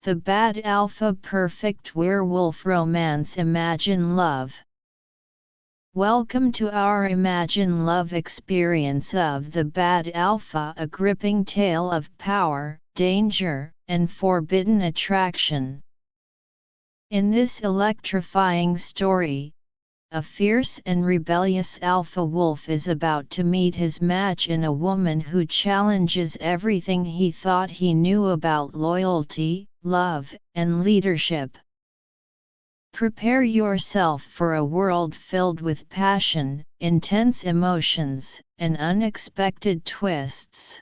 The Bad Alpha Perfect Werewolf Romance. Imagine Love. Welcome to our Imagine Love experience of The Bad Alpha, a gripping tale of power, danger, and forbidden attraction. In this electrifying story, a fierce and rebellious alpha wolf is about to meet his match in a woman who challenges everything he thought he knew about loyalty, love, and leadership. Prepare yourself for a world filled with passion, intense emotions, and unexpected twists.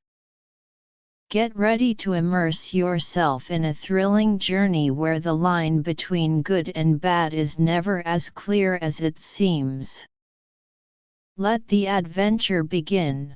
Get ready to immerse yourself in a thrilling journey where the line between good and bad is never as clear as it seems. Let the adventure begin.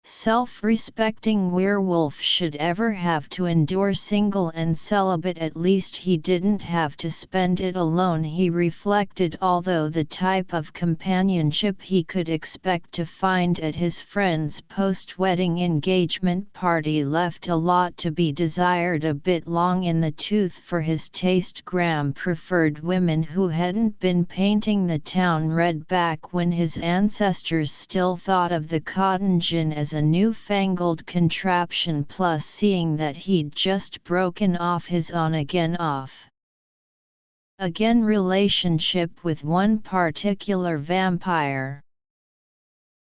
Self-respecting werewolf should ever have to endure single and celibate, at least he didn't have to spend it alone, he reflected, although the type of companionship he could expect to find at his friend's post-wedding engagement party left a lot to be desired, a bit long in the tooth for his taste. Graham preferred women who hadn't been painting the town red back when his ancestors still thought of the cotton gin as a newfangled contraption, plus seeing that he'd just broken off his on-again off-again relationship with one particular vampire.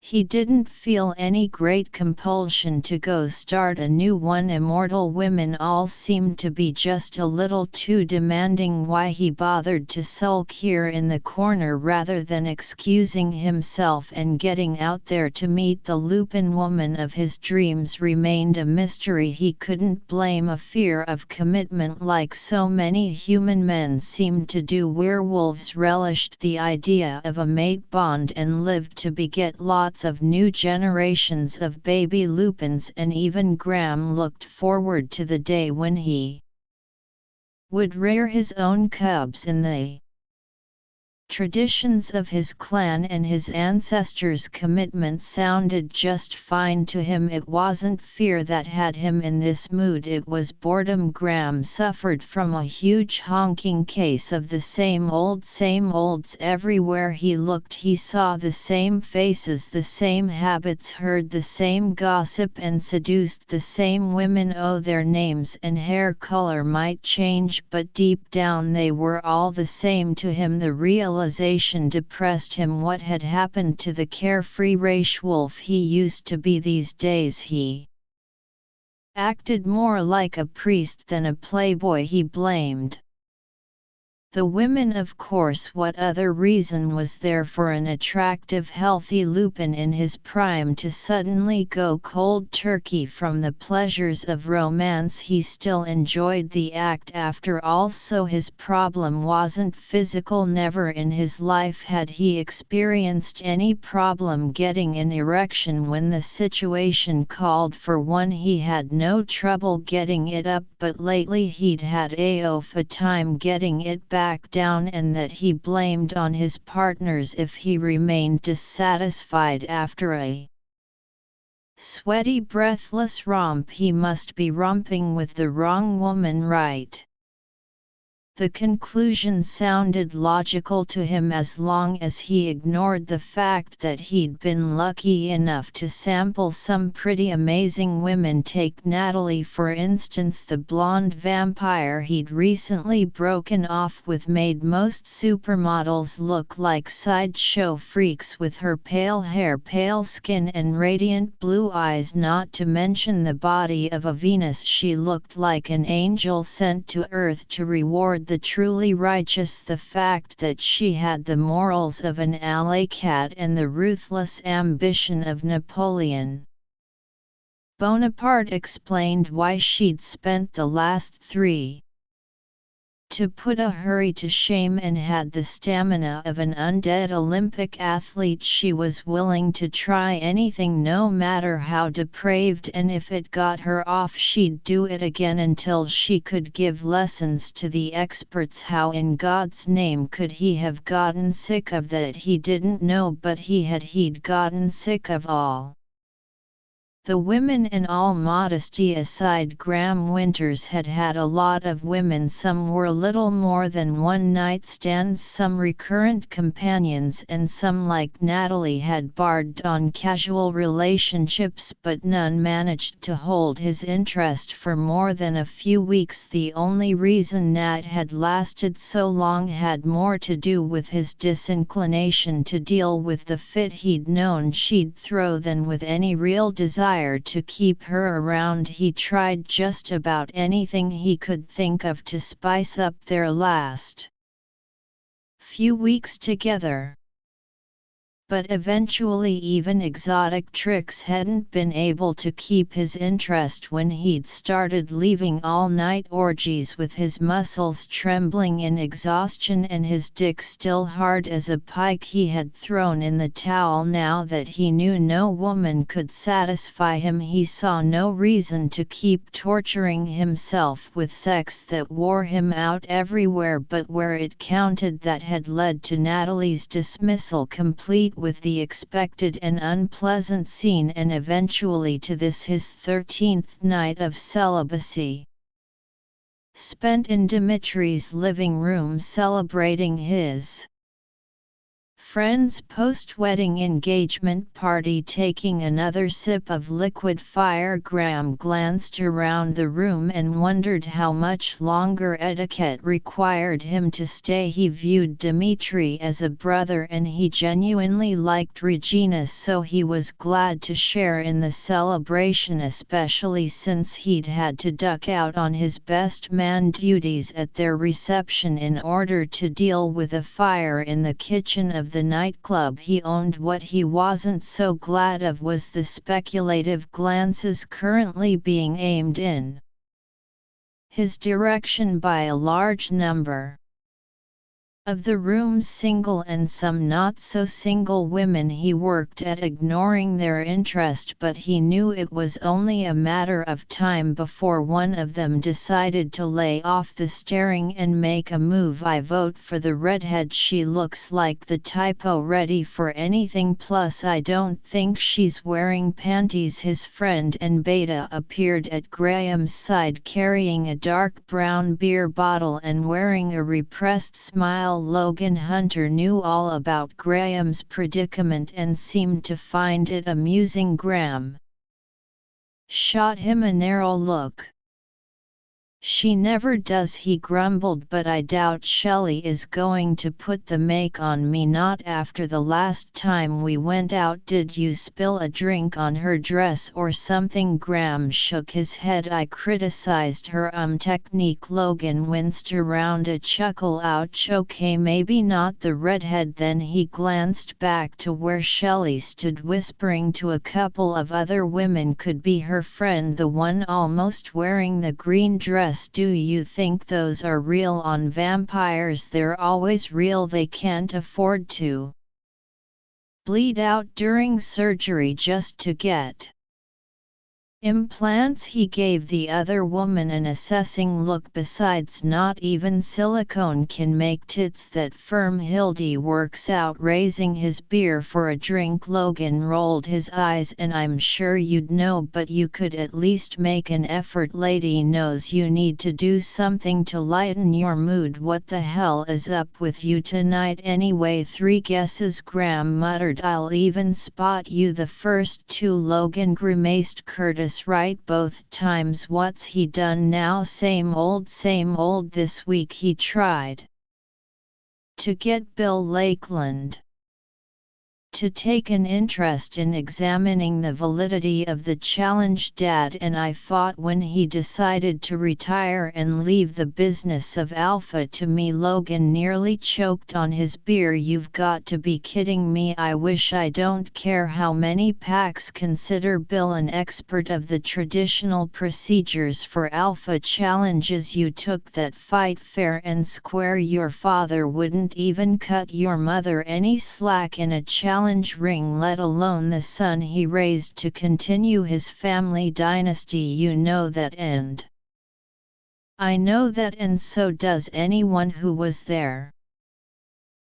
He didn't feel any great compulsion to go start a new one. Immortal women all seemed to be just a little too demanding. Why he bothered to sulk here in the corner rather than excusing himself and getting out there to meet the Lupin woman of his dreams remained a mystery. He couldn't blame a fear of commitment like so many human men seemed to do. Werewolves relished the idea of a mate bond and lived to beget lots of new generations of baby Lupins, and even Graham looked forward to the day when he would rear his own cubs in the traditions of his clan, and his ancestors' commitment sounded just fine to him. It wasn't fear that had him in this mood, it was boredom. Graham suffered from a huge honking case of the same olds. Everywhere he looked he saw the same faces, the same habits, heard the same gossip, and seduced the same women. Oh, their names and hair color might change, but deep down they were all the same to him. The realization depressed him. What had happened to the carefree race wolf he used to be? These days he acted more like a priest than a playboy. He blamed the women, of course. What other reason was there for an attractive, healthy Lupin in his prime to suddenly go cold turkey from the pleasures of romance? He still enjoyed the act after all, so his problem wasn't physical. Never in his life had he experienced any problem getting an erection when the situation called for one. He had no trouble getting it up, but lately he'd had a time getting it back down, and that he blamed on his partners if he remained dissatisfied after a sweaty, breathless romp. He must be romping with the wrong woman, right? The conclusion sounded logical to him as long as he ignored the fact that he'd been lucky enough to sample some pretty amazing women. Take Natalie for instance, the blonde vampire he'd recently broken off with made most supermodels look like sideshow freaks with her pale hair, pale skin, and radiant blue eyes, not to mention the body of a Venus. She looked like an angel sent to earth to reward the truly righteous. The fact that she had the morals of an alley cat and the ruthless ambition of Napoleon Bonaparte explained why she'd spent the last 3 to put a hurry to shame, and had the stamina of an undead Olympic athlete. She was willing to try anything, no matter how depraved, and if it got her off she'd do it again until she could give lessons to the experts. How in God's name could he have gotten sick of that? He didn't know, but he'd gotten sick of all The women, and all modesty aside, Graham Winters had had a lot of women. Some were little more than one-night stands, some recurrent companions, and some like Natalie had barred on casual relationships, but none managed to hold his interest for more than a few weeks. The only reason Nat had lasted so long had more to do with his disinclination to deal with the fit he'd known she'd throw than with any real desire to keep her around. He tried just about anything he could think of to spice up their last few weeks together. But eventually even exotic tricks hadn't been able to keep his interest when he'd started leaving all-night orgies with his muscles trembling in exhaustion and his dick still hard as a pike he had thrown in the towel. Now that he knew no woman could satisfy him, he saw no reason to keep torturing himself with sex that wore him out everywhere but where it counted. That had led to Natalie's dismissal, complete with the expected and unpleasant scene, and eventually to this, his 13th night of celibacy, spent in Dimitri's living room celebrating his friend's post-wedding engagement party. Taking another sip of liquid fire, Graham glanced around the room and wondered how much longer etiquette required him to stay. He viewed Dimitri as a brother and he genuinely liked Regina, so he was glad to share in the celebration, especially since he'd had to duck out on his best man duties at their reception in order to deal with a fire in the kitchen of the nightclub he owned. What he wasn't so glad of was the speculative glances currently being aimed in his direction by a large number of the room's single and some not-so-single women. He worked at ignoring their interest, but he knew it was only a matter of time before one of them decided to lay off the staring and make a move. I vote for the redhead. She looks like the typo, ready for anything, plus I don't think she's wearing panties. His friend and Beta appeared at Graham's side carrying a dark brown beer bottle and wearing a repressed smile. Logan Hunter knew all about Graham's predicament and seemed to find it amusing. Graham shot him a narrow look. "She never does," he grumbled, "but I doubt Shelley is going to put the make on me. Not after the last time we went out. Did you spill a drink on her dress or something?" Graham shook his head. "I criticized her technique." Logan winced around a chuckle. "Ouch, okay, maybe not the redhead then." He glanced back to where Shelley stood whispering to a couple of other women. "Could be her friend, the one almost wearing the green dress. Do you think those are real on vampires? They're always real. They can't afford to bleed out during surgery just to get implants." He gave the other woman an assessing look. "Besides, not even silicone can make tits that firm." Hildy works out. Raising his beer for a drink, Logan rolled his eyes. "And I'm sure you'd know, but you could at least make an effort. Lady knows you need to do something to lighten your mood. What the hell is up with you tonight anyway?" "Three guesses," Graham muttered. "I'll even spot you the first two." Logan grimaced. "Curtis right both times. What's he done now?" Same old, same old." This week he tried to get Bill Lakeland to take an interest in examining the validity of the challenge, Dad, and I fought when he decided to retire and leave the business of Alpha to me." Logan nearly choked on his beer. "You've got to be kidding me. I wish. I don't care how many packs. Consider Bill an expert of the traditional procedures for Alpha challenges. You took that fight fair and square. Your father wouldn't even cut your mother any slack in a challenge ring, let alone the son he raised to continue his family dynasty. You know that, and I know that, and so does anyone who was there."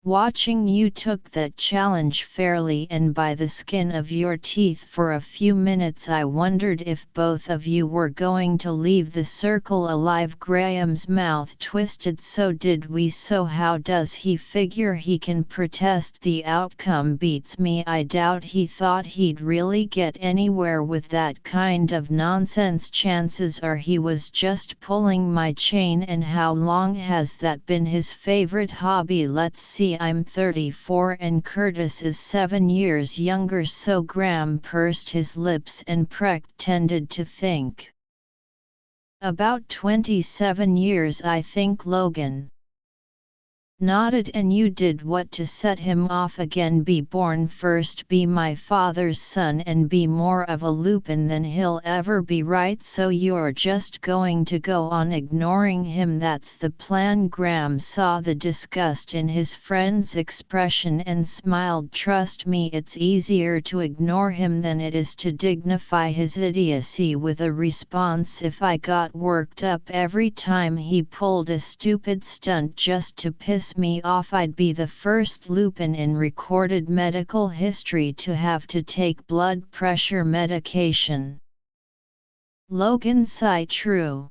Watching you took that challenge fairly and by the skin of your teeth for a few minutes. I wondered if both of you were going to leave the circle alive. Graham's mouth twisted. So did we. So how does he figure he can protest? The outcome beats me. I doubt he thought he'd really get anywhere with that kind of nonsense. Chances are he was just pulling my chain. And how long has that been his favorite hobby? Let's see, I'm 34 and Curtis is 7 years younger. So Graham pursed his lips and pretended to think. About 27 years, I think. Logan nodded. And you did what to set him off again? Be born first, be my father's son, and be more of a Lupin than he'll ever be. Right, so you're just going to go on ignoring him? That's the plan. Graham saw the disgust in his friend's expression and smiled. Trust me, it's easier to ignore him than it is to dignify his idiocy with a response. If I got worked up every time he pulled a stupid stunt just to piss me off, I'd be the first Lupin in recorded medical history to have to take blood pressure medication. Logan sighed. True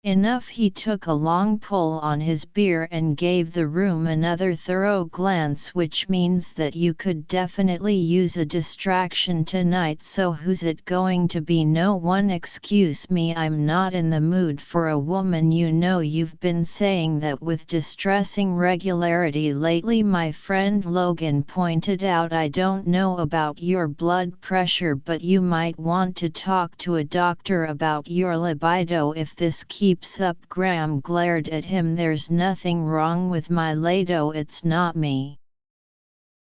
enough. He took a long pull on his beer and gave the room another thorough glance, which means that you could definitely use a distraction tonight. So who's it going to be? No one. Excuse me, I'm not in the mood for a woman. You know you've been saying that with distressing regularity lately, my friend Logan pointed out. I don't know about your blood pressure, but you might want to talk to a doctor about your libido if this keeps up. Graham glared at him. There's nothing wrong with my libido. It's not me.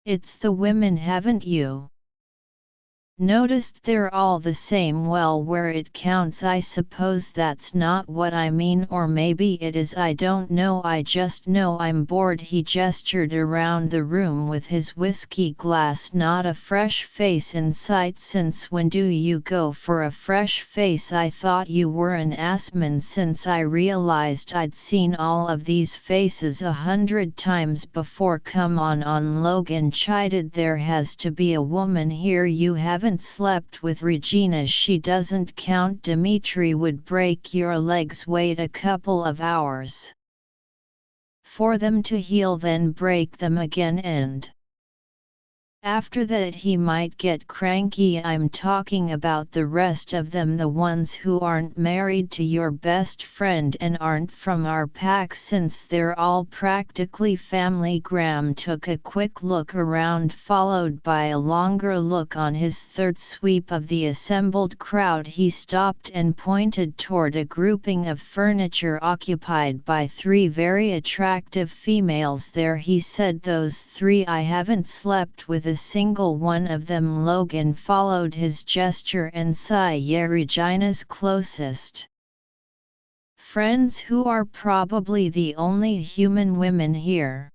It's the women. Haven't you noticed they're all the same? Well, where it counts, I suppose. That's not what I mean, or maybe it is. I don't know. I just know I'm bored. He gestured around the room with his whiskey glass. Not a fresh face in sight. Since when do you go for a fresh face? I thought you were an assman. Since I realized I'd seen all of these faces 100 times before. Come on, Logan chided. There has to be a woman here. You haven't slept with Regina. She doesn't count. Dimitri would break your legs. Wait a couple of hours for them to heal, then break them again, and after that he might get cranky. I'm talking about the rest of them, the ones who aren't married to your best friend and aren't from our pack, since they're all practically family. Graham took a quick look around, followed by a longer look on his third sweep of the assembled crowd. He stopped and pointed toward a grouping of furniture occupied by 3 very attractive females. There, he said, those 3. I haven't slept with a single one of them. Logan followed his gesture and sighed. Yeah, Regina's closest friends, who are probably the only human women here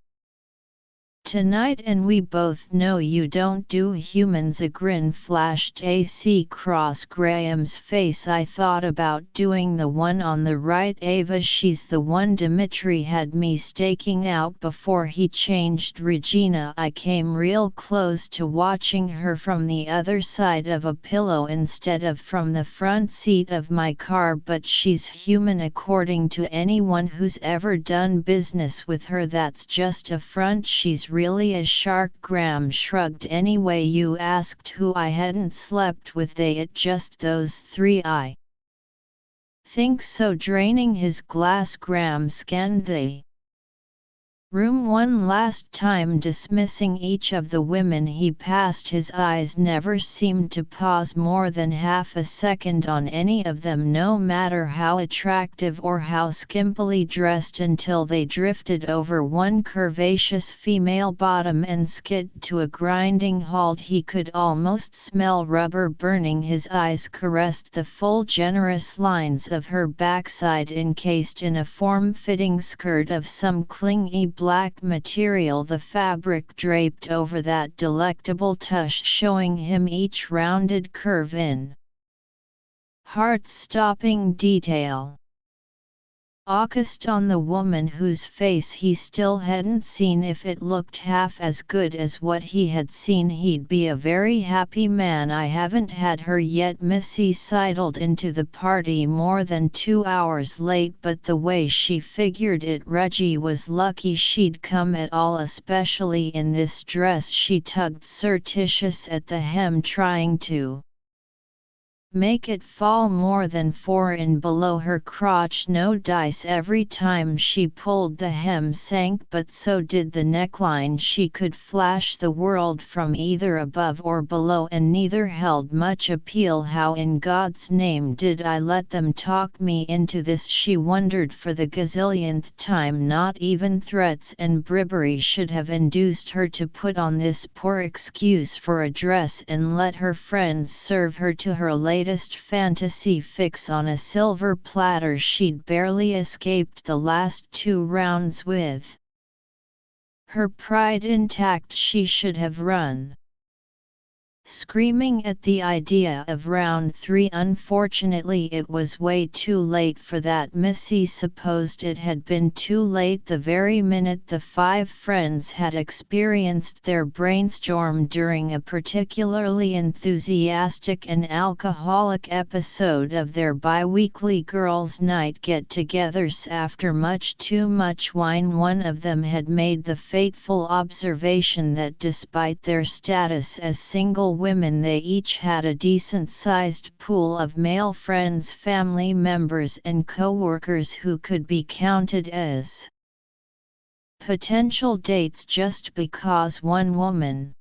tonight, and we both know you don't do humans. A grin flashed across Graham's face. I thought about doing the one on the right. Ava, she's the one Dimitri had me staking out before he changed. Regina, I came real close to watching her from the other side of a pillow instead of from the front seat of my car, but she's human according to anyone who's ever done business with her. That's just a front. She's really a shark. Graham shrugged. Anyway, you asked who I hadn't slept with. It just those 3. I think so. Draining his glass, Graham scanned the room one last time, dismissing each of the women he passed. His eyes never seemed to pause more than half a second on any of them, no matter how attractive or how skimpily dressed, until they drifted over one curvaceous female bottom and skid to a grinding halt. He could almost smell rubber burning. His eyes caressed the full, generous lines of her backside, encased in a form-fitting skirt of some clingy black material, the fabric draped over that delectable tush, showing him each rounded curve in heart-stopping detail. focused on the woman whose face he still hadn't seen. If it looked half as good as what he had seen, he'd be a very happy man. I haven't had her yet. Missy sidled into the party more than 2 hours late, but the way she figured it, Reggie was lucky she'd come at all, especially in this dress. She tugged surreptitious at the hem, trying to make it fall more than 4 in below her crotch. No dice. Every time she pulled, the hem sank, but so did the neckline. She could flash the world from either above or below, and neither held much appeal. How in God's name did I let them talk me into this, she wondered for the gazillionth time. Not even threats and bribery should have induced her to put on this poor excuse for a dress and let her friends serve her to her latest fantasy fix on a silver platter. She'd barely escaped the last 2 rounds with her pride intact. She should have run screaming at the idea of round 3. Unfortunately, it was way too late for that. Missy supposed it had been too late the very minute the 5 friends had experienced their brainstorm during a particularly enthusiastic and alcoholic episode of their bi-weekly girls' night get-togethers. After much too much wine, one of them had made the fateful observation that despite their status as single women, they each had a decent-sized pool of male friends, family members and co-workers who could be counted as potential dates. Just because one woman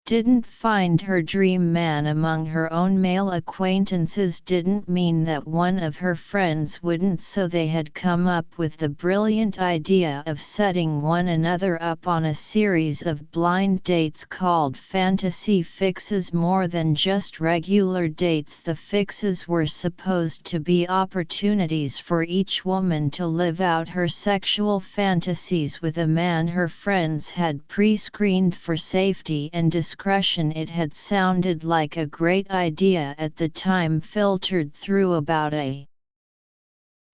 didn't find her dream man among her own male acquaintances didn't mean that one of her friends wouldn't, so they had come up with the brilliant idea of setting one another up on a series of blind dates called fantasy fixes. More than just regular dates, the fixes were supposed to be opportunities for each woman to live out her sexual fantasies with a man her friends had pre-screened for safety and discretion. It had sounded like a great idea at the time, filtered through about a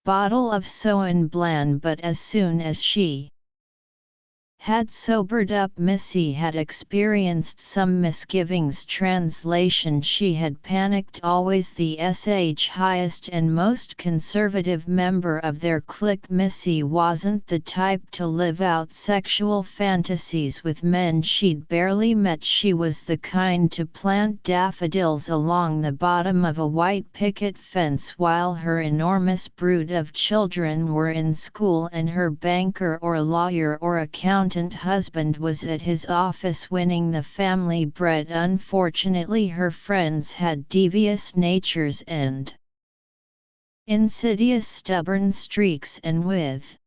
bottle of Sauvignon Blanc, but as soon as she had sobered up, Missy had experienced some misgivings. Translation: she had panicked. Always the highest and most conservative member of their clique, Missy wasn't the type to live out sexual fantasies with men she'd barely met. She was the kind to plant daffodils along the bottom of a white picket fence while her enormous brood of children were in school and her banker or lawyer or accountant husband was at his office winning the family bread. Unfortunately, her friends had devious natures and insidious stubborn streaks, and with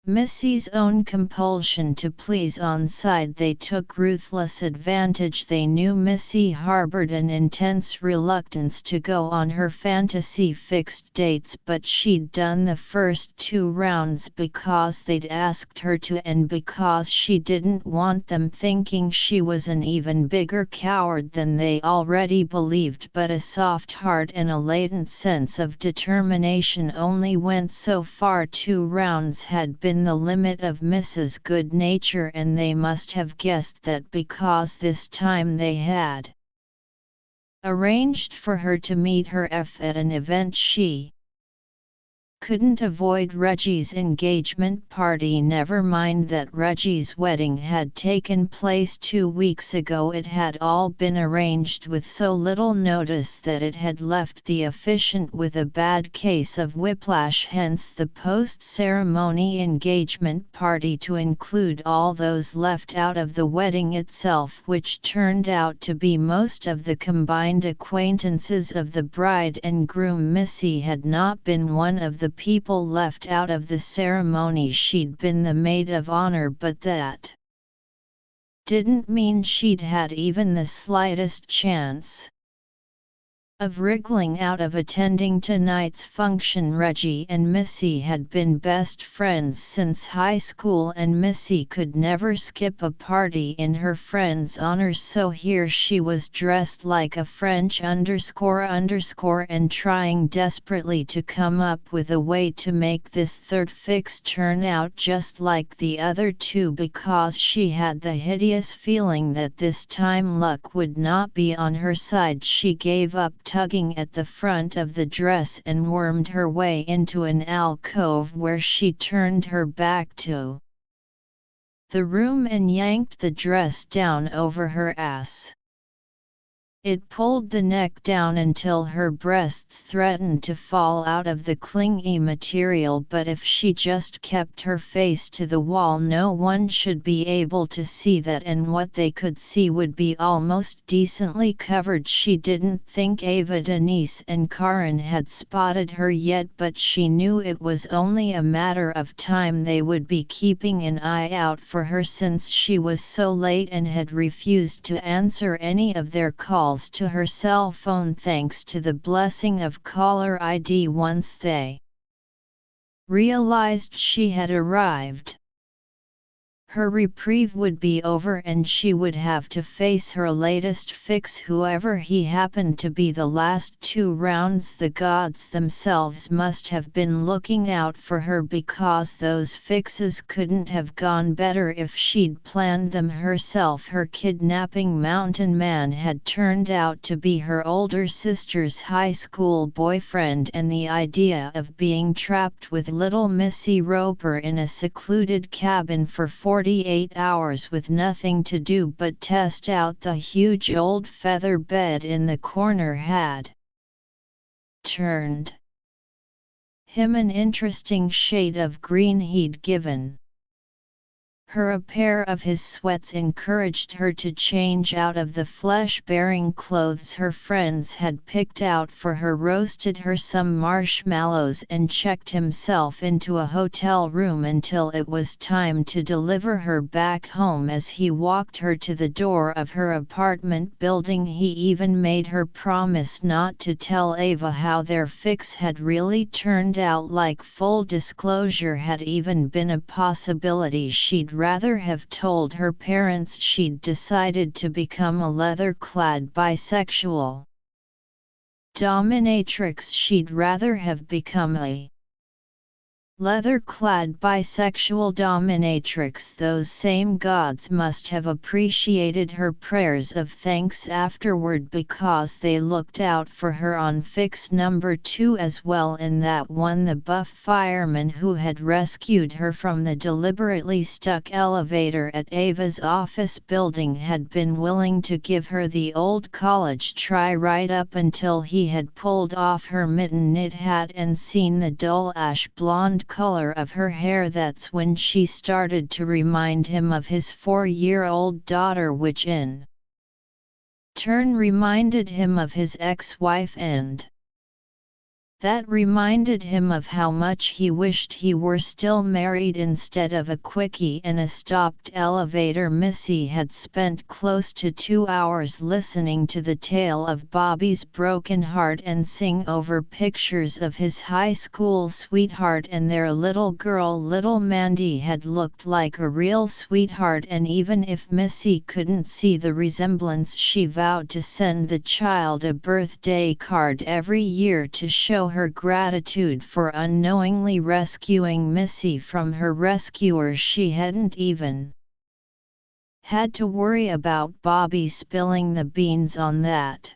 Missy's own compulsion to please on side, they took ruthless advantage. They knew Missy harbored an intense reluctance to go on her fantasy fixed dates, but she'd done the first 2 rounds because they'd asked her to, and because she didn't want them thinking she was an even bigger coward than they already believed. But a soft heart and a latent sense of determination only went so far. 2 rounds had been the limit of Mrs. Good Nature, and they must have guessed that because this time they had arranged for her to meet her at an event she couldn't avoid, Reggie's engagement party. Never mind that Reggie's wedding had taken place 2 weeks ago. It had all been arranged with so little notice that it had left the officiant with a bad case of whiplash, hence the post-ceremony engagement party to include all those left out of the wedding itself, which turned out to be most of the combined acquaintances of the bride and groom. Missy had not been one of the people left out of the ceremony. She'd been the maid of honor, but that didn't mean she'd had even the slightest chance of wriggling out of attending tonight's function. Reggie and Missy had been best friends since high school, and Missy could never skip a party in her friend's honor, so here she was dressed like a French __ and trying desperately to come up with a way to make this third fix turn out just like the other two, because she had the hideous feeling that this time luck would not be on her side. She gave up tugging at the front of the dress and wormed her way into an alcove where she turned her back to the room and yanked the dress down over her ass. It pulled the neck down until her breasts threatened to fall out of the clingy material, but if she just kept her face to the wall, no one should be able to see that, and what they could see would be almost decently covered. She didn't think Ava, Denise and Karin had spotted her yet, but she knew it was only a matter of time. They would be keeping an eye out for her since she was so late and had refused to answer any of their calls to her cell phone thanks to the blessing of caller ID. Once they realized she had arrived, her reprieve would be over and she would have to face her latest fix, whoever he happened to be. The last 2 rounds the gods themselves must have been looking out for her, because those fixes couldn't have gone better if she'd planned them herself. Her kidnapping mountain man had turned out to be her older sister's high school boyfriend, and the idea of being trapped with little Missy Roper in a secluded cabin for 48 hours with nothing to do but test out the huge old feather bed in the corner had turned him an interesting shade of green. He'd given her a pair of his sweats, encouraged her to change out of the flesh-bearing clothes her friends had picked out for her, roasted her some marshmallows, and checked himself into a hotel room until it was time to deliver her back home. As he walked her to the door of her apartment building, he even made her promise not to tell Ava how their fix had really turned out. Like full disclosure had even been a possibility. She'd rather have told her parents she'd decided to become a leather-clad bisexual dominatrix. She'd rather have become a leather-clad bisexual dominatrix. Those same gods must have appreciated her prayers of thanks afterward, because they looked out for her on fix number 2 as well. In that one, the buff fireman who had rescued her from the deliberately stuck elevator at Ava's office building had been willing to give her the old college try right up until he had pulled off her mitten knit hat and seen the dull ash blonde color of her hair. That's when she started to remind him of his 4-year-old daughter, which in turn reminded him of his ex-wife, and that reminded him of how much he wished he were still married instead of a quickie in a stopped elevator. Missy had spent close to 2 hours listening to the tale of Bobby's broken heart and seeing over pictures of his high school sweetheart and their little girl. Little Mandy had looked like a real sweetheart, and even if Missy couldn't see the resemblance, she vowed to send the child a birthday card every year to show her gratitude for unknowingly rescuing Missy from her rescuers. She hadn't even had to worry about Bobby spilling the beans on that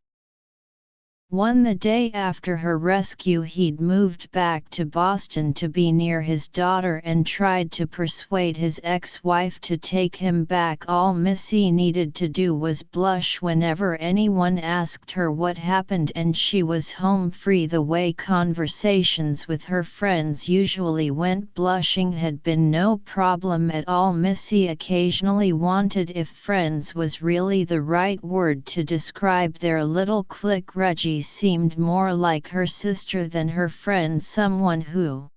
one. The day after her rescue, he'd moved back to Boston to be near his daughter and tried to persuade his ex-wife to take him back. All Missy needed to do was blush whenever anyone asked her what happened, and she was home free. The way conversations with her friends usually went, blushing had been no problem at all. Missy occasionally wanted, if friends was really the right word to describe their little clique, Reggie seemed more like her sister than her friend, someone who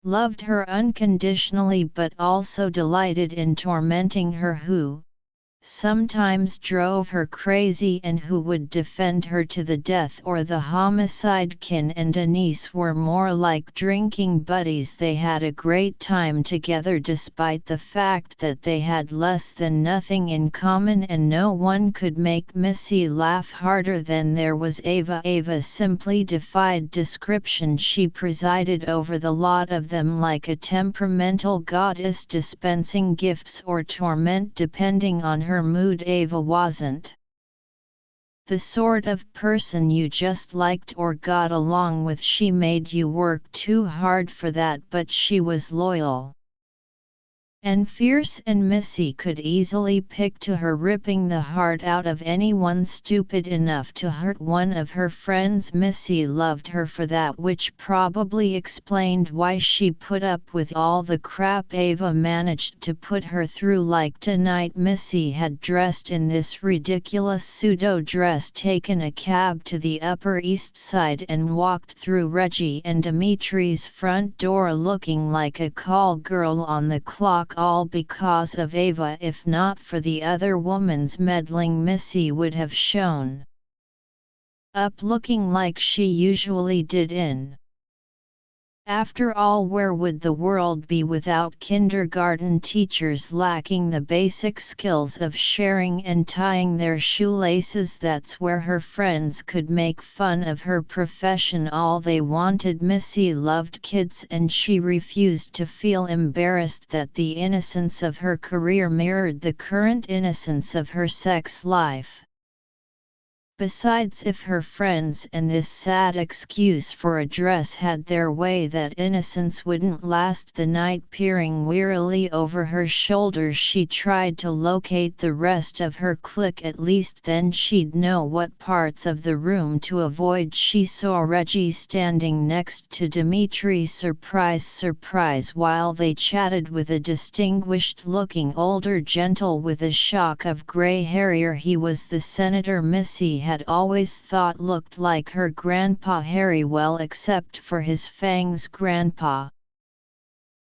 loved her unconditionally but also delighted in tormenting her, who sometimes drove her crazy and who would defend her to the death, or the homicide. Kin and Denise were more like drinking buddies. They had a great time together despite the fact that they had less than nothing in common, and no one could make Missy laugh harder than there was Ava. Ava simply defied description. She presided over the lot of them like a temperamental goddess, dispensing gifts or torment depending on her mood. Ava wasn't the sort of person you just liked or got along with. She made you work too hard for that, but she was loyal and fierce, and Missy could easily pick to her, ripping the heart out of anyone stupid enough to hurt one of her friends. Missy loved her for that, which probably explained why she put up with all the crap Ava managed to put her through. Like tonight, Missy had dressed in this ridiculous pseudo dress, taken a cab to the Upper East Side, and walked through Reggie and Dimitri's front door looking like a call girl on the clock, all because of Ava. If not for the other woman's meddling, Missy would have shown up looking like she usually did. After all, where would the world be without kindergarten teachers lacking the basic skills of sharing and tying their shoelaces? That's where her friends could make fun of her profession all they wanted. Missy loved kids, and she refused to feel embarrassed that the innocence of her career mirrored the current innocence of her sex life. Besides, if her friends and this sad excuse for a dress had their way, that innocence wouldn't last the night. Peering wearily over her shoulder, she tried to locate the rest of her clique. At least then she'd know what parts of the room to avoid. She saw Reggie standing next to Dimitri. Surprise, surprise, while they chatted with a distinguished-looking older gentle with a shock of grey hair. He was the senator Missy had always thought looked like her grandpa Harry, well, except for his fangs. Grandpa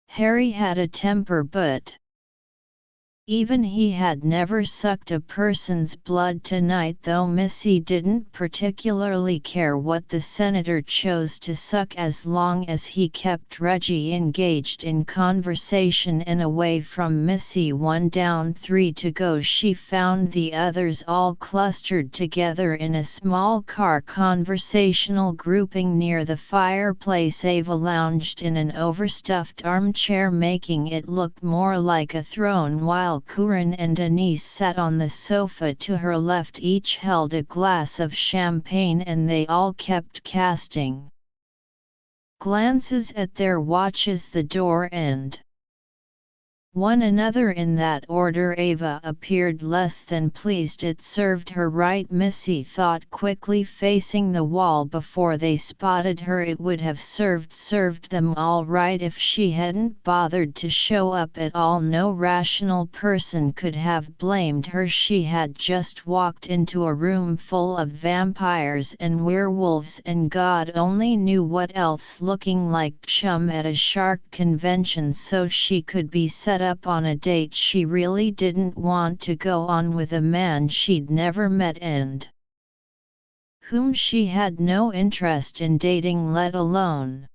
Harry had a temper, but even he had never sucked a person's blood. Tonight, though, Missy didn't particularly care what the senator chose to suck, as long as he kept Reggie engaged in conversation and away from Missy. 1 down, 3 to go. She found the others all clustered together in a small car conversational grouping near the fireplace. Ava lounged in an overstuffed armchair, making it look more like a throne, while Kurin and Denise sat on the sofa to her left. Each held a glass of champagne, and they all kept casting glances at their watches, the door, and one another in that order. Ava appeared less than pleased. It served her right, Missy thought quickly, facing the wall before they spotted her. It would have served them all right if she hadn't bothered to show up at all. No rational person could have blamed her. She had just walked into a room full of vampires and werewolves and God only knew what else, looking like chum at a shark convention, so she could be set up on a date she really didn't want to go on with a man she'd never met and whom she had no interest in dating, let alone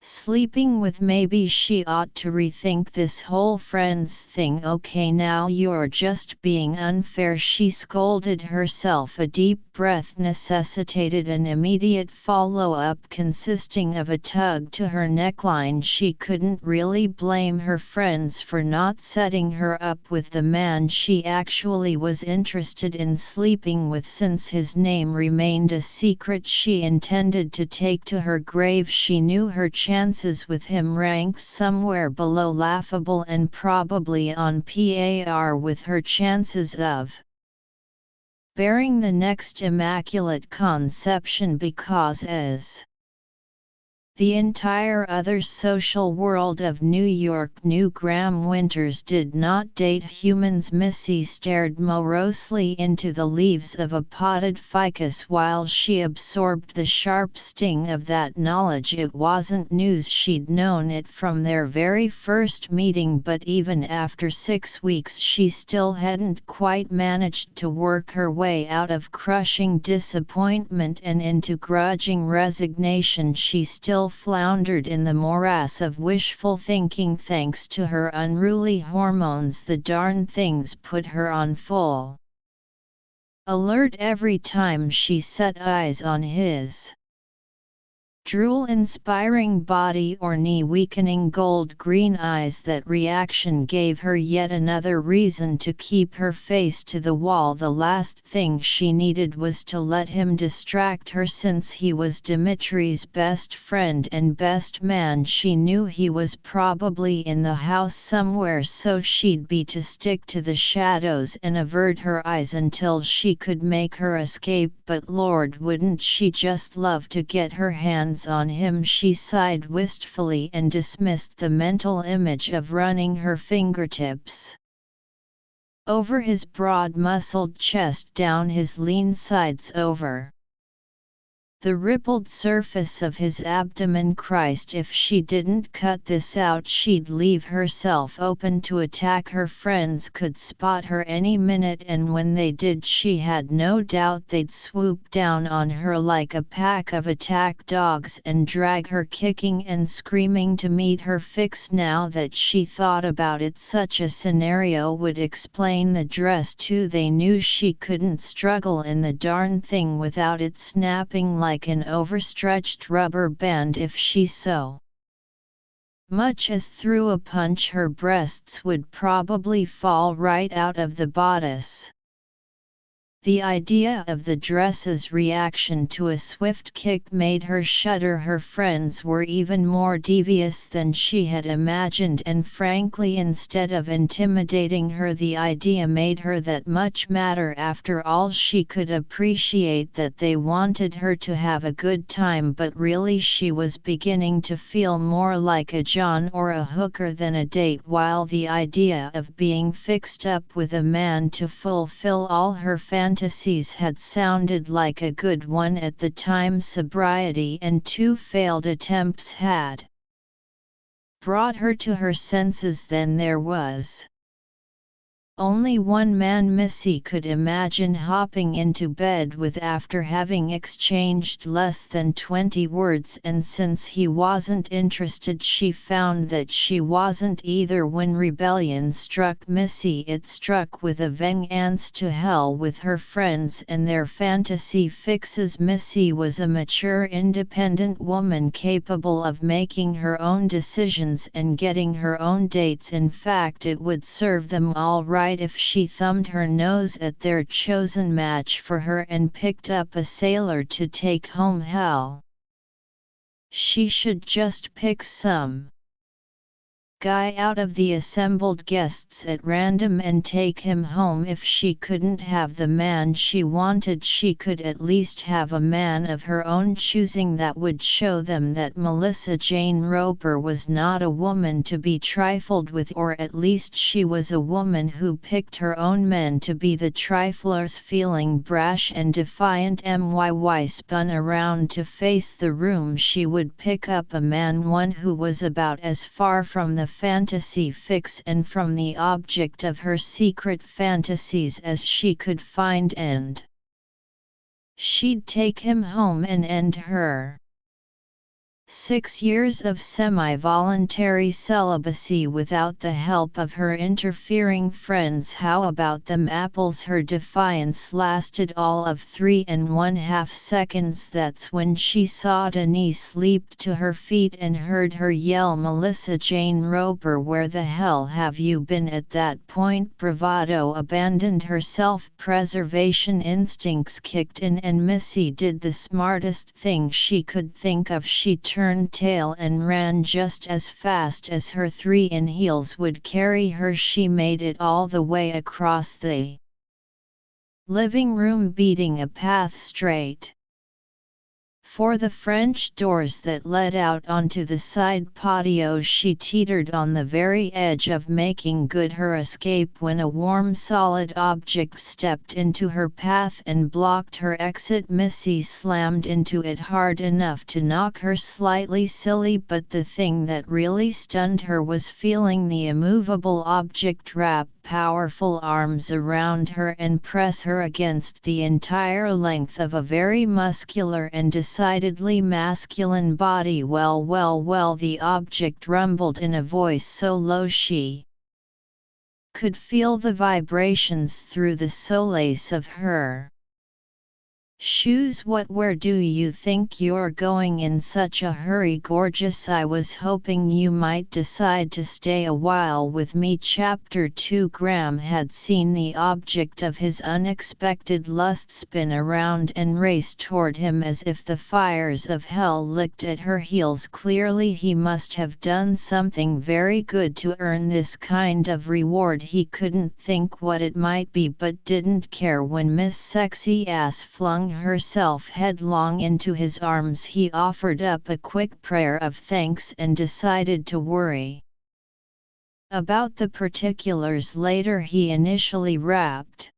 sleeping with. Maybe she ought to rethink this whole friends thing. Okay, now you're just being unfair, she scolded herself. A deep breath necessitated an immediate follow-up consisting of a tug to her neckline. She couldn't really blame her friends for not setting her up with the man she actually was interested in sleeping with. Since his name remained a secret she intended to take to her grave, she knew her chances with him ranked somewhere below laughable and probably on par with her chances of bearing the next Immaculate Conception, because as The entire other social world of New York knew Graham Winters did not date humans. Missy stared morosely into the leaves of a potted ficus while she absorbed the sharp sting of that knowledge. It wasn't news, she'd known it from their very first meeting, but even after 6 weeks she still hadn't quite managed to work her way out of crushing disappointment and into grudging resignation. She still floundered in the morass of wishful thinking. Thanks to her unruly hormones, the darn things put her on full alert every time she set eyes on his drool-inspiring body or knee-weakening gold-green eyes. That reaction gave her yet another reason to keep her face to the wall. The last thing she needed was to let him distract her, since he was Dimitri's best friend and best man. She knew he was probably in the house somewhere, so she'd be to stick to the shadows and avert her eyes until she could make her escape. But Lord, wouldn't she just love to get her hands on him? She sighed wistfully and dismissed the mental image of running her fingertips over his broad muscled chest, down his lean sides, over the rippled surface of his abdomen. Christ, if she didn't cut this out, she'd leave herself open to attack. Her friends could spot her any minute, and when they did, she had no doubt they'd swoop down on her like a pack of attack dogs and drag her kicking and screaming to meet her fix. Now that she thought about it, such a scenario would explain the dress too. They knew she couldn't struggle in the darn thing without it snapping like an overstretched rubber band. If she so much as threw a punch, her breasts would probably fall right out of the bodice. The idea of the dress's reaction to a swift kick made her shudder. Her friends were even more devious than she had imagined, and frankly, instead of intimidating her, the idea made her that much madder. After all, she could appreciate that they wanted her to have a good time, but really she was beginning to feel more like a John or a hooker than a date, while the idea of being fixed up with a man to fulfill all her fantasies had sounded like a good one at the time. Sobriety and 2 failed attempts had brought her to her senses. Then there was only one man Missy could imagine hopping into bed with after having exchanged less than 20 words, and since he wasn't interested, she found that she wasn't either. When rebellion struck Missy, it struck with a vengeance. To hell with her friends and their fantasy fixes. Missy was a mature, independent woman capable of making her own decisions and getting her own dates. In fact, it would serve them all right if she thumbed her nose at their chosen match for her and picked up a sailor to take home. Hell, she should just pick some guy out of the assembled guests at random and take him home. If she couldn't have the man she wanted, she could at least have a man of her own choosing that would show them that Melissa Jane Roper was not a woman to be trifled with, or at least she was a woman who picked her own men to be the triflers. Feeling brash and defiant, MYY spun around to face the room. She would pick up a man, one who was about as far from the fantasy fix and from the object of her secret fantasies as she could find, and she'd take him home and end her 6 years of semi-voluntary celibacy without the help of her interfering friends. How about them apples? Her defiance lasted all of 3.5 seconds. That's when she saw Denise leaped to her feet and heard her yell, "Melissa Jane Roper, where the hell have you been?" At that point, bravado abandoned her. Self-preservation instincts kicked in, and Missy did the smartest thing she could think of. She turned tail and ran just as fast as her 3 heels would carry her. She made it all the way across the living room, beating a path straight For the French doors that led out onto the side patio, she teetered on the very edge of making good her escape when a warm solid object stepped into her path and blocked her exit. Missy slammed into it hard enough to knock her slightly silly, but the thing that really stunned her was feeling the immovable object wrap powerful arms around her and press her against the entire length of a very muscular and decidedly masculine body. Well, the object rumbled in a voice so low she could feel the vibrations through the solace of her shoes. Where do you think you're going in such a hurry, gorgeous? I was hoping you might decide to stay a while with me. Chapter 2. Graham had seen the object of his unexpected lust spin around and race toward him as if the fires of hell licked at her heels. Clearly he must have done something very good to earn this kind of reward. He couldn't think what it might be, but didn't care when Miss Sexy Ass flung herself headlong into his arms. He offered up a quick prayer of thanks and decided to worry about the particulars later. He initially wrapped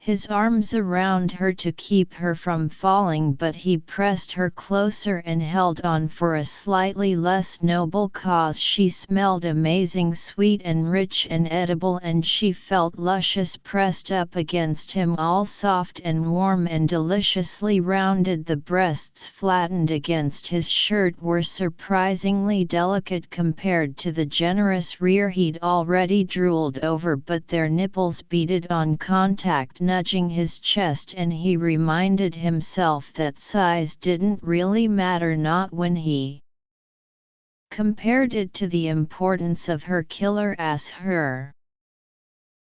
his arms around her to keep her from falling, but he pressed her closer and held on for a slightly less noble cause. She smelled amazing, sweet and rich and edible, and she felt luscious pressed up against him, all soft and warm and deliciously rounded. The breasts flattened against his shirt were surprisingly delicate compared to the generous rear he'd already drooled over, but their nipples beaded on contact, nudging his chest, and he reminded himself that size didn't really matter, not when he compared it to the importance of her killer ass, her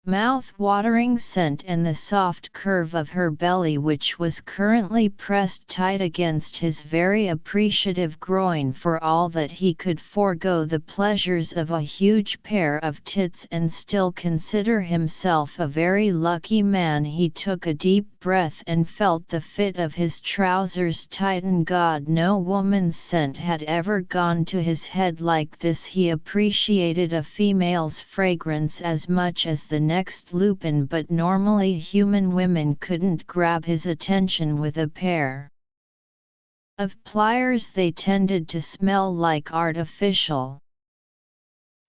mouth-watering scent, and the soft curve of her belly, which was currently pressed tight against his very appreciative groin. For all that he could forego the pleasures of a huge pair of tits and still consider himself a very lucky man. He took a deep breath and felt the fit of his trousers tighten. God, no woman's scent had ever gone to his head like this. He appreciated a female's fragrance as much as the next Lupin, but normally human women couldn't grab his attention with a pair of pliers. They tended to smell like artificial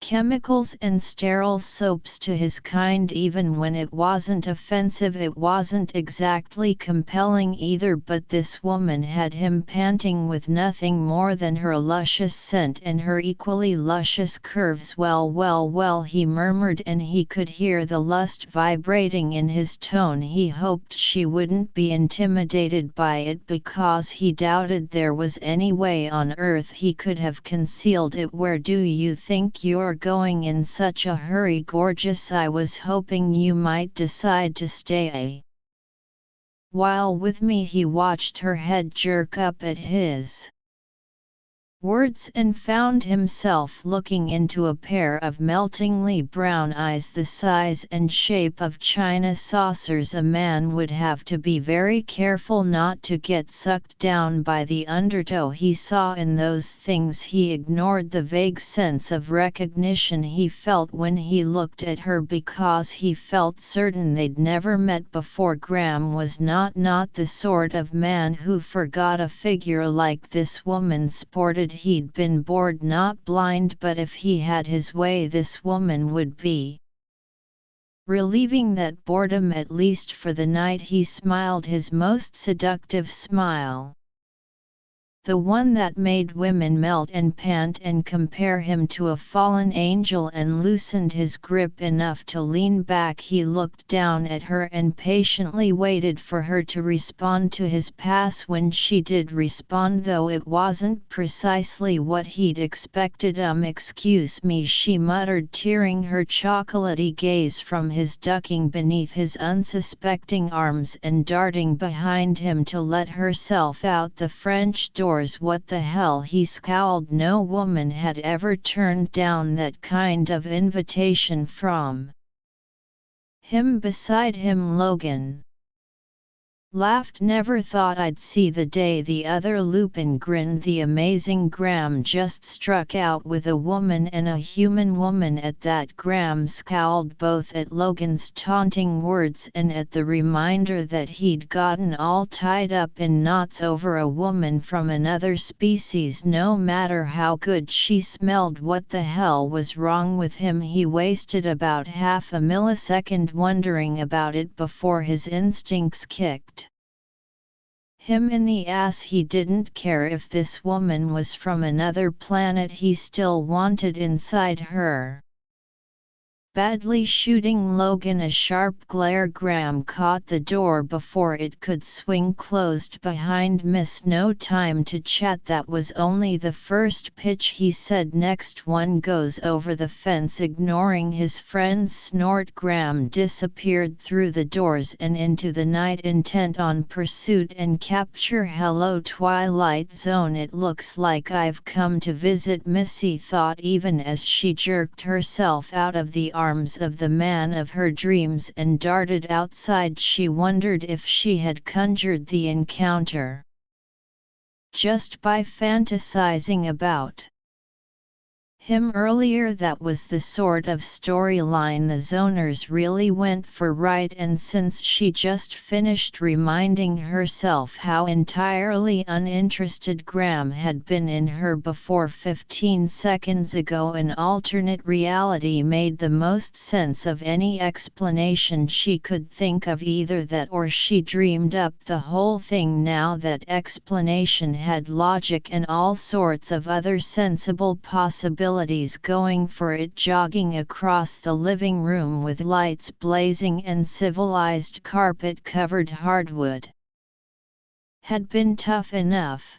chemicals and sterile soaps to his kind. Even when it wasn't offensive, it wasn't exactly compelling either, but this woman had him panting with nothing more than her luscious scent and her equally luscious curves. Well, he murmured, and he could hear the lust vibrating in his tone. He hoped she wouldn't be intimidated by it, because he doubted there was any way on earth he could have concealed it. Where do you think you're going in such a hurry, gorgeous? I was hoping you might decide to stay a while with me. He watched her head jerk up at his words and found himself looking into a pair of meltingly brown eyes the size and shape of china saucers. A man would have to be very careful not to get sucked down by the undertow he saw in those things. He ignored the vague sense of recognition he felt when he looked at her, because he felt certain they'd never met before. Graham was not the sort of man who forgot a figure like this woman sported. He'd been bored, not blind, but if he had his way this woman would be relieving that boredom, at least for the night. He smiled his most seductive smile, the one that made women melt and pant and compare him to a fallen angel, and loosened his grip enough to lean back. He looked down at her and patiently waited for her to respond to his pass. When she did respond, though it wasn't precisely what he'd expected, excuse me, she muttered, tearing her chocolatey gaze from his, ducking beneath his unsuspecting arms and darting behind him to let herself out the French door. What the hell, he scowled. No woman had ever turned down that kind of invitation from him. Beside him, Logan Laughed, never thought I'd see the day. The other Lupin grinned. The amazing Graham just struck out with a woman and a human woman. At that, Graham scowled both at Logan's taunting words and at the reminder that he'd gotten all tied up in knots over a woman from another species. No matter how good she smelled, what the hell was wrong with him? He wasted about half a millisecond wondering about it before his instincts kicked him in the ass. He didn't care if this woman was from another planet, he still wanted inside her. Badly shooting Logan a sharp glare. Graham caught the door before it could swing closed behind Miss. No time to chat, that was only the first pitch, he said. Next one goes over the fence. Ignoring his friend's snort, Graham disappeared through the doors and into the night, intent on pursuit and capture. Hello, Twilight Zone. It looks like I've come to visit, Missy thought, even as she jerked herself out of the arms of the man of her dreams and darted outside. She wondered if she had conjured the encounter just by fantasizing about him earlier. That was the sort of storyline the zoners really went for, right? And since she just finished reminding herself how entirely uninterested Graham had been in her before 15 seconds ago, an alternate reality made the most sense of any explanation she could think of. Either that or she dreamed up the whole thing. Now that explanation had logic and all sorts of other sensible possibilities going for it. Jogging across the living room with lights blazing and civilized carpet-covered hardwood had been tough enough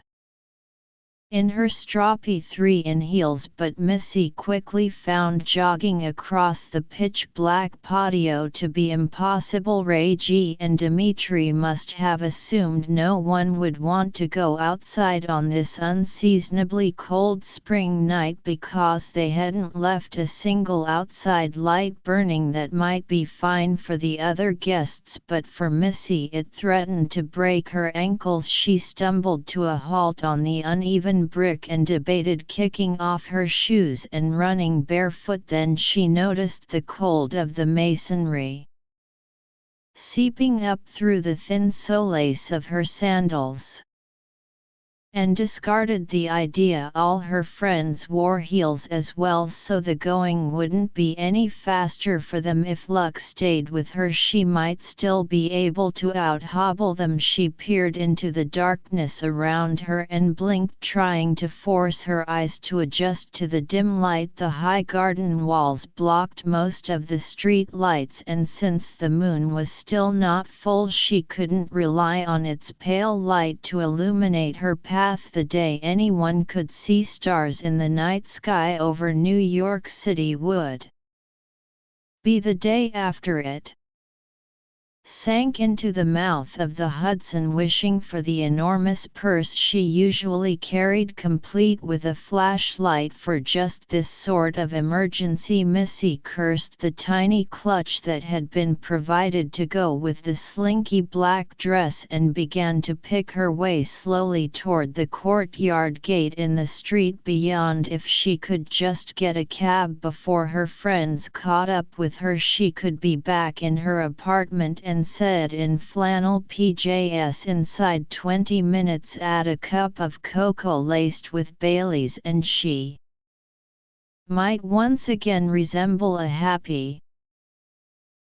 in her stroppy 3-in heels, but Missy quickly found jogging across the pitch-black patio to be impossible. Reggie and Dimitri must have assumed no one would want to go outside on this unseasonably cold spring night, because they hadn't left a single outside light burning. That might be fine for the other guests, but for Missy it threatened to break her ankles. She stumbled to a halt on the uneven brick and debated kicking off her shoes and running barefoot. Then she noticed the cold of the masonry seeping up through the thin solace of her sandals, and discarded the idea all her friends wore heels as well, so the going wouldn't be any faster for them. If luck stayed with her, she might still be able to out-hobble them. She peered into the darkness around her and blinked, trying to force her eyes to adjust to the dim light. The high garden walls blocked most of the street lights, and since the moon was still not full, she couldn't rely on its pale light to illuminate her path. The day anyone could see stars in the night sky over New York City would be the day after it sank into the mouth of the Hudson, wishing for the enormous purse she usually carried, complete with a flashlight for just this sort of emergency. Missy cursed the tiny clutch that had been provided to go with the slinky black dress and began to pick her way slowly toward the courtyard gate in the street beyond. If she could just get a cab before her friends caught up with her, she could be back in her apartment and said in flannel PJs inside 20 minutes. Add a cup of cocoa laced with Baileys and she might once again resemble a happy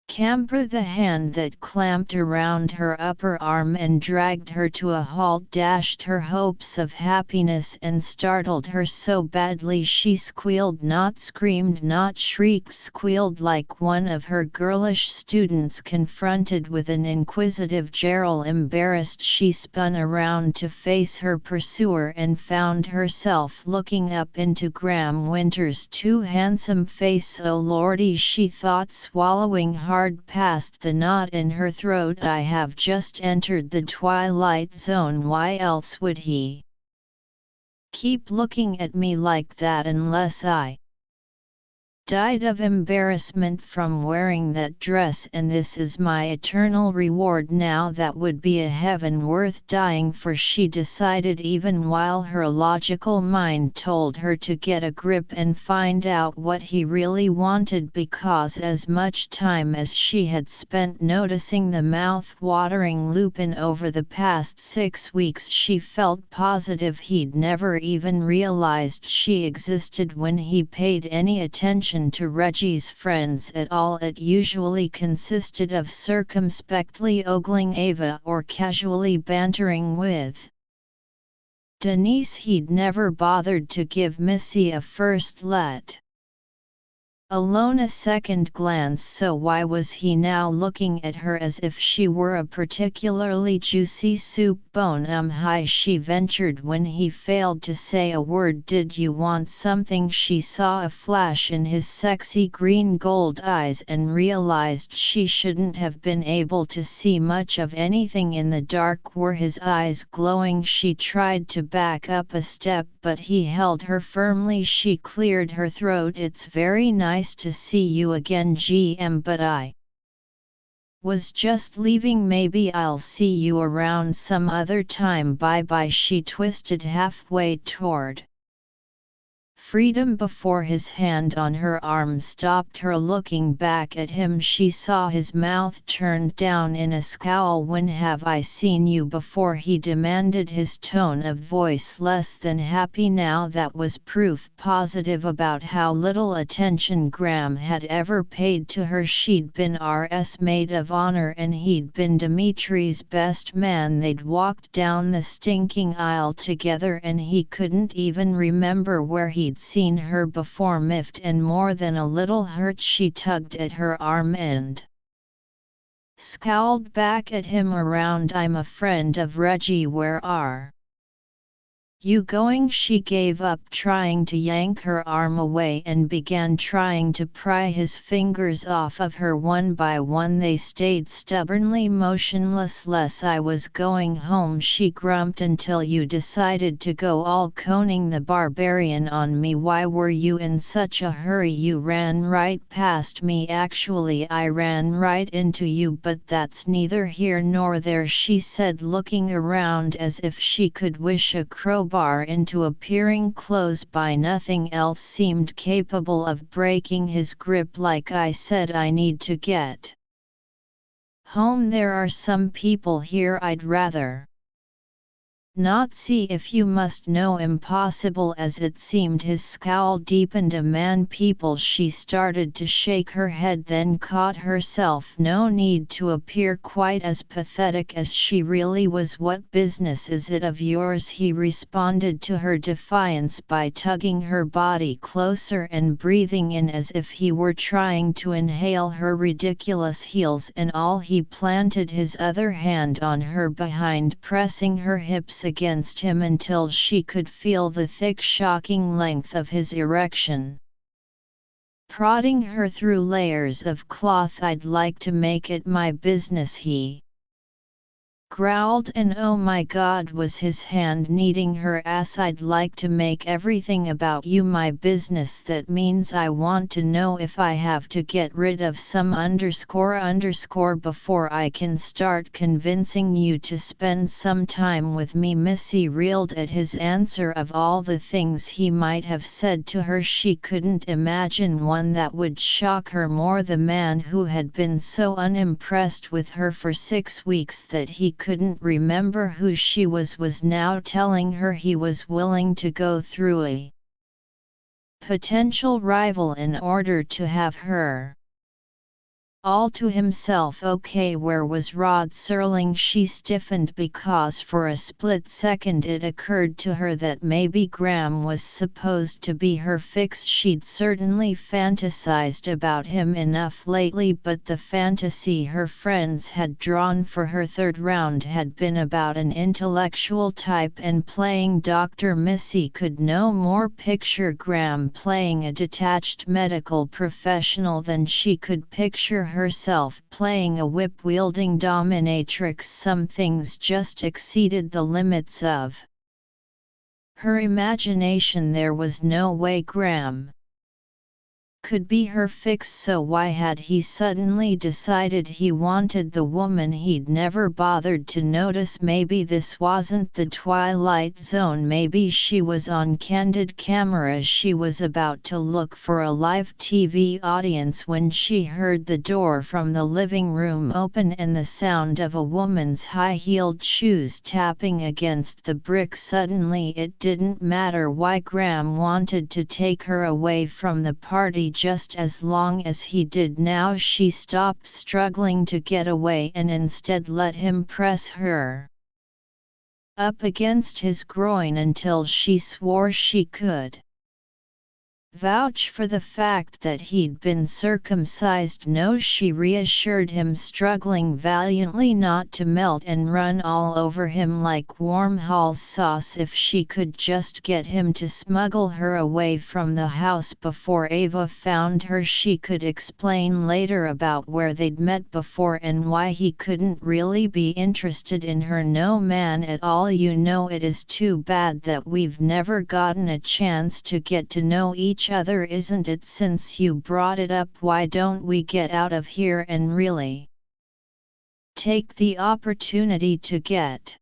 camper. The hand that clamped around her upper arm and dragged her to a halt dashed her hopes of happiness and startled her so badly she squealed, not screamed, not shrieked, squealed like one of her girlish students confronted with an inquisitive Gerald. Embarrassed, she spun around to face her pursuer and found herself looking up into Graham Winter's too handsome face. Oh lordy, she thought, swallowing hard past the knot in her throat. I have just entered the Twilight Zone. Why else would he keep looking at me like that unless I died of embarrassment from wearing that dress, and this is my eternal reward now. That would be a heaven worth dying for, she decided, even while her logical mind told her to get a grip and find out what he really wanted, because as much time as she had spent noticing the mouth-watering Lupin over the past 6 weeks, she felt positive he'd never even realized she existed when he paid any attention to Reggie's friends at all. It usually consisted of circumspectly ogling Ava or casually bantering with Denise. He'd never bothered to give Missy a first let alone a second glance, so why was he now looking at her as if she were a particularly juicy soup bone? Hi, she ventured when he failed to say a word. Did you want something? She saw a flash in his sexy green-gold eyes and realized she shouldn't have been able to see much of anything in the dark. Were his eyes glowing? She tried to back up a step, but he held her firmly. She cleared her throat. It's very nice to see you again, GM, but I was just leaving. Maybe I'll see you around some other time. Bye-bye. She twisted halfway toward freedom before his hand on her arm stopped her. Looking back at him, she saw his mouth turned down in a scowl. When have I seen you before? He demanded, his tone of voice less than happy now. That was proof positive about how little attention Graham had ever paid to her. She'd been RS maid of honor and he'd been Dimitri's best man. They'd walked down the stinking aisle together and he couldn't even remember where he'd seen her before. Miffed and more than a little hurt, she tugged at her arm and scowled back at him. Around. I'm a friend of Reggie. Where are you going? She gave up trying to yank her arm away and began trying to pry his fingers off of her one by one. They stayed stubbornly motionless. I was going home, she grumped, until you decided to go all Conan the Barbarian on me. Why were you in such a hurry? You ran right past me. Actually, I ran right into you, but that's neither here nor there, she said, looking around as if she could wish a crowbar into appearing close by. Nothing else seemed capable of breaking his grip. Like I said, I need to get home. There are some people here I'd rather not see. If you must know. Impossible as it seemed. His scowl deepened. A man people. She started to shake her head, then caught herself. No need to appear quite as pathetic as she really was. What business is it of yours? He responded to her defiance by tugging her body closer and breathing in as if he were trying to inhale her ridiculous heels and all. He planted his other hand on her behind, pressing her hips against him until she could feel the thick, shocking length of his erection prodding her through layers of cloth. I'd like to make it my business, he growled, and oh my God, was his hand kneading her ass. I'd like to make everything about you my business. That means I want to know if I have to get rid of some __ before I can start convincing you to spend some time with me. Missy reeled at his answer. Of all the things he might have said to her, she couldn't imagine one that would shock her more. The man who had been so unimpressed with her for 6 weeks that he couldn't remember who she was now telling her he was willing to go through a potential rival in order to have her all to himself. Okay, where was Rod Serling? She stiffened because for a split second it occurred to her that maybe Graham was supposed to be her fix. She'd certainly fantasized about him enough lately, but the fantasy her friends had drawn for her third round had been about an intellectual type and playing doctor. Missy could no more picture Graham playing a detached medical professional than she could picture herself playing a whip-wielding dominatrix. Some things just exceeded the limits of her imagination. There was no way Graham could be her fix. So why had he suddenly decided he wanted the woman he'd never bothered to notice? Maybe this wasn't the Twilight Zone, maybe she was on candid camera. She was about to look for a live TV audience when she heard the door from the living room open and the sound of a woman's high-heeled shoes tapping against the brick. Suddenly it didn't matter why Graham wanted to take her away from the party just as long as he did. Now she stopped struggling to get away and instead let him press her up against his groin until she swore she could vouch for the fact that he'd been circumcised. No, she reassured him, struggling valiantly not to melt and run all over him like warm Hall's sauce. If she could just get him to smuggle her away from the house before Ava found her, she could explain later about where they'd met before and why he couldn't really be interested in her. No man at all. You know, it is too bad that we've never gotten a chance to get to know each other, isn't it? Since you brought it up, why don't we get out of here and really take the opportunity to get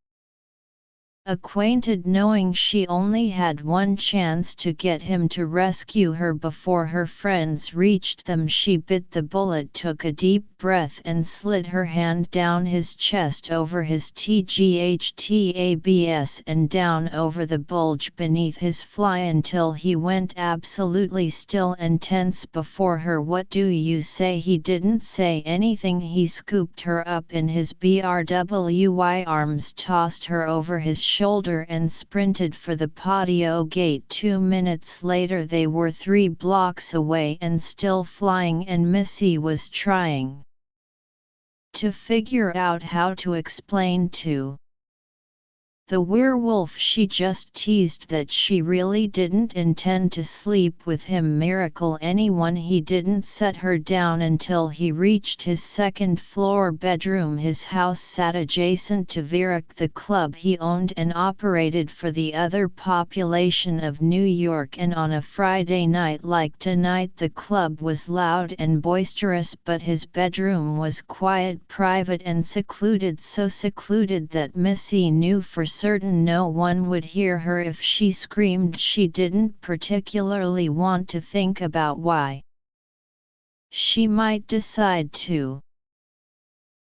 acquainted? Knowing she only had one chance to get him to rescue her before her friends reached them, she bit the bullet, took a deep breath and slid her hand down his chest over his TGHTABS and down over the bulge beneath his fly until he went absolutely still and tense before her. What do you say? He didn't say anything. He scooped her up in his BRWY arms, tossed her over his shoulder and sprinted for the patio gate. 2 minutes later they were 3 blocks away and still flying, and Missy was trying to figure out how to explain to the werewolf she just teased that she really didn't intend to sleep with him. Miracle anyone, he didn't set her down until he reached his second-floor bedroom. His house sat adjacent to Virak, the club he owned and operated for the other population of New York, and on a Friday night like tonight the club was loud and boisterous, but his bedroom was quiet, private and secluded, so secluded that Missy knew for certain no one would hear her if she screamed. She didn't particularly want to think about why she might decide to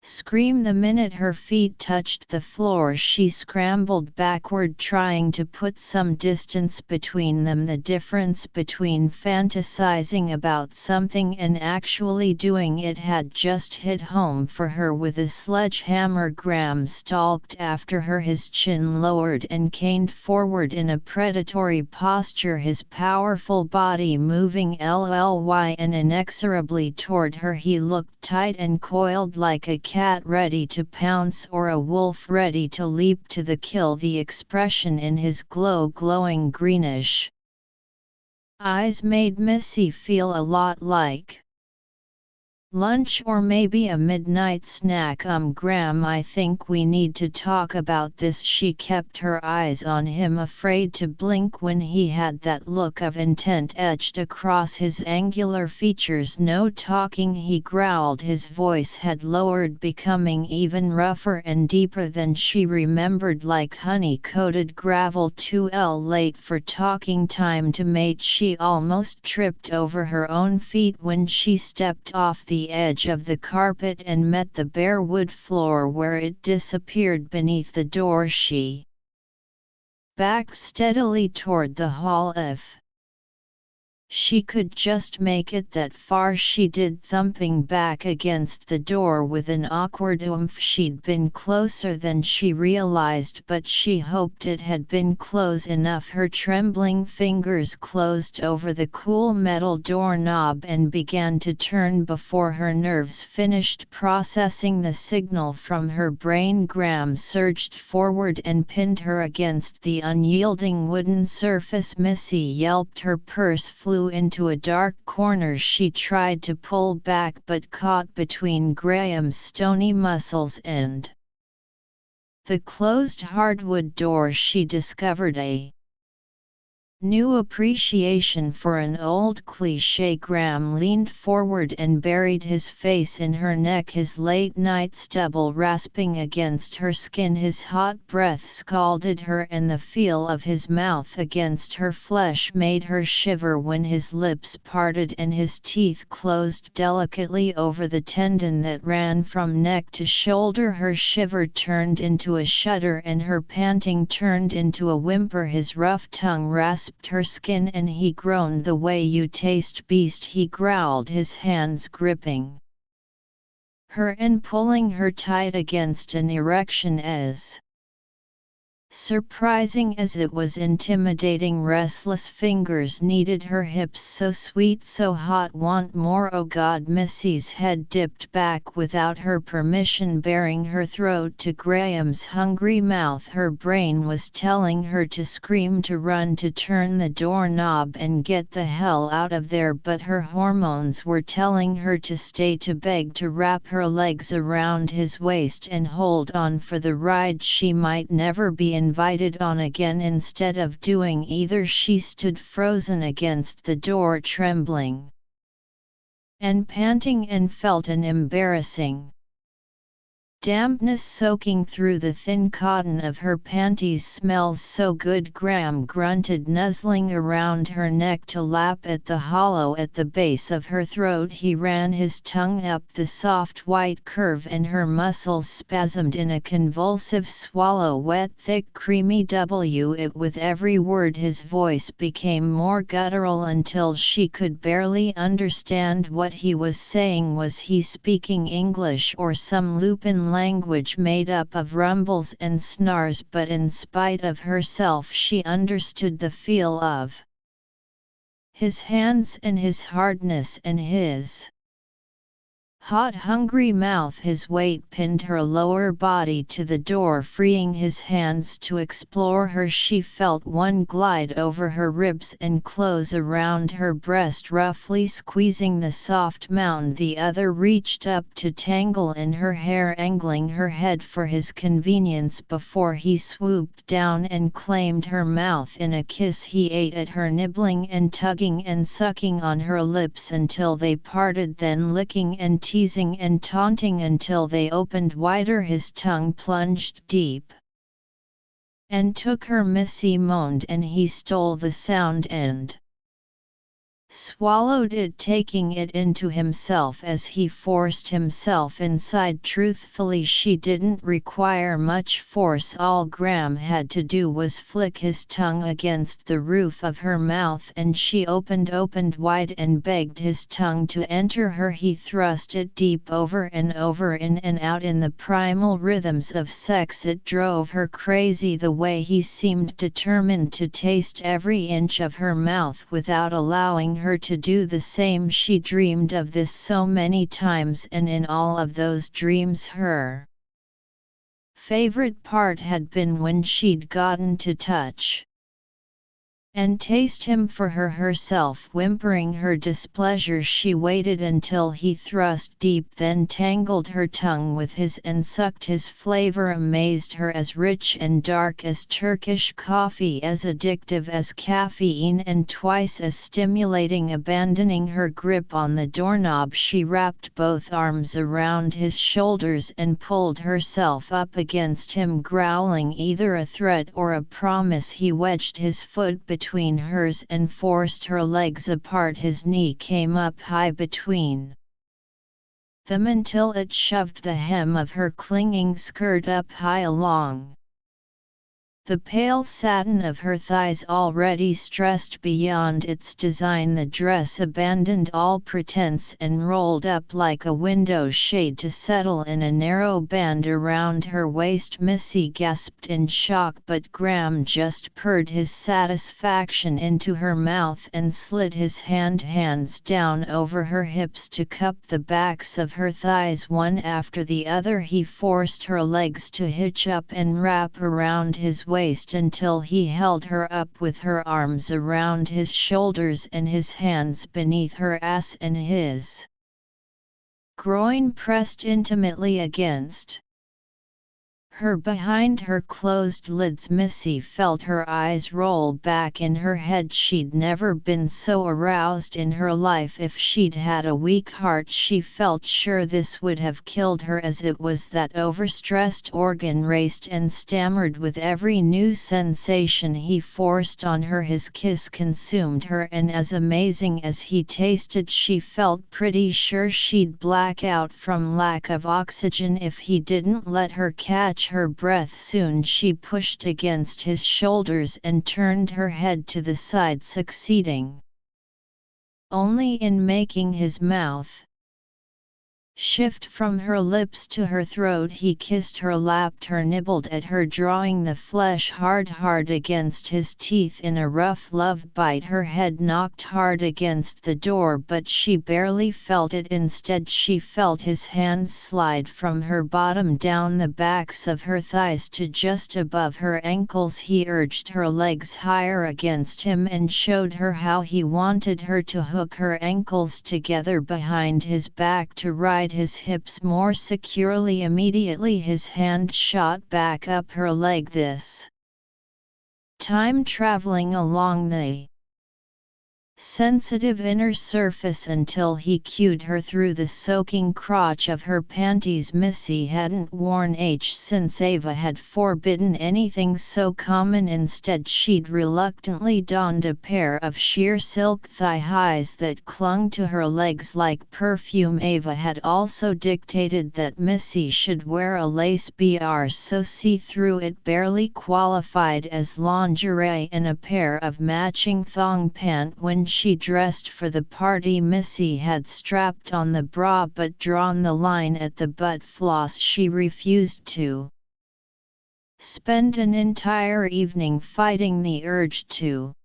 scream the minute her feet touched the floor. She scrambled backward, trying to put some distance between them. The difference between fantasizing about something and actually doing it had just hit home for her. With a sledgehammer, Graham stalked after her, his chin lowered and caned forward in a predatory posture, his powerful body moving ly and inexorably toward her. He looked tight and coiled, like a cat ready to pounce or a wolf ready to leap to the kill. The expression in his glowing greenish eyes made Missy feel a lot like lunch or maybe a midnight snack. Graham, I think we need to talk about this. She kept her eyes on him, afraid to blink when he had that look of intent etched across his angular features. No talking, he growled. His voice had lowered, becoming even rougher and deeper than she remembered, like honey-coated gravel. Too late for talking, time to mate. She almost tripped over her own feet when she stepped off the edge of the carpet and met the bare wood floor where it disappeared beneath the door. She backed steadily toward the hall. If she could just make it that far, she did, thumping back against the door with an awkward oomph. She'd been closer than she realized, but she hoped it had been close enough. Her trembling fingers closed over the cool metal doorknob and began to turn before her nerves finished processing the signal from her brain. Graham surged forward and pinned her against the unyielding wooden surface. Missy yelped. Her purse flew into a dark corner. She tried to pull back but caught between Graham's stony muscles and the closed hardwood door. She discovered a New appreciation for an old cliché. Graham leaned forward and buried his face in her neck, his late-night stubble rasping against her skin. His hot breath scalded her, and the feel of his mouth against her flesh made her shiver when his lips parted and his teeth closed delicately over the tendon that ran from neck to shoulder. Her shiver turned into a shudder and her panting turned into a whimper. His rough tongue rasped her skin and he groaned. "The way you taste, beast," he growled, his hands gripping her and pulling her tight against an erection. As surprising as it was intimidating, restless fingers kneaded her hips. "So sweet, so hot, want more, oh God." Missy's head dipped back without her permission, baring her throat to Graham's hungry mouth. Her brain was telling her to scream, to run, to turn the doorknob and get the hell out of there, but her hormones were telling her to stay, to beg, to wrap her legs around his waist and hold on for the ride she might never be invited on again. Instead of doing either, she stood frozen against the door, trembling and panting, and felt an embarrassing dampness soaking through the thin cotton of her panties. "Smells so good," Graham grunted, nuzzling around her neck to lap at the hollow at the base of her throat. He ran his tongue up the soft white curve and her muscles spasmed in a convulsive swallow. "Wet, thick, creamy W it." With every word his voice became more guttural until she could barely understand what he was saying. Was he speaking English or some Lupin language made up of rumbles and snarls? But in spite of herself she understood the feel of his hands and his hardness and his hot, hungry mouth. His weight pinned her lower body to the door, freeing his hands to explore her. She felt one glide over her ribs and close around her breast, roughly squeezing the soft mound. The other reached up to tangle in her hair, angling her head for his convenience before he swooped down and claimed her mouth in a kiss. He ate at her, nibbling and tugging and sucking on her lips until they parted, then licking and teasing and taunting until they opened wider. His tongue plunged deep and took her. Missy moaned and he stole the sound and swallowed it, taking it into himself as he forced himself inside. Truthfully, she didn't require much force. All Graham had to do was flick his tongue against the roof of her mouth and she opened wide and begged his tongue to enter her. He thrust it deep over and over, in and out, in the primal rhythms of sex. It drove her crazy the way he seemed determined to taste every inch of her mouth without allowing her to do the same. She dreamed of this so many times, and in all of those dreams her favorite part had been when she'd gotten to touch and taste him for her herself. Whimpering her displeasure, she waited until he thrust deep, then tangled her tongue with his and sucked his flavor. Amazed her, as rich and dark as Turkish coffee, as addictive as caffeine, and twice as stimulating. Abandoning her grip on the doorknob, she wrapped both arms around his shoulders and pulled herself up against him, growling either a threat or a promise. He wedged his foot between hers and forced her legs apart. His knee came up high between them until it shoved the hem of her clinging skirt up high along the pale satin of her thighs. Already stressed beyond its design, the dress abandoned all pretense and rolled up like a window shade to settle in a narrow band around her waist. Missy gasped in shock, but Graham just purred his satisfaction into her mouth and slid his hands down over her hips to cup the backs of her thighs one after the other. He forced her legs to hitch up and wrap around his waist until he held her up with her arms around his shoulders and his hands beneath her ass and his groin pressed intimately against Her behind her closed lids Missy felt her eyes roll back in her head. She'd never been so aroused in her life. If she'd had a weak heart she felt sure this would have killed her. As it was, that overstressed organ raced and stammered with every new sensation he forced on her. His kiss consumed her, and as amazing as he tasted she felt pretty sure she'd black out from lack of oxygen if he didn't let her catch her breath. Soon she pushed against his shoulders and turned her head to the side, succeeding only in making his mouth shift from her lips to her throat. He kissed her, lapped her, nibbled at her, drawing the flesh hard against his teeth in a rough love bite. Her head knocked hard against the door, but she barely felt it. Instead she felt his hands slide from her bottom down the backs of her thighs to just above her ankles. He urged her legs higher against him and showed her how he wanted her to hook her ankles together behind his back to ride his hips more securely. Immediately his hand shot back up her leg, this time traveling along the sensitive inner surface until he cued her through the soaking crotch of her panties. Missy hadn't worn H since Ava had forbidden anything so common. Instead she'd reluctantly donned a pair of sheer silk thigh-highs that clung to her legs like perfume. Ava had also dictated that Missy should wear a lace br so see-through it barely qualified as lingerie, and a pair of matching thong pants when she dressed for the party. Missy had strapped on the bra but drawn the line at the butt floss. She refused to spend an entire evening fighting the urge to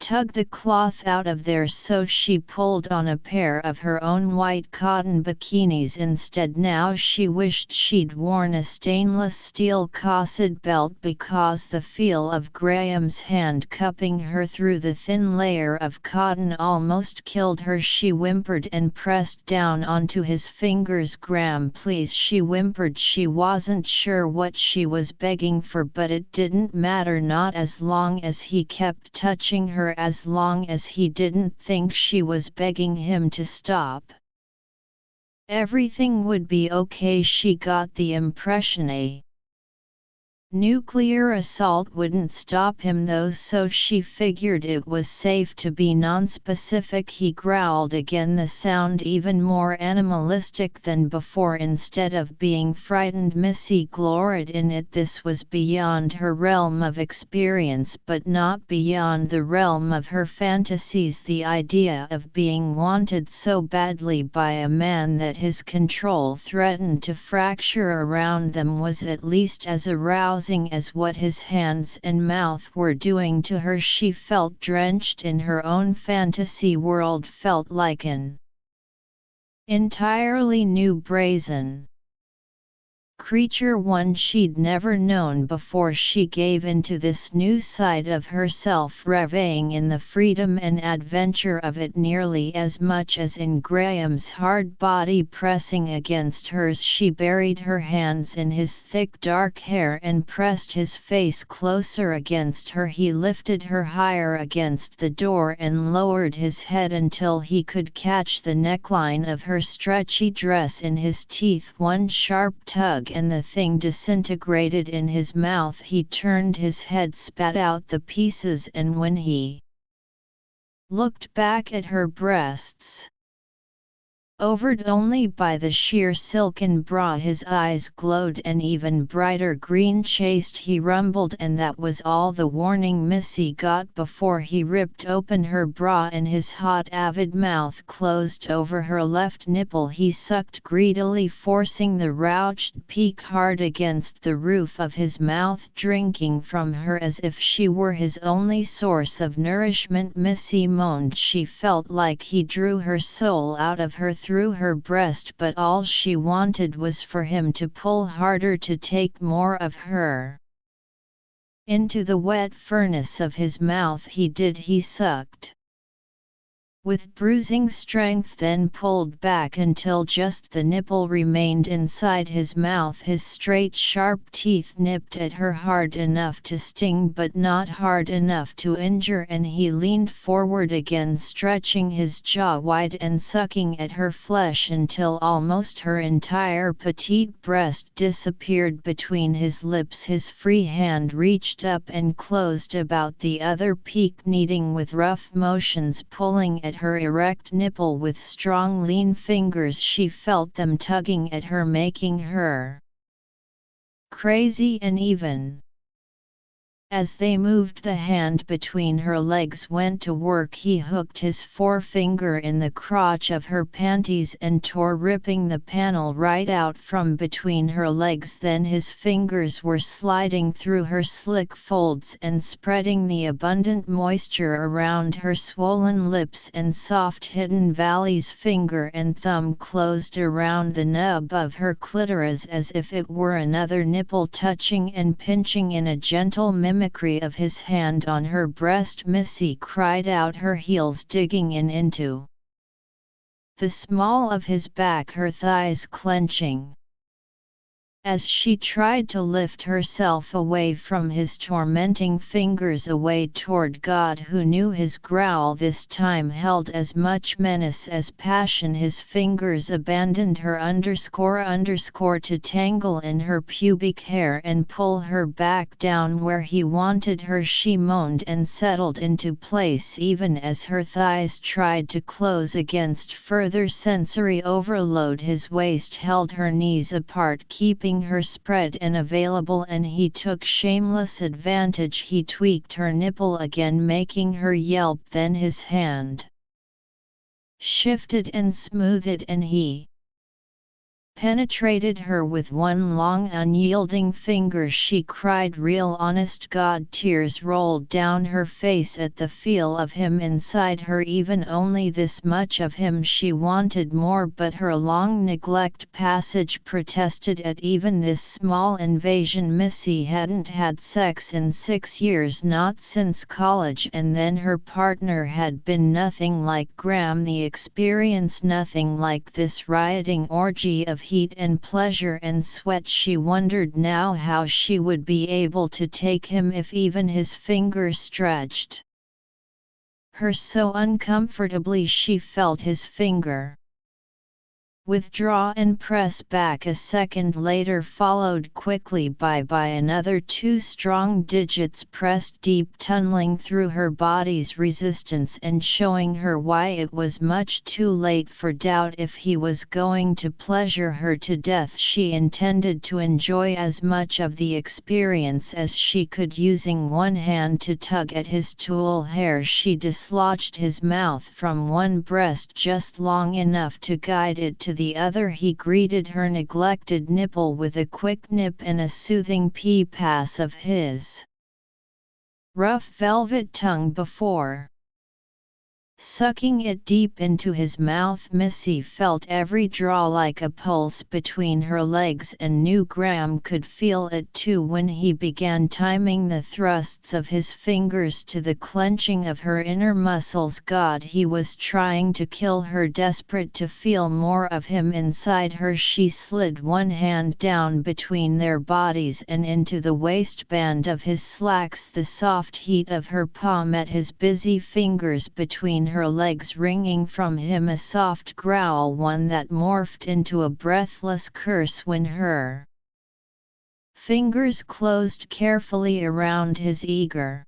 tug the cloth out of there, so she pulled on a pair of her own white cotton bikinis instead. Now she wished she'd worn a stainless steel corset belt, because the feel of Graham's hand cupping her through the thin layer of cotton almost killed her. She whimpered and pressed down onto his fingers. "Graham, please," she whimpered. She wasn't sure what she was begging for, but it didn't matter, not as long as he kept touching her, as long as he didn't think she was begging him to stop. Everything would be okay. She got the impression a nuclear assault wouldn't stop him though, so she figured it was safe to be nonspecific. He growled again, the sound even more animalistic than before. Instead of being frightened, Missy gloried in it. This was beyond her realm of experience, but not beyond the realm of her fantasies. The idea of being wanted so badly by a man that his control threatened to fracture around them was at least as arousing as what his hands and mouth were doing to her. She felt drenched in her own fantasy world, felt like an entirely new brazen creature, one she'd never known before. She gave into this new side of herself, reveling in the freedom and adventure of it nearly as much as in Graham's hard body pressing against hers. She buried her hands in his thick dark hair and pressed his face closer against her. He lifted her higher against the door and lowered his head until he could catch the neckline of her stretchy dress in his teeth. One sharp tug and the thing disintegrated in his mouth. He turned his head, spat out the pieces, and when he looked back at her breasts, overed only by the sheer silken bra, his eyes glowed an even brighter green. "Chaste," he rumbled, and that was all the warning Missy got before he ripped open her bra and his hot avid mouth closed over her left nipple. He sucked greedily, forcing the rouged peak hard against the roof of his mouth, drinking from her as if she were his only source of nourishment. Missy moaned. She felt like he drew her soul out of her through her breast, but all she wanted was for him to pull harder, to take more of her into the wet furnace of his mouth. He did. He sucked with bruising strength, then pulled back until just the nipple remained inside his mouth. His straight sharp teeth nipped at her hard enough to sting but not hard enough to injure, and he leaned forward again, stretching his jaw wide and sucking at her flesh until almost her entire petite breast disappeared between his lips. His free hand reached up and closed about the other peak, kneading with rough motions, pulling at her erect nipple with strong lean fingers. She felt them tugging at her, making her crazy and even. As they moved, the hand between her legs went to work. He hooked his forefinger in the crotch of her panties and tore, ripping the panel right out from between her legs. Then his fingers were sliding through her slick folds and spreading the abundant moisture around her swollen lips and soft hidden valleys. Finger and thumb closed around the nub of her clitoris as if it were another nipple, touching and pinching in a gentle mimicry of his hand on her breast. Missy cried out, her heels digging into the small of his back, her thighs clenching. As she tried to lift herself away from his tormenting fingers, away toward God, who knew his growl this time held as much menace as passion, his fingers abandoned her to tangle in her pubic hair and pull her back down where he wanted her. She moaned and settled into place even as her thighs tried to close against further sensory overload. His waist held her knees apart, keeping her spread and available, and he took shameless advantage. He tweaked her nipple again, making her yelp. Then his hand shifted and smoothed it, and he penetrated her with one long unyielding finger. She cried, real honest God. Tears rolled down her face at the feel of him inside her. Even only this much of him. She wanted more, but her long neglect passage protested at even this small invasion. Missy hadn't had sex in 6 years, not since college, and then her partner had been nothing like Graham. The experience nothing like this rioting orgy of heat and pleasure and sweat. She wondered now how she would be able to take him if even his fingers stretched her so uncomfortably. She felt his finger withdraw and press back. A second later, followed quickly by another 2 strong digits pressed deep, tunneling through her body's resistance and showing her why it was much too late for doubt. If he was going to pleasure her to death, she intended to enjoy as much of the experience as she could. Using one hand to tug at his tulle hair, she dislodged his mouth from one breast just long enough to guide it to the other. He greeted her neglected nipple with a quick nip and a soothing pass of his rough velvet tongue before sucking it deep into his mouth. Missy felt every draw like a pulse between her legs and knew Graham could feel it too when he began timing the thrusts of his fingers to the clenching of her inner muscles. God, he was trying to kill her. Desperate to feel more of him inside her, she slid one hand down between their bodies and into the waistband of his slacks. The soft heat of her palm met his busy fingers between her legs wringing from him a soft growl, one that morphed into a breathless curse when her fingers closed carefully around his eager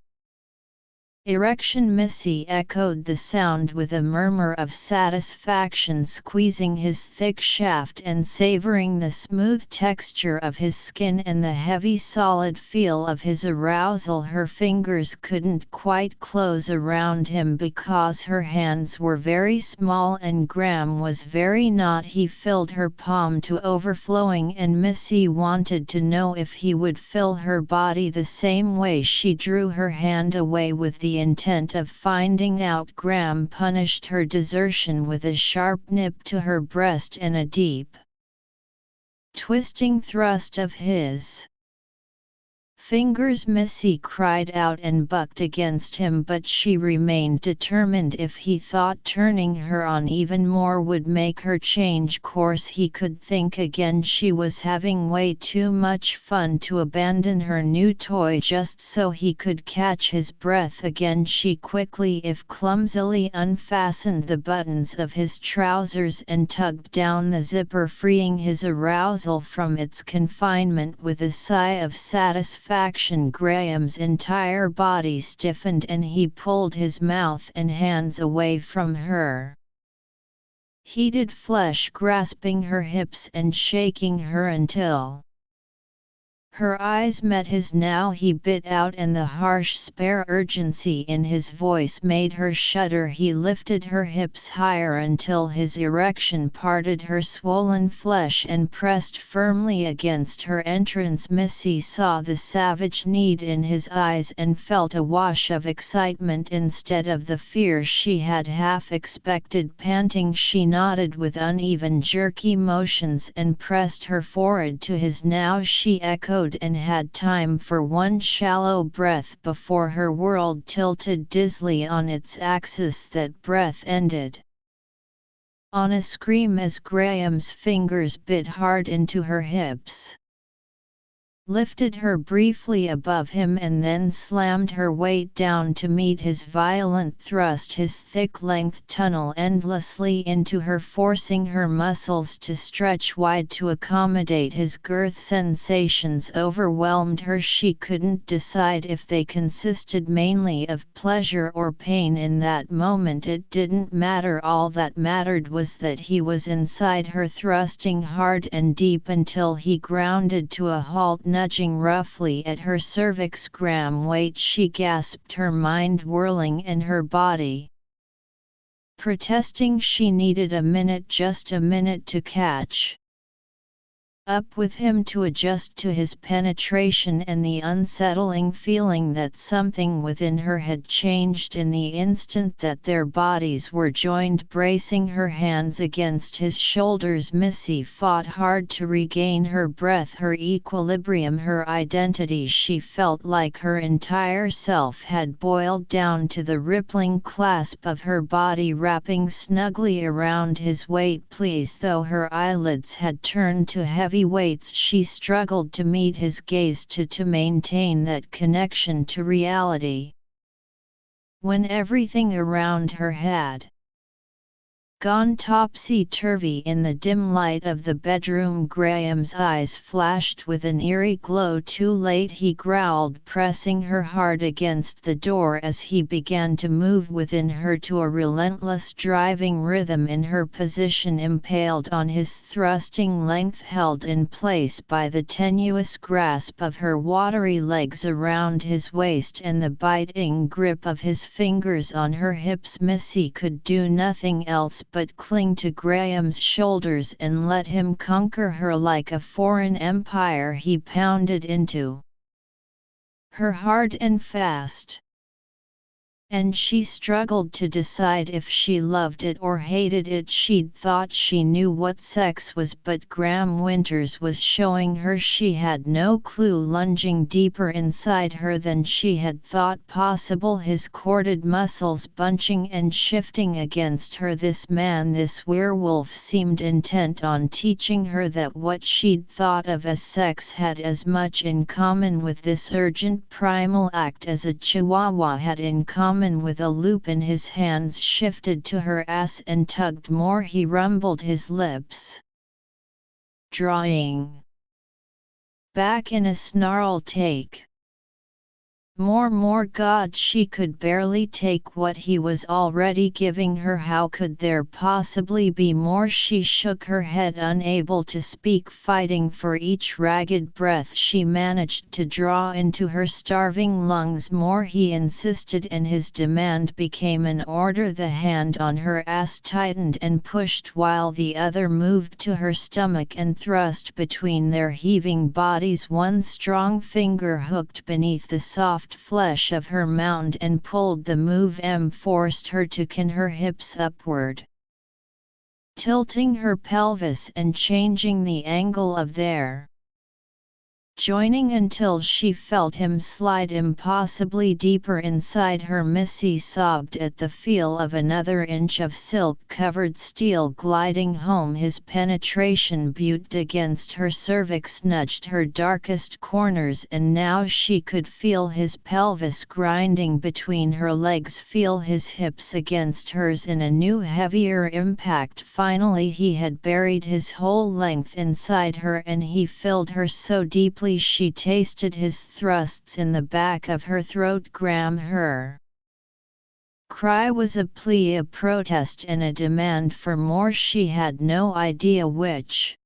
erection. Missy echoed the sound with a murmur of satisfaction, squeezing his thick shaft and savoring the smooth texture of his skin and the heavy solid feel of his arousal. Her fingers couldn't quite close around him because her hands were very small and Graham was very not. He filled her palm to overflowing, and Missy wanted to know if he would fill her body the same way. She drew her hand away with the intent of finding out. Graham punished her desertion with a sharp nip to her breast and a deep, twisting thrust of his fingers. Missy cried out and bucked against him, but she remained determined. If he thought turning her on even more would make her change course, he could think again. She was having way too much fun to abandon her new toy just so he could catch his breath again. She quickly, if clumsily, unfastened the buttons of his trousers and tugged down the zipper, freeing his arousal from its confinement. With a sigh of satisfaction, Graham's entire body stiffened and he pulled his mouth and hands away from her. Heated flesh grasping her hips and shaking her until her eyes met his. Now he bit out, and the harsh spare urgency in his voice made her shudder. He lifted her hips higher until his erection parted her swollen flesh and pressed firmly against her entrance. Missy saw the savage need in his eyes and felt a wash of excitement instead of the fear she had half expected. Panting, she nodded with uneven, jerky motions and pressed her forehead to his. Now she echoed and had time for one shallow breath before her world tilted dizzily on its axis. That breath ended on a scream as Graham's fingers bit hard into her hips, lifted her briefly above him and then slammed her weight down to meet his violent thrust. His thick-length tunnel endlessly into her, forcing her muscles to stretch wide to accommodate his girth. Sensations overwhelmed her. She couldn't decide if they consisted mainly of pleasure or pain in that moment. It didn't matter. All that mattered was that he was inside her, thrusting hard and deep until he grounded to a halt, nudging roughly at her cervix. Graham, wait, she gasped, her mind whirling and her body protesting. She needed a minute, just a minute, to catch up with him, to adjust to his penetration and the unsettling feeling that something within her had changed in the instant that their bodies were joined. Bracing her hands against his shoulders, Missy fought hard to regain her breath, her equilibrium, her identity. She felt like her entire self had boiled down to the rippling clasp of her body, wrapping snugly around his weight. Please, though her eyelids had turned to heavy weights, she struggled to meet his gaze, to maintain that connection to reality. When everything around her had gone topsy-turvy in the dim light of the bedroom, Graham's eyes flashed with an eerie glow. Too late, he growled, pressing her hard against the door as he began to move within her to a relentless driving rhythm in her position, impaled on his thrusting length, held in place by the tenuous grasp of her watery legs around his waist and the biting grip of his fingers on her hips. Missy could do nothing else but cling to Graham's shoulders and let him conquer her like a foreign empire. He pounded into her hard and fast, and she struggled to decide if she loved it or hated it. She'd thought she knew what sex was, but Graham Winters was showing her she had no clue, lunging deeper inside her than she had thought possible, his corded muscles bunching and shifting against her. This man, this werewolf, seemed intent on teaching her that what she'd thought of as sex had as much in common with this urgent primal act as a chihuahua had in common with a loop in his hands. Shifted to her ass and tugged more. He rumbled, his lips drawing back in a snarl. Take more. God, she could barely take what he was already giving her. How could there possibly be more? She shook her head, unable to speak, fighting for each ragged breath she managed to draw into her starving lungs. More, he insisted, and his demand became an order. The hand on her ass tightened and pushed while the other moved to her stomach and thrust between their heaving bodies. One strong finger hooked beneath the soft flesh of her mound and pulled. The move forced her to kin her hips upward, tilting her pelvis and changing the angle of their joining until she felt him slide impossibly deeper inside her. Missy sobbed at the feel of another inch of silk-covered steel gliding home. His penetration butte against her cervix nudged her darkest corners, and now she could feel his pelvis grinding between her legs, feel his hips against hers in a new heavier impact. Finally he had buried his whole length inside her, and he filled her so deeply she tasted his thrusts in the back of her throat. Her cry was a plea, a protest, and a demand for more. She had no idea which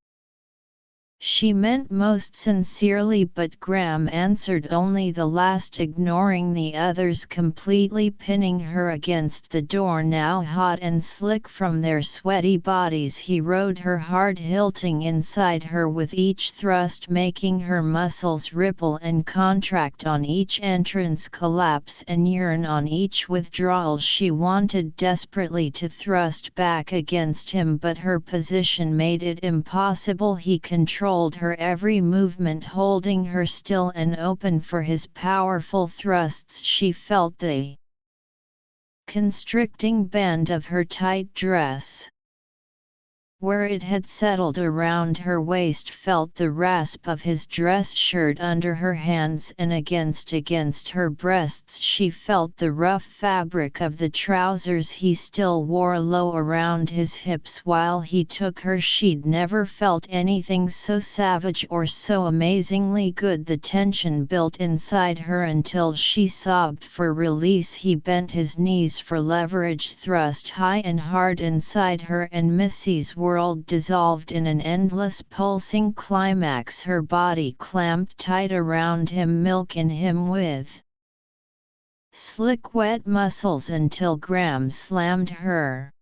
she meant most sincerely, but Graham answered only the last, ignoring the others completely, pinning her against the door. Now hot and slick from their sweaty bodies, he rode her hard, hilting inside her with each thrust, making her muscles ripple and contract on each entrance, collapse and yearn on each withdrawal. She wanted desperately to thrust back against him, but her position made it impossible. He controlled her every movement, holding her still and open for his powerful thrusts. She felt the constricting band of her tight dress where it had settled around her waist, felt the rasp of his dress shirt under her hands and against her breasts. She felt the rough fabric of the trousers he still wore low around his hips while he took her. She'd never felt anything so savage or so amazingly good. The tension built inside her until she sobbed for release. He bent his knees for leverage, thrust high and hard inside her, and Missy's world dissolved in an endless pulsing climax. Her body clamped tight around him, milking him with slick wet muscles until Graham slammed her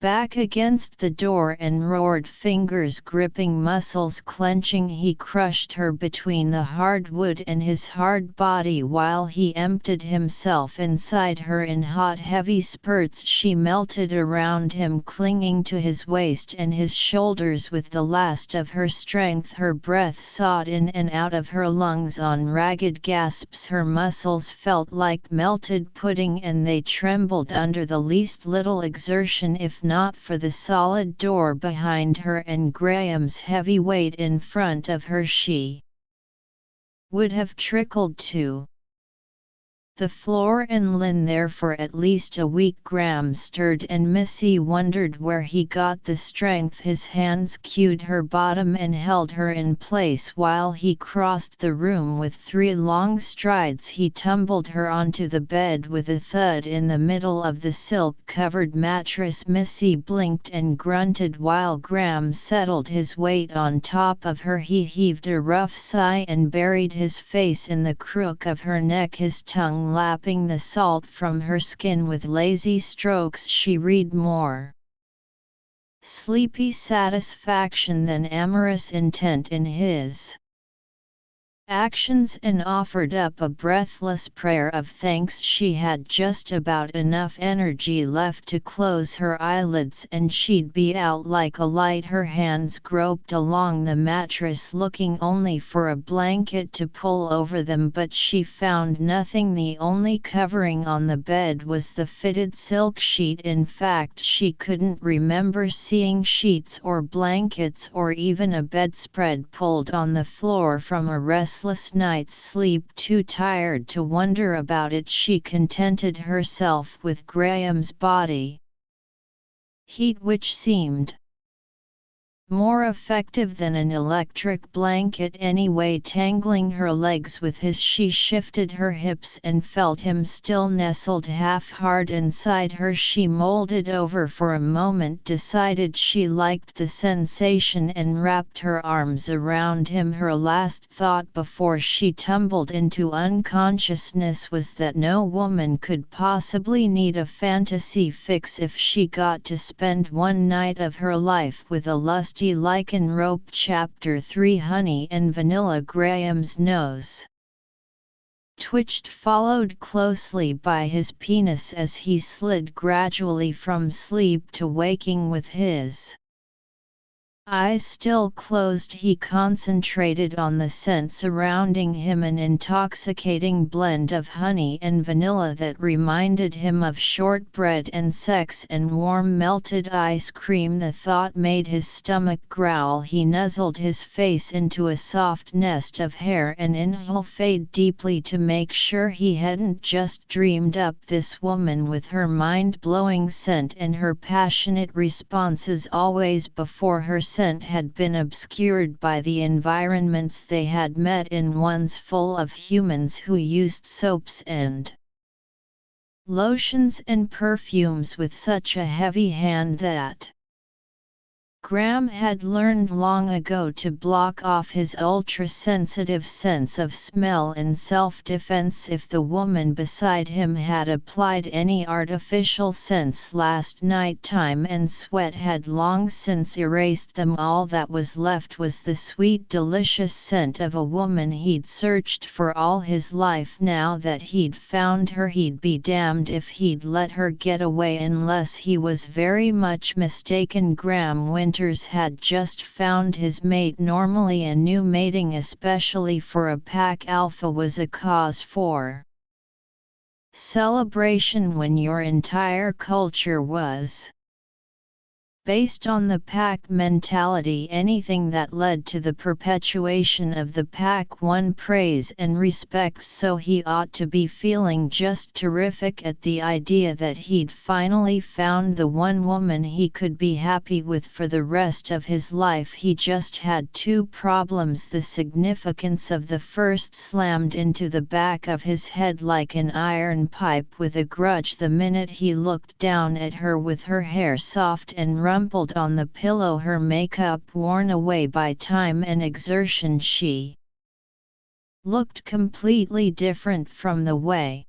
back against the door and roared, fingers gripping, muscles clenching. He crushed her between the hardwood and his hard body while he emptied himself inside her in hot, heavy spurts. She melted around him, clinging to his waist and his shoulders with the last of her strength. Her breath sought in and out of her lungs on ragged gasps. Her muscles felt like melted pudding, and they trembled under the least little exertion, if not for the solid door behind her and Graham's heavy weight in front of her. She would have trickled to the floor and lain there for at least a week. Graham stirred, and Missy wondered where he got the strength. His hands cued her bottom and held her in place while he crossed the room with 3 long strides. He tumbled her onto the bed with a thud in the middle of the silk-covered mattress. Missy blinked and grunted while Graham settled his weight on top of her. He heaved a rough sigh and buried his face in the crook of her neck, his tongue lapping the salt from her skin with lazy strokes. She read more sleepy satisfaction than amorous intent in his actions and offered up a breathless prayer of thanks. She had just about enough energy left to close her eyelids and she'd be out like a light. Her hands groped along the mattress, looking only for a blanket to pull over them, but she found nothing. The only covering on the bed was the fitted silk sheet. In fact, she couldn't remember seeing sheets or blankets or even a bedspread pulled on the floor from a restless night's sleep. Too tired to wonder about it, she contented herself with Graham's body heat, which seemed more effective than an electric blanket anyway. Tangling her legs with his, she shifted her hips and felt him still nestled half-hard inside her. She molded over for a moment, decided she liked the sensation, and wrapped her arms around him. Her last thought before she tumbled into unconsciousness was that no woman could possibly need a fantasy fix if she got to spend one night of her life with a lusty lichen rope. Chapter 3 Honey and Vanilla. Graham's nose twitched, followed closely by his penis as he slid gradually from sleep to waking with his Eyes still closed, he concentrated on the scent surrounding him, an intoxicating blend of honey and vanilla that reminded him of shortbread and sex and warm melted ice cream. The thought made his stomach growl. He nuzzled his face into a soft nest of hair and inhaled deeply to make sure he hadn't just dreamed up this woman with her mind-blowing scent and her passionate responses always before her scent had been obscured by the environments they had met in, ones full of humans who used soaps and lotions and perfumes with such a heavy hand that Graham had learned long ago to block off his ultra-sensitive sense of smell in self-defense if the woman beside him had applied any artificial scents last night. Time and sweat had long since erased them. All that was left was the sweet, delicious scent of a woman he'd searched for all his life. Now that he'd found her, he'd be damned if he'd let her get away unless he was very much mistaken. Graham Winters had just found his mate. Normally a new mating, especially for a pack alpha, was a cause for celebration when your entire culture was based on the pack mentality. Anything that led to the perpetuation of the pack won praise and respect, so he ought to be feeling just terrific at the idea that he'd finally found the one woman he could be happy with for the rest of his life. He just had two problems. The significance of the first slammed into the back of his head like an iron pipe with a grudge the minute he looked down at her, with her hair soft and rumpled on the pillow, her makeup worn away by time and exertion. She looked completely different from the way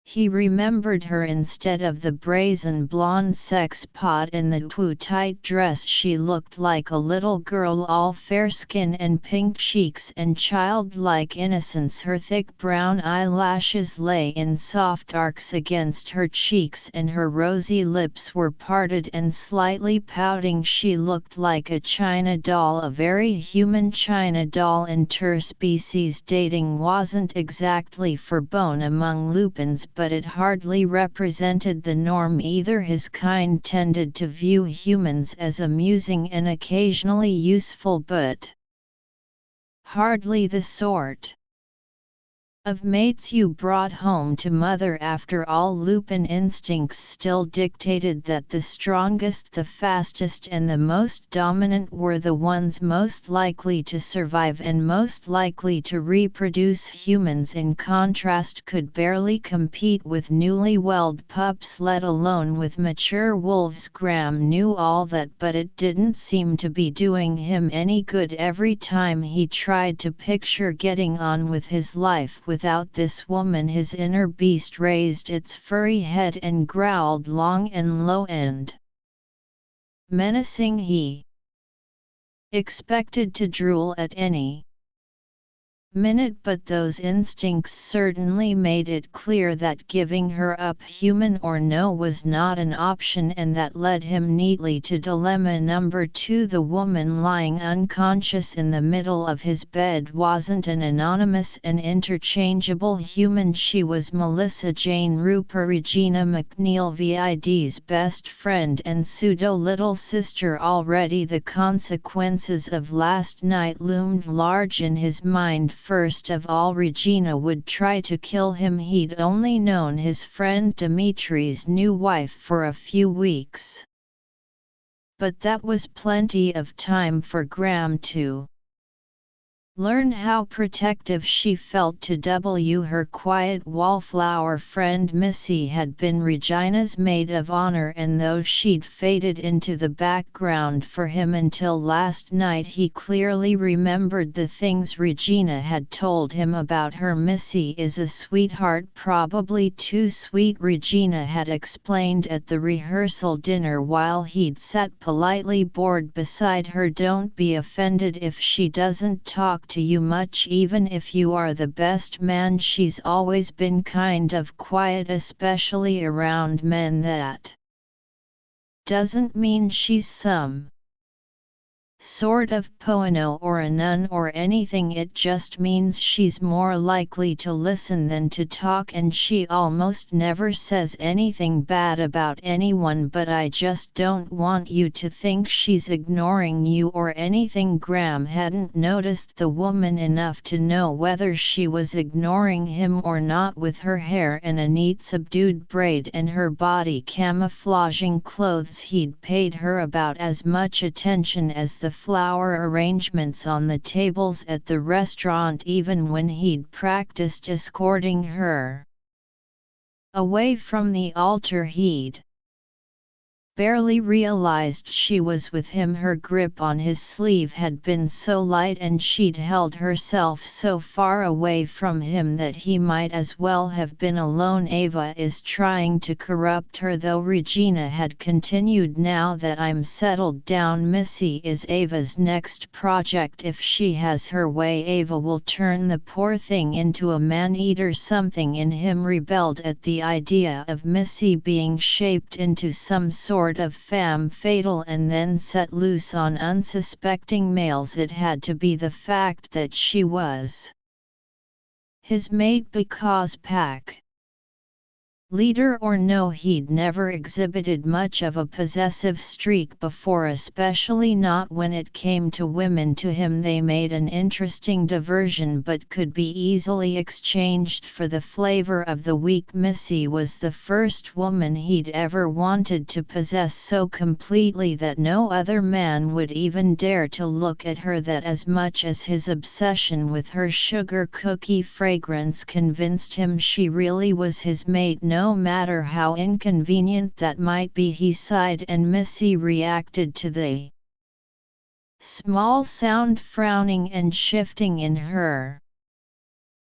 he remembered her. Instead of the brazen blonde sex pot in the too-tight dress, she looked like a little girl, all fair skin and pink cheeks and childlike innocence. Her thick brown eyelashes lay in soft arcs against her cheeks and her rosy lips were parted and slightly pouting. She looked like a china doll, a very human china doll. Interspecies dating wasn't exactly for bone among lupins, but it hardly represented the norm either. His kind tended to view humans as amusing and occasionally useful, but hardly the sort of mates you brought home to mother. After all, lupin instincts still dictated that the strongest, the fastest and the most dominant were the ones most likely to survive and most likely to reproduce. Humans, in contrast, could barely compete with newlywed pups, let alone with mature wolves. Graham knew all that, but it didn't seem to be doing him any good. Every time he tried to picture getting on with his life without this woman, his inner beast raised its furry head and growled long and low and menacing. He expected to drool at any minute, but those instincts certainly made it clear that giving her up, human or no, was not an option, and that led him neatly to dilemma number 2. The woman lying unconscious in the middle of his bed wasn't an anonymous and interchangeable human. She was Melissa Jane Rupert Regina McNeil, VID's best friend and pseudo-little sister. Already the consequences of last night loomed large in his mind. First of all, Regina would try to kill him. He'd only known his friend Dimitri's new wife for a few weeks, but that was plenty of time for Graham to learn how protective she felt. Her quiet wallflower friend Missy had been Regina's maid of honor, and though she'd faded into the background for him until last night, he clearly remembered the things Regina had told him about her. Missy is a sweetheart, probably too sweet, Regina had explained at the rehearsal dinner while he'd sat politely bored beside her. Don't be offended if she doesn't talk to you much, even if you are the best man. She's always been kind of quiet, especially around men. That doesn't mean she's some sort of poeno or a nun or anything. It just means she's more likely to listen than to talk, and she almost never says anything bad about anyone, but I just don't want you to think she's ignoring you or anything." Graham hadn't noticed the woman enough to know whether she was ignoring him or not. With her hair in a neat subdued braid and her body camouflaging clothes, he'd paid her about as much attention as the flower arrangements on the tables at the restaurant, even when he'd practiced escorting her away from the altar. He'd barely realized she was with him. Her grip on his sleeve had been so light and she'd held herself so far away from him that he might as well have been alone. "Ava is trying to corrupt her though," Regina had continued. "Now that I'm settled down, Missy is Ava's next project. If she has her way, Ava will turn the poor thing into a man-eater." Something in him rebelled at the idea of Missy being shaped into some sort of femme fatale and then set loose on unsuspecting males. It had to be the fact that she was his mate, because pack leader or no, he'd never exhibited much of a possessive streak before, especially not when it came to women. To him they made an interesting diversion, but could be easily exchanged for the flavor of the week. Missy was the first woman he'd ever wanted to possess so completely that no other man would even dare to look at her. That as much as his obsession with her sugar cookie fragrance convinced him she really was his mate, no matter how inconvenient that might be. He sighed, and Missy reacted to the small sound, frowning and shifting in her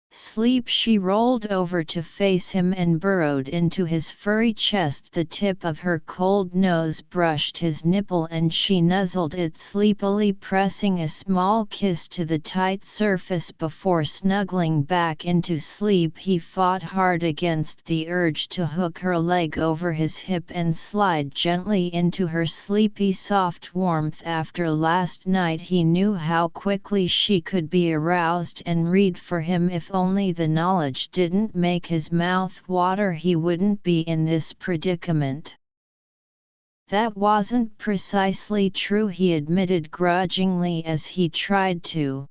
sleep. She rolled over to face him and burrowed into his furry chest. The tip of her cold nose brushed his nipple and she nuzzled it sleepily, pressing a small kiss to the tight surface before snuggling back into sleep. He fought hard against the urge to hook her leg over his hip and slide gently into her sleepy soft warmth. After last night he knew how quickly she could be aroused and read for him. If only the knowledge didn't make his mouth water, he wouldn't be in this predicament. That wasn't precisely true, he admitted grudgingly as he tried to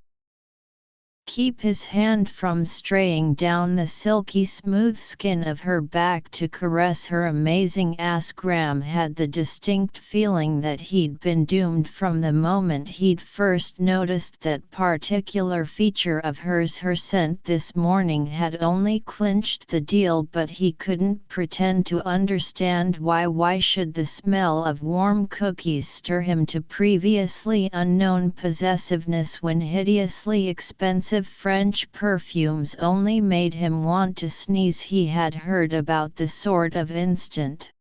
keep his hand from straying down the silky smooth skin of her back to caress her amazing ass. Graham had the distinct feeling that he'd been doomed from the moment he'd first noticed that particular feature of hers. Her scent this morning had only clinched the deal, but he couldn't pretend to understand why. Why should the smell of warm cookies stir him to previously unknown possessiveness when hideously expensive French perfumes only made him want to sneeze? He had heard about the sort of instant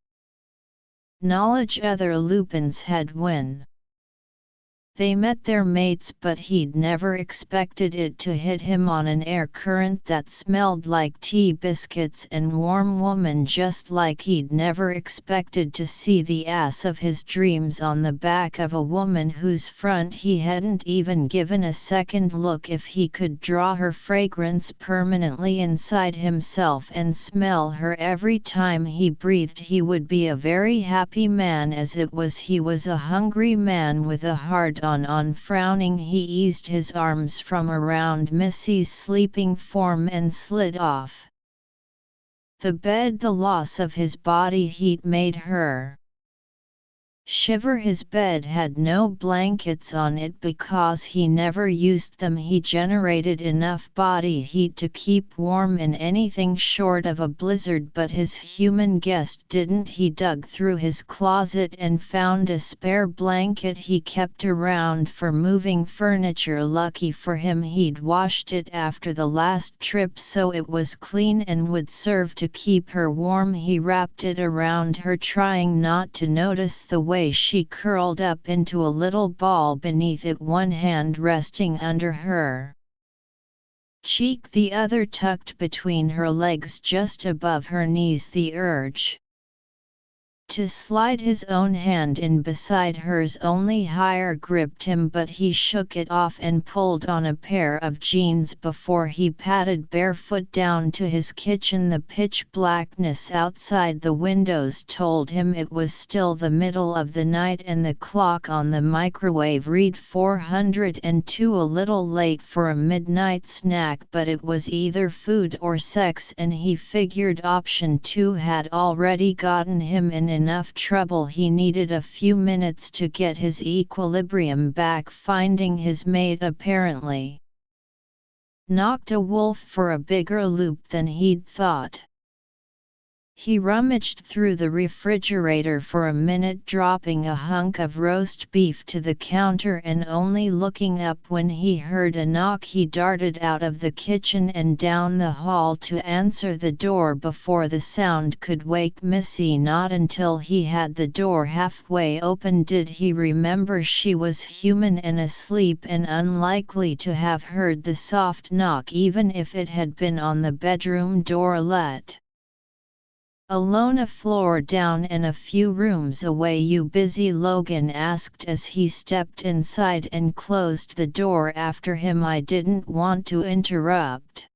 knowledge other Lupins had when they met their mates, but he'd never expected it to hit him on an air current that smelled like tea biscuits and warm woman, just like he'd never expected to see the ass of his dreams on the back of a woman whose front he hadn't even given a second look. If he could draw her fragrance permanently inside himself and smell her every time he breathed, he would be a very happy man. As it was, he was a hungry man with a hard on. Frowning, he eased his arms from around Missy's sleeping form and slid off the bed. The loss of his body heat made her shiver. His bed had no blankets on it because he never used them. He generated enough body heat to keep warm in anything short of a blizzard, but his human guest didn't. He dug through his closet and found a spare blanket he kept around for moving furniture. Lucky for him, he'd washed it after the last trip, so it was clean and would serve to keep her warm. He wrapped it around her, trying not to notice the way she curled up into a little ball beneath it, one hand resting under her cheek, the other tucked between her legs just above her knees. The urge To slide his own hand in beside hers only higher gripped him, but he shook it off and pulled on a pair of jeans before he padded barefoot down to his kitchen. The pitch blackness outside the windows told him it was still the middle of the night, and the clock on the microwave read 402, a little late for a midnight snack, but it was either food or sex, and he figured option 2 had already gotten him in enough trouble. He needed a few minutes to get his equilibrium back, finding his mate apparently knocked a wolf for a bigger loop than he'd thought. He rummaged through the refrigerator for a minute, dropping a hunk of roast beef to the counter and only looking up when he heard a knock. He darted out of the kitchen and down the hall to answer the door before the sound could wake Missy. Not until he had the door halfway open did he remember she was human and asleep and unlikely to have heard the soft knock even if it had been on the bedroom door let alone a floor down and a few rooms away. "You busy?" Logan asked as he stepped inside and closed the door after him. "I didn't want to interrupt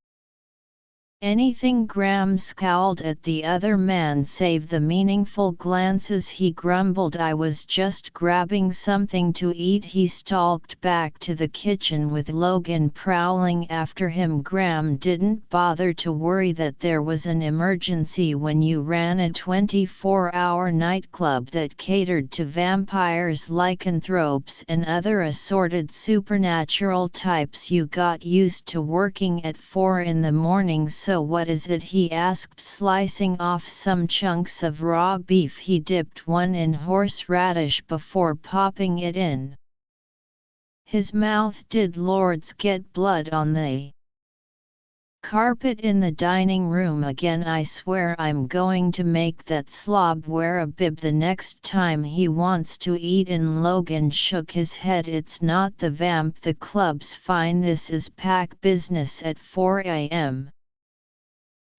anything." Graham scowled at the other man, save the meaningful glances he grumbled, "I was just grabbing something to eat." He stalked back to the kitchen with Logan prowling after him. "Graham didn't bother to worry that there was an emergency when you ran a 24-hour nightclub that catered to vampires, lycanthropes and other assorted supernatural types. You got used to working at 4 in the morning, so what is it?" he asked, slicing off some chunks of raw beef. He dipped one in horseradish before popping it in his mouth. "Did Lords get blood on the carpet in the dining room again? I swear I'm going to make that slob wear a bib the next time he wants to eat." And Logan shook his head. "It's not the vamp, the club's fine. This is pack business at 4 a.m.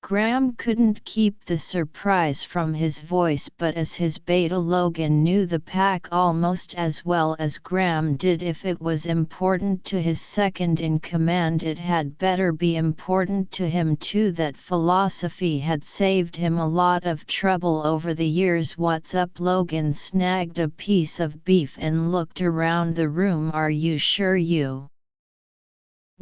Graham couldn't keep the surprise from his voice, but as his beta Logan knew the pack almost as well as Graham did. If it was important to his second in command, it had better be important to him too. That philosophy had saved him a lot of trouble over the years. "What's up?" Logan snagged a piece of beef and looked around the room. "Are you sure you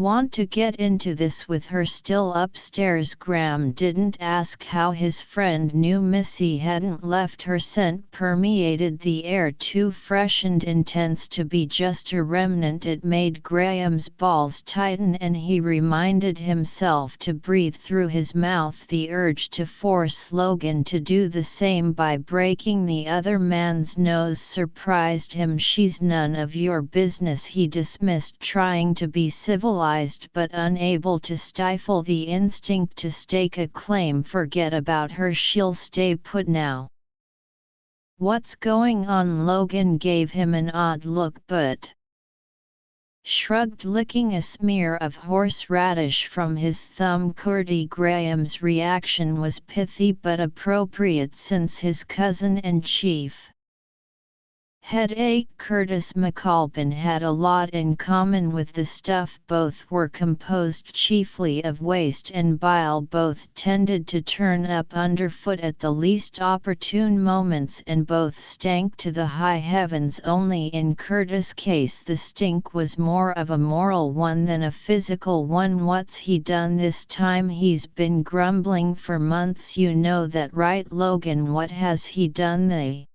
want to get into this with her still upstairs?" Graham didn't ask how his friend knew Missy hadn't left. Her scent permeated the air, too fresh and intense to be just a remnant. It made Graham's balls tighten, and he reminded himself to breathe through his mouth. The urge to force Logan to do the same by breaking the other man's nose surprised him. "She's none of your business," he dismissed, trying to be civilized but unable to stifle the instinct to stake a claim. "Forget about her, she'll stay put now." "What's going on?" Logan gave him an odd look but shrugged, licking a smear of horseradish from his thumb. "Curdy." Graham's reaction was pithy but appropriate since his cousin and chief headache Curtis McAlpin had a lot in common with the stuff. Both were composed chiefly of waste and bile. Both tended to turn up underfoot at the least opportune moments, and both stank to the high heavens. Only in Curtis' case the stink was more of a moral one than a physical one. "What's he done this time?" "He's been grumbling for months. You know that, right?" "Logan, what has he done?" The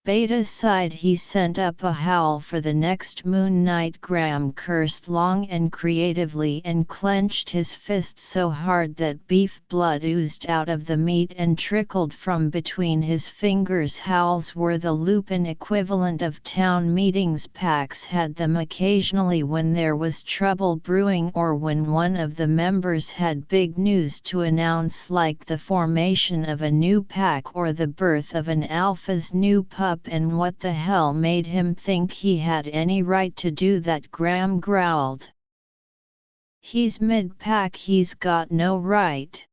beta sighed. "He sent up a howl for the next moon night." Graham cursed long and creatively and clenched his fist so hard that beef blood oozed out of the meat and trickled from between his fingers. Howls were the Lupin equivalent of town meetings. Packs had them occasionally when there was trouble brewing or when one of the members had big news to announce, like the formation of a new pack or the birth of an alpha's new pup. "And what the hell made him think he had any right to do that?" Graham growled. "He's mid-pack, he's got no right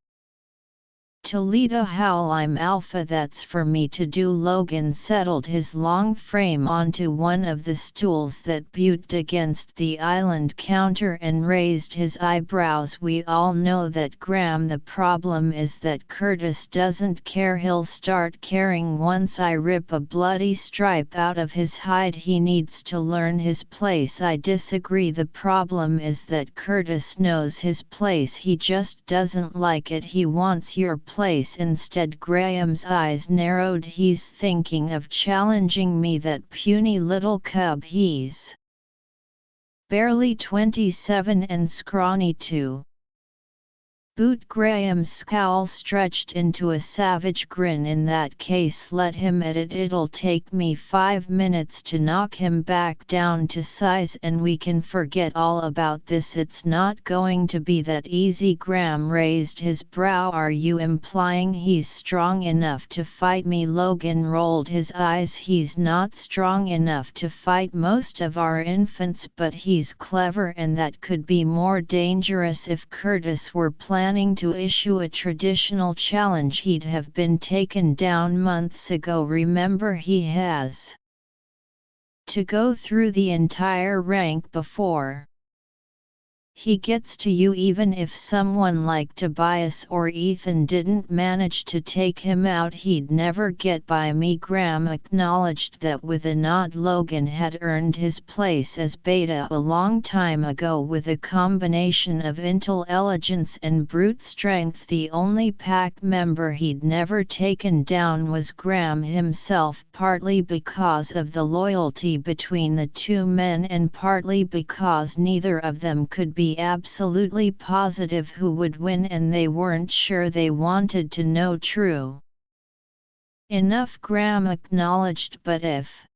Toledo howl, I'm alpha, that's for me to do. Logan settled his long frame onto one of the stools that butte against the island counter and raised his eyebrows. We all know that, Graham. The problem is that Curtis doesn't care. He'll start caring once I rip a bloody stripe out of his hide. He needs to learn his place. I disagree. The problem is that Curtis knows his place. He just doesn't like it. He wants your place instead. Graham's eyes narrowed. He's thinking of challenging me, that puny little cub. He's barely 27 and scrawny too. Boot. Graham's scowl stretched into a savage grin. In that case, let him at it. It'll take me 5 minutes to knock him back down to size and we can forget all about this. It's not going to be that easy. Graham raised his brow. Are you implying he's strong enough to fight me? Logan rolled his eyes. He's not strong enough to fight most of our infants, but he's clever, and that could be more dangerous. If Curtis were planning to issue a traditional challenge, he'd have been taken down months ago. Remember, he has to go through the entire rank before he gets to you. Even if someone like Tobias or Ethan didn't manage to take him out, he'd never get by me. Graham acknowledged that with a nod. Logan had earned his place as beta a long time ago with a combination of intelligence and brute strength. The only pack member he'd never taken down was Graham himself, partly because of the loyalty between the two men and partly because neither of them could be absolutely positive who would win, and they weren't sure. They wanted to know. True enough, Graham acknowledged, but if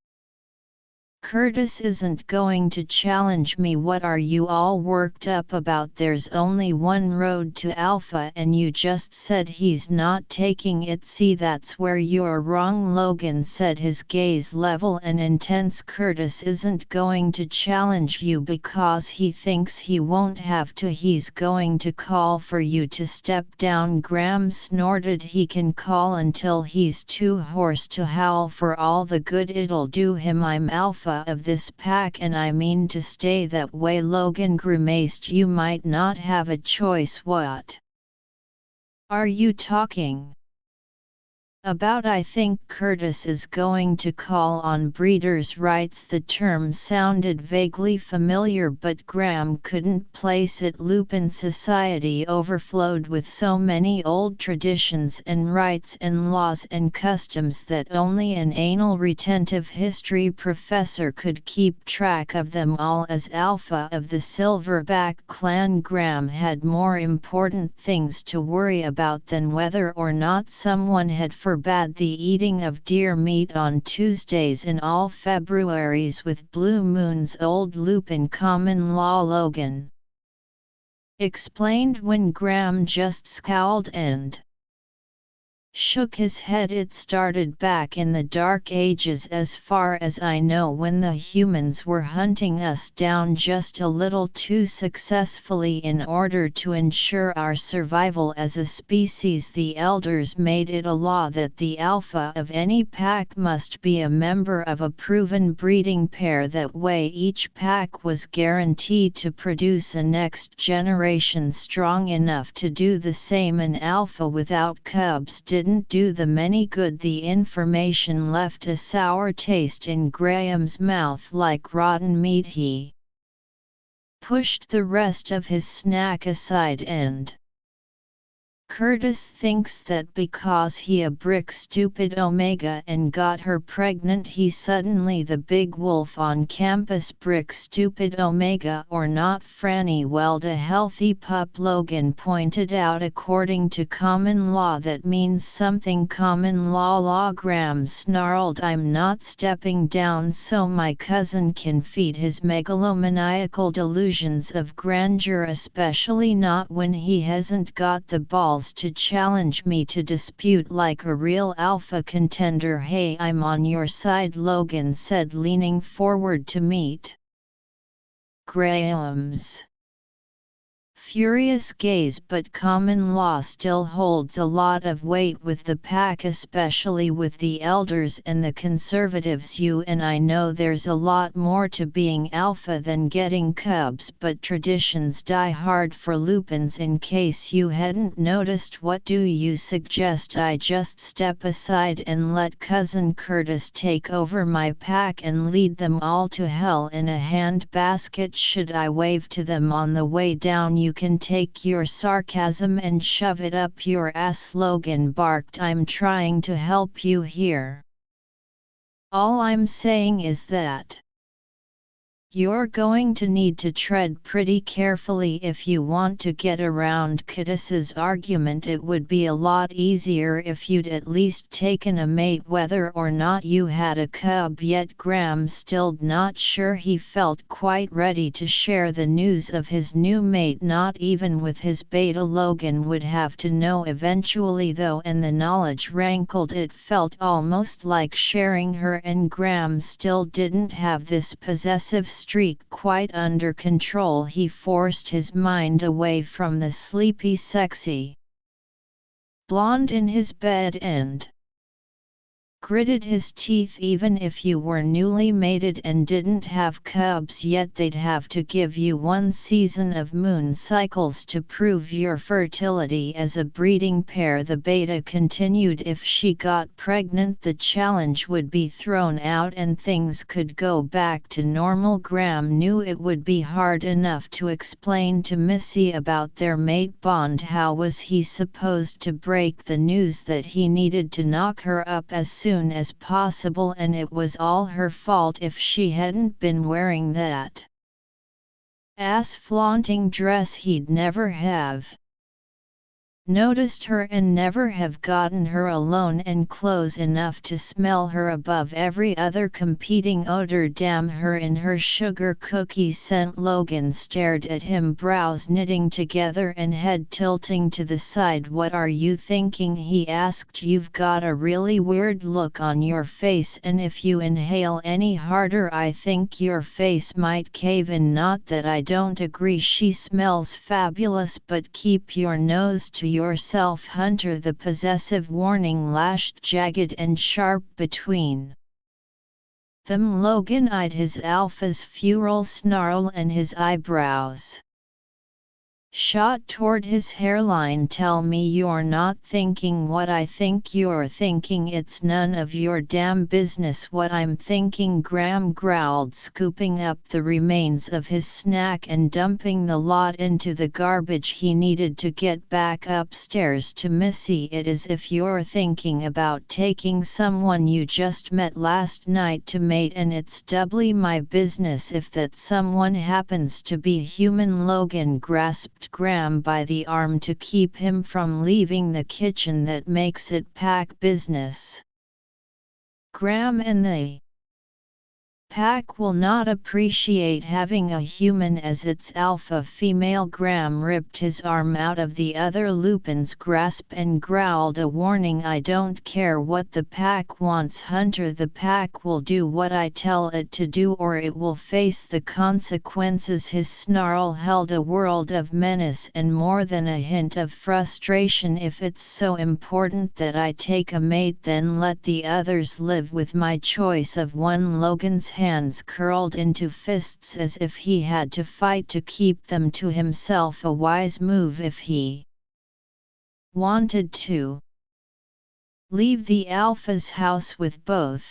Curtis isn't going to challenge me, what are you all worked up about? There's only one road to Alpha and you just said he's not taking it. See, that's where you're wrong, Logan said, his gaze level and intense. Curtis isn't going to challenge you because he thinks he won't have to. He's going to call for you to step down. Graham snorted. He can call until he's too hoarse to howl for all the good it'll do him. I'm Alpha of this pack and I mean to stay that way. Logan grimaced. You might not have a choice. What are you talking about? I think Curtis is going to call on breeders' rights. The term sounded vaguely familiar, but Graham couldn't place it. Lupin society overflowed with so many old traditions and rights and laws and customs that only an anal retentive history professor could keep track of them all. As Alpha of the Silverback clan, Graham had more important things to worry about than whether or not someone had forbade the eating of deer meat on Tuesdays in all Februaries with blue moons. Old Lupin common law, Logan explained when Graham just scowled and shook his head. It started back in the Dark Ages, as far as I know, when the humans were hunting us down just a little too successfully in order to ensure our survival as a species. The elders made it a law that the alpha of any pack must be a member of a proven breeding pair. That way each pack was guaranteed to produce a next generation strong enough to do the same. An alpha without cubs didn't do them any good. The information left a sour taste in Graham's mouth like rotten meat. He pushed the rest of his snack aside and Curtis thinks that because he a brick stupid Omega and got her pregnant, he's suddenly the big wolf on campus. Brick stupid Omega or not, Franny welled a healthy pup, Logan pointed out. According to common law that means something. Common law, Graham snarled. I'm not stepping down so my cousin can feed his megalomaniacal delusions of grandeur, especially not when he hasn't got the balls to challenge me to dispute like a real alpha contender. Hey, I'm on your side, Logan said, leaning forward to meet Graham's furious gaze, but common law still holds a lot of weight with the pack, especially with the elders and the conservatives. You and I know there's a lot more to being alpha than getting cubs, but traditions die hard for lupins. In case you hadn't noticed, what do you suggest I just step aside and let Cousin Curtis take over my pack and lead them all to hell in a handbasket? Should I wave to them on the way down? You can take your sarcasm and shove it up your ass, Logan barked. I'm trying to help you here. All I'm saying is that you're going to need to tread pretty carefully if you want to get around Curtis's argument. It would be a lot easier if you'd at least taken a mate, whether or not you had a cub yet. Graham still not sure he felt quite ready to share the news of his new mate, not even with his beta. Logan would have to know eventually though, and the knowledge rankled. It felt almost like sharing her, and Graham still didn't have this possessive streak quite under control. He forced his mind away from the sleepy, sexy blonde in his bed and gritted his teeth. Even if you were newly mated and didn't have cubs yet, they'd have to give you one season of moon cycles to prove your fertility as a breeding pair. The beta continued. If she got pregnant, the challenge would be thrown out and things could go back to normal. Graham knew it would be hard enough to explain to Missy about their mate bond. How was he supposed to break the news that he needed to knock her up as soon as possible, and it was all her fault if she hadn't been wearing that ass-flaunting dress? He'd never have noticed her and never have gotten her alone and close enough to smell her above every other competing odor. Damn her in her sugar cookie scent. Logan stared at him, brows knitting together and head tilting to the side. What are you thinking? He asked. You've got a really weird look on your face, and if you inhale any harder I think your face might cave in. Not that I don't agree, she smells fabulous, but keep your nose to yourself, Hunter. The possessive warning lashed jagged and sharp between them. Logan eyed his alpha's fural snarl, and his eyebrows shot toward his hairline. Tell me you're not thinking what I think you're thinking. It's none of your damn business what I'm thinking, Graham growled, scooping up the remains of his snack and dumping the lot into the garbage. He needed to get back upstairs to Missy. It is if you're thinking about taking someone you just met last night to mate, and it's doubly my business if that someone happens to be human. Logan grasped Graham by the arm to keep him from leaving the kitchen. That makes it pack business. Graham and the pack will not appreciate having a human as its alpha female. Graham ripped his arm out of the other lupin's grasp and growled a warning. I don't care what the pack wants, Hunter. The pack will do what I tell it to do, or it will face the consequences. His snarl held a world of menace and more than a hint of frustration. If it's so important that I take a mate, then let the others live with my choice of one. Logan's hands curled into fists as if he had to fight to keep them to himself. A wise move if he wanted to leave the alpha's house with both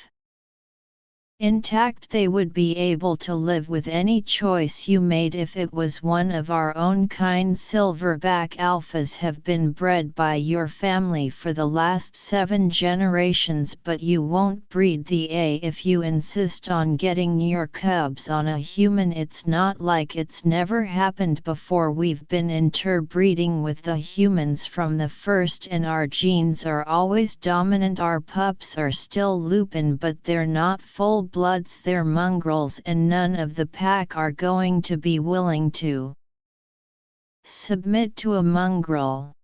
intact. They would be able to live with any choice you made if it was one of our own kind. Silverback alphas have been bred by your family for the last 7 generations, but you won't breed the A if you insist on getting your cubs on a human. It's not like it's never happened before. We've been interbreeding with the humans from the first, and our genes are always dominant. Our pups are still lupin, but they're not full bloods, they're mongrels, and none of the pack are going to be willing to submit to a mongrel.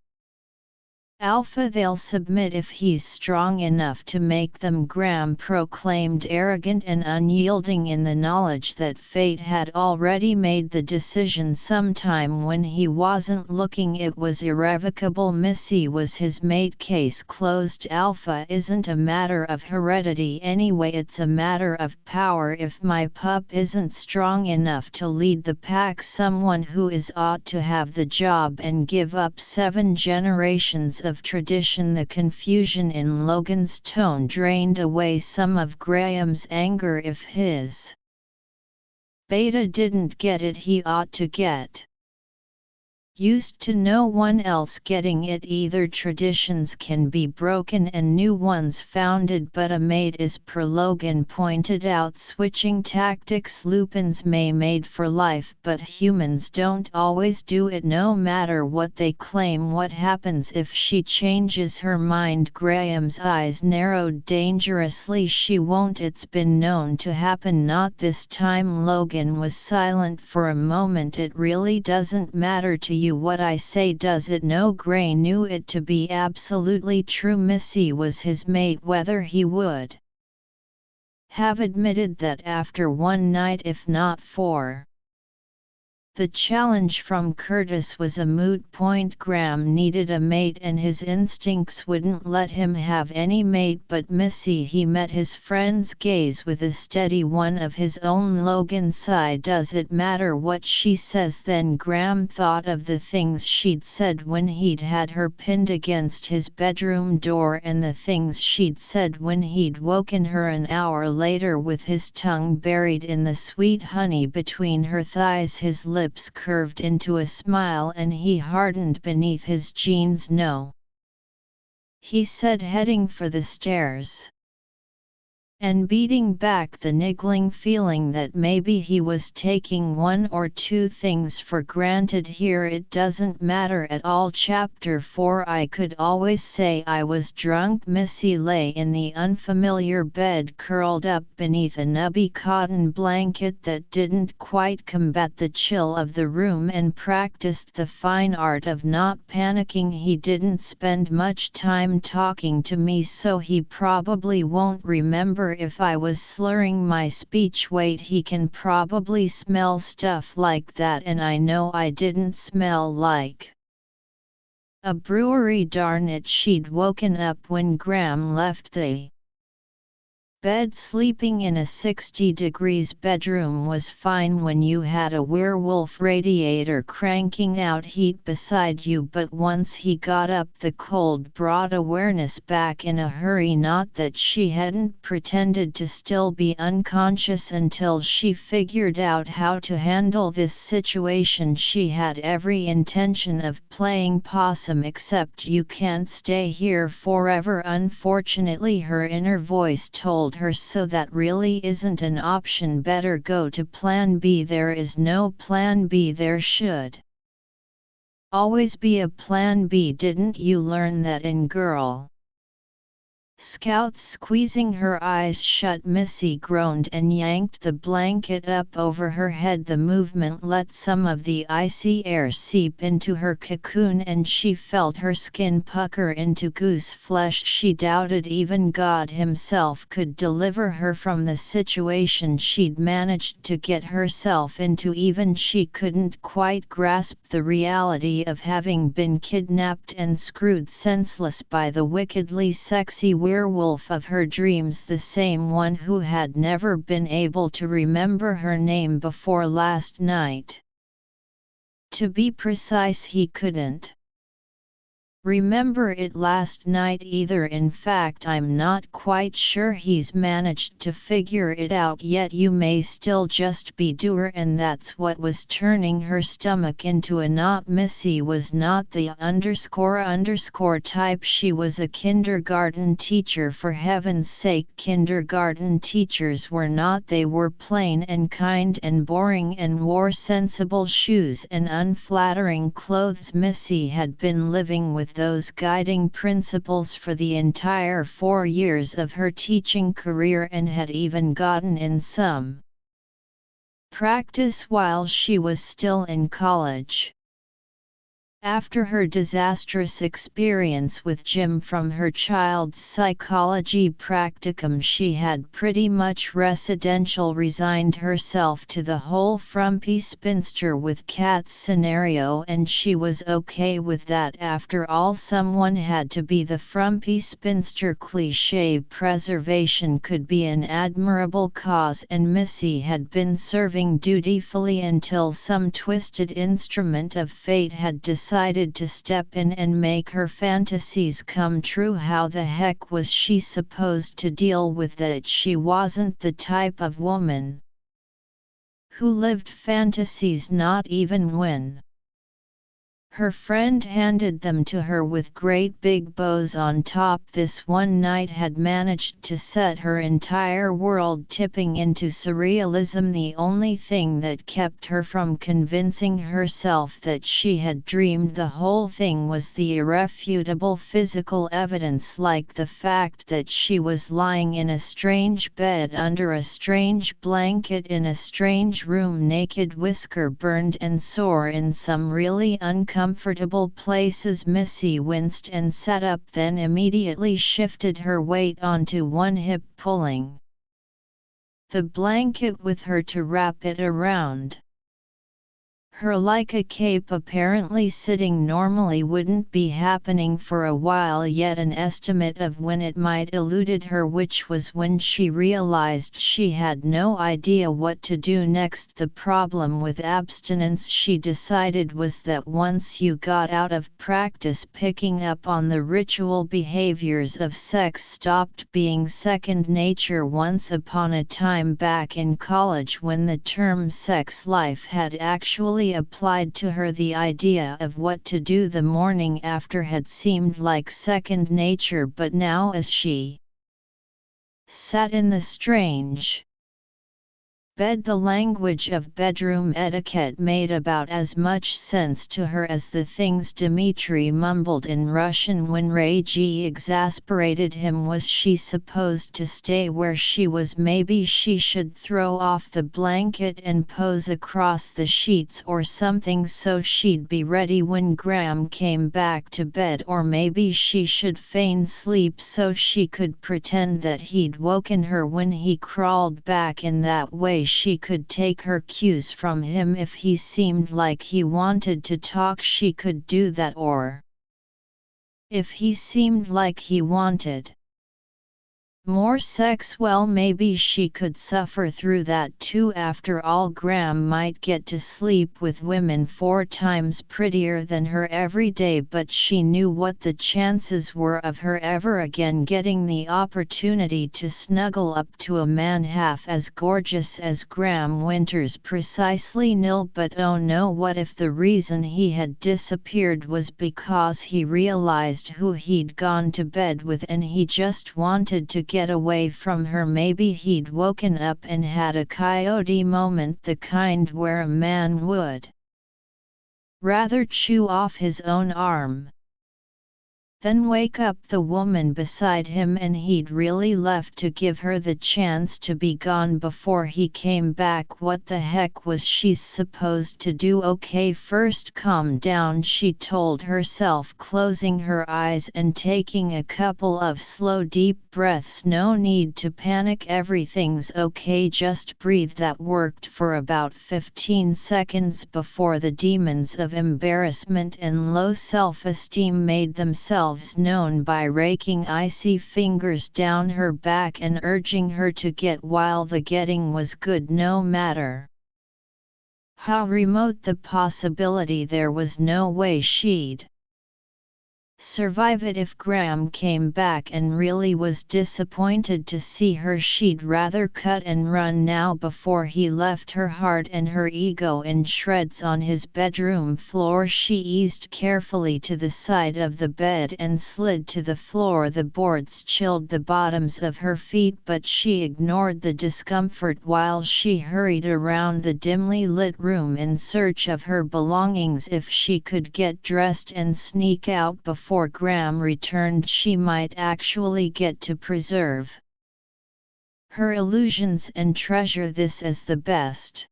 Alpha, they'll submit if he's strong enough to make them. Graham proclaimed, arrogant and unyielding in the knowledge that fate had already made the decision sometime when he wasn't looking. It was irrevocable. Missy was his mate. Case closed. Alpha isn't a matter of heredity anyway, it's a matter of power. If my pup isn't strong enough to lead the pack, someone who is ought to have the job and give up 7 generations of tradition. The confusion in Logan's tone drained away some of Graham's anger. If his beta didn't get it, he ought to get used to no one else getting it either. Traditions can be broken and new ones founded, but a mate is per. Logan pointed out, switching tactics. Lupins may mate for life, but humans don't always do it, no matter what they claim. What happens if she changes her mind? Graham's eyes narrowed dangerously. She won't. It's been known to happen. Not this time. Logan was silent for a moment. It really doesn't matter to you what I say, does it? No. Gray knew it to be absolutely true. Missy was his mate, whether he would have admitted that after one night, if not four. The challenge from Curtis was a moot point. Graham needed a mate and his instincts wouldn't let him have any mate but Missy. He met his friend's gaze with a steady one of his own. Logan sighed. Does it matter what she says then? Graham thought of the things she'd said when he'd had her pinned against his bedroom door, and the things she'd said when he'd woken her an hour later with his tongue buried in the sweet honey between her thighs. His lips curved into a smile and he hardened beneath his jeans. No, he said, heading for the stairs and beating back the niggling feeling that maybe he was taking one or two things for granted here. It doesn't matter at all. Chapter 4. I could always say I was drunk. Missy lay in the unfamiliar bed, curled up beneath a nubby cotton blanket that didn't quite combat the chill of the room, and practiced the fine art of not panicking. He didn't spend much time talking to me, so he probably won't remember if I was slurring my speech. Wait, he can probably smell stuff like that, and I know I didn't smell like a brewery. Darn it, she'd woken up when Graham left the bed. Sleeping in a 60 degrees bedroom was fine when you had a werewolf radiator cranking out heat beside you, but once he got up, the cold brought awareness back in a hurry. Not that she hadn't pretended to still be unconscious until she figured out how to handle this situation. She had every intention of playing possum, except you can't stay here forever. Unfortunately, her inner voice told her so that really isn't an option. Better go to plan B. There is no plan B. There should always be a plan B. Didn't you learn that in Girl Scouts? Squeezing her eyes shut, Missy groaned and yanked the blanket up over her head. The movement let some of the icy air seep into her cocoon and she felt her skin pucker into goose flesh. She doubted even God himself could deliver her from the situation she'd managed to get herself into. Even she couldn't quite grasp the reality of having been kidnapped and screwed senseless by the wickedly sexy werewolf of her dreams, the same one who had never been able to remember her name before last night. To be precise, he couldn't remember it last night either. In fact, I'm not quite sure he's managed to figure it out yet. You may still just be doer, and that's what was turning her stomach into a knot. Missy was not the underscore type. She was a kindergarten teacher, for heaven's sake. Kindergarten teachers were not. They were plain and kind and boring and wore sensible shoes and unflattering clothes. Missy had been living with those guiding principles for the entire 4 years of her teaching career, and had even gotten in some practice while she was still in college. After her disastrous experience with Jim from her child's psychology practicum, she had pretty much residential resigned herself to the whole frumpy spinster with cats scenario, and she was okay with that. After all, someone had to be the frumpy spinster cliché. Preservation could be an admirable cause, and Missy had been serving dutifully until some twisted instrument of fate had decided to step in and make her fantasies come true. How the heck was she supposed to deal with that? She wasn't the type of woman who lived fantasies, not even when her friend handed them to her with great big bows on top. This one night had managed to set her entire world tipping into surrealism. The only thing that kept her from convincing herself that she had dreamed the whole thing was the irrefutable physical evidence, like the fact that she was lying in a strange bed under a strange blanket in a strange room, naked, whisker burned and sore in some really uncomfortable places. Missy winced and sat up, then immediately shifted her weight onto one hip, pulling the blanket with her to wrap it around her like a cape. Apparently sitting normally wouldn't be happening for a while yet. An estimate of when it might eluded her, which was when she realized she had no idea what to do next. The problem with abstinence, she decided, was that once you got out of practice picking up on the ritual behaviors of sex, stopped being second nature. Once upon a time back in college, when the term sex life had actually applied to her, the idea of what to do the morning after had seemed like second nature. But now, as she sat in the strange bed, the language of bedroom etiquette made about as much sense to her as the things Dmitri mumbled in Russian when rage exasperated him. Was she supposed to stay where she was? Maybe she should throw off the blanket and pose across the sheets or something so she'd be ready when Graham came back to bed. Or maybe she should feign sleep so she could pretend that he'd woken her when he crawled back. In that way she could take her cues from him. If he seemed like he wanted to talk, she could do that. Or if he seemed like he wanted more sex, well, maybe she could suffer through that too. After all, Graham might get to sleep with women 4 times prettier than her every day, but she knew what the chances were of her ever again getting the opportunity to snuggle up to a man half as gorgeous as Graham Winters. Precisely nil. But oh no, what if the reason he had disappeared was because he realized who he'd gone to bed with and he just wanted to get away from her? Maybe he'd woken up and had a coyote moment, the kind where a man would rather chew off his own arm then wake up the woman beside him, and he'd really left to give her the chance to be gone before he came back. What the heck was she supposed to do? Okay, first calm down, she told herself, closing her eyes and taking a couple of slow deep breaths. No need to panic, everything's okay, just breathe. That worked for about 15 seconds before the demons of embarrassment and low self-esteem made themselves known by raking icy fingers down her back and urging her to get while the getting was good. No matter how remote the possibility, there was no way she'd survive it. If Graham came back and really was disappointed to see her, she'd rather cut and run now before he left her heart and her ego in shreds on his bedroom floor. She eased carefully to the side of the bed and slid to the floor. The boards chilled the bottoms of her feet, but she ignored the discomfort while she hurried around the dimly lit room in search of her belongings. If she could get dressed and sneak out before Graham returned, she might actually get to preserve her illusions and treasure this as the best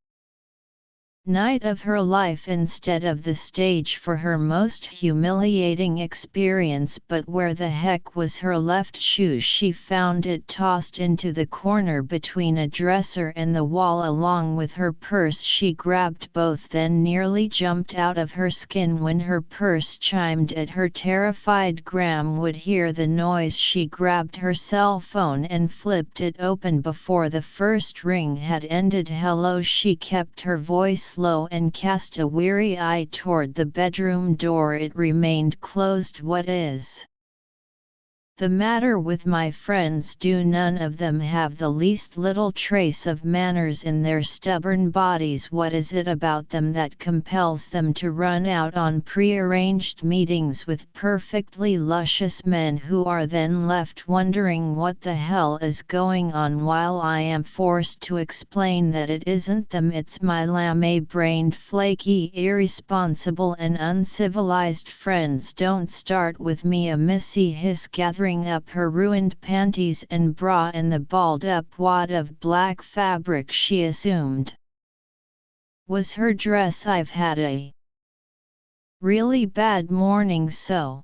night of her life instead of the stage for her most humiliating experience. But where the heck was her left shoe? She found it tossed into the corner between a dresser and the wall along with her purse. She grabbed both, then nearly jumped out of her skin when her purse chimed at her. Terrified Graham would hear the noise. She grabbed her cell phone and flipped it open before the first ring had ended. Hello, she kept her voice low and cast a weary eye toward the bedroom door. It remained closed. What is the matter with my friends? Do none of them have the least little trace of manners in their stubborn bodies? What is it about them that compels them to run out on prearranged meetings with perfectly luscious men who are then left wondering what the hell is going on, while I am forced to explain that it isn't them, it's my lame-brained, flaky, irresponsible and uncivilized friends? Don't start with me, a Missy hissed, gathering up her ruined panties and bra and the balled-up wad of black fabric she assumed was her dress. I've had a really bad morning so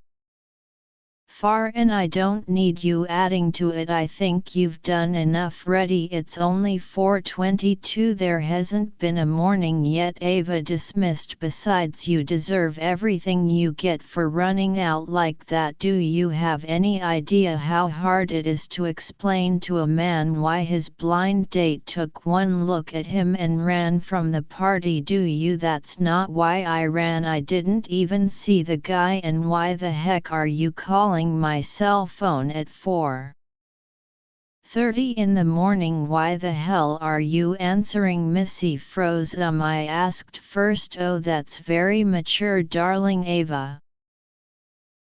far, and I don't need you adding to it. I think you've done enough already. It's only 4:22. There hasn't been a morning yet, Ava dismissed. Besides, you deserve everything you get for running out like that. Do you have any idea how hard it is to explain to a man why his blind date took one look at him and ran from the party? Do you? That's not why I ran. I didn't even see the guy. And why the heck are you calling my cell phone at 4:30 in the morning? Why the hell are you answering? Missy froze. I asked first. Oh, that's very mature, darling. Ava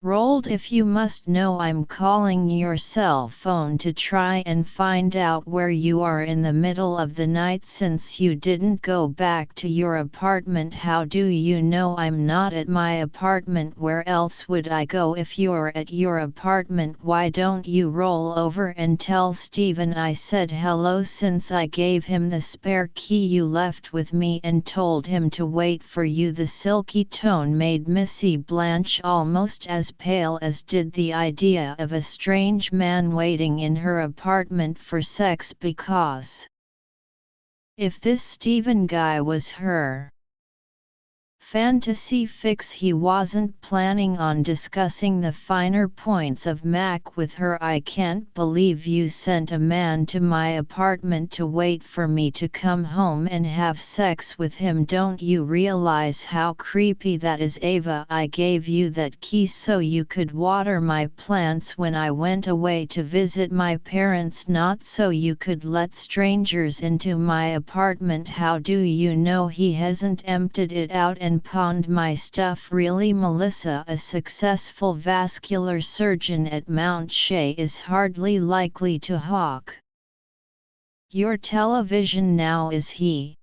rolled. If you must know, I'm calling your cell phone to try and find out where you are in the middle of the night since you didn't go back to your apartment. How do you know I'm not at my apartment? Where else would I go if you're at your apartment? Why don't you roll over and tell Steven I said hello, since I gave him the spare key you left with me and told him to wait for you? The silky tone made Missy blanch almost as pale as did the idea of a strange man waiting in her apartment for sex, because if this Steven guy was her fantasy fix, he wasn't planning on discussing the finer points of Mac with her. I can't believe you sent a man to my apartment to wait for me to come home and have sex with him. Don't you realize how creepy that is? Ava, I gave you that key so you could water my plants when I went away to visit my parents, not so you could let strangers into my apartment. How do you know he hasn't emptied it out and pawned my stuff? Really, Melissa, a successful vascular surgeon at Mount Shea is hardly likely to hawk your television now, is he?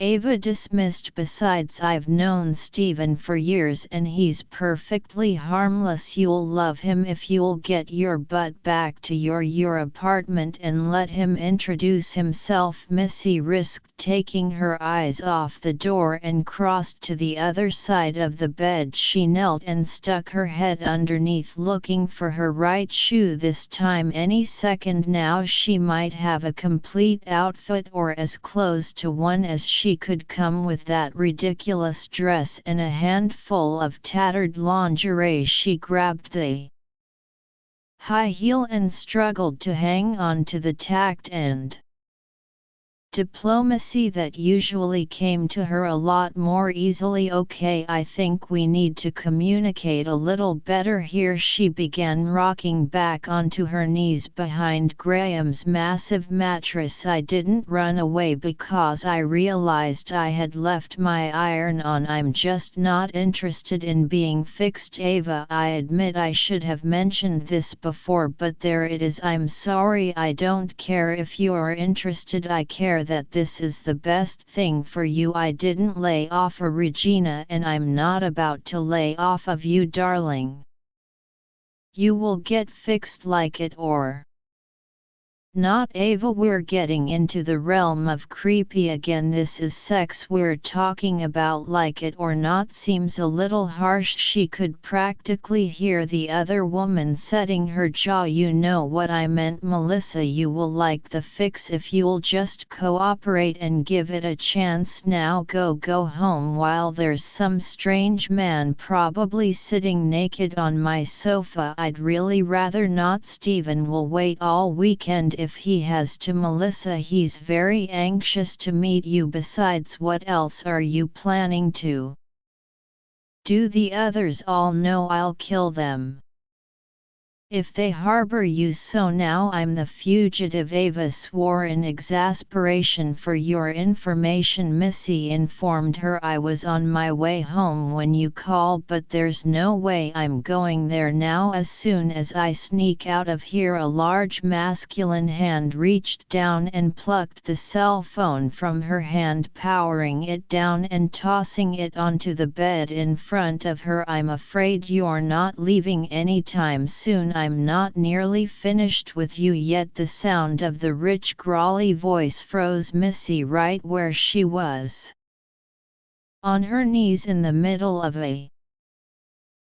Ava dismissed. Besides, I've known Steven for years and he's perfectly harmless. You'll love him if you'll get your butt back to your apartment and let him introduce himself. Missy risked taking her eyes off the door and crossed to the other side of the bed. She knelt and stuck her head underneath, looking for her right shoe. This time any second now she might have a complete outfit, or as close to one as she could come, with that ridiculous dress and a handful of tattered lingerie. She grabbed the high heel and struggled to hang on to the tacked end. Diplomacy that usually came to her a lot more easily. Okay, I think we need to communicate a little better here. She began rocking back onto her knees behind Graham's massive mattress. I didn't run away because I realized I had left my iron on. I'm just not interested in being fixed. Ava, I admit I should have mentioned this before, but there it is. I'm sorry. I don't care if you're interested. I care that this is the best thing for you. I didn't lay off of Regina and I'm not about to lay off of you, darling. You will get fixed like it, or Not Ava, we're getting into the realm of creepy again. This is sex we're talking about, like it or not seems a little harsh. She could practically hear the other woman setting her jaw. You know what I meant, Melissa. You will like the fix if you'll just cooperate and give it a chance. Now go home while there's some strange man probably sitting naked on my sofa. I'd really rather not. Steven will wait all weekend if he has to. Melissa, he's very anxious to meet you. Besides, what else are you planning to do? The others all know I'll kill them if they harbor you. So now I'm the fugitive, Ava swore in exasperation. For your information, Missy informed her, I was on my way home when you called, but there's no way I'm going there now. As soon as I sneak out of here. A large masculine hand reached down and plucked the cell phone from her hand, powering it down and tossing it onto the bed in front of her. I'm afraid you're not leaving anytime soon. I'm not nearly finished with you yet. The sound of the rich growly voice froze Missy right where she was, on her knees in the middle of a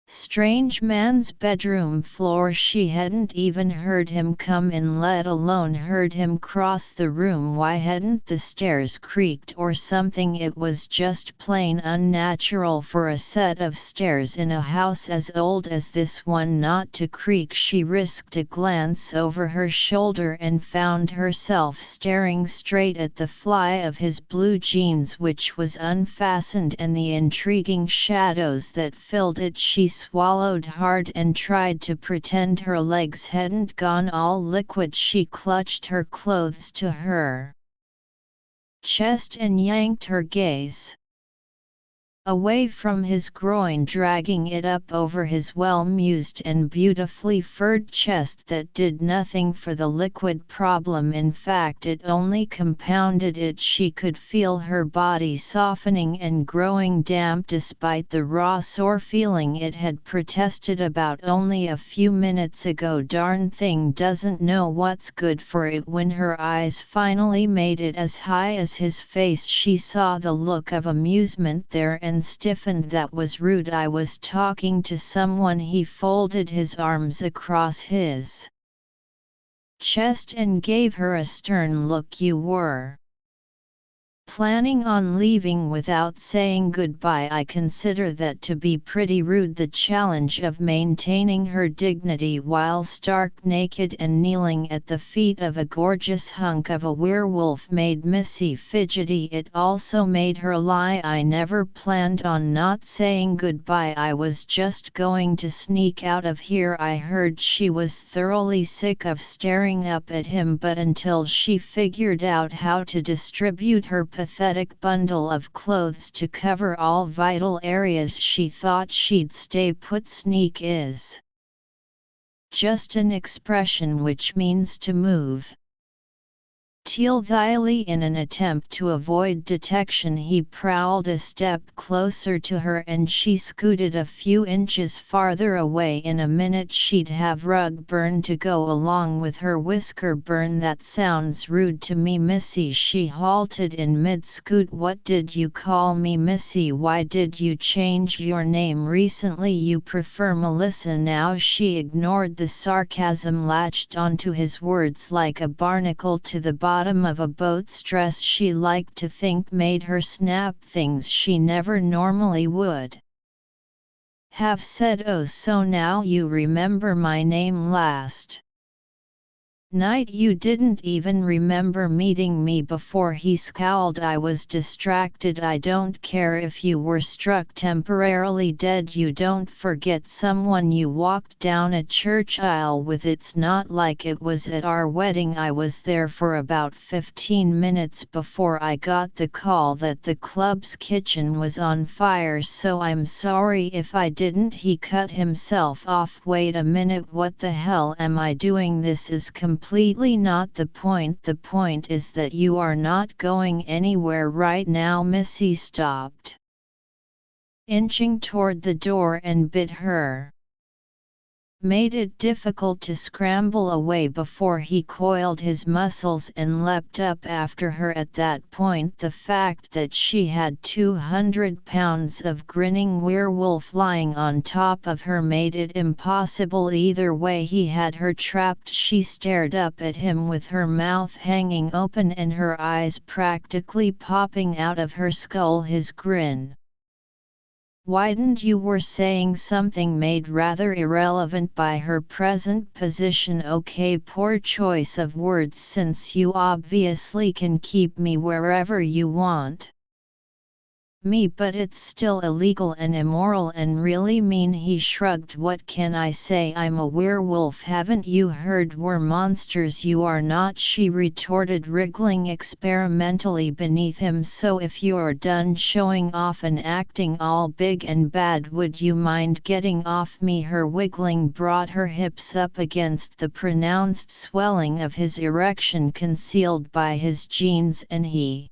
strange man's bedroom floor. She hadn't even heard him come in, let alone heard him cross the room. Why hadn't the stairs creaked or something? It was just plain unnatural for a set of stairs in a house as old as this one not to creak. She risked a glance over her shoulder and found herself staring straight at the fly of his blue jeans, which was unfastened, and the intriguing shadows that filled it. She swallowed hard and tried to pretend her legs hadn't gone all liquid. She clutched her clothes to her chest and yanked her gaze away from his groin, dragging it up over his well-mused and beautifully furred chest. That did nothing for the liquid problem. In fact, it only compounded it. She could feel her body softening and growing damp despite the raw sore feeling it had protested about only a few minutes ago. Darn thing doesn't know what's good for it. When her eyes finally made it as high as his face, she saw the look of amusement there and stiffened. That was rude. I was talking to someone. He folded his arms across his chest and gave her a stern look. You were planning on leaving without saying goodbye? I consider that to be pretty rude. The challenge of maintaining her dignity while stark naked and kneeling at the feet of a gorgeous hunk of a werewolf made Missy fidgety. It also made her lie. I never planned on not saying goodbye. I was just going to sneak out of here. I heard. She was thoroughly sick of staring up at him, but until she figured out how to distribute her pathetic bundle of clothes to cover all vital areas, she thought she'd stay put. Sneak is just an expression which means to move stealthily in an attempt to avoid detection. He prowled a step closer to her and she scooted a few inches farther away. In a minute she'd have rug burn to go along with her whisker burn. That sounds rude to me, Missy. She halted in mid-scoot. What did you call me, Missy? Why did you change your name recently? You prefer Melissa now. She ignored the sarcasm, latched onto his words like a barnacle to the bottom of a boat. Stress she liked to think made her snap things she never normally would have said. Oh, so now you remember my name? Last night you didn't even remember meeting me before. He scowled. I was distracted. I don't care if you were struck temporarily dead. You don't forget someone you walked down a church aisle with. It's not like it was at our wedding. I was there for about 15 minutes before I got the call that the club's kitchen was on fire, so I'm sorry if I didn't. He cut himself off. Wait a minute, what the hell am I doing? This is completely not the point. The point is that you are not going anywhere right now. Missy stopped inching toward the door and bit her made it difficult to scramble away before he coiled his muscles and leapt up after her. At that point, the fact that she had 200 pounds of grinning werewolf lying on top of her made it impossible either way. He had her trapped. She stared up at him with her mouth hanging open and her eyes practically popping out of her skull. His grin widened. You were saying something made rather irrelevant by her present position. Okay, poor choice of words, since you obviously can keep me wherever you want me, but it's still illegal and immoral and really mean. He shrugged. What can I say? I'm a werewolf. Haven't you heard? We're monsters. You are not, she retorted, wriggling experimentally beneath him. So if you're done showing off and acting all big and bad, would you mind getting off me? Her wiggling brought her hips up against the pronounced swelling of his erection concealed by his jeans, and he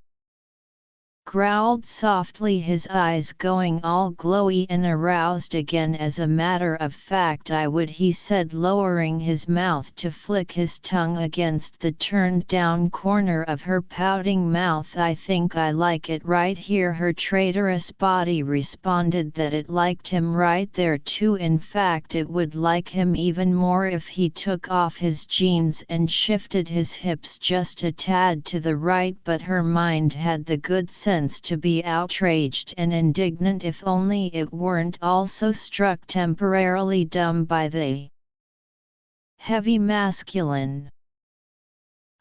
growled softly, his eyes going all glowy and aroused again. As a matter of fact, I would, he said, lowering his mouth to flick his tongue against the turned down corner of her pouting mouth. I think I like it right here. Her traitorous body responded that it liked him right there too. In fact, it would like him even more if he took off his jeans and shifted his hips just a tad to the right, but her mind had the good sense to be outraged and indignant, if only it weren't also struck temporarily dumb by the heavy masculine,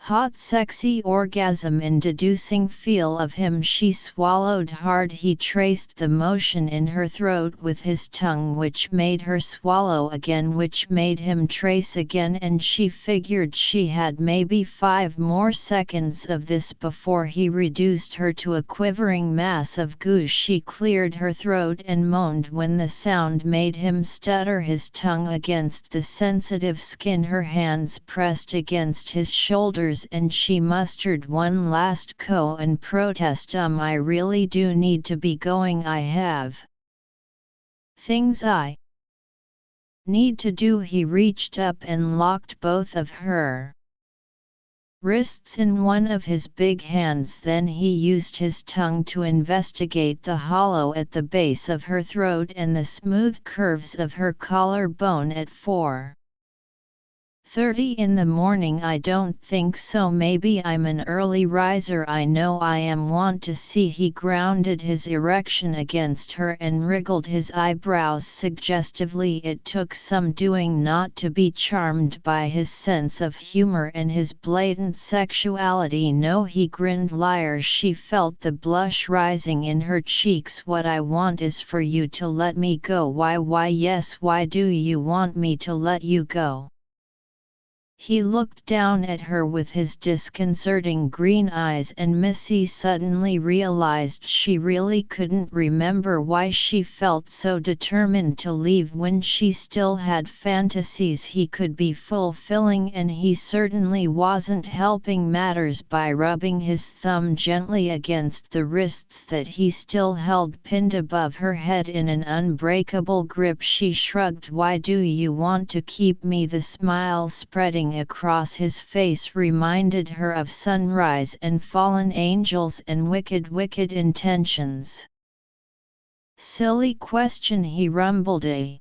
hot, sexy orgasm and deducing feel of him. She swallowed hard. He traced the motion in her throat with his tongue, which made her swallow again, which made him trace again, and she figured she had maybe 5 more seconds of this before he reduced her to a quivering mass of goo. She cleared her throat and moaned when the sound made him stutter, his tongue against the sensitive skin, her hands pressed against his shoulders, and she mustered one last coo and protest. I really do need to be going. I have things I need to do. He reached up and locked both of her wrists in one of his big hands. Then he used his tongue to investigate the hollow at the base of her throat and the smooth curves of her collarbone. At 4:30 in the morning? I don't think so. Maybe I'm an early riser. I know I am. Want to see? He grounded his erection against her and wriggled his eyebrows suggestively. It took some doing not to be charmed by his sense of humor and his blatant sexuality. No, he grinned. Liar. She felt the blush rising in her cheeks. What I want is for you to let me go. Why yes, why do you want me to let you go? He looked down at her with his disconcerting green eyes, and Missy suddenly realized she really couldn't remember why she felt so determined to leave when she still had fantasies he could be fulfilling, and he certainly wasn't helping matters by rubbing his thumb gently against the wrists that he still held pinned above her head in an unbreakable grip. She shrugged. Why do you want to keep me? The smile spreading across his face reminded her of sunrise and fallen angels and wicked intentions. Silly question, he rumbled, a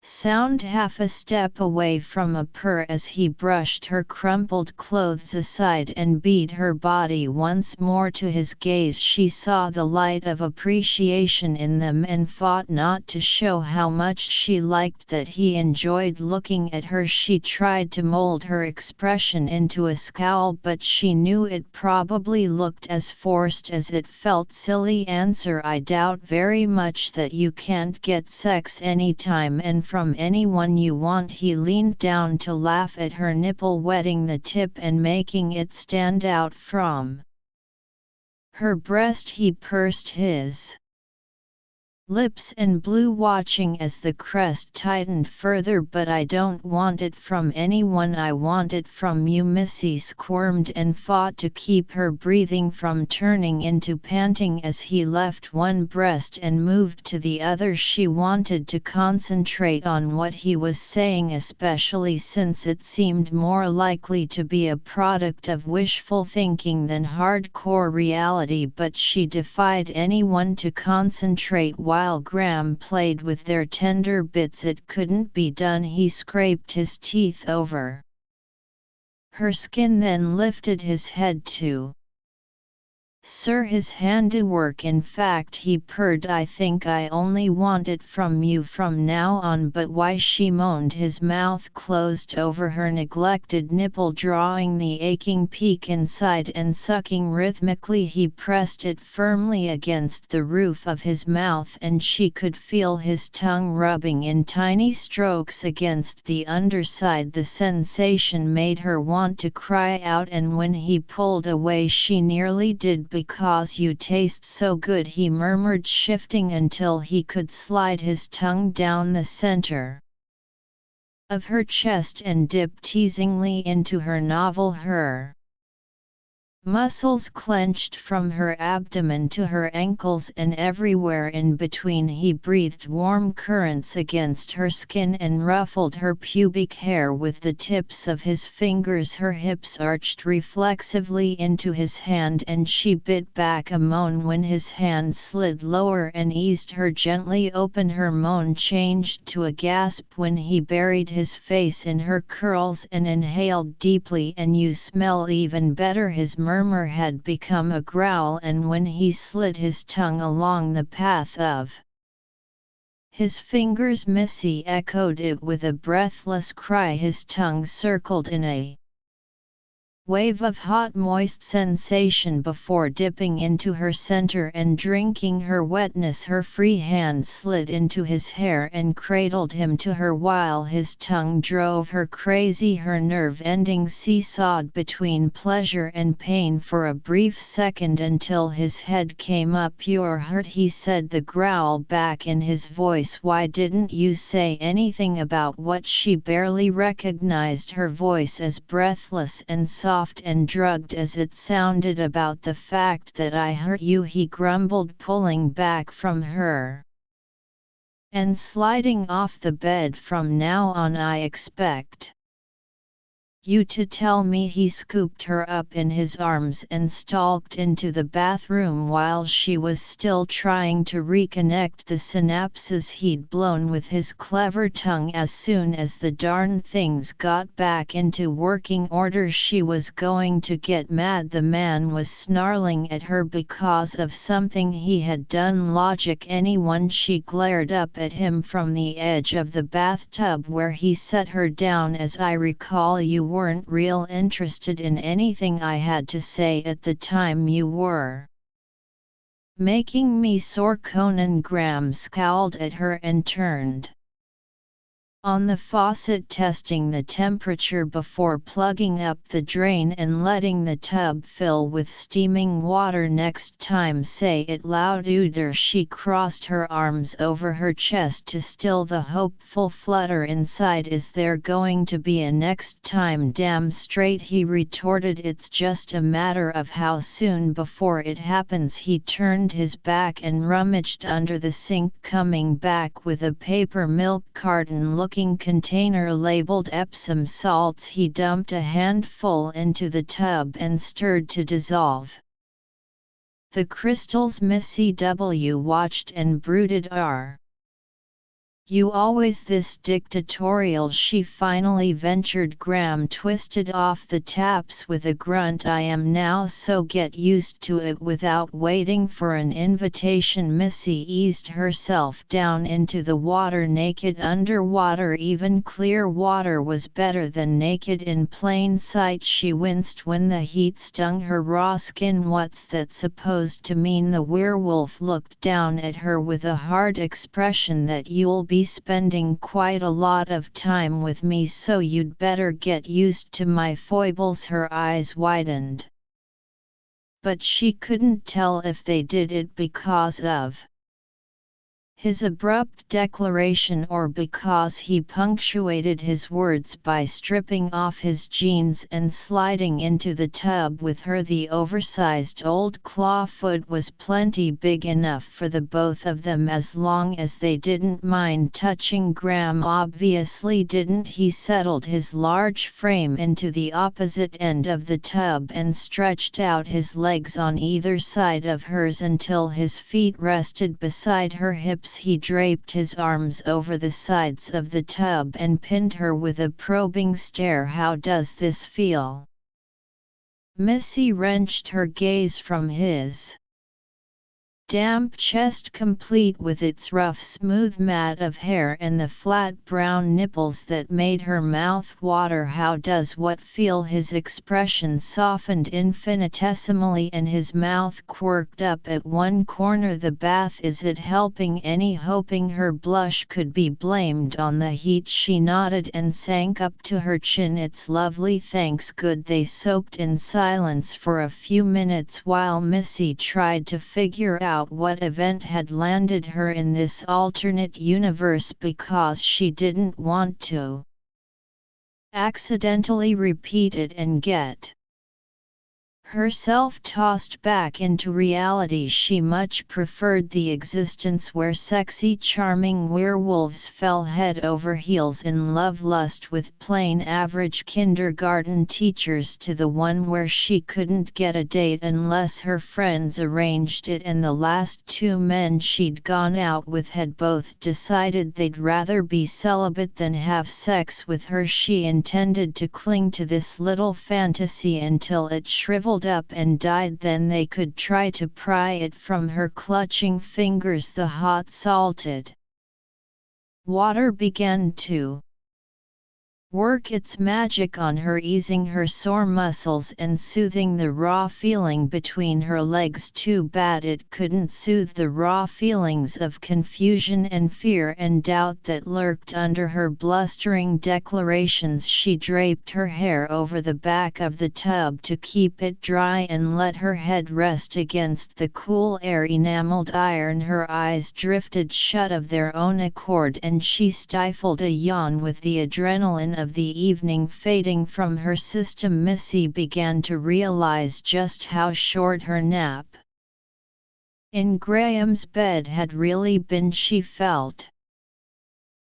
sound half a step away from a purr as he brushed her crumpled clothes aside and beat her body once more to his gaze. She saw the light of appreciation in them and fought not to show how much she liked that he enjoyed looking at her. She tried to mold her expression into a scowl, but she knew it probably looked as forced as it felt. Silly answer. I doubt very much that you can't get sex anytime and from anyone you want. He leaned down to laugh at her nipple, wetting the tip and making it stand out from her breast. He pursed his lips and blue, watching as the crest tightened further. "But I don't want it from anyone, I want it from you." Missy squirmed and fought to keep her breathing from turning into panting as he left one breast and moved to the other. She wanted to concentrate on what he was saying, especially since it seemed more likely to be a product of wishful thinking than hardcore reality, but she defied anyone to concentrate while Graham played with their tender bits. It couldn't be done. He scraped his teeth over her skin, then lifted his head too. "Sir, his handiwork. In fact," he purred, "I think I only want it from you from now on." "But why?" she moaned, his mouth closed over her neglected nipple, drawing the aching peak inside and sucking rhythmically. He pressed it firmly against the roof of his mouth, and she could feel his tongue rubbing in tiny strokes against the underside. The sensation made her want to cry out, and when he pulled away she nearly did. "Because you taste so good," he murmured, shifting until he could slide his tongue down the center of her chest and dip teasingly into her navel. Her muscles clenched from her abdomen to her ankles and everywhere in between. He breathed warm currents against her skin and ruffled her pubic hair with the tips of his fingers. Her hips arched reflexively into his hand, and she bit back a moan when his hand slid lower and eased her gently open. Her moan changed to a gasp when he buried his face in her curls and inhaled deeply. "And you smell even better." His murmur had become a growl, and when he slid his tongue along the path of his fingers, Missy echoed it with a breathless cry. His tongue circled in a wave of hot moist sensation before dipping into her center and drinking her wetness. Her free hand slid into his hair and cradled him to her while his tongue drove her crazy. Her nerve-ending seesawed between pleasure and pain for a brief second until his head came up. "You're hurt," he said, the growl back in his voice. "Why didn't you say anything about what?" She barely recognized her voice as breathless and soft and drugged as it sounded. "About the fact that I hurt you," he grumbled, pulling back from her and sliding off the bed. "From now on I expect you to tell me." He scooped her up in his arms and stalked into the bathroom while she was still trying to reconnect the synapses he'd blown with his clever tongue. As soon as the darn things got back into working order, she was going to get mad. The man was snarling at her because of something he had done. Logic, anyone? She glared up at him from the edge of the bathtub where he set her down. "As I recall, you weren't real interested in anything I had to say at the time. You were making me sore." Conan Graham scowled at her and turned on the faucet, testing the temperature before plugging up the drain and letting the tub fill with steaming water. "Next time say it louder." She crossed her arms over her chest to still the hopeful flutter inside. "Is there going to be a next time?" "Damn straight," he retorted. "It's just a matter of how soon before it happens." He turned his back and rummaged under the sink, coming back with a paper milk carton looking container labeled Epsom salts. He dumped a handful into the tub and stirred to dissolve the crystals. Missy W watched and brooded. "Are you always this dictatorial?" she finally ventured. Graham twisted off the taps with a grunt. "I am now, so get used to it." Without waiting for an invitation, Missy eased herself down into the water. Naked underwater, even clear water, was better than naked in plain sight. She winced when the heat stung her raw skin. "What's that supposed to mean?" The werewolf looked down at her with a hard expression. "That you'll be spending quite a lot of time with me, so you'd better get used to my foibles." Her eyes widened, but she couldn't tell if they did it because of His abrupt declaration, or because he punctuated his words by stripping off his jeans and sliding into the tub with her. The oversized old claw foot was plenty big enough for the both of them, as long as they didn't mind touching. Graham obviously didn't. He settled his large frame into the opposite end of the tub and stretched out his legs on either side of hers until his feet rested beside her hips. He draped his arms over the sides of the tub and pinned her with a probing stare. "How does this feel?" Missy wrenched her gaze from his damp chest, complete with its rough smooth mat of hair and the flat brown nipples that made her mouth water. "How does what feel?" His expression softened infinitesimally and his mouth quirked up at one corner. "The bath, is it helping any?" Hoping her blush could be blamed on the heat, she nodded and sank up to her chin. "It's lovely, thanks." "Good." They soaked in silence for a few minutes while Missy tried to figure out what event had landed her in this alternate universe, because she didn't want to accidentally repeat it and get herself tossed back into reality. She much preferred the existence where sexy, charming werewolves fell head over heels in love-lust with plain average kindergarten teachers, to the one where she couldn't get a date unless her friends arranged it, and the last two men she'd gone out with had both decided they'd rather be celibate than have sex with her. She intended to cling to this little fantasy until it shriveled up and died, then they could try to pry it from her clutching fingers. The hot salted water began to work its magic on her, easing her sore muscles and soothing the raw feeling between her legs. Too bad it couldn't soothe the raw feelings of confusion and fear and doubt that lurked under her blustering declarations. She draped her hair over the back of the tub to keep it dry and let her head rest against the cool air enameled iron. Her eyes drifted shut of their own accord and she stifled a yawn. With the adrenaline of the evening fading from her system, Missy began to realize just how short her nap in Graham's bed had really been. She felt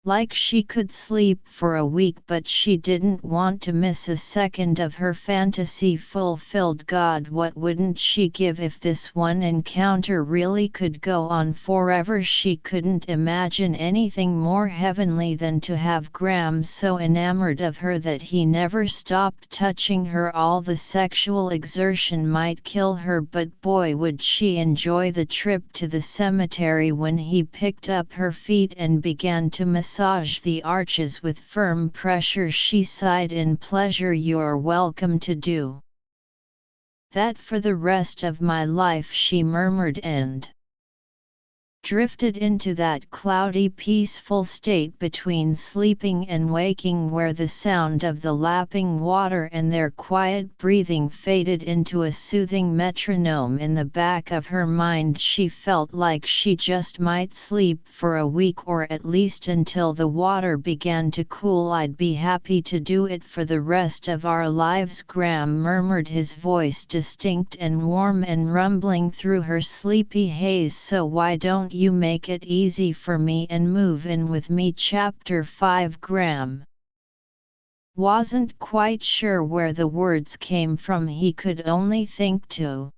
like she could sleep for a week, but she didn't want to miss a second of her fantasy fulfilled. God, what wouldn't she give if this one encounter really could go on forever? She couldn't imagine anything more heavenly than to have Graham so enamored of her that he never stopped touching her. All the sexual exertion might kill her, but boy would she enjoy the trip to the cemetery when he picked up her feet and began to massage the arches with firm pressure. She sighed in pleasure. "You're welcome to do that for the rest of my life," she murmured, and drifted into that cloudy, peaceful state between sleeping and waking, where the sound of the lapping water and their quiet breathing faded into a soothing metronome in the back of her mind. She felt like she just might sleep for a week, or at least until the water began to cool. "I'd be happy to do it for the rest of our lives," Graham murmured, his voice distinct and warm and rumbling through her sleepy haze. "So why don't you make it easy for me and move in with me?" Chapter 5. Graham wasn't quite sure where the words came from. He could only think to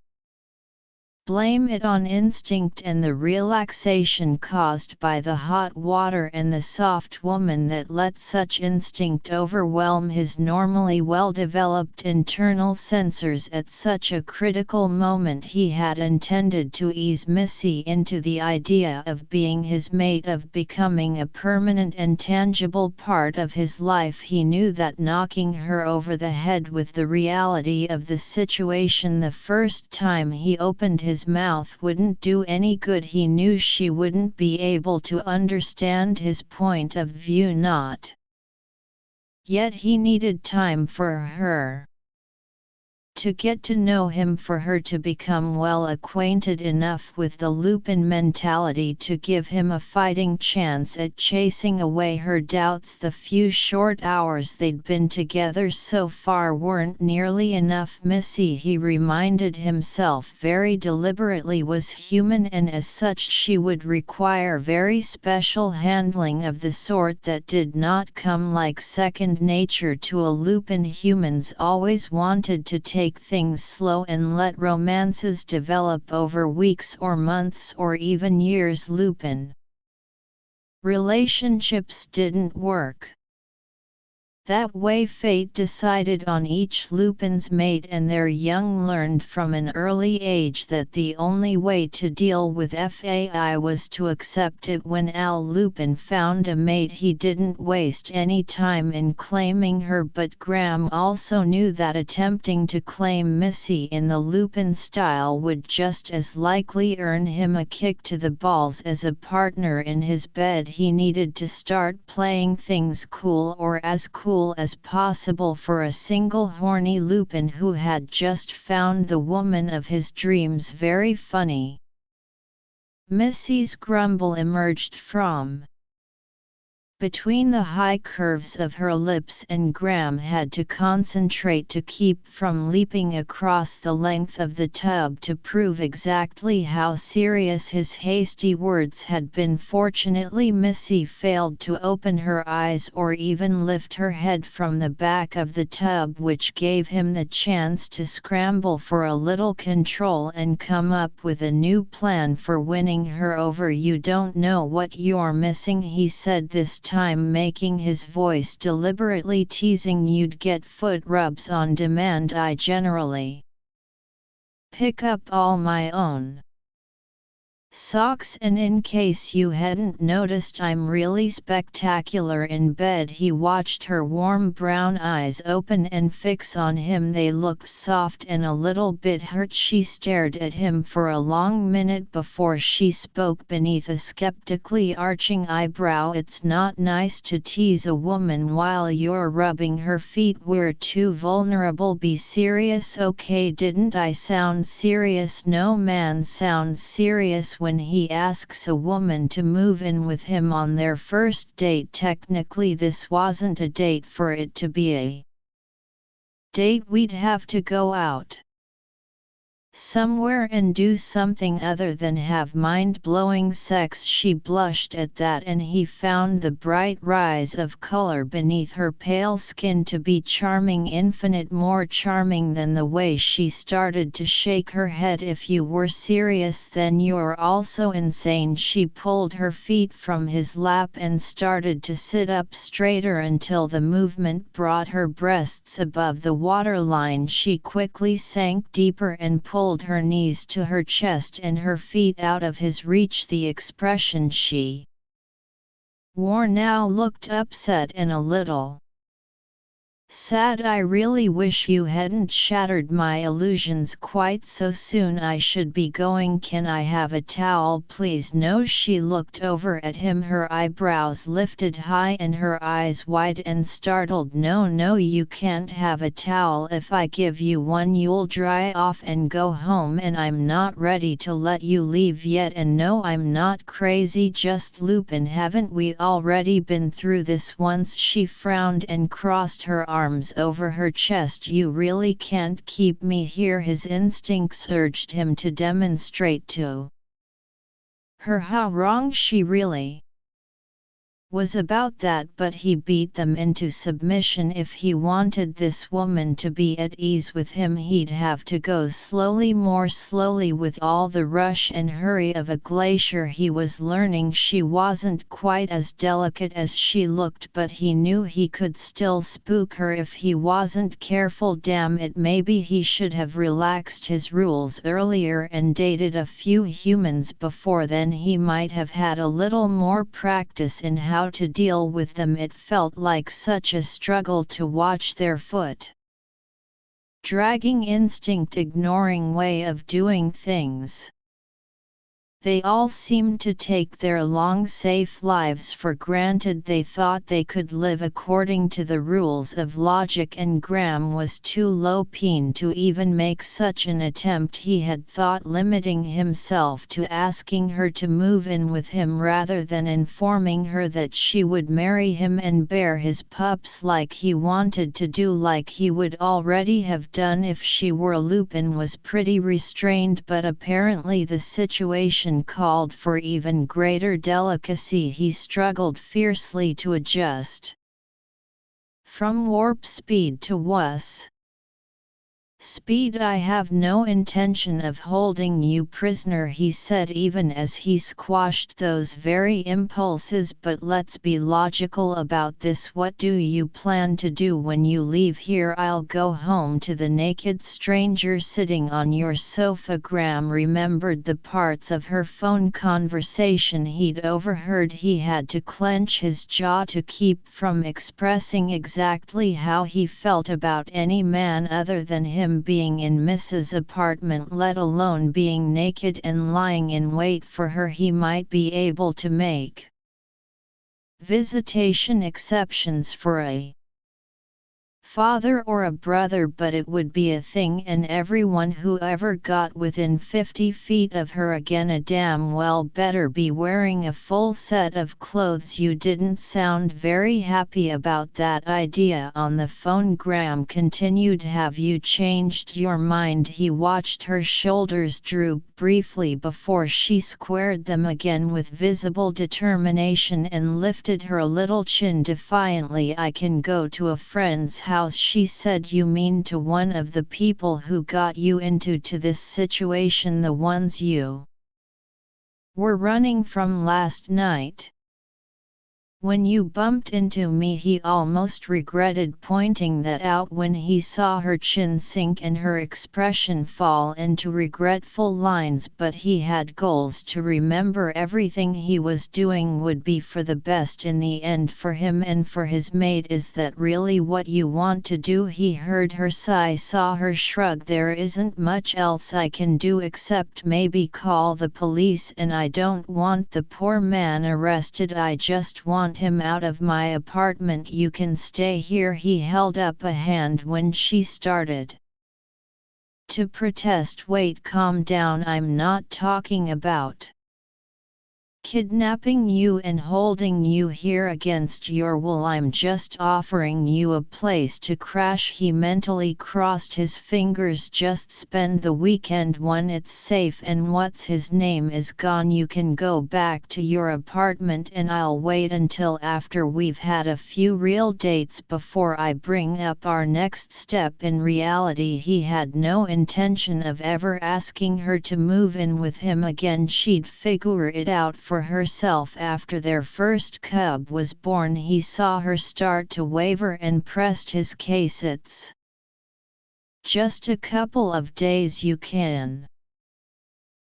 blame it on instinct and the relaxation caused by the hot water and the soft woman that let such instinct overwhelm his normally well-developed internal sensors at such a critical moment. He had intended to ease Missy into the idea of being his mate, of becoming a permanent and tangible part of his life. He knew that knocking her over the head with the reality of the situation the first time he opened his mouth wouldn't do any good. He knew she wouldn't be able to understand his point of view, not yet. He needed time for her to get to know him for her to become well acquainted enough with the Lupin mentality to give him a fighting chance at chasing away her doubts. The few short hours they'd been together so far weren't nearly enough. Missy, he reminded himself very deliberately, was human, and as such she would require very special handling of the sort that did not come like second nature to a Lupin. Humans always wanted to take things slow and let romances develop over weeks or months or even years. Lupin relationships didn't work that way. Fate decided on each Lupin's mate, and their young learned from an early age that the only way to deal with FAI was to accept it. When Al Lupin found a mate, he didn't waste any time in claiming her, but Graham also knew that attempting to claim Missy in the Lupin style would just as likely earn him a kick to the balls as a partner in his bed. He needed to start playing things cool, or as cool as possible, for a single horny Lupin who had just found the woman of his dreams very funny. Missy's grumble emerged from between the high curves of her lips, and Graham had to concentrate to keep from leaping across the length of the tub to prove exactly how serious his hasty words had been. Fortunately, Missy failed to open her eyes or even lift her head from the back of the tub, which gave him the chance to scramble for a little control and come up with a new plan for winning her over. "You don't know what you're missing," he said, this time making his voice deliberately teasing. "You'd get foot rubs on demand. I generally pick up all my own socks, and in case you hadn't noticed, I'm really spectacular in bed." He watched her warm brown eyes open and fix on him. They looked soft and a little bit hurt. She stared at him for a long minute before she spoke beneath a skeptically arching eyebrow. "It's not nice to tease a woman while you're rubbing her feet. We're too vulnerable. Be serious, okay?" "Didn't I sound serious?" "No man sounds serious when he asks a woman to move in with him on their first date. Technically this wasn't a date. For it to be a date, we'd have to go out somewhere and do something other than have mind-blowing sex." She blushed at that, and he found the bright rise of color beneath her pale skin to be charming, infinite more charming than the way she started to shake her head. "If you were serious, then you're also insane." She pulled her feet from his lap and started to sit up straighter until the movement brought her breasts above the waterline. She quickly sank deeper and pulled her knees to her chest and her feet out of his reach. The expression she wore now looked upset and a little sad. "I really wish you hadn't shattered my illusions quite so soon. I should be going. Can I have a towel, please?" "No." She looked over at him, her eyebrows lifted high and her eyes wide and startled. "No, you can't have a towel. If I give you one, you'll dry off and go home, and I'm not ready to let you leave yet. And no, I'm not crazy, just Lupin. Haven't we already been through this once?" She frowned and crossed her arms over her chest. "You really can't keep me here." His instincts urged him to demonstrate to her how wrong she really was about that, but he beat them into submission. If he wanted this woman to be at ease with him, he'd have to go slowly, more slowly. With all the rush and hurry of a glacier, he was learning she wasn't quite as delicate as she looked, but he knew he could still spook her if he wasn't careful. Damn it, maybe he should have relaxed his rules earlier and dated a few humans before then. He might have had a little more practice in how to deal with them. It felt like such a struggle to watch their foot dragging instinct ignoring way of doing things. They all seemed to take their long safe lives for granted. They thought they could live according to the rules of logic, and Graham was too low-keen to even make such an attempt. He had thought limiting himself to asking her to move in with him rather than informing her that she would marry him and bear his pups like he wanted to do, like he would already have done if she were Lupin, was pretty restrained, but apparently the situation called for even greater delicacy. He struggled fiercely to adjust from warp speed to WUS speed. "I have no intention of holding you prisoner," he said, even as he squashed those very impulses. "But let's be logical about this. What do you plan to do when you leave here?" "I'll go home to the naked stranger sitting on your sofa." Graham remembered the parts of her phone conversation he'd overheard. He had to clench his jaw to keep from expressing exactly how he felt about any man other than him being in Mrs. apartment, let alone being naked and lying in wait for her. He might be able to make visitation exceptions for a father or a brother, but it would be a thing, and everyone who ever got within 50 feet of her again a damn well better be wearing a full set of clothes. "You didn't sound very happy about that idea on the phone," Graham continued. "Have you changed your mind?" He watched her shoulders droop briefly before she squared them again with visible determination and lifted her little chin defiantly. "I can go to a friend's house," she said. "You mean to one of the people who got you into this situation, the ones you were running from last night? When you bumped into me?" He almost regretted pointing that out when he saw her chin sink and her expression fall into regretful lines, but he had goals to remember. Everything he was doing would be for the best in the end, for him and for his mate. "Is that really what you want to do?" He heard her sigh, saw her shrug. "There isn't much else I can do except maybe call the police, and I don't want the poor man arrested. I just want him out of my apartment. You can stay here." He held up a hand when she started to protest. "Wait, calm down. I'm not talking about kidnapping you and holding you here against your will. I'm just offering you a place to crash." He mentally crossed his fingers. "Just spend the weekend when it's safe and what's his name is gone. You can go back to your apartment and I'll wait until after we've had a few real dates before I bring up our next step." In reality, he had no intention of ever asking her to move in with him again. She'd figure it out for herself after their first cub was born. He saw her start to waver and pressed his case. "It's just a couple of days. You can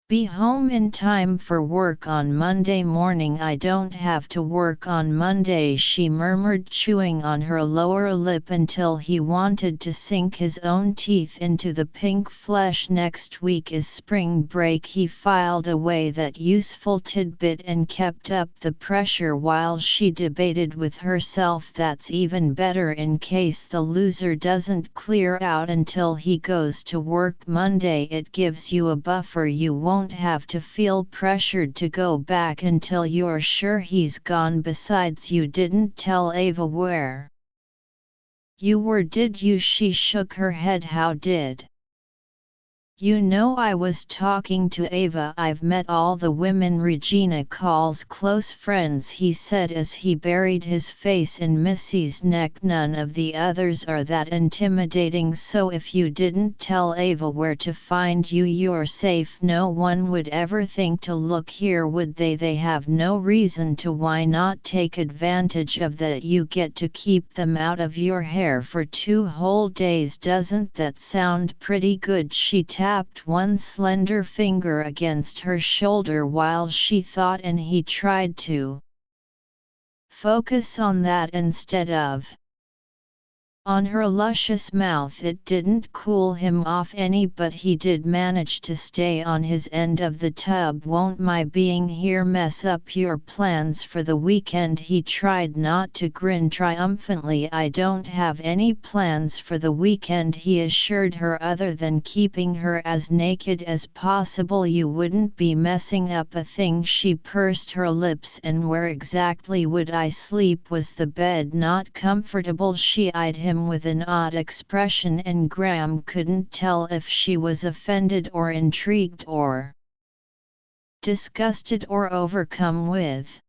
be home in time for work on Monday morning." "I don't have to work on Monday," she murmured, chewing on her lower lip until he wanted to sink his own teeth into the pink flesh. "Next week is spring break." He filed away that useful tidbit and kept up the pressure while she debated with herself. "That's even better in case the loser doesn't clear out until he goes to work Monday. It gives you a buffer. You won't have to feel pressured to go back until you're sure he's gone. Besides, you didn't tell Ava where you were, did you?" She shook her head. "How did you know I was talking to Ava?" "I've met all the women Regina calls close friends," he said as he buried his face in Missy's neck. "None of the others are that intimidating, so if you didn't tell Ava where to find you, you're safe. No one would ever think to look here, would they? They have no reason to. Why not take advantage of that? You get to keep them out of your hair for 2 whole days. Doesn't that sound pretty good?" She tapped one slender finger against her shoulder while she thought, and he tried to focus on that instead of On her luscious mouth. It didn't cool him off any, but he did manage to stay on his end of the tub. Won't my being here mess up your plans for the weekend? He tried not to grin triumphantly. I don't have any plans for the weekend, he assured her, other than keeping her as naked as possible. You wouldn't be messing up a thing. She pursed her lips. And where exactly would I sleep? Was the bed not comfortable? She eyed him with an odd expression, and Graham couldn't tell if she was offended or intrigued or disgusted or overcome with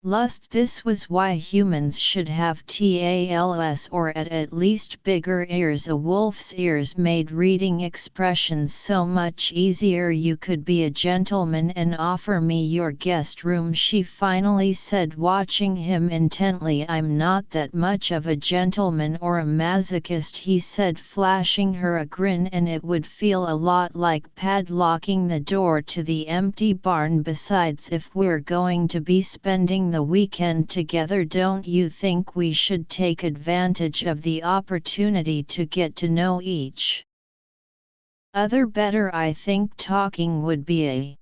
lust. This was why humans should have tails, or at least bigger ears. A wolf's ears made reading expressions so much easier. You could be a gentleman and offer me your guest room, she finally said, watching him intently. I'm not that much of a gentleman or a masochist, he said, flashing her a grin, and it would feel a lot like padlocking the door to the empty barn. Besides, if we're going to be spending the weekend together, don't you think we should take advantage of the opportunity to get to know each other better? I think talking would be a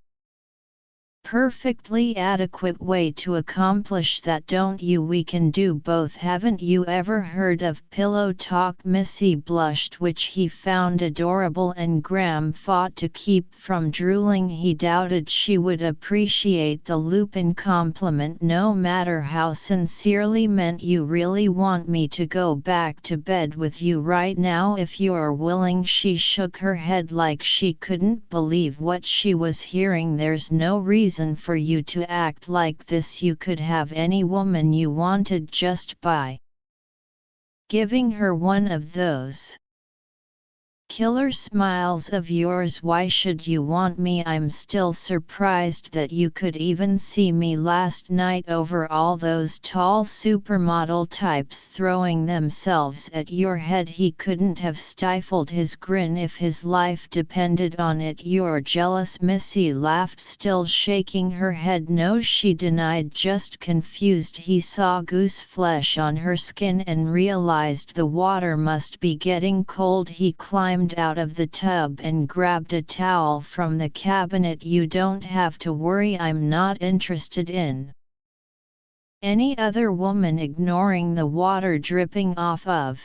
perfectly adequate way to accomplish that, don't you? We can do both. Haven't you ever heard of pillow talk? Missy blushed, which he found adorable, and Graham fought to keep from drooling. He doubted she would appreciate the lupin compliment, no matter how sincerely meant. You really want me to go back to bed with you right now? If you're willing. She shook her head like she couldn't believe what she was hearing. There's no reason for you to act like this. You could have any woman you wanted just by giving her one of those killer smiles of yours. Why should you want me? I'm still surprised that you could even see me last night over all those tall supermodel types throwing themselves at your head. He couldn't have stifled his grin if his life depended on it. You're jealous, Missy laughed, still shaking her head. No, she denied, just confused. He saw goose flesh on her skin and realized the water must be getting cold. He climbed out of the tub and grabbed a towel from the cabinet. You don't have to worry, I'm not interested in any other woman. Ignoring the water dripping off of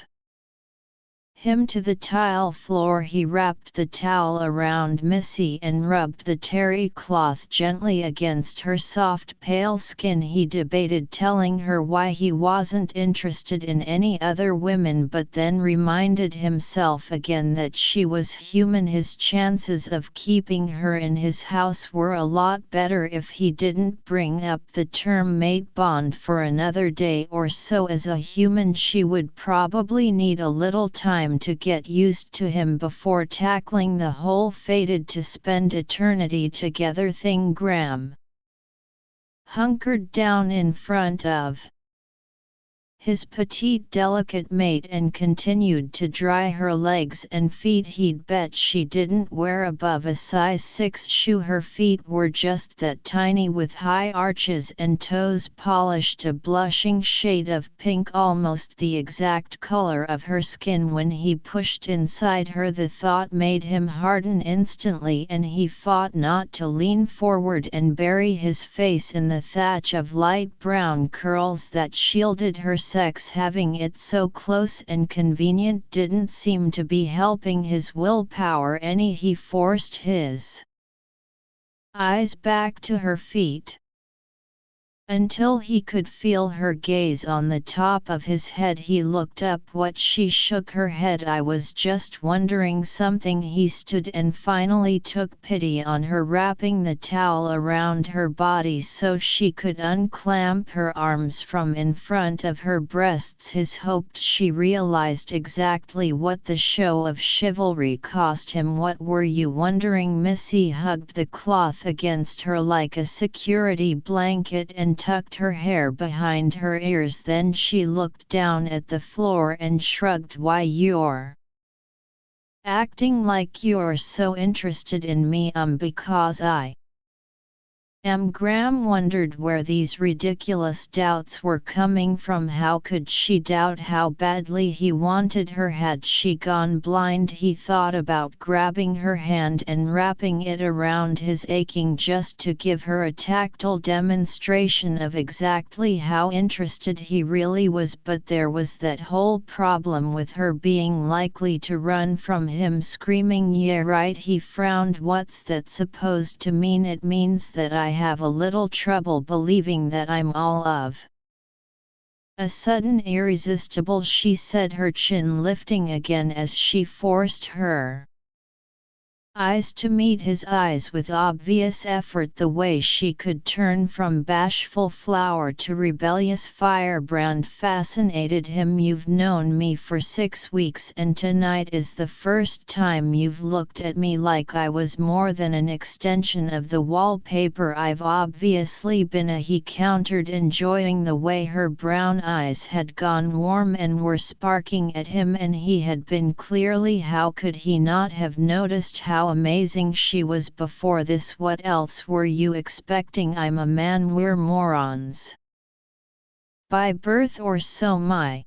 him to the tile floor, he wrapped the towel around Missy and rubbed the terry cloth gently against her soft pale skin. He debated telling her why he wasn't interested in any other women, but then reminded himself again that she was human. His chances of keeping her in his house were a lot better if he didn't bring up the term mate bond for another day or so. As a human, she would probably need a little time to get used to him before tackling the whole fated to spend eternity together thing. Graham hunkered down in front of his petite delicate mate and continued to dry her legs and feet. He'd bet she didn't wear above a size 6 shoe. Her feet were just that tiny, with high arches and toes polished a blushing shade of pink, almost the exact color of her skin. When he pushed inside her, the thought made him harden instantly, and he fought not to lean forward and bury his face in the thatch of light brown curls that shielded her sex. Having it so close and convenient didn't seem to be helping his willpower any. He forced his eyes back to her feet until he could feel her gaze on the top of his head. He looked up. What? She shook her head. I was just wondering something. He stood and finally took pity on her, wrapping the towel around her body so she could unclamp her arms from in front of her breasts. His hoped she realized exactly what the show of chivalry cost him. What were you wondering? Missy hugged the cloth against her like a security blanket and tucked her hair behind her ears. Then she looked down at the floor and shrugged. Why, you're acting like you're so interested in me. Because I Graham wondered where these ridiculous doubts were coming from. How could she doubt how badly he wanted her? Had she gone blind? He thought about grabbing her hand and wrapping it around his aching just to give her a tactile demonstration of exactly how interested he really was, but there was that whole problem with her being likely to run from him screaming, "Yeah right." He frowned. "What's that supposed to mean?" "It means that I have a little trouble believing that I'm all of a sudden irresistible," she said, her chin lifting again as she forced her eyes to meet his eyes with obvious effort. The way she could turn from bashful flower to rebellious firebrand fascinated him. "You've known me for 6 weeks and tonight is the first time you've looked at me like I was more than an extension of the wallpaper I've obviously been a," he countered, enjoying the way her brown eyes had gone warm and were sparking at him, and he had been clearly. How could he not have noticed how amazing she was before this? "What else were you expecting? I'm a man. We're morons by birth, or so my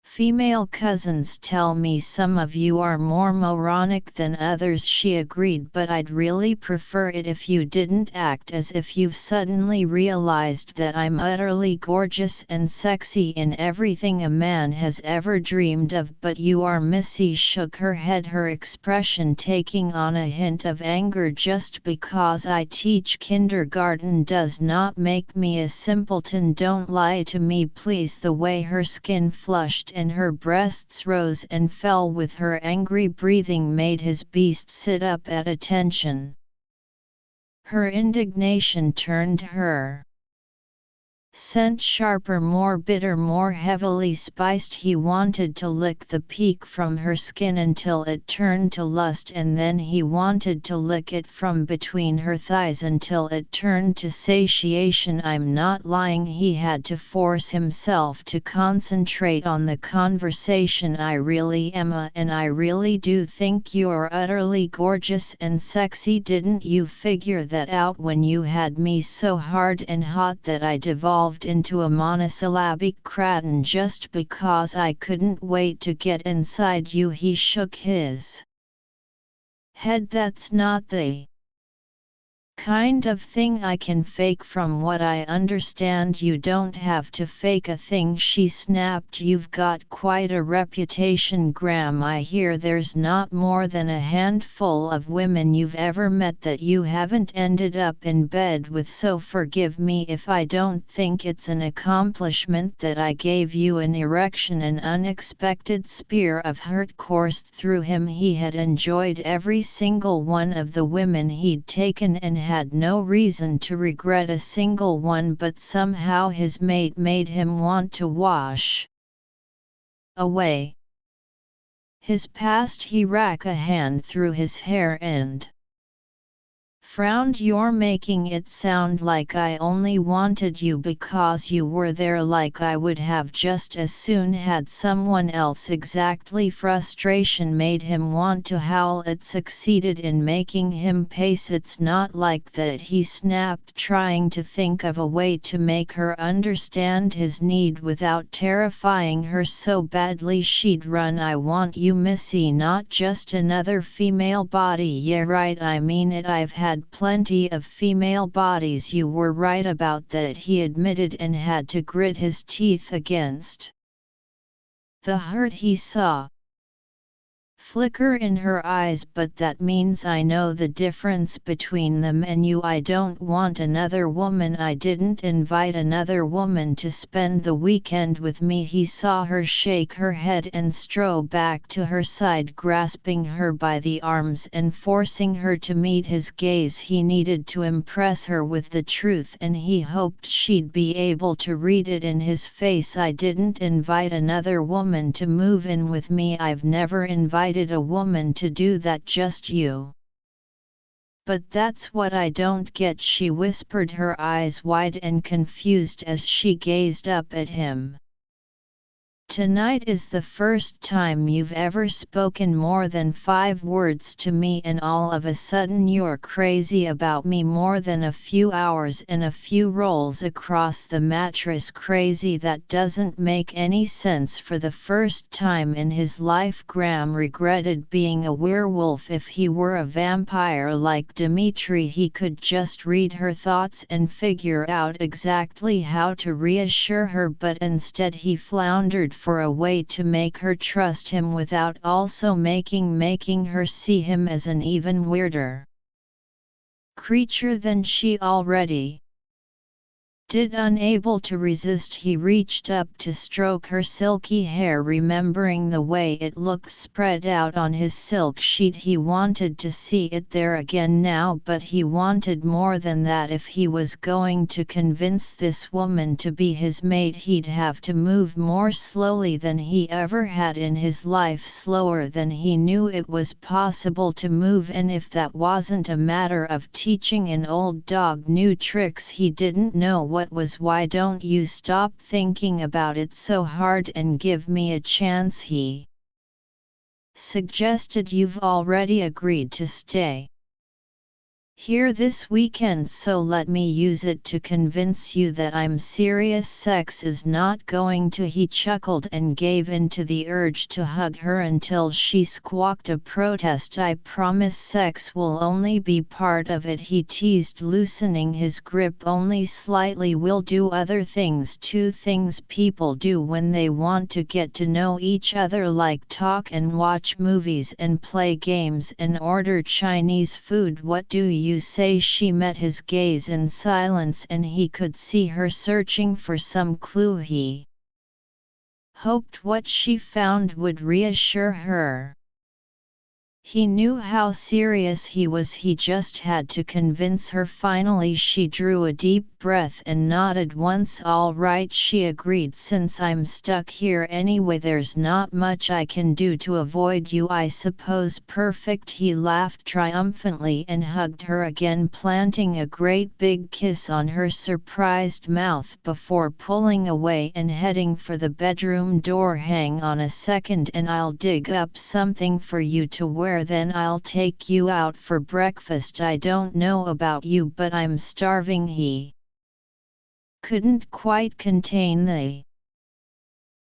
female cousins tell me. Some of you are more moronic than others," she agreed, "but I'd really prefer it if you didn't act as if you've suddenly realized that I'm utterly gorgeous and sexy in everything a man has ever dreamed of." "But you are." Missy shook her head, her expression taking on a hint of anger. "Just because I teach kindergarten does not make me a simpleton. Don't lie to me, please." The way her skin flushed and her breasts rose and fell with her angry breathing made his beast sit up at attention. Her indignation turned her scent sharper, more bitter, more heavily spiced. He wanted to lick the peak from her skin until it turned to lust, and then he wanted to lick it from between her thighs until it turned to satiation. "I'm not lying." He had to force himself to concentrate on the conversation. "I really am, and I really do think you're utterly gorgeous and sexy. Didn't you figure that out when you had me so hard and hot that I devolved into a monosyllabic cretin just because I couldn't wait to get inside you?" He shook his head. "That's not the kind of thing I can fake. From what I understand, you don't have to fake a thing," she snapped. "You've got quite a reputation, Graham. I hear there's not more than a handful of women you've ever met that you haven't ended up in bed with, so forgive me if I don't think it's an accomplishment that I gave you an erection." An unexpected spear of hurt coursed through him. He had enjoyed every single one of the women he'd taken and had no reason to regret a single one, but somehow his mate made him want to wash away his past. He ran a hand through his hair and frowned. "You're making it sound like I only wanted you because you were there, like I would have just as soon had someone else." Exactly. Frustration made him want to howl. It succeeded in making him pace. "It's not like that," he snapped, trying to think of a way to make her understand his need without terrifying her so badly she'd run. "I want you, Missy, not just another female body." "Yeah right, I mean it. I've had plenty of female bodies." "You were right about that," he admitted, and had to grit his teeth against the hurt he saw flicker in her eyes. "But that means I know the difference between them and you. I don't want another woman. I didn't invite another woman to spend the weekend with me." He saw her shake her head and strode back to her side, grasping her by the arms and forcing her to meet his gaze. He needed to impress her with the truth, and he hoped she'd be able to read it in his face. "I didn't invite another woman to move in with me. I've never invited a woman to do that, just you." "But that's what I don't get," she whispered, her eyes wide and confused as she gazed up at him. Tonight is the first time you've ever spoken more than 5 words to me, and all of a sudden you're crazy about me more than a few hours and a few rolls across the mattress. Crazy? That doesn't make any sense. For the first time in his life, Graham regretted being a werewolf. If he were a vampire like Dimitri, he could just read her thoughts and figure out exactly how to reassure her, but instead he floundered for a way to make her trust him without also making her see him as an even weirder creature than she already did. Unable to resist, he reached up to stroke her silky hair, remembering the way it looked spread out on his silk sheet. He wanted to see it there again now, but he wanted more than that. If he was going to convince this woman to be his mate, he'd have to move more slowly than he ever had in his life, slower than he knew it was possible to move. And if that wasn't a matter of teaching an old dog new tricks he didn't know what was. Why don't you stop thinking about it so hard and give me a chance, he suggested. You've already agreed to stay here this weekend, so let me use it to convince you that I'm serious. Sex is not going to. He chuckled and gave in to the urge to hug her until she squawked a protest. I promise sex will only be part of it, he teased, loosening his grip only slightly. We'll do other things too, things people do when they want to get to know each other, like talk and watch movies and play games and order Chinese food. What do you say? She met his gaze in silence, and he could see her searching for some clue. He hoped what she found would reassure her. He knew how serious he was. He just had to convince her. Finally she drew a deep breath and nodded once. All right, she agreed. Since I'm stuck here anyway, there's not much I can do to avoid you, I suppose. Perfect. He laughed triumphantly and hugged her again, planting a great big kiss on her surprised mouth before pulling away and heading for the bedroom door. Hang on a second and I'll dig up something for you to wear, then I'll take you out for breakfast. I don't know about you, but I'm starving. He couldn't quite contain the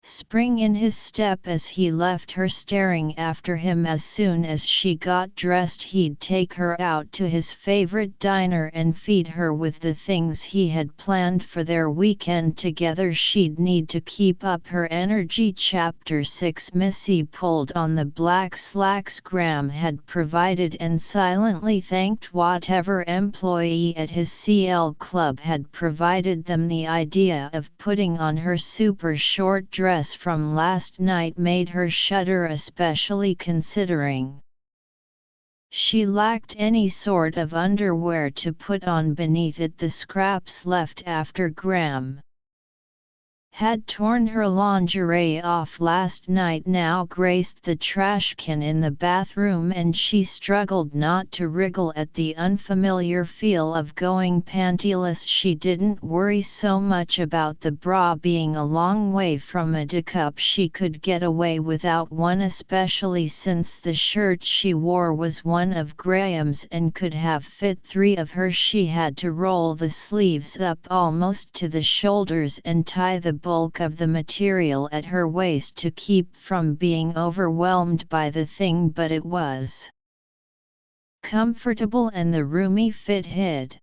spring in his step as he left her staring after him. As soon as she got dressed, he'd take her out to his favorite diner and feed her with the things he had planned for their weekend together. She'd need to keep up her energy. Chapter 6. Missy pulled on the black slacks Graham had provided and silently thanked whatever employee at his CL club had provided them. The idea of putting on her super short dress from last night made her shudder, especially considering she lacked any sort of underwear to put on beneath it. The scraps left after Graham had torn her lingerie off last night now graced the trash can in the bathroom, and she struggled not to wriggle at the unfamiliar feel of going pantyless. She didn't worry so much about the bra being a long way from a cup. She could get away without one, especially since the shirt she wore was one of Graham's and could have fit 3 of her. She had to roll the sleeves up almost to the shoulders and tie the bulk of the material at her waist to keep from being overwhelmed by the thing, but it was comfortable and the roomy fit hid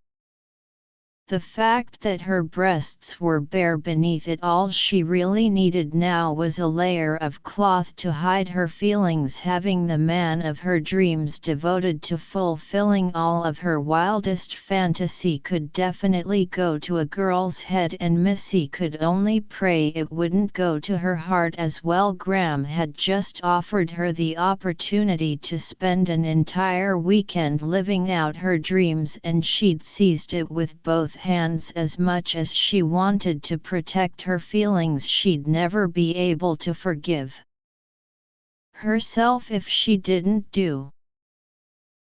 the fact that her breasts were bare beneath it. All she really needed now was a layer of cloth to hide her feelings. Having the man of her dreams devoted to fulfilling all of her wildest fantasy could definitely go to a girl's head, and Missy could only pray it wouldn't go to her heart as well. Graham had just offered her the opportunity to spend an entire weekend living out her dreams, and she'd seized it with both hands. As much as she wanted to protect her feelings, she'd never be able to forgive herself if she didn't do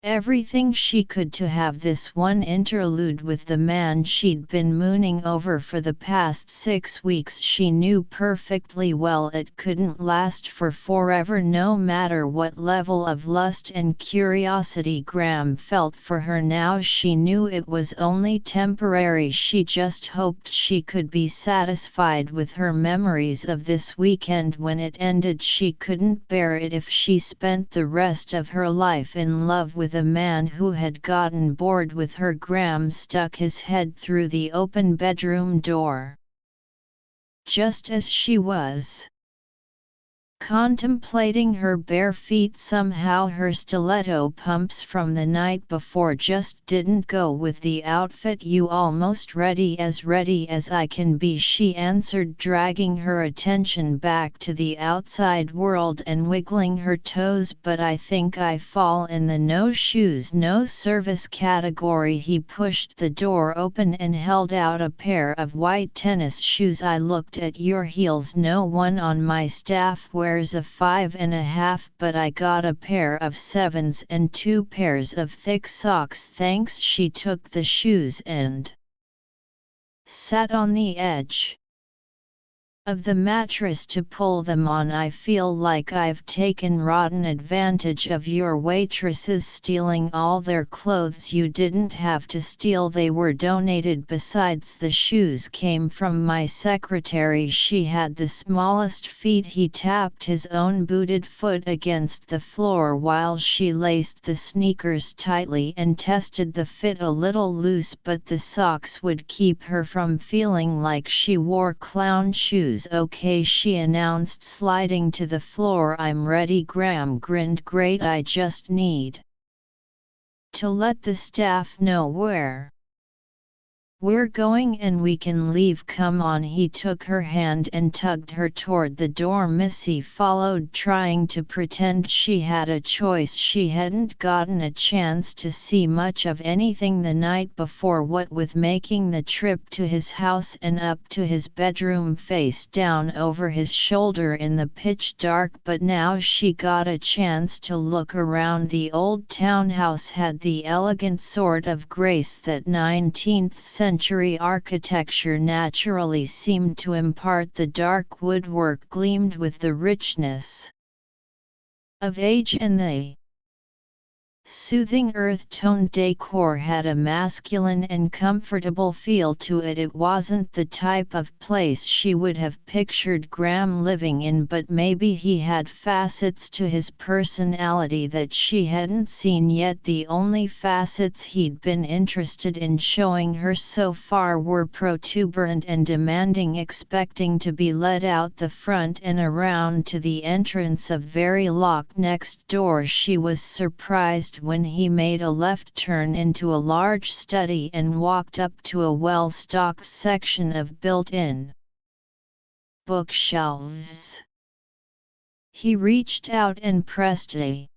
everything she could to have this one interlude with the man she'd been mooning over for the past 6 weeks. She knew perfectly well it couldn't last for forever, no matter what level of lust and curiosity Graham felt for her now. She knew it was only temporary. She just hoped she could be satisfied with her memories of this weekend when it ended. She couldn't bear it if she spent the rest of her life in love with a man who had gotten bored with her. Graham stuck his head through the open bedroom door. Just as she was contemplating her bare feet, somehow her stiletto pumps from the night before just didn't go with the outfit. "You almost ready as I can be," she answered, dragging her attention back to the outside world and wiggling her toes. "But I think I fall in the no shoes no service category." He pushed the door open and held out a pair of white tennis shoes. "I looked at your heels. No one on my staff wears a 5.5, but I got a pair of 7s and 2 pairs of thick socks, thanks." She took the shoes and sat on the edge of the mattress to pull them on. "I feel like I've taken rotten advantage of your waitresses, stealing all their clothes. You didn't have to steal, they were donated. Besides, the shoes came from my secretary. She had the smallest feet." He tapped his own booted foot against the floor while she laced the sneakers tightly and tested the fit. A little loose, but the socks would keep her from feeling like she wore clown shoes. "Okay," she announced, sliding to the floor. "I'm ready." Graham grinned. "Great, I just need to let the staff know where we're going and we can leave. Come on." He took her hand and tugged her toward the door. Missy followed, trying to pretend she had a choice. She hadn't gotten a chance to see much of anything the night before, what with making the trip to his house and up to his bedroom face down over his shoulder in the pitch dark. But now she got a chance to look around. The old townhouse had the elegant sort of grace that 19th century architecture naturally seemed to impart. The dark woodwork gleamed with the richness of age, and the soothing earth-toned decor had a masculine and comfortable feel to it. It wasn't the type of place she would have pictured Graham living in, but maybe he had facets to his personality that she hadn't seen yet. The only facets he'd been interested in showing her so far were protuberant and demanding, expecting to be led out the front and around to the entrance of very locked next door. She was surprised when he made a left turn into a large study and walked up to a well-stocked section of built-in bookshelves. He reached out and pressed a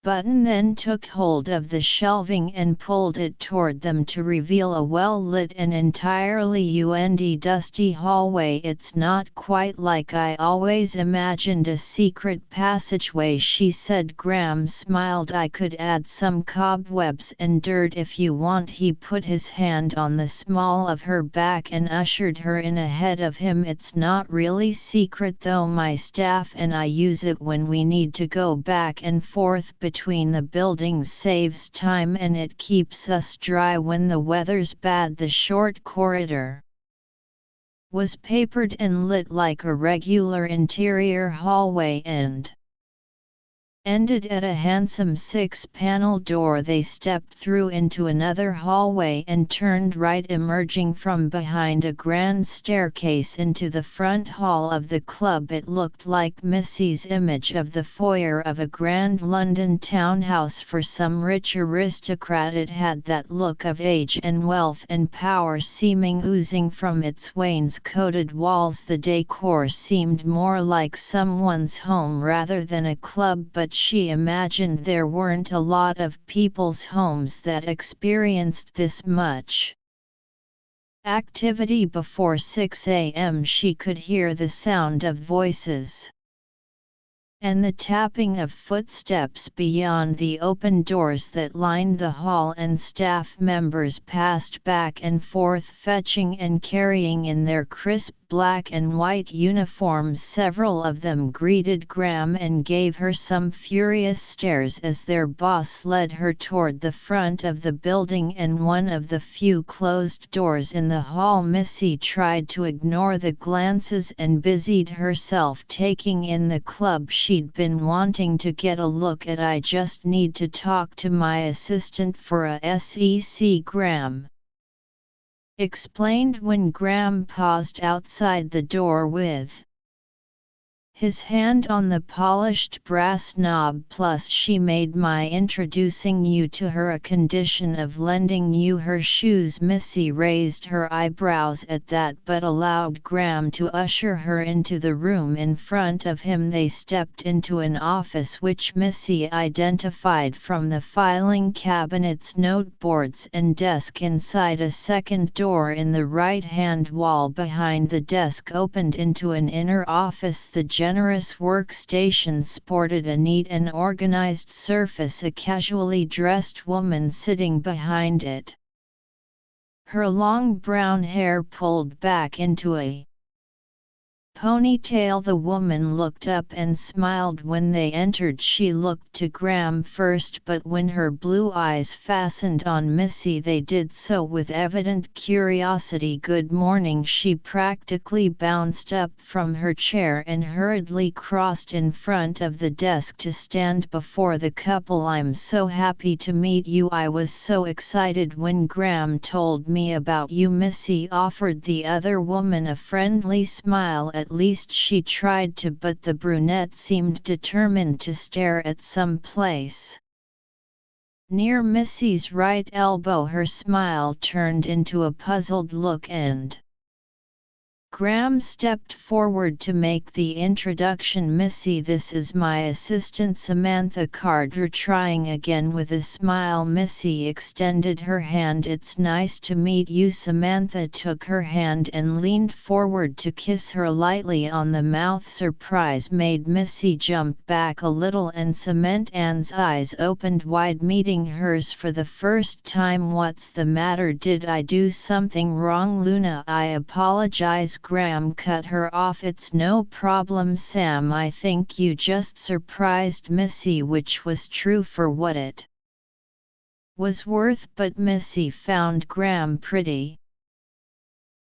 button, then took hold of the shelving and pulled it toward them to reveal a well-lit and entirely dusty hallway. "It's not quite like I always imagined, a secret passageway," she said. Graham smiled. "I could add some cobwebs and dirt if you want." He put his hand on the small of her back and ushered her in ahead of him. "It's not really secret though. My staff and I use it when we need to go back and forth between the buildings. Saves time and it keeps us dry when the weather's bad." The short corridor was papered and lit like a regular interior hallway and ended at a handsome 6-panel door. They stepped through into another hallway and turned right, emerging from behind a grand staircase into the front hall of the club. It looked like Missy's image of the foyer of a grand London townhouse for some rich aristocrat. It had that look of age and wealth and power seeming oozing from its wainscoted walls. The decor seemed more like someone's home rather than a club, but she imagined there weren't a lot of people's homes that experienced this much activity before 6 a.m. She could hear the sound of voices and the tapping of footsteps beyond the open doors that lined the hall, and staff members passed back and forth fetching and carrying in their crisp black and white uniforms. Several of them greeted Graham and gave her some furious stares as their boss led her toward the front of the building and one of the few closed doors in the hall. Missy tried to ignore the glances and busied herself taking in the club she'd been wanting to get a look at. "I just need to talk to my assistant for a sec," Graham explained when Graham paused outside the door with his hand on the polished brass knob. "Plus she made my introducing you to her a condition of lending you her shoes." Missy raised her eyebrows at that but allowed Graham to usher her into the room in front of him. They stepped into an office which Missy identified from the filing cabinets, noteboards and desk inside. A second door in the right-hand wall behind the desk opened into an inner office. The generous workstation sported a neat and organized surface, a casually dressed woman sitting behind it, her long brown hair pulled back into a ponytail. The woman looked up and smiled when they entered. She looked to Graham first, but when her blue eyes fastened on Missy they did so with evident curiosity. "Good morning." She practically bounced up from her chair and hurriedly crossed in front of the desk to stand before the couple. "I'm so happy to meet you. I was so excited when Graham told me about you." Missy offered the other woman a friendly smile. At least she tried to, but the brunette seemed determined to stare at some place near Missy's right elbow. Her smile turned into a puzzled look and Graham stepped forward to make the introduction. "Missy, this is my assistant Samantha Carter." Trying again with a smile, Missy extended her hand. "It's nice to meet you." Samantha took her hand and leaned forward to kiss her lightly on the mouth. Surprise made Missy jump back a little and Samantha's eyes opened wide, meeting hers for the first time. "What's the matter? Did I do something wrong?" "Luna, I apologize." Graham cut her off. "It's no problem, Sam. I think you just surprised Missy," which was true for what it was worth, but Missy found Graham pretty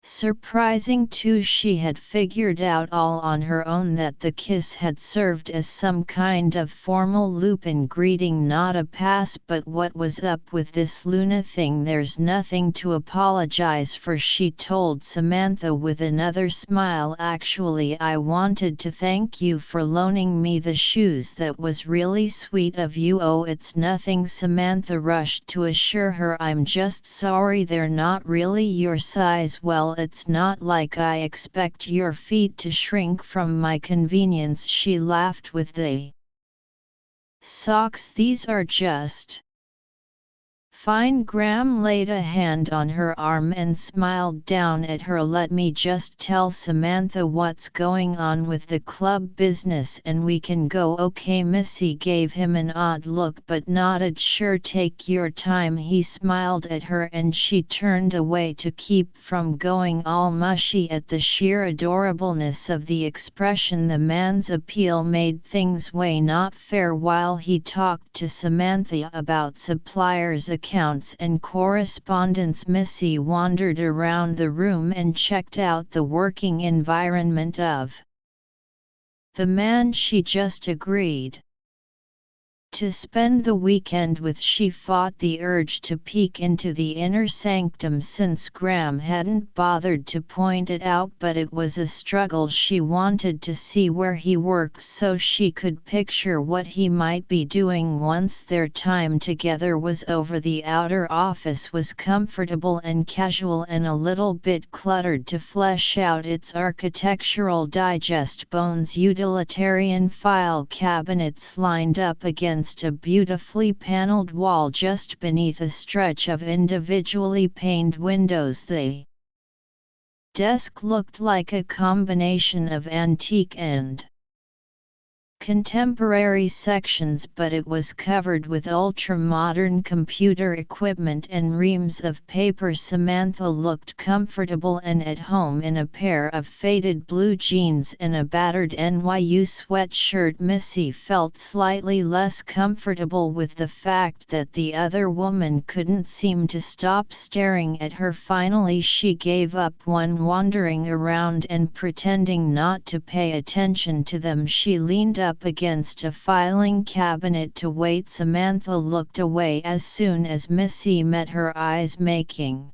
surprising too. She had figured out all on her own that the kiss had served as some kind of formal loop-in greeting, not a pass. "But what was up with this Luna thing?" "There's nothing to apologize for," she told Samantha with another smile. "Actually, I wanted to thank you for loaning me the shoes. That was really sweet of you." "Oh, it's nothing," Samantha rushed to assure her. "I'm just sorry they're not really your size." "Well, it's not like I expect your feet to shrink from my convenience." She laughed with the socks. "These are just fine." Graham laid a hand on her arm and smiled down at her. "Let me just tell Samantha what's going on with the club business and we can go." "Okay." Missy gave him an odd look but nodded. "Sure, take your time." He smiled at her and she turned away to keep from going all mushy at the sheer adorableness of the expression. The man's appeal made things way not fair. While he talked to Samantha about suppliers' accounts and correspondence, Missy wandered around the room and checked out the working environment of the man she just agreed to spend the weekend with. She fought the urge to peek into the inner sanctum since Graham hadn't bothered to point it out, but it was a struggle. She wanted to see where he worked so she could picture what he might be doing once their time together was over. The outer office was comfortable and casual and a little bit cluttered. To flesh out its architectural digest, Bones utilitarian file cabinets lined up against a beautifully paneled wall just beneath a stretch of individually paned windows. The desk looked like a combination of antique and contemporary sections, but it was covered with ultra-modern computer equipment and reams of paper. Samantha looked comfortable and at home in a pair of faded blue jeans and a battered NYU sweatshirt. Missy felt slightly less comfortable with the fact that the other woman couldn't seem to stop staring at her. Finally she gave up wandering around and pretending not to pay attention to them. She leaned up against a filing cabinet to wait. Samantha looked away as soon as Missy met her eyes, making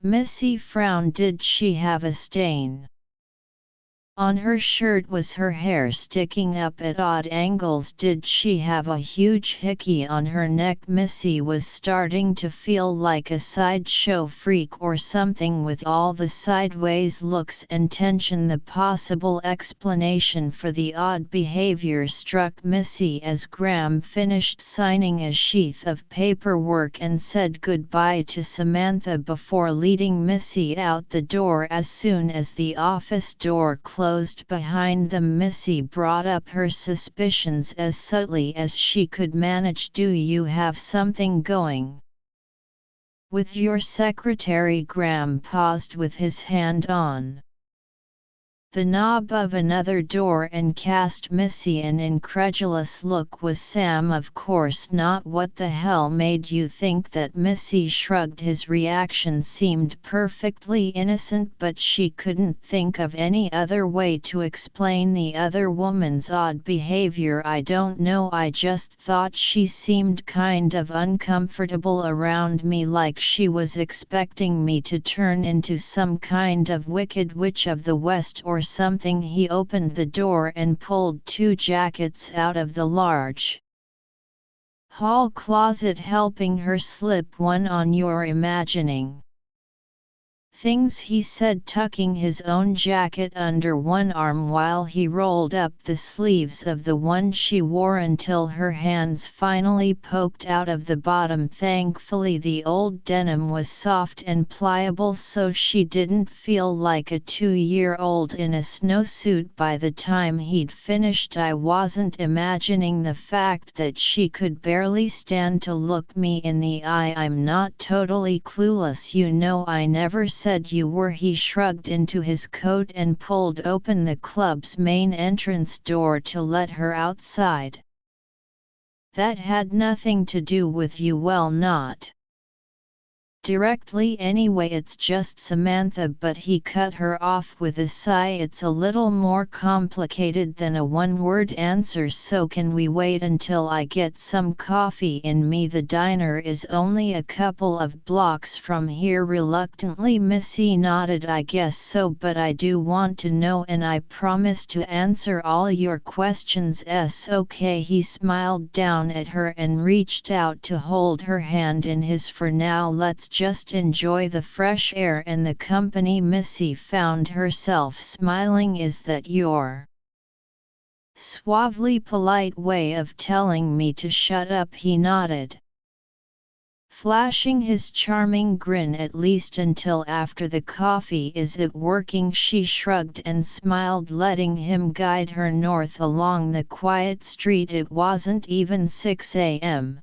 Missy frown. Did she have a stain on her shirt? Was her hair sticking up at odd angles? Did she have a huge hickey on her neck? Missy was starting to feel like a sideshow freak or something with all the sideways looks and tension. The possible explanation for the odd behavior struck Missy as Graham finished signing a sheath of paperwork and said goodbye to Samantha before leading Missy out the door. As soon as the office door closed behind them, Missy brought up her suspicions as subtly as she could manage. Do you have something going with your secretary? Graham paused with his hand on the knob of another door and cast Missy an incredulous look. Was Sam? Of course not. What the hell made you think that? Missy shrugged. His reaction seemed perfectly innocent, but she couldn't think of any other way to explain the other woman's odd behavior. I don't know, I just thought she seemed kind of uncomfortable around me, like she was expecting me to turn into some kind of wicked witch of the West or something. He opened the door and pulled two jackets out of the large hall closet, helping her slip one on. You're imagining things, he said, tucking his own jacket under one arm while he rolled up the sleeves of the one she wore until her hands finally poked out of the bottom. Thankfully the old denim was soft and pliable, so she didn't feel like a 2-year-old in a snowsuit by the time he'd finished. I wasn't imagining the fact that she could barely stand to look me in the eye. I'm not totally clueless, you know. I never said you were. He shrugged into his coat and pulled open the club's main entrance door to let her outside. That had nothing to do with you. Well, not directly anyway, it's just Samantha. But he cut her off with a sigh. It's a little more complicated than a one-word answer, so can we wait until I get some coffee in me? The diner is only a couple of blocks from here. Reluctantly Missy nodded. I guess so, but I do want to know, and I promise to answer all your questions. Okay. He smiled down at her and reached out to hold her hand in his. For now, let's just enjoy the fresh air and the company. Missy found herself smiling. Is that your suavely polite way of telling me to shut up? He nodded, flashing his charming grin. At least until after the coffee. Is it working? She shrugged and smiled, letting him guide her north along the quiet street. It wasn't even 6 a.m.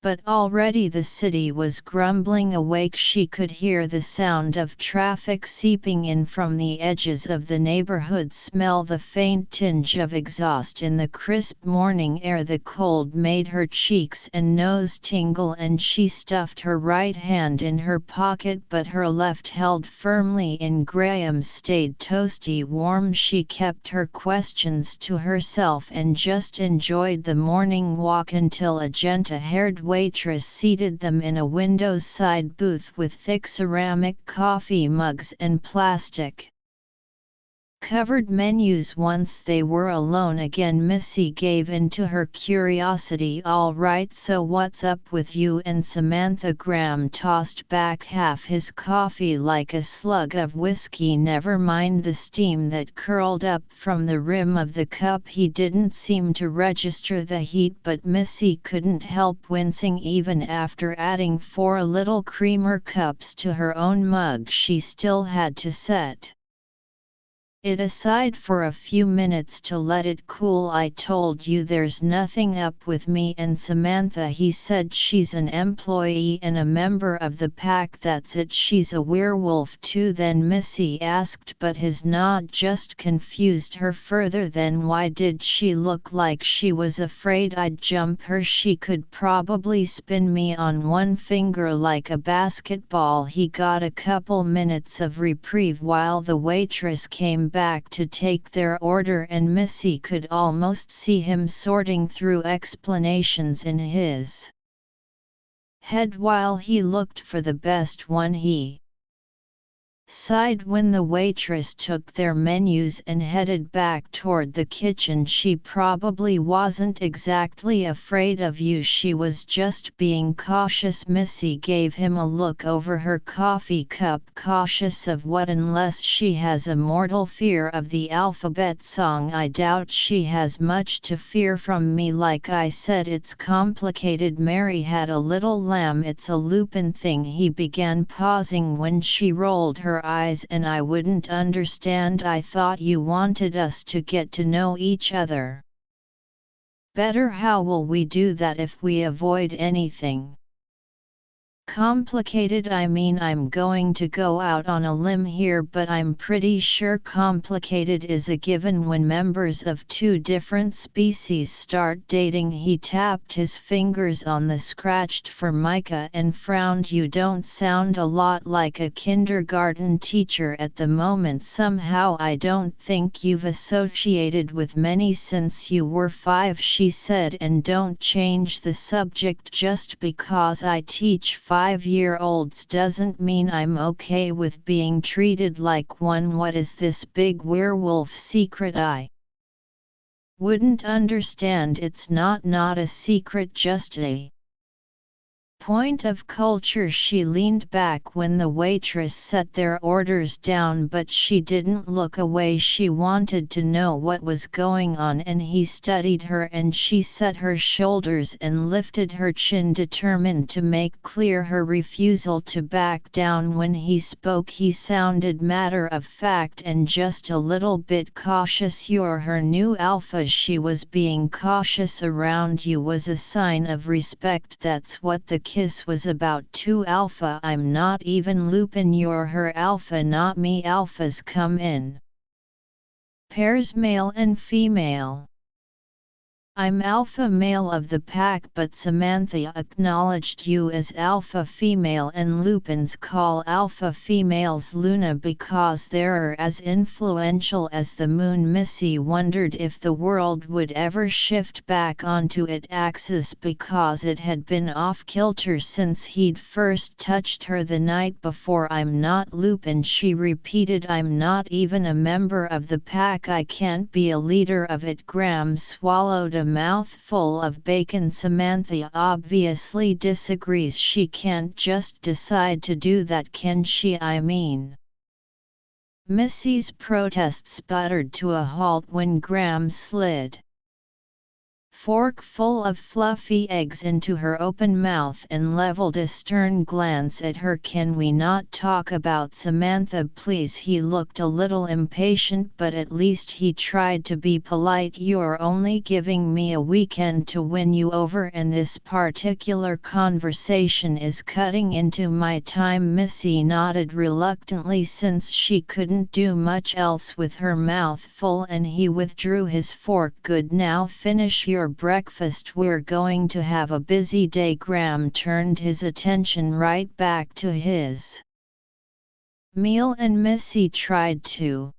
but already the city was grumbling awake. She could hear the sound of traffic seeping in from the edges of the neighborhood, smell the faint tinge of exhaust in the crisp morning air. The cold made her cheeks and nose tingle, and she stuffed her right hand in her pocket, but her left held firmly in Graham's. Stayed toasty warm. She kept her questions to herself and just enjoyed the morning walk until a genta-haired waitress seated them in a window's side booth with thick ceramic coffee mugs and plastic covered menus. Once they were alone again, Missy gave in to her curiosity. All right, so what's up with you and Samantha? Graham tossed back half his coffee like a slug of whiskey. Never mind the steam that curled up from the rim of the cup. He didn't seem to register the heat, but Missy couldn't help wincing. Even after adding 4 little creamer cups to her own mug, she still had to set it aside for a few minutes to let it cool. I told you there's nothing up with me and Samantha. He said she's an employee and a member of the pack. That's it. She's a werewolf too then Missy asked, but his nod just confused her further. Then why did she look like she was afraid I'd jump her? She could probably spin me on one finger like a basketball. He got a couple minutes of reprieve while the waitress came back to take their order, and Missy could almost see him sorting through explanations in his head while he looked for the best one. He sighed when the waitress took their menus and headed back toward the kitchen. She probably wasn't exactly afraid of you, she was just being cautious. Missy gave him a look over her coffee cup. Cautious of what? Unless she has a mortal fear of the alphabet song. I doubt she has much to fear from me. Like I said, it's complicated. Mary had a little lamb. It's a Lupin thing. He began, pausing when she rolled her eyes. And I wouldn't understand. I thought you wanted us to get to know each other better. How will we do that if we avoid anything complicated? I mean, I'm going to go out on a limb here, but I'm pretty sure complicated is a given when members of two different species start dating. He tapped his fingers on the scratched formica and frowned. You don't sound a lot like a kindergarten teacher at the moment. Somehow I don't think you've associated with many since you were 5, she said. And don't change the subject. Just because I teach 5-year-olds doesn't mean I'm okay with being treated like one. What is this big werewolf secret? I wouldn't understand. It's not a secret, just a point of culture. She leaned back when the waitress set their orders down, but she didn't look away. She wanted to know what was going on, and he studied her, and she set her shoulders and lifted her chin, determined to make clear her refusal to back down. When he spoke, he sounded matter of fact and just a little bit cautious. You're her new alpha. She was being cautious around you was a sign of respect. That's what the kiss was about too. Alpha? I'm not even Lupin. You're her alpha, not me. Alphas come in pairs, male and female. I'm alpha male of the pack, but Samantha acknowledged you as alpha female, and Lupins call alpha females Luna because they're as influential as the moon. Missy wondered if the world would ever shift back onto its axis because it had been off kilter since he'd first touched her the night before. I'm not Lupin, she repeated. I'm not even a member of the pack. I can't be a leader of it. Graham swallowed a mouthful of bacon. Samantha obviously disagrees. She can't just decide to do that, can she? I mean, Missy's protest sputtered to a halt when Graham slid fork full of fluffy eggs into her open mouth and leveled a stern glance at her. Can we not talk about Samantha, please? He looked a little impatient, but at least he tried to be polite. You're only giving me a weekend to win you over, and this particular conversation is cutting into my time. Missy nodded reluctantly since she couldn't do much else with her mouth full, and he withdrew his fork. Good, now finish your breakfast. We're going to have a busy day. Graham turned his attention right back to his meal, and Missy tried to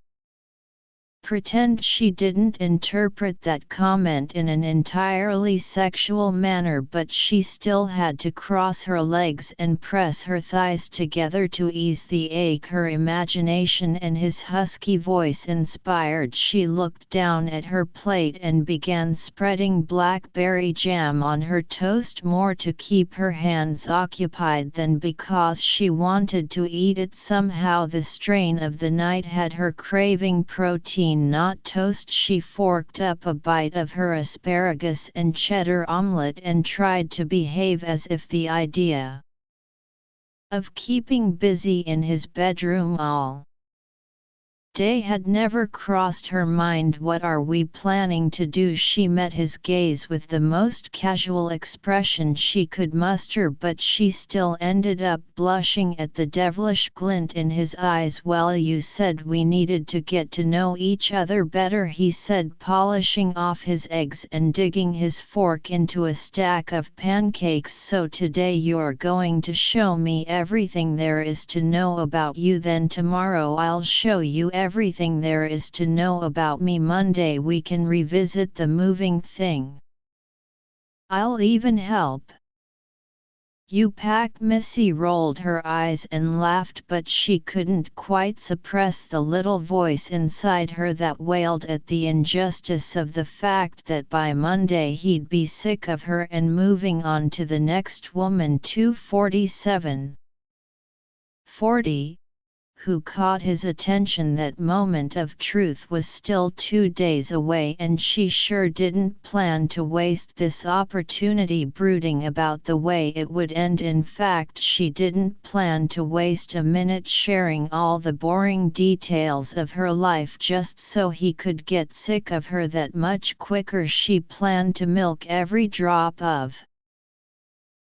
pretend she didn't interpret that comment in an entirely sexual manner, but she still had to cross her legs and press her thighs together to ease the ache her imagination and his husky voice inspired. She looked down at her plate and began spreading blackberry jam on her toast, more to keep her hands occupied than because she wanted to eat it. Somehow the strain of the night had her craving protein, not toast. She forked up a bite of her asparagus and cheddar omelette and tried to behave as if the idea of keeping busy in his bedroom all Day had never crossed her mind. What are we planning to do? She met his gaze with the most casual expression she could muster, but she still ended up blushing at the devilish glint in his eyes. Well, you said we needed to get to know each other better, he said, polishing off his eggs and digging his fork into a stack of pancakes. So today you're going to show me everything there is to know about you, then tomorrow I'll show you everything there is to know about me. Monday we can revisit the moving thing. I'll even help. You pack. Missy rolled her eyes and laughed, but she couldn't quite suppress the little voice inside her that wailed at the injustice of the fact that by Monday he'd be sick of her and moving on to the next woman. 247. 40, who caught his attention. That moment of truth was still 2 days away, and she sure didn't plan to waste this opportunity brooding about the way it would end. In fact, she didn't plan to waste a minute sharing all the boring details of her life just so he could get sick of her that much quicker. She planned to milk every drop of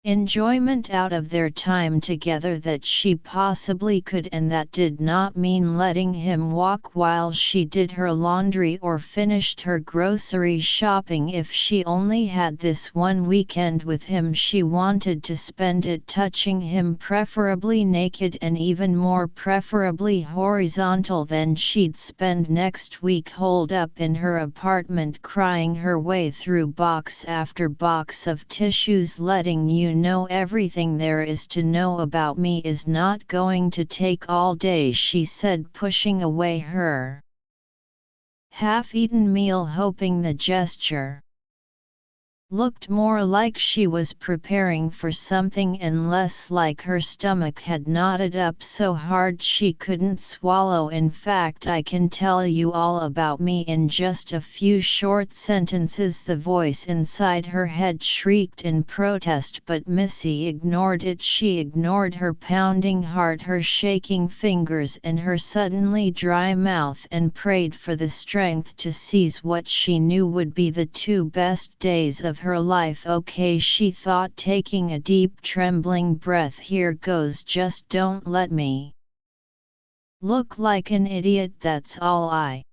enjoyment out of their time together that she possibly could, and that did not mean letting him walk while she did her laundry or finished her grocery shopping. If she only had this one weekend with him, she wanted to spend it touching him, preferably naked and even more preferably horizontal. Then she'd spend next week holed up in her apartment crying her way through box after box of tissues. Letting you know everything there is to know about me is not going to take all day, she said, pushing away her half-eaten meal, hoping the gesture looked more like she was preparing for something and less like her stomach had knotted up so hard she couldn't swallow. In fact, I can tell you all about me in just a few short sentences, the voice inside her head shrieked in protest, but Missy ignored it. She ignored her pounding heart, her shaking fingers, and her suddenly dry mouth, and prayed for the strength to seize what she knew would be the 2 best days of her life. Okay, she thought, taking a deep trembling breath, here goes. Just don't let me look like an idiot, that's all I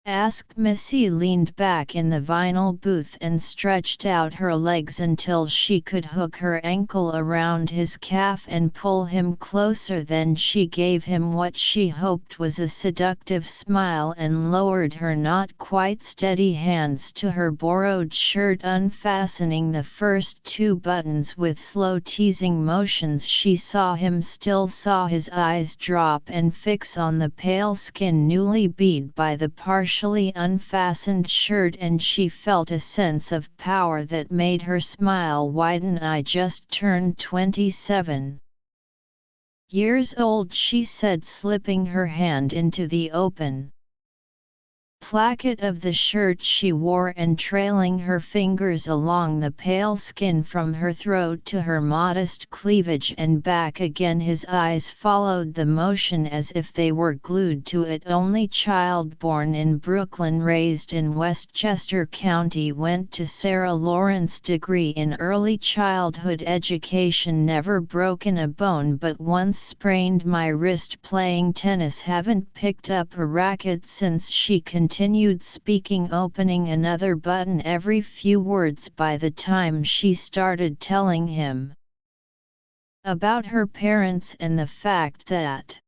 ask. Missy leaned back in the vinyl booth and stretched out her legs until she could hook her ankle around his calf and pull him closer. Then she gave him what she hoped was a seductive smile and lowered her not quite steady hands to her borrowed shirt, unfastening the first 2 buttons with slow teasing motions. She saw him, still saw his eyes drop and fix on the pale skin newly bead by the partially unfastened shirt, and she felt a sense of power that made her smile widen. I just turned 27 years old, she said, slipping her hand into the open placket of the shirt she wore and trailing her fingers along the pale skin from her throat to her modest cleavage and back again. His eyes followed the motion as if they were glued to it. Only child, born in Brooklyn, raised in Westchester County, went to Sarah Lawrence, degree in early childhood education, never broken a bone but once sprained my wrist playing tennis, haven't picked up a racket since. She continued speaking, opening another button every few words. By the time she started telling him about her parents and the fact that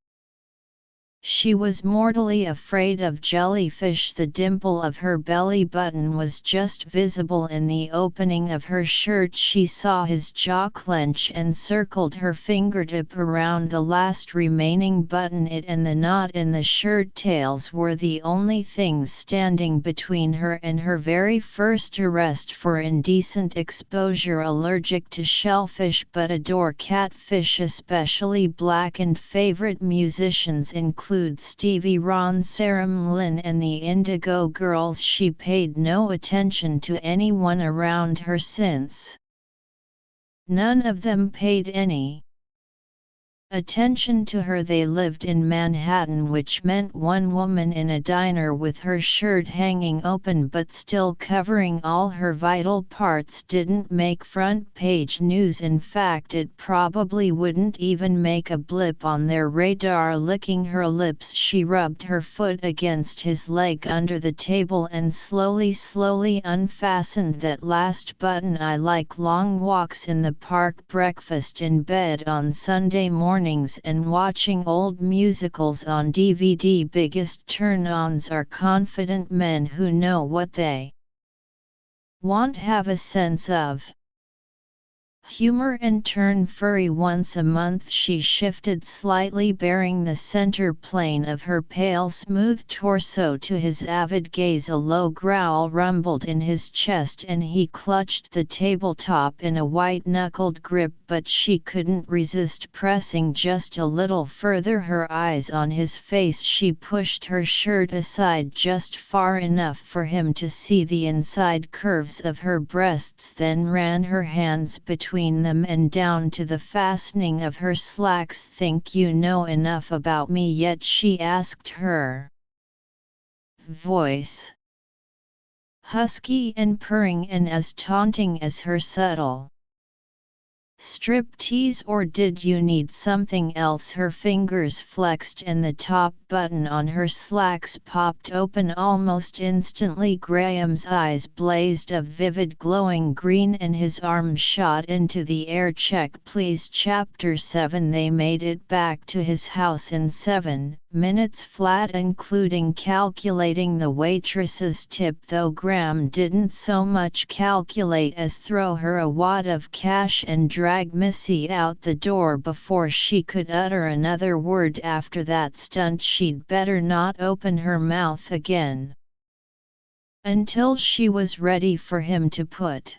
she was mortally afraid of jellyfish, the dimple of her belly button was just visible in the opening of her shirt. She saw his jaw clench and circled her fingertip around the last remaining button. It and the knot in the shirt tails were the only things standing between her and her very first arrest for indecent exposure. Allergic to shellfish but adore catfish, especially blackened. Favorite musicians include Stevie Ron, Sarah Lynn, and the Indigo Girls. She paid no attention to anyone around her since none of them paid any Attention to her. They lived in Manhattan, which meant one woman in a diner with her shirt hanging open but still covering all her vital parts didn't make front page news. In fact, it probably wouldn't even make a blip on their radar. Licking her lips, she rubbed her foot against his leg under the table and slowly unfastened that last button. I like long walks in the park, breakfast in bed on Sunday mornings, and watching old musicals on DVD. Biggest turn-ons are confident men who know what they want, have a sense of humor, and turn furry. Once a month she shifted slightly, bearing the center plane of her pale smooth torso to his avid gaze. A low growl rumbled in his chest and he clutched the tabletop in a white-knuckled grip, but she couldn't resist pressing just a little further, her eyes on his face. She pushed her shirt aside just far enough for him to see the inside curves of her breasts, then ran her hands between them and down to the fastening of her slacks. "Think you know enough about me yet?" she asked, her voice husky and purring and as taunting as her subtle striptease. "Or did you need something else?" Her fingers flexed and the top button on her slacks popped open almost instantly. Graham's eyes blazed a vivid glowing green and his arm shot into the air. "Check, please." Chapter 7. They made it back to his house in 7 minutes flat, including calculating the waitress's tip, though Graham didn't so much calculate as throw her a wad of cash and drag Missy out the door before she could utter another word. After that stunt she'd better not open her mouth again until she was ready for him to put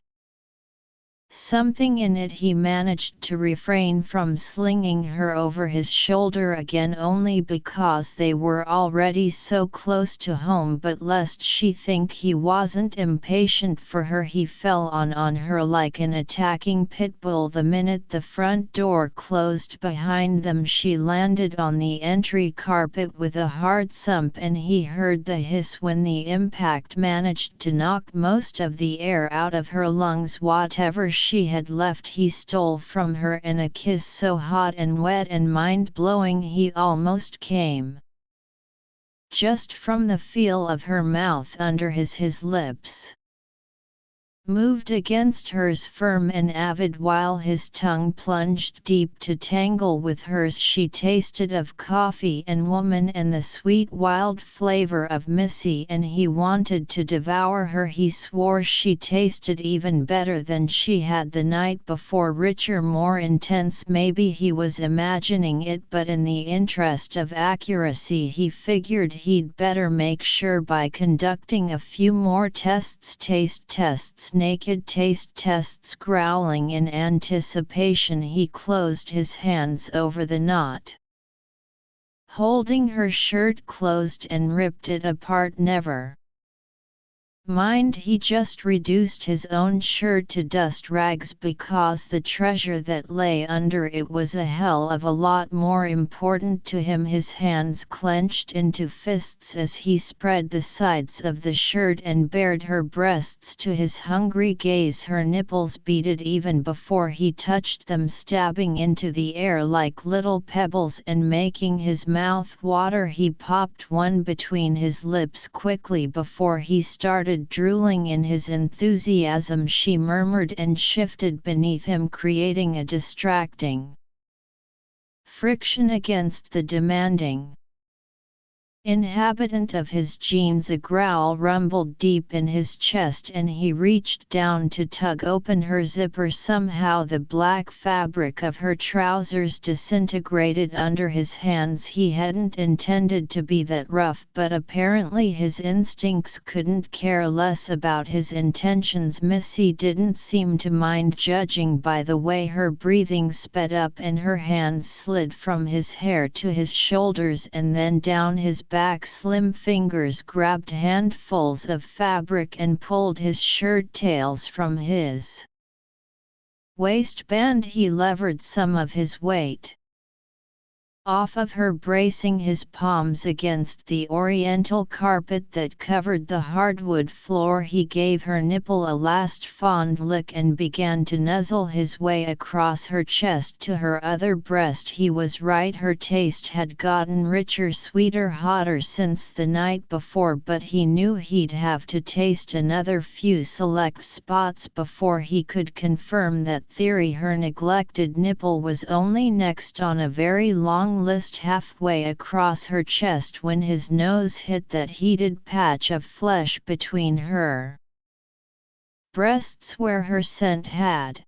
something in it. He managed to refrain from slinging her over his shoulder again, only because they were already so close to home, but lest she think he wasn't impatient for her, he fell on her like an attacking pit bull. The minute the front door closed behind them, she landed on the entry carpet with a hard thump, and he heard the hiss when the impact managed to knock most of the air out of her lungs. Whatever she had left he stole from her in a kiss so hot and wet and mind-blowing he almost came just from the feel of her mouth under his lips moved against hers firm and avid while his tongue plunged deep to tangle with hers. She tasted of coffee and woman and the sweet wild flavor of Missy, and he wanted to devour her. He swore she tasted even better than she had the night before, richer, more intense. Maybe he was imagining it, but in the interest of accuracy he figured he'd better make sure by conducting a few more tests. Taste tests, naked taste tests. Growling in anticipation, he closed his hands over the knot holding her shirt closed and ripped it apart. Never mind, he just reduced his own shirt to dust rags because the treasure that lay under it was a hell of a lot more important to him. His hands clenched into fists as he spread the sides of the shirt and bared her breasts to his hungry gaze. Her nipples beaded even before he touched them, stabbing into the air like little pebbles and making his mouth water. He popped one between his lips quickly before he started drooling in his enthusiasm. She murmured and shifted beneath him, creating a distracting friction against the demanding inhabitant of his genes. A growl rumbled deep in his chest and he reached down to tug open her zipper. Somehow the black fabric of her trousers disintegrated under his hands. He hadn't intended to be that rough, but apparently his instincts couldn't care less about his intentions. Missy didn't seem to mind, judging by the way her breathing sped up and her hands slid from his hair to his shoulders and then down his back. Slim fingers grabbed handfuls of fabric and pulled his shirt tails from his waistband. He levered some of his weight off of her, bracing his palms against the oriental carpet that covered the hardwood floor. He gave her nipple a last fond lick and began to nuzzle his way across her chest to her other breast. He was right, her taste had gotten richer, sweeter, hotter since the night before, but he knew he'd have to taste another few select spots before he could confirm that theory. Her neglected nipple was only next on a very long list, halfway across her chest, when his nose hit that heated patch of flesh between her breasts where her scent had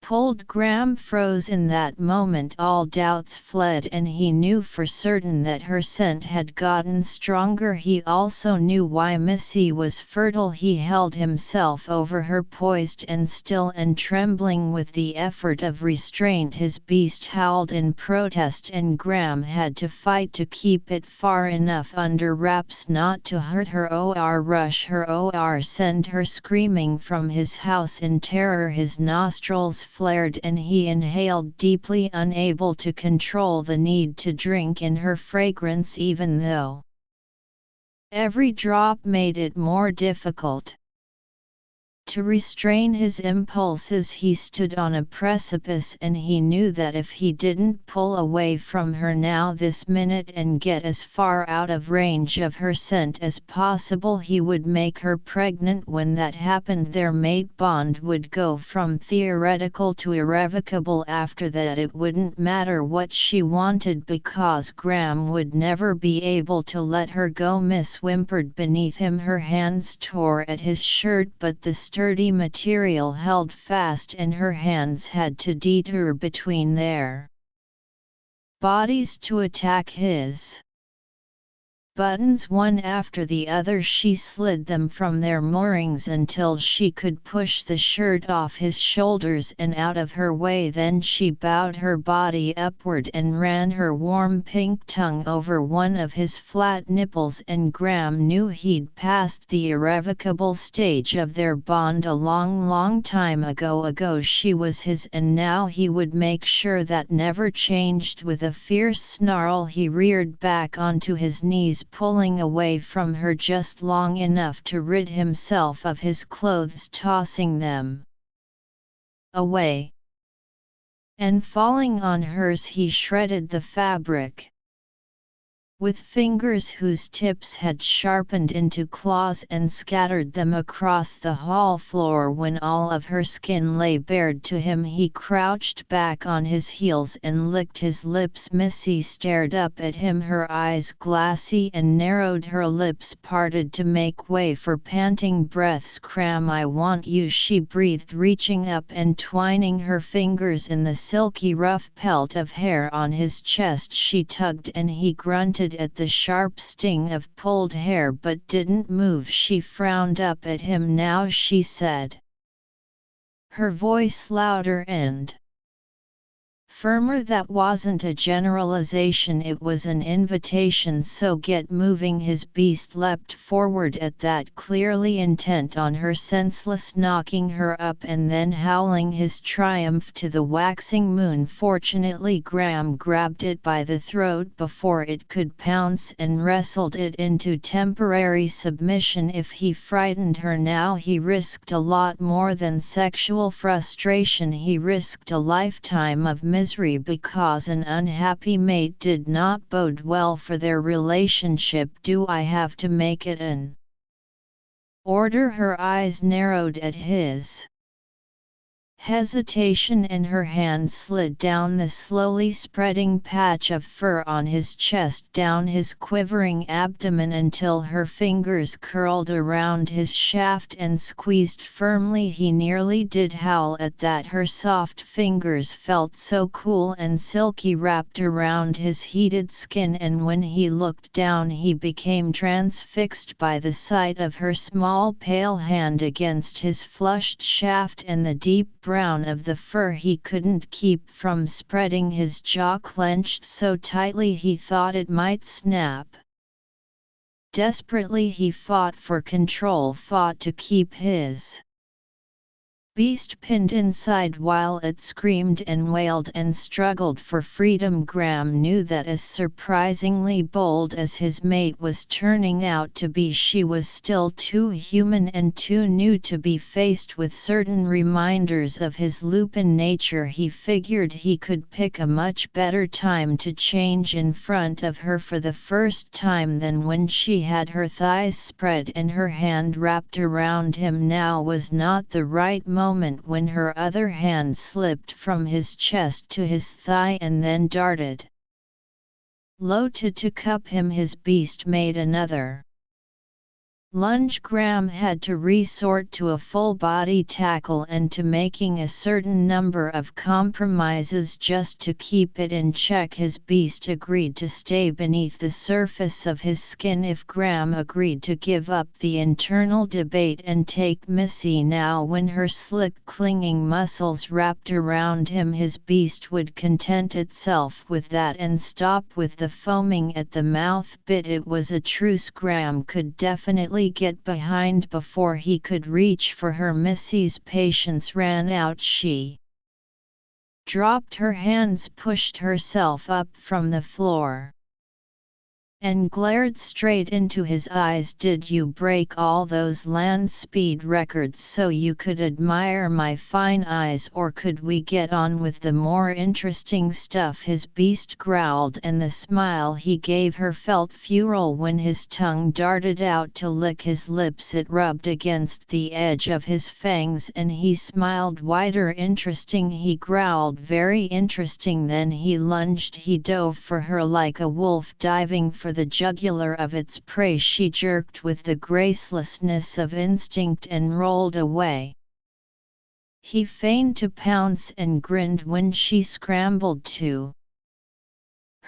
pulled. Graham froze in that moment. All doubts fled, and he knew for certain that her scent had gotten stronger. He also knew why Missy was fertile. He held himself over her, poised and still and trembling with the effort of restraint. His beast howled in protest, and Graham had to fight to keep it far enough under wraps not to hurt her or rush her or send her screaming from his house in terror. His nostrils flared and he inhaled deeply, unable to control the need to drink in her fragrance, even though every drop made it more difficult to restrain his impulses. He stood on a precipice, and he knew that if he didn't pull away from her now this minute and get as far out of range of her scent as possible, he would make her pregnant. When that happened, their mate bond would go from theoretical to irrevocable. After that, it wouldn't matter what she wanted, because Graham would never be able to let her go. Miss whimpered beneath him. Her hands tore at his shirt, but the sturdy material held fast, and her hands had to detour between their bodies to attack his buttons. One after the other, she slid them from their moorings until she could push the shirt off his shoulders and out of her way. Then she bowed her body upward and ran her warm pink tongue over one of his flat nipples, and Graham knew he'd passed the irrevocable stage of their bond a long time ago. She was his, and now he would make sure that never changed. With a fierce snarl, he reared back onto his knees, pulling away from her just long enough to rid himself of his clothes, tossing them away, and falling on hers, he shredded the fabric with fingers whose tips had sharpened into claws and scattered them across the hall floor. When all of her skin lay bared to him, he crouched back on his heels and licked his lips. Missy stared up at him, her eyes glassy and narrowed, her lips parted to make way for panting breaths. "Cram, I want you," she breathed, reaching up and twining her fingers in the silky rough pelt of hair on his chest. She tugged and he grunted at the sharp sting of pulled hair, but didn't move. She frowned up at him now, she said, her voice louder and firmer. That wasn't a generalization, it was an invitation, so get moving. His beast leapt forward at that, clearly intent on her, senseless, knocking her up and then howling his triumph to the waxing moon. Fortunately, Graham grabbed it by the throat before it could pounce and wrestled it into temporary submission. If he frightened her now, he risked a lot more than sexual frustration. He risked a lifetime of misery, because an unhappy mate did not bode well for their relationship. "Do I have to make it an order?" Her eyes narrowed at his hesitation, and her hand slid down the slowly spreading patch of fur on his chest, down his quivering abdomen, until her fingers curled around his shaft and squeezed firmly. He nearly did howl at that. Her soft fingers felt so cool and silky wrapped around his heated skin, and when he looked down he became transfixed by the sight of her small pale hand against his flushed shaft and the deep brown of the fur. He couldn't keep from spreading his jaw, clenched so tightly he thought it might snap. Desperately he fought for control, fought to keep his beast pinned inside while it screamed and wailed and struggled for freedom. Graham knew that as surprisingly bold as his mate was turning out to be, she was still too human and too new to be faced with certain reminders of his lupin nature. He figured he could pick a much better time to change in front of her for the first time than when she had her thighs spread and her hand wrapped around him. Now was not the right moment when her other hand slipped from his chest to his thigh and then darted low to cup him. His beast made another lunge. Graham had to resort to a full-body tackle and to making a certain number of compromises just to keep it in check. His beast agreed to stay beneath the surface of his skin if Graham agreed to give up the internal debate and take Missy. Now when her slick clinging muscles wrapped around him, his beast would content itself with that and stop with the foaming at the mouth bit. It was a truce. Graham could definitely get behind before he could reach for her. Missy's patience ran out. She dropped her hands, pushed herself up from the floor, and glared straight into his eyes. Did you break all those land speed records so you could admire my fine eyes, or could we get on with the more interesting stuff? His beast growled, and the smile he gave her felt futile when his tongue darted out to lick his lips. It rubbed against the edge of his fangs and he smiled wider. Interesting, he growled. Very interesting. Then he lunged. He dove for her like a wolf diving for the jugular of its prey. She jerked with the gracelessness of instinct and rolled away. He feigned to pounce and grinned when she scrambled to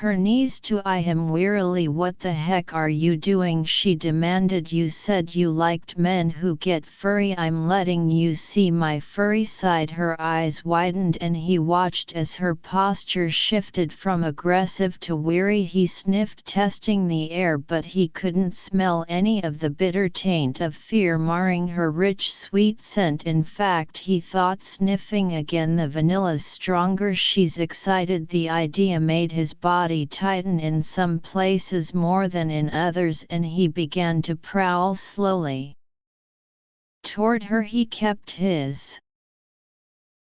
her knees to eye him wearily. What the heck are you doing? She demanded. You said you liked men who get furry. I'm letting you see my furry side. Her eyes widened and he watched as her posture shifted from aggressive to weary. He sniffed, testing the air, but he couldn't smell any of the bitter taint of fear marring her rich sweet scent. In fact, he thought sniffing again the vanilla's stronger. She's excited. The idea made his body tighten in some places more than in others, and he began to prowl slowly toward her. He kept his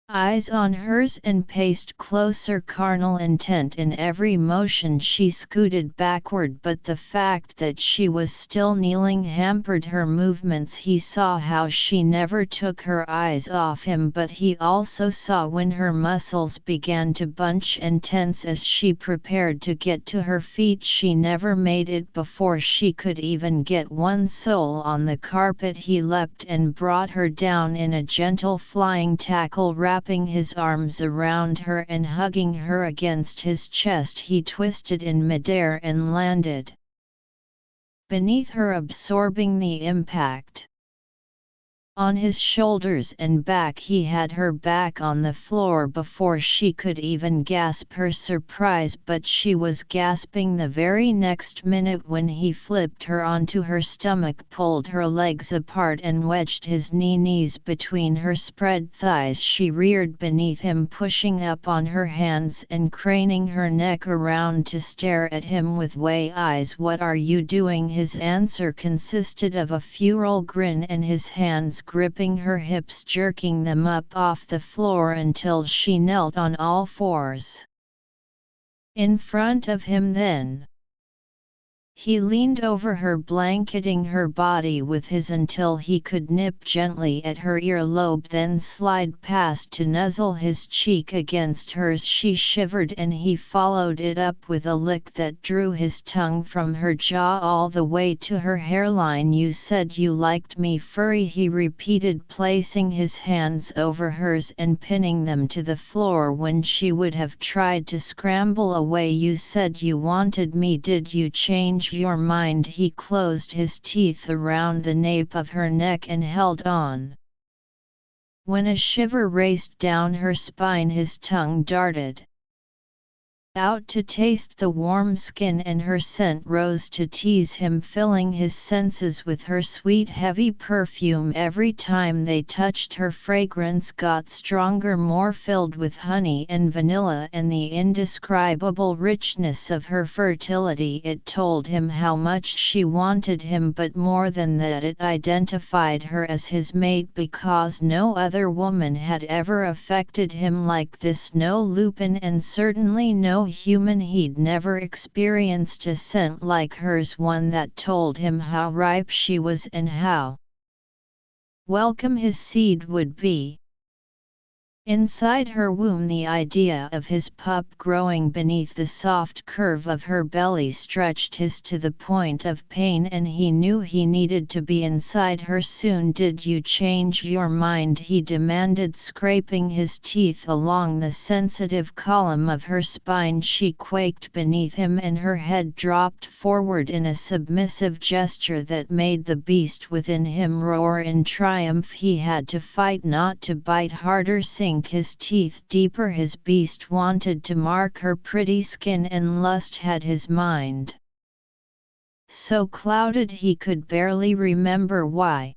eyes on hers and paced closer, carnal intent in every motion. She scooted backward, but the fact that she was still kneeling hampered her movements. He saw how she never took her eyes off him, but he also saw when her muscles began to bunch and tense as she prepared to get to her feet. She never made it before she could even get one sole on the carpet. He leapt and brought her down in a gentle flying tackle, wrapping his arms around her and hugging her against his chest. He twisted in midair and landed beneath her, absorbing the impact on his shoulders and back. He had her back on the floor before she could even gasp her surprise, but she was gasping the very next minute when he flipped her onto her stomach, pulled her legs apart and wedged his knees between her spread thighs. She reared beneath him, pushing up on her hands and craning her neck around to stare at him with wide eyes. What are you doing? His answer consisted of a futile grin and his hands gripping her hips, jerking them up off the floor until she knelt on all fours in front of him. Then he leaned over her, blanketing her body with his until he could nip gently at her earlobe, then slide past to nuzzle his cheek against hers. She shivered and he followed it up with a lick that drew his tongue from her jaw all the way to her hairline. You said you liked me furry, he repeated, placing his hands over hers and pinning them to the floor when she would have tried to scramble away. You said you wanted me. Did you change your mind? He closed his teeth around the nape of her neck and held on. When a shiver raced down her spine, his tongue darted out to taste the warm skin, and her scent rose to tease him, filling his senses with her sweet heavy perfume. Every time they touched, her fragrance got stronger, more filled with honey and vanilla and the indescribable richness of her fertility. It told him how much she wanted him, but more than that, it identified her as his mate, because no other woman had ever affected him like this. No lupin, and certainly no human he'd never experienced a scent like hers, one that told him how ripe she was and how welcome his seed would be. Inside her womb, the idea of his pup growing beneath the soft curve of her belly stretched his to the point of pain, and he knew he needed to be inside her soon. "Did you change your mind?" he demanded, scraping his teeth along the sensitive column of her spine. She quaked beneath him, and her head dropped forward in a submissive gesture that made the beast within him roar in triumph. He had to fight not to bite harder, sink his teeth deeper. His beast wanted to mark her pretty skin, and lust had his mind so clouded he could barely remember why.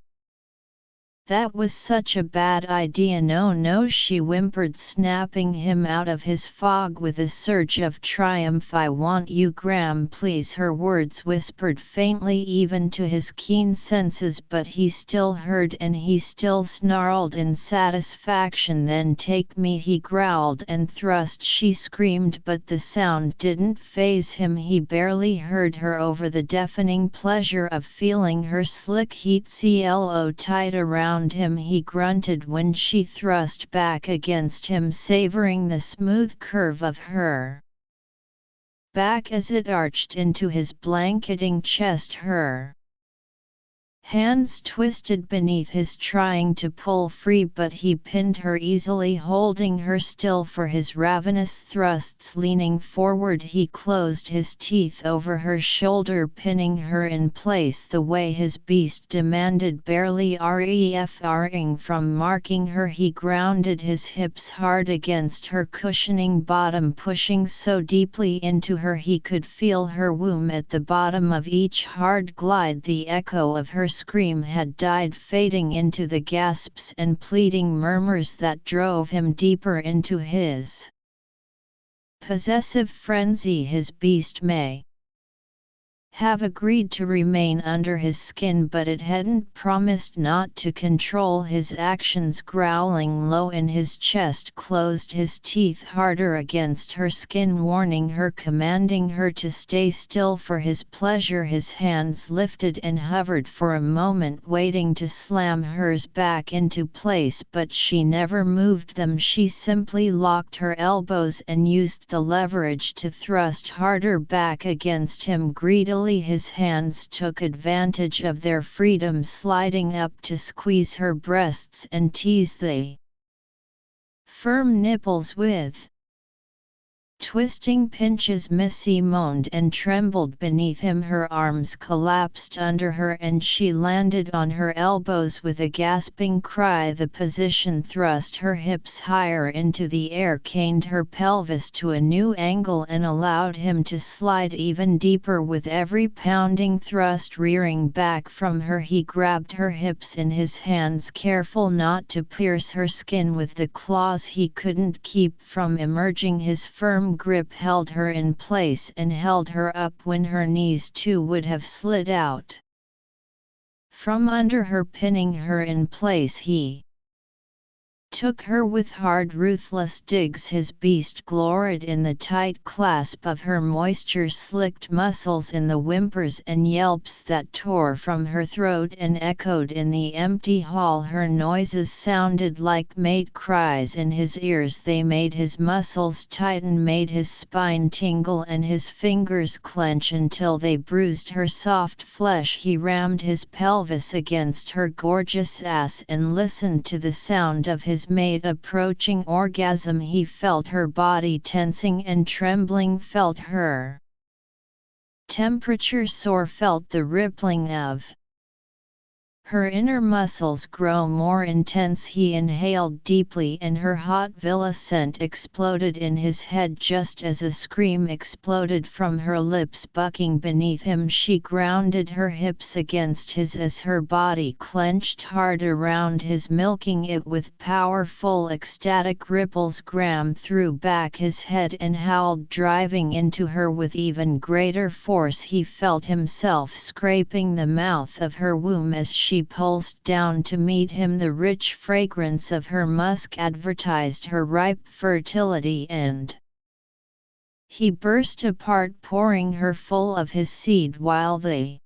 "That was such a bad idea." "No, no," she whimpered, snapping him out of his fog with a surge of triumph. "I want you, Graham, please." Her words whispered faintly even to his keen senses, but he still heard, and he still snarled in satisfaction. "Then take me," he growled and thrust. She screamed, but the sound didn't faze him. He barely heard her over the deafening pleasure of feeling her slick heat clo tight around him. He grunted when she thrust back against him, savoring the smooth curve of her back as it arched into his blanketing chest. Her hands twisted beneath his, trying to pull free, but he pinned her easily, holding her still for his ravenous thrusts. Leaning forward, he closed his teeth over her shoulder, pinning her in place the way his beast demanded, barely refraining from marking her. He grounded his hips hard against her cushioning bottom, pushing so deeply into her he could feel her womb at the bottom of each hard glide. The echo of her scream had died, fading into the gasps and pleading murmurs that drove him deeper into his possessive frenzy. His beast may have agreed to remain under his skin, but it hadn't promised not to control his actions. Growling low in his chest, closed his teeth harder against her skin, warning her, commanding her to stay still for his pleasure. His hands lifted and hovered for a moment, waiting to slam hers back into place, but she never moved them. She simply locked her elbows and used the leverage to thrust harder back against him. Greedily, his hands took advantage of their freedom, sliding up to squeeze her breasts and tease the firm nipples with twisting pinches. Missy moaned and trembled beneath him. Her arms collapsed under her, and she landed on her elbows with a gasping cry. The position thrust her hips higher into the air, caned her pelvis to a new angle, and allowed him to slide even deeper with every pounding thrust. Rearing back from her, he grabbed her hips in his hands, careful not to pierce her skin with the claws he couldn't keep from emerging. His firm grip held her in place and held her up when her knees too would have slid out from under her, pinning her in place. He took her with hard, ruthless digs. His beast gloried in the tight clasp of her moisture-slicked muscles, in the whimpers and yelps that tore from her throat and echoed in the empty hall. Her noises sounded like mate cries in his ears. They made his muscles tighten, made his spine tingle, and his fingers clench until they bruised her soft flesh. He rammed his pelvis against her gorgeous ass and listened to the sound of his mate approaching orgasm. He felt her body tensing and trembling, felt her temperature soar, felt the rippling of Her inner muscles grow more intense. He inhaled deeply and her hot villa scent exploded in his head just as a scream exploded from her lips. Bucking beneath him, she grounded her hips against his as her body clenched hard around his, milking it with powerful ecstatic ripples. Graham threw back his head and howled, driving into her with even greater force. He felt himself scraping the mouth of her womb as she pulsed down to meet him. The rich fragrance of her musk advertised her ripe fertility, and he burst apart, pouring her full of his seed, while the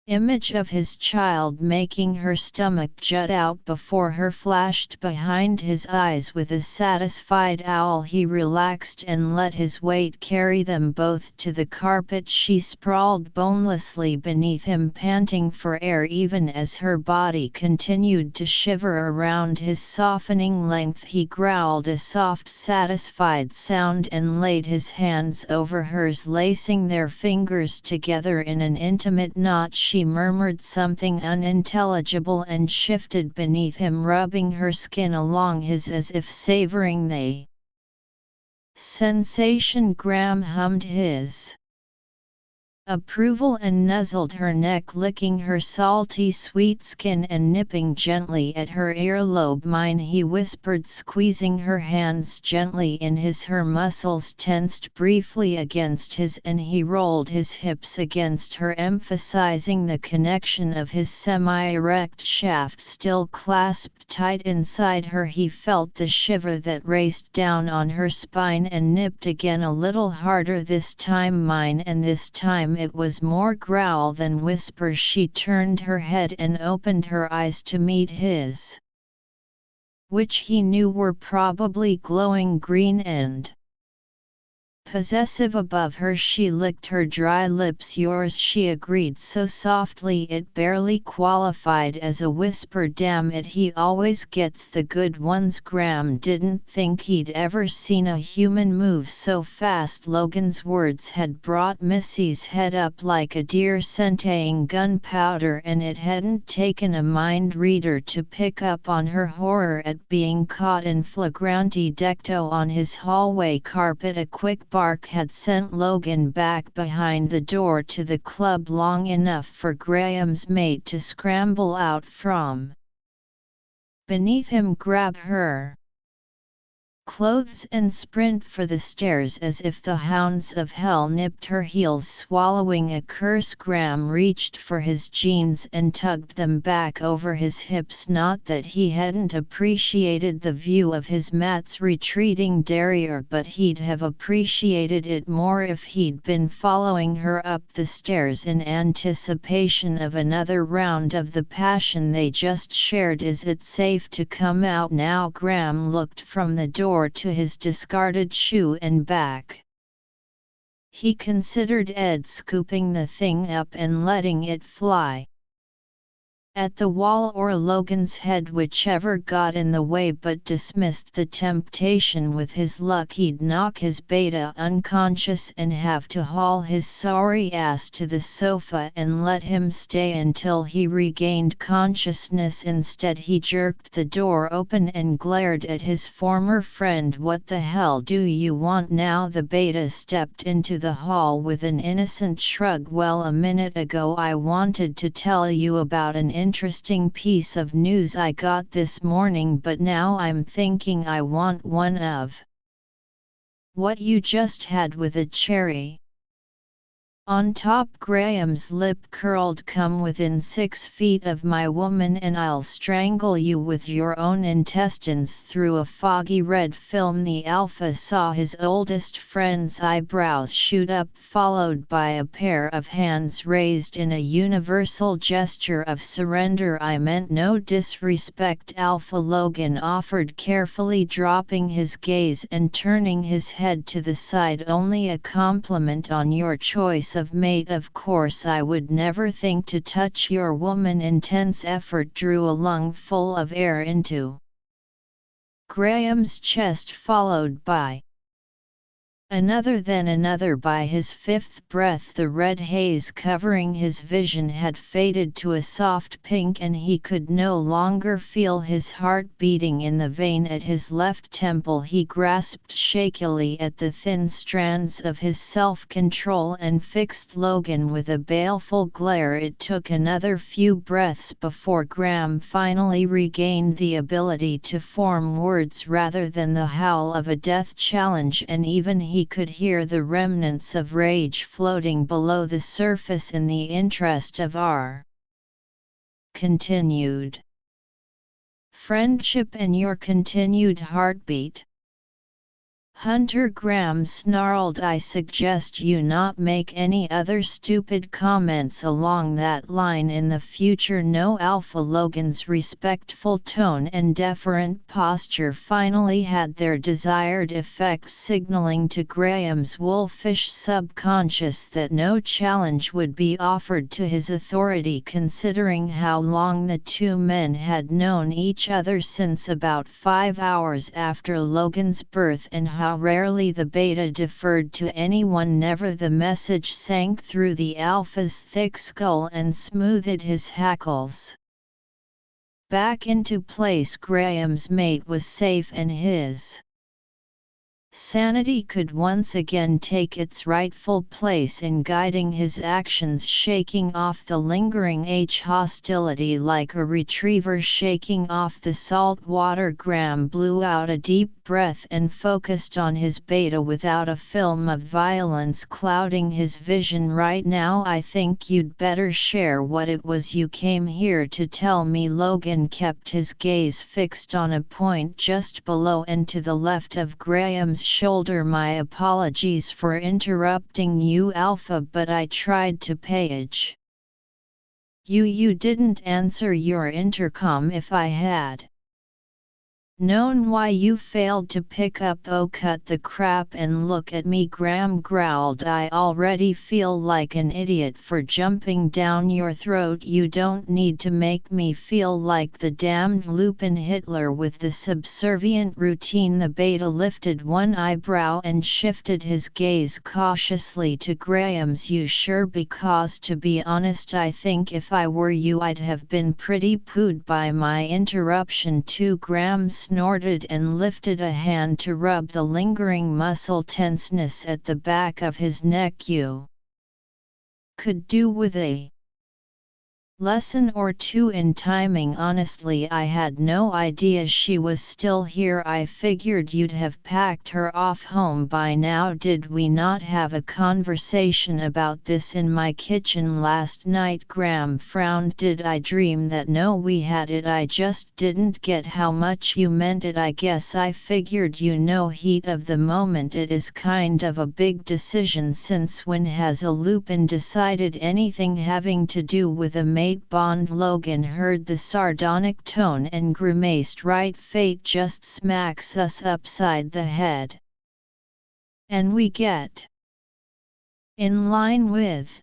image of his child making her stomach jut out before her flashed behind his eyes. With a satisfied owl, he relaxed and let his weight carry them both to the carpet. She sprawled bonelessly beneath him, panting for air even as her body continued to shiver around his softening length. He growled a soft, satisfied sound and laid his hands over hers, lacing their fingers together in an intimate knot. She murmured something unintelligible and shifted beneath him, rubbing her skin along his as if savoring the sensation. Graham hummed his approval and nuzzled her neck, licking her salty sweet skin and nipping gently at her earlobe. "Mine," he whispered, squeezing her hands gently in his. Her muscles tensed briefly against his and he rolled his hips against her, emphasizing the connection of his semi-erect shaft still clasped tight inside her. He felt the shiver that raced down on her spine and nipped again, a little harder this time. "Mine," and this time it was more growl than whisper. She turned her head and opened her eyes to meet his, which he knew were probably glowing green and possessive. Above her, she licked her dry lips. "Yours," she agreed so softly it barely qualified as a whisper. "Damn it, he always gets the good ones." Graham didn't think he'd ever seen a human move so fast. Logan's words had brought Missy's head up like a deer scenting gunpowder, and it hadn't taken a mind reader to pick up on her horror at being caught in flagrante delicto on his hallway carpet. A quick bark had sent Logan back behind the door to the club long enough for Graham's mate to scramble out from beneath him, grab her clothes and sprint for the stairs as if the hounds of hell nipped her heels. Swallowing a curse, Graham reached for his jeans and tugged them back over his hips. Not that he hadn't appreciated the view of his mat's retreating derriere, but he'd have appreciated it more if he'd been following her up the stairs in anticipation of another round of the passion they just shared. "Is it safe to come out now?" Graham looked from the door to his discarded shoe and back. He considered Ed scooping the thing up and letting it fly at the wall or Logan's head, whichever got in the way, but dismissed the temptation. With his luck, he'd knock his beta unconscious and have to haul his sorry ass to the sofa and let him stay until he regained consciousness. Instead, he jerked the door open and glared at his former friend. "What the hell do you want now?" The beta stepped into the hall with an innocent shrug. "Well, a minute ago I wanted to tell you about an interesting piece of news I got this morning, but now I'm thinking I want one of what you just had with a cherry on top." Graham's lip curled. "Come within 6 feet of my woman and I'll strangle you with your own intestines." Through a foggy red film, the alpha saw his oldest friend's eyebrows shoot up, followed by a pair of hands raised in a universal gesture of surrender. "I meant no disrespect." Alpha Logan offered, carefully dropping his gaze and turning his head to the side. "Only a compliment on your choice of mate. Of course I would never think to touch your woman." Intense effort drew a lung full of air into Graham's chest, followed by Another then another. By his fifth breath the red haze covering his vision had faded to a soft pink, and he could no longer feel his heart beating in the vein at his left temple. He grasped shakily at the thin strands of his self-control and fixed Logan with a baleful glare. It took another few breaths before Graham finally regained the ability to form words rather than the howl of a death challenge, and even he could hear the remnants of rage floating below the surface. In the interest of our continued friendship and your continued heartbeat, Hunter Graham snarled, I suggest you not make any other stupid comments along that line in the future. No. Alpha Logan's respectful tone and deferent posture finally had their desired effect, signaling to Graham's wolfish subconscious that no challenge would be offered to his authority, considering how long the two men had known each other, since about 5 hours after Logan's birth, and how rarely the beta deferred to anyone. Never. The message sank through the alpha's thick skull and smoothed his hackles back into place. Graham's mate was safe, and his sanity could once again take its rightful place in guiding his actions, shaking off the lingering hostility like a retriever shaking off the salt water. Graham blew out a deep breath and focused on his beta without a film of violence clouding his vision right now. I think you'd better share what it was you came here to tell me. Logan kept his gaze fixed on a point just below and to the left of Graham's shoulder. My apologies for interrupting you, Alpha, but I tried to page you didn't answer your intercom. If I had known why you failed to pick up, oh cut the crap and look at me, Graham growled. I already feel like an idiot for jumping down your throat. You don't need to make me feel like the damned Lupin Hitler with the subservient routine. The beta lifted one eyebrow and shifted his gaze cautiously to Graham's. You sure? Because to be honest, I think if I were you I'd have been pretty pooed by my interruption too. Graham snorted and lifted a hand to rub the lingering muscle tenseness at the back of his neck. You could do with a lesson or two in timing. Honestly, I had no idea she was still here. I figured you'd have packed her off home by now. Did we not have a conversation about this in my kitchen last night? Graham frowned. Did I dream that? No, we had it. I just didn't get how much you meant it. I guess I figured heat of the moment. It is kind of a big decision. Since when has a Lupin decided anything having to do with a mate bond? Logan heard the sardonic tone and grimaced. Right, fate just smacks us upside the head, and we get in line with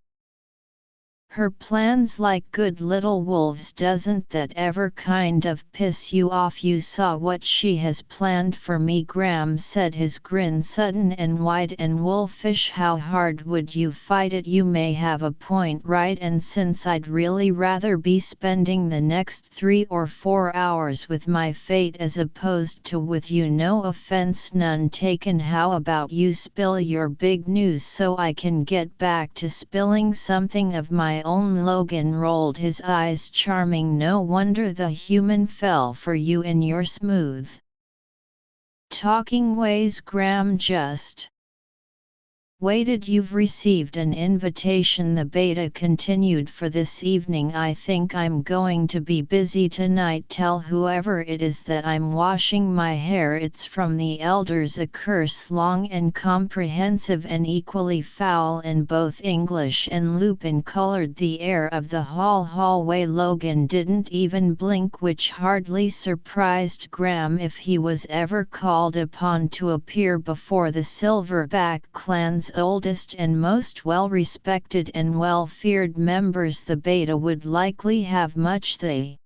her plans like good little wolves. Doesn't that ever kind of piss you off? You saw what she has planned for me, Graham said, his grin sudden and wide and wolfish. How hard would you fight it? You may have a point, right? And since I'd really rather be spending the next 3 or 4 hours with my fate as opposed to with you, no offense, none taken, how about you spill your big news so I can get back to spilling something of my own? Logan rolled his eyes. Charming, no wonder the human fell for you in your smooth talking ways. Graham just waited. You've received an invitation, the beta continued, for this evening. I think I'm going to be busy tonight. Tell whoever it is that I'm washing my hair. It's from the elders, a curse long and comprehensive and equally foul in both English and Lupin colored the air of the hallway. Logan didn't even blink, which hardly surprised Graham if he was ever called upon to appear before the Silverback clan's oldest and most well-respected and well-feared members. The beta would likely have much the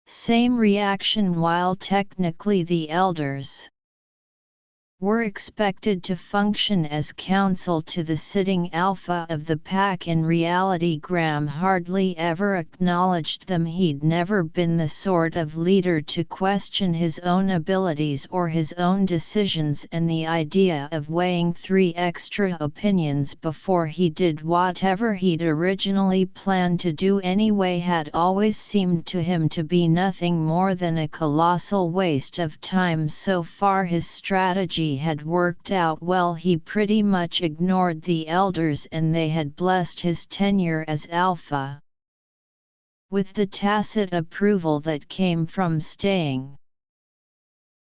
same reaction. While technically the elders were expected to function as counsel to the sitting alpha of the pack. In reality, Graham hardly ever acknowledged them. He'd never been the sort of leader to question his own abilities or his own decisions, and the idea of weighing 3 extra opinions before he did whatever he'd originally planned to do anyway had always seemed to him to be nothing more than a colossal waste of time. So far his strategy had worked out well. He pretty much ignored the elders and they had blessed his tenure as alpha with the tacit approval that came from staying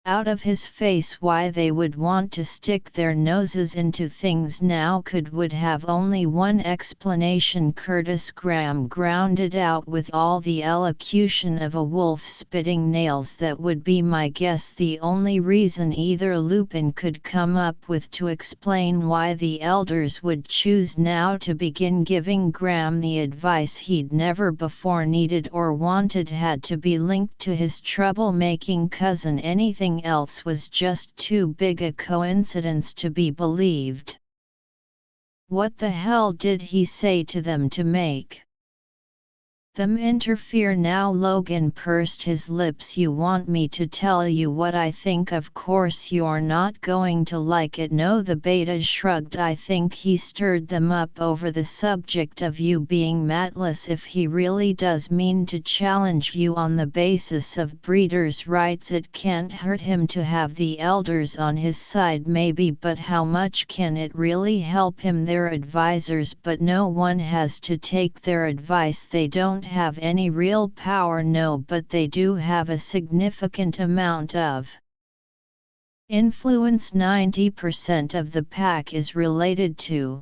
out of his face. Why they would want to stick their noses into things now would have only one explanation. Curtis Graham ground it out with all the elocution of a wolf spitting nails. That would be my guess the only reason either Lupin could come up with to explain why the elders would choose now to begin giving Graham the advice he'd never before needed or wanted had to be linked to his troublemaking cousin. Anything else was just too big a coincidence to be believed. What the hell did he say to them to make them interfere now? Logan pursed his lips. You want me to tell you what I think? Of course you're not going to like it. No, the beta shrugged. I think he stirred them up over the subject of you being matless. If he really does mean to challenge you on the basis of breeders' rights, it can't hurt him to have the elders on his side maybe, but how much can it really help him? They're advisors, but no one has to take their advice. They don't have any real power. No, but they do have a significant amount of influence. 90% of the pack is related to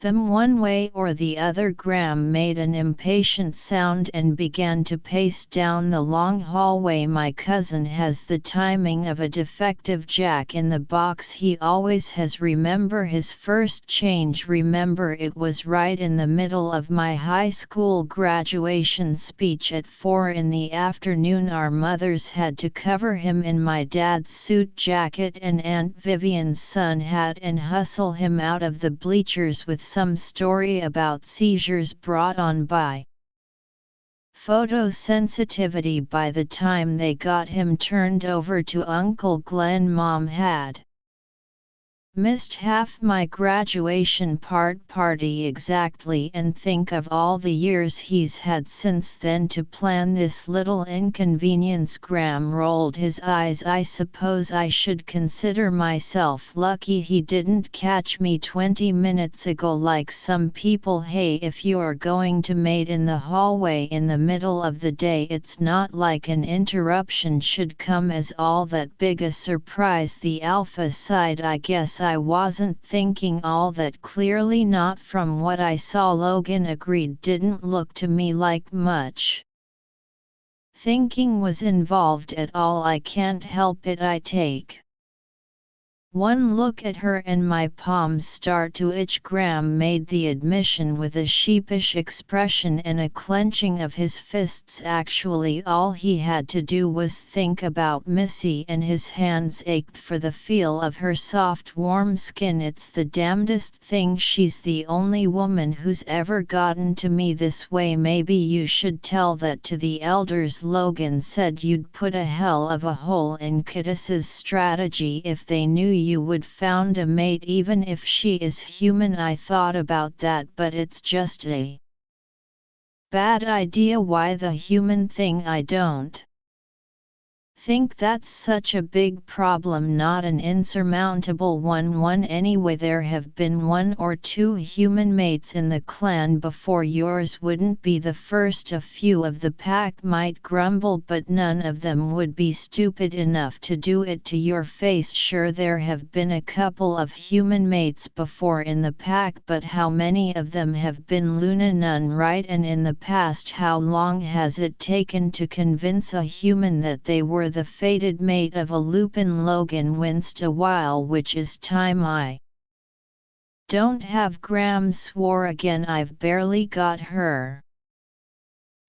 them one way or the other. Graham made an impatient sound and began to pace down the long hallway. My cousin has the timing of a defective jack in the box. He always has. Remember his first change? Remember it was right in the middle of my high school graduation speech at 4 in the afternoon. Our mothers had to cover him in my dad's suit jacket and Aunt Vivian's sun hat and hustle him out of the bleachers with some story about seizures brought on by photosensitivity. By the time they got him turned over to Uncle Glenn, Mom had missed half my graduation party exactly, and think of all the years he's had since then to plan this little inconvenience. Graham rolled his eyes. I suppose I should consider myself lucky he didn't catch me 20 minutes ago like some people. Hey, if you're going to mate in the hallway in the middle of the day, it's not like an interruption should come as all that big a surprise. The alpha side, I guess I wasn't thinking all that clearly. Not from what I saw, Logan agreed. Didn't look to me like much thinking was involved at all. I can't help it. I take one look at her and my palms start to itch. Graham made the admission with a sheepish expression and a clenching of his fists. Actually, all he had to do was think about Missy, and his hands ached for the feel of her soft warm skin. It's the damnedest thing. She's the only woman who's ever gotten to me this way. Maybe you should tell that to the elders. Logan said you'd put a hell of a hole in Kittis's strategy if they knew you would found a mate, even if she is human. I thought about that, but it's just a bad idea. Why the human thing? I don't think that's such a big problem, not an insurmountable one. Anyway, there have been 1 or 2 human mates in the clan before. Yours wouldn't be the first. A few of the pack might grumble, but none of them would be stupid enough to do it to your face. Sure, there have been a couple of human mates before in the pack, but how many of them have been Luna? None, right? And in the past, how long has it taken to convince a human that they were the fated mate of a Lupin? Logan winced a while. Which is time I don't have. Graham swore again. I've barely got her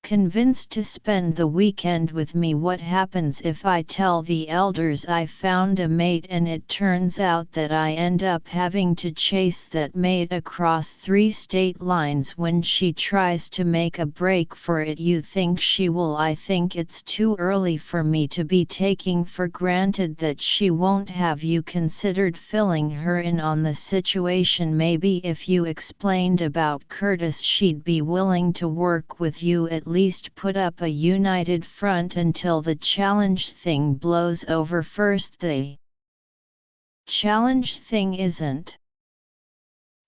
convinced to spend the weekend with me. What happens if I tell the elders I found a mate and it turns out that I end up having to chase that mate across 3 state lines when she tries to make a break for it? You think she will? I think it's too early for me to be taking for granted that she won't. Have you considered filling her in on the situation? Maybe if you explained about Curtis she'd be willing to work with you. At least put up a united front until the challenge thing blows over first. The challenge thing isn't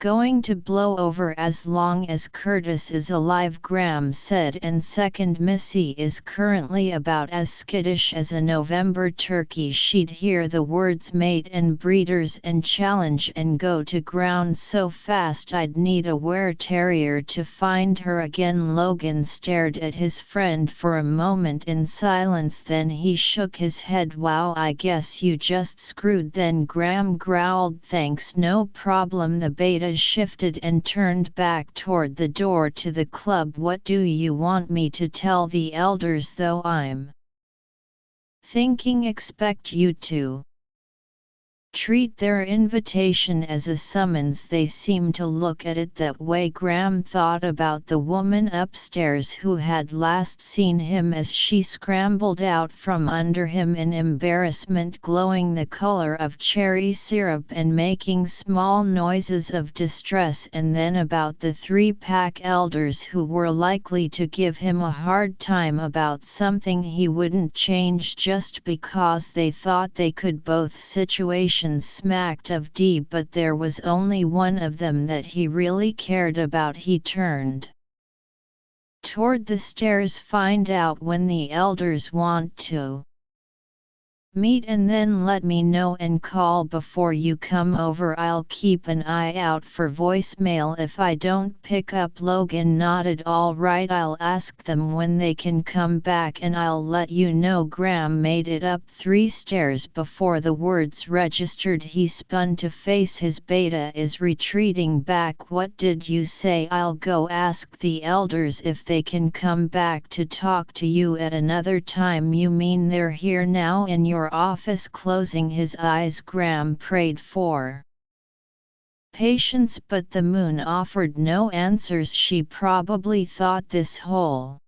going to blow over as long as Curtis is alive, Graham said, and second, Missy is currently about as skittish as a November turkey. She'd hear the words mate and breeders and challenge and go to ground so fast I'd need a were-terrier to find her again. Logan stared at his friend for a moment in silence, then he shook his head. Wow, I guess you just screwed then, Graham growled. Thanks, no problem. The beta shifted and turned back toward the door to the club. What do you want me to tell the elders? Though I'm thinking expect you to treat their invitation as a summons. They seem to look at it that way. Graham thought about the woman upstairs who had last seen him as she scrambled out from under him in embarrassment, glowing the color of cherry syrup and making small noises of distress, and then about the 3-pack elders who were likely to give him a hard time about something he wouldn't change just because they thought they could. Both situations smacked of D, but there was only one of them that he really cared about. He turned toward the stairs. Find out when the elders want to meet and then let me know and call before you come over. I'll keep an eye out for voicemail if I don't pick up. Logan nodded. All right, I'll ask them when they can come back and I'll let you know. Graham made it up 3 stairs before the words registered. He spun to face his beta is retreating back. What did you say? I'll go ask the elders if they can come back to talk to you at another time. You mean they're here now in your office? Closing his eyes, Graham prayed for patience, but the moon offered no answers. She probably thought this whole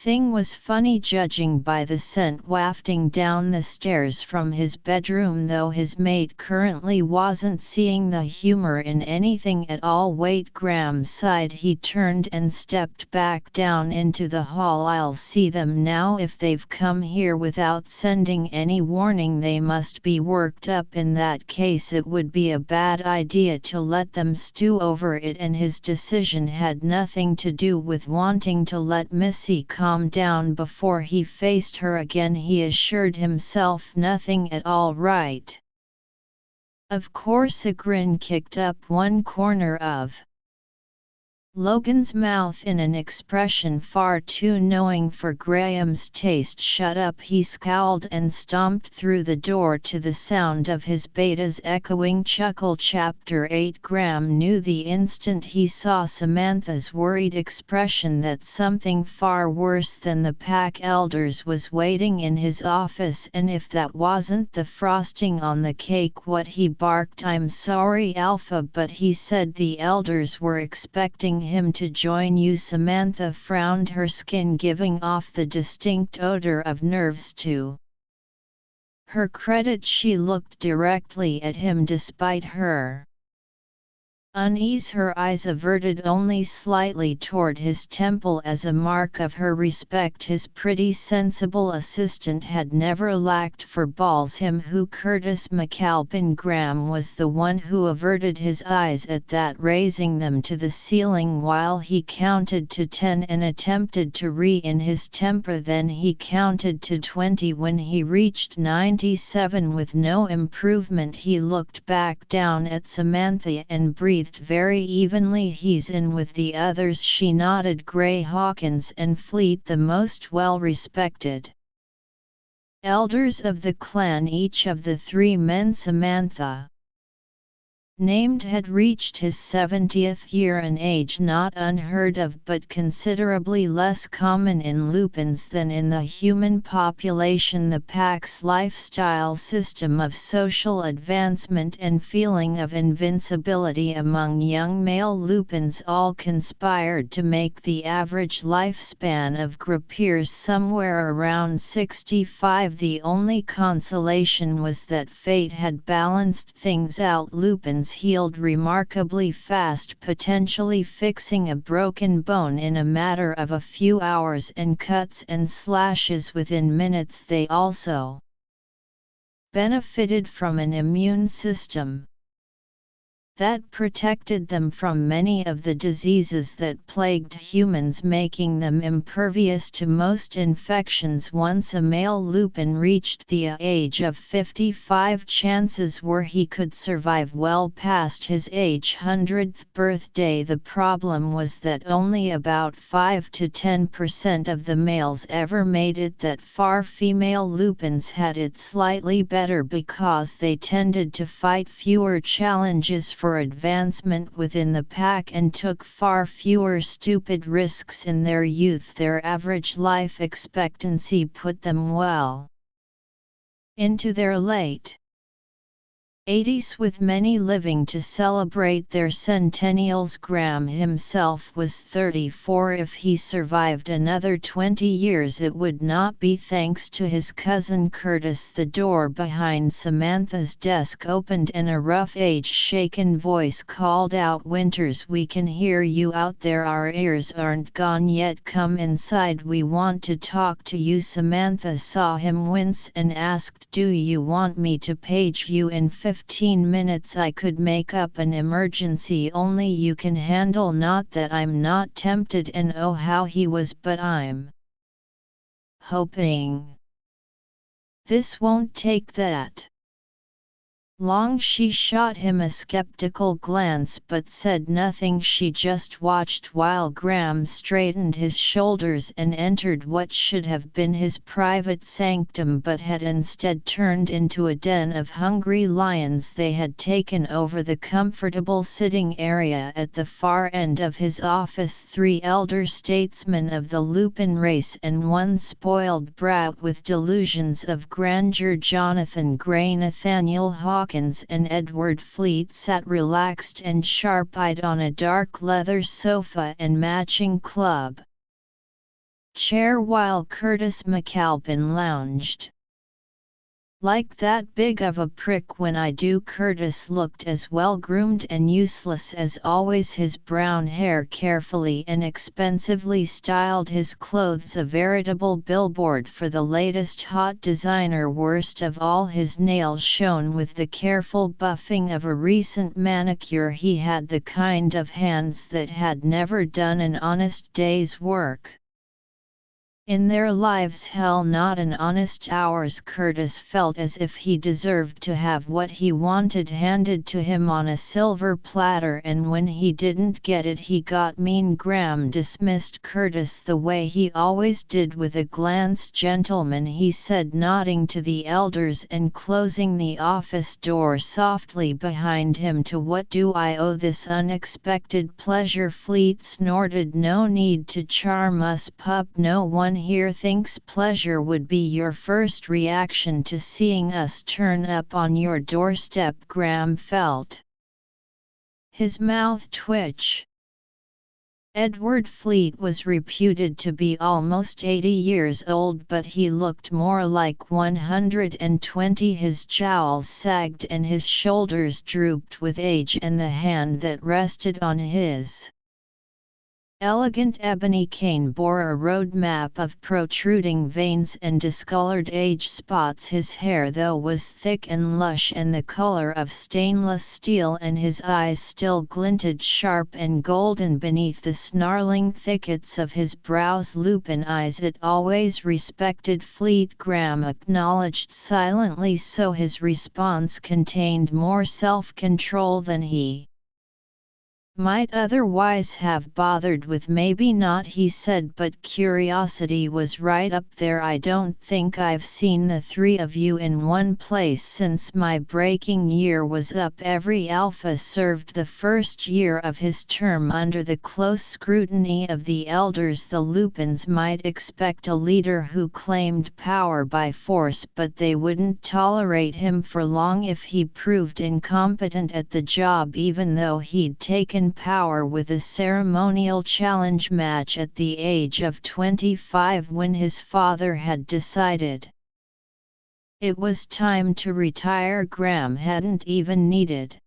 thing was funny, judging by the scent wafting down the stairs from his bedroom, though his mate currently wasn't seeing the humor in anything at all. Wait, Graham sighed. He turned and stepped back down into the hall. I'll see them now. If they've come here without sending any warning, they must be worked up. In that case, it would be a bad idea to let them stew over it, and his decision had nothing to do with wanting to let Missy calm down before he faced her again. He assured himself nothing at all right. Of course. A grin kicked up one corner of Logan's mouth in an expression far too knowing for Graham's taste. Shut up, he scowled and stomped through the door to the sound of his beta's echoing chuckle. Chapter 8. Graham knew the instant he saw Samantha's worried expression that something far worse than the pack elders was waiting in his office, and if that wasn't the frosting on the cake, what? He barked, I'm sorry, Alpha, but he said the elders were expecting him to join you. Samantha frowned, her skin giving off the distinct odor of nerves. To her credit, she looked directly at him despite her unease, her eyes averted only slightly toward his temple as a mark of her respect. His pretty sensible assistant had never lacked for balls. Him who? Curtis McAlpin. Graham was the one who averted his eyes at that, raising them to the ceiling while he counted to 10 and attempted to rein his temper. Then he counted to 20. When he reached 97 with no improvement, he looked back down at Samantha and breathed very evenly. He's in with the others, she nodded. Gray, Hawkins and Fleet, the most well-respected elders of the clan, each of the 3 men Samantha named had reached his 70th year, an age not unheard of but considerably less common in lupins than in the human population. The pack's lifestyle system of social advancement and feeling of invincibility among young male lupins all conspired to make the average lifespan of grippiers somewhere around 65. The only consolation was that fate had balanced things out. Lupins healed remarkably fast, potentially fixing a broken bone in a matter of a few hours, and cuts and slashes within minutes. They also benefited from an immune system that protected them from many of the diseases that plagued humans, making them impervious to most infections. Once a male lupin reached the age of 55, chances were he could survive well past his 100th birthday. The problem was that only about 5 to 10% of the males ever made it that far. Female lupins had it slightly better because they tended to fight fewer challenges for advancement within the pack and took far fewer stupid risks in their youth. Their average life expectancy put them well into their late 80s, with many living to celebrate their centennials. Graham himself was 34. If he survived another 20 years, it would not be thanks to his cousin Curtis. The door behind Samantha's desk opened and a rough, age-shaken voice called out, "Winters, we can hear you out there. Our ears aren't gone yet. Come inside, we want to talk to you." Samantha saw him wince and asked, "Do you want me to page you in 15 minutes? I could make up an emergency only you can handle." "Not that I'm not tempted." And oh, how he was, "but I'm hoping this won't take that long." She shot him a skeptical glance but said nothing. She just watched while Graham straightened his shoulders and entered what should have been his private sanctum but had instead turned into a den of hungry lions. They had taken over the comfortable sitting area at the far end of his office. 3 elder statesmen of the lupin race and 1 spoiled brat with delusions of grandeur. Jonathan Gray, Nathaniel Hawkins and Edward Fleet sat relaxed and sharp-eyed on a dark leather sofa and matching club chair, while Curtis McAlpin lounged like that big of a prick when I do. Curtis looked as well-groomed and useless as always, his brown hair carefully and expensively styled, his clothes a veritable billboard for the latest hot designer. Worst of all, his nails shone with the careful buffing of a recent manicure. He had the kind of hands that had never done an honest day's work in their lives. Hell, not an honest hour's. Curtis felt as if he deserved to have what he wanted handed to him on a silver platter, and when he didn't get it he got mean. Graham dismissed Curtis the way he always did, with a glance. "Gentlemen," he said, nodding to the elders and closing the office door softly behind him, "to what do I owe this unexpected pleasure?" Fleet snorted, "No need to charm us, pup. No one here thinks pleasure would be your first reaction to seeing us turn up on your doorstep." Graham felt his mouth twitch. Edward Fleet was reputed to be almost 80 years old, but he looked more like 120. His jowls sagged and his shoulders drooped with age, and the hand that rested on his elegant ebony cane bore a road map of protruding veins and discolored age spots. His hair, though, was thick and lush and the color of stainless steel, and his eyes still glinted sharp and golden beneath the snarling thickets of his brows. Lupin eyes it always respected Fleet, Graham acknowledged silently, so his response contained more self-control than he might otherwise have bothered with maybe not, he said, but curiosity was right up there. I don't think I've seen the three of you in one place since my breaking year was up. Every alpha served the first year of his term under the close scrutiny of the elders. The Lupins might expect a leader who claimed power by force, but they wouldn't tolerate him for long if he proved incompetent at the job, even though he'd taken power with a ceremonial challenge match at the age of 25 when his father had decided it was time to retire. Graham hadn't even needed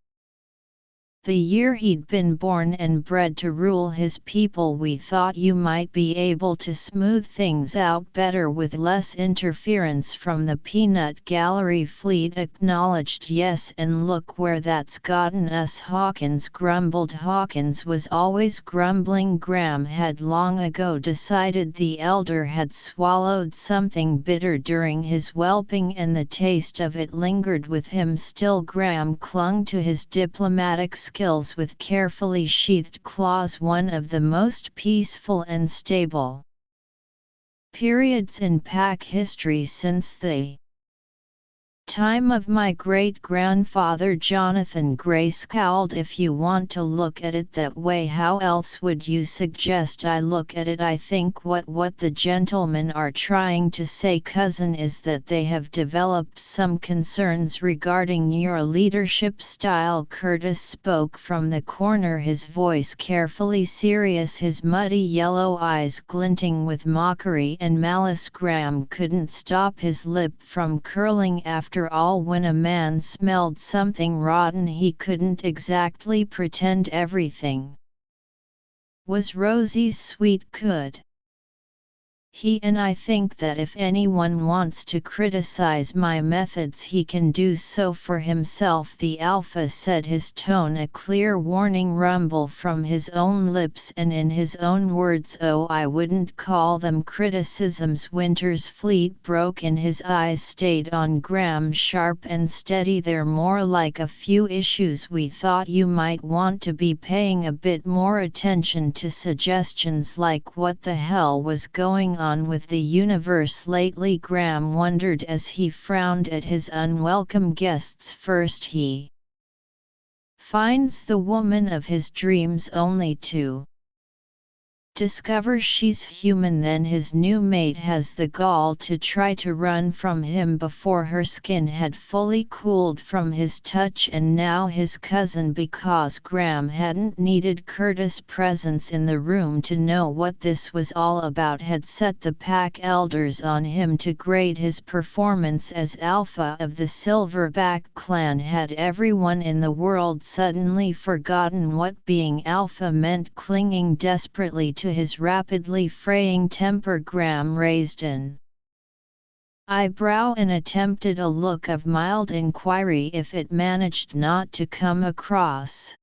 the year he'd been born and bred to rule his people. We thought you might be able to smooth things out better with less interference from the peanut gallery. Fleet acknowledged. Yes, and look where that's gotten us. Hawkins grumbled. Hawkins was always grumbling. Graham had long ago decided the elder had swallowed something bitter during his whelping, and the taste of it lingered with him. Still, Graham clung to his diplomatic skills with carefully sheathed claws. One of the most peaceful and stable periods in pack history since the time of my great-grandfather Jonathan. Gray scowled. If you want to look at it that way, how else would you suggest I look at it? I think what the gentlemen are trying to say, cousin, is that they have developed some concerns regarding your leadership style. Curtis spoke from the corner, his voice carefully serious, his muddy yellow eyes glinting with mockery and malice. Graham couldn't stop his lip from curling. After all, when a man smelled something rotten, he couldn't exactly pretend everything was Rosie's sweet, could he? And I think that if anyone wants to criticize my methods, he can do so for himself, the Alpha said, his tone a clear warning rumble from his own lips and in his own words. Oh, I wouldn't call them criticisms. Winter's Fleet broke in, his eyes stayed on Graham, sharp and steady. They're more like a few issues we thought you might want to be paying a bit more attention to. Suggestions like what the hell was going on with the universe lately? Graham wondered as he frowned at his unwelcome guests. First he finds the woman of his dreams only to discover she's human, then his new mate has the gall to try to run from him before her skin had fully cooled from his touch, and now his cousin, because Graham hadn't needed Curtis' presence in the room to know what this was all about, had set the pack elders on him to grade his performance as alpha of the Silverback clan. Had everyone in the world suddenly forgotten what being alpha meant? Clinging desperately to his rapidly fraying temper, Graham raised an eyebrow and attempted a look of mild inquiry, if it managed not to come across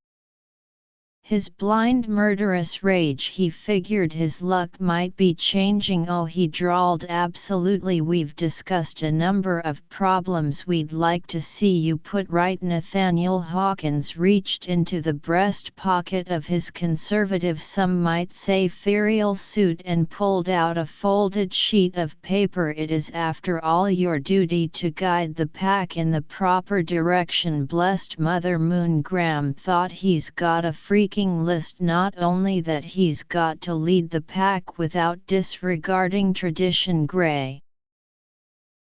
his blind murderous rage. He figured his luck might be changing. Oh, he drawled, absolutely. We've discussed a number of problems we'd like to see you put right. Nathaniel Hawkins reached into the breast pocket of his conservative, some might say ferial suit, and pulled out a folded sheet of paper. It is after all your duty to guide the pack in the proper direction. Blessed Mother Moon, Graham thought, he's got a freaking list. Not only that, he's got to lead the pack without disregarding tradition. Gray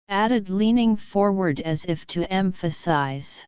added, leaning forward as if to emphasize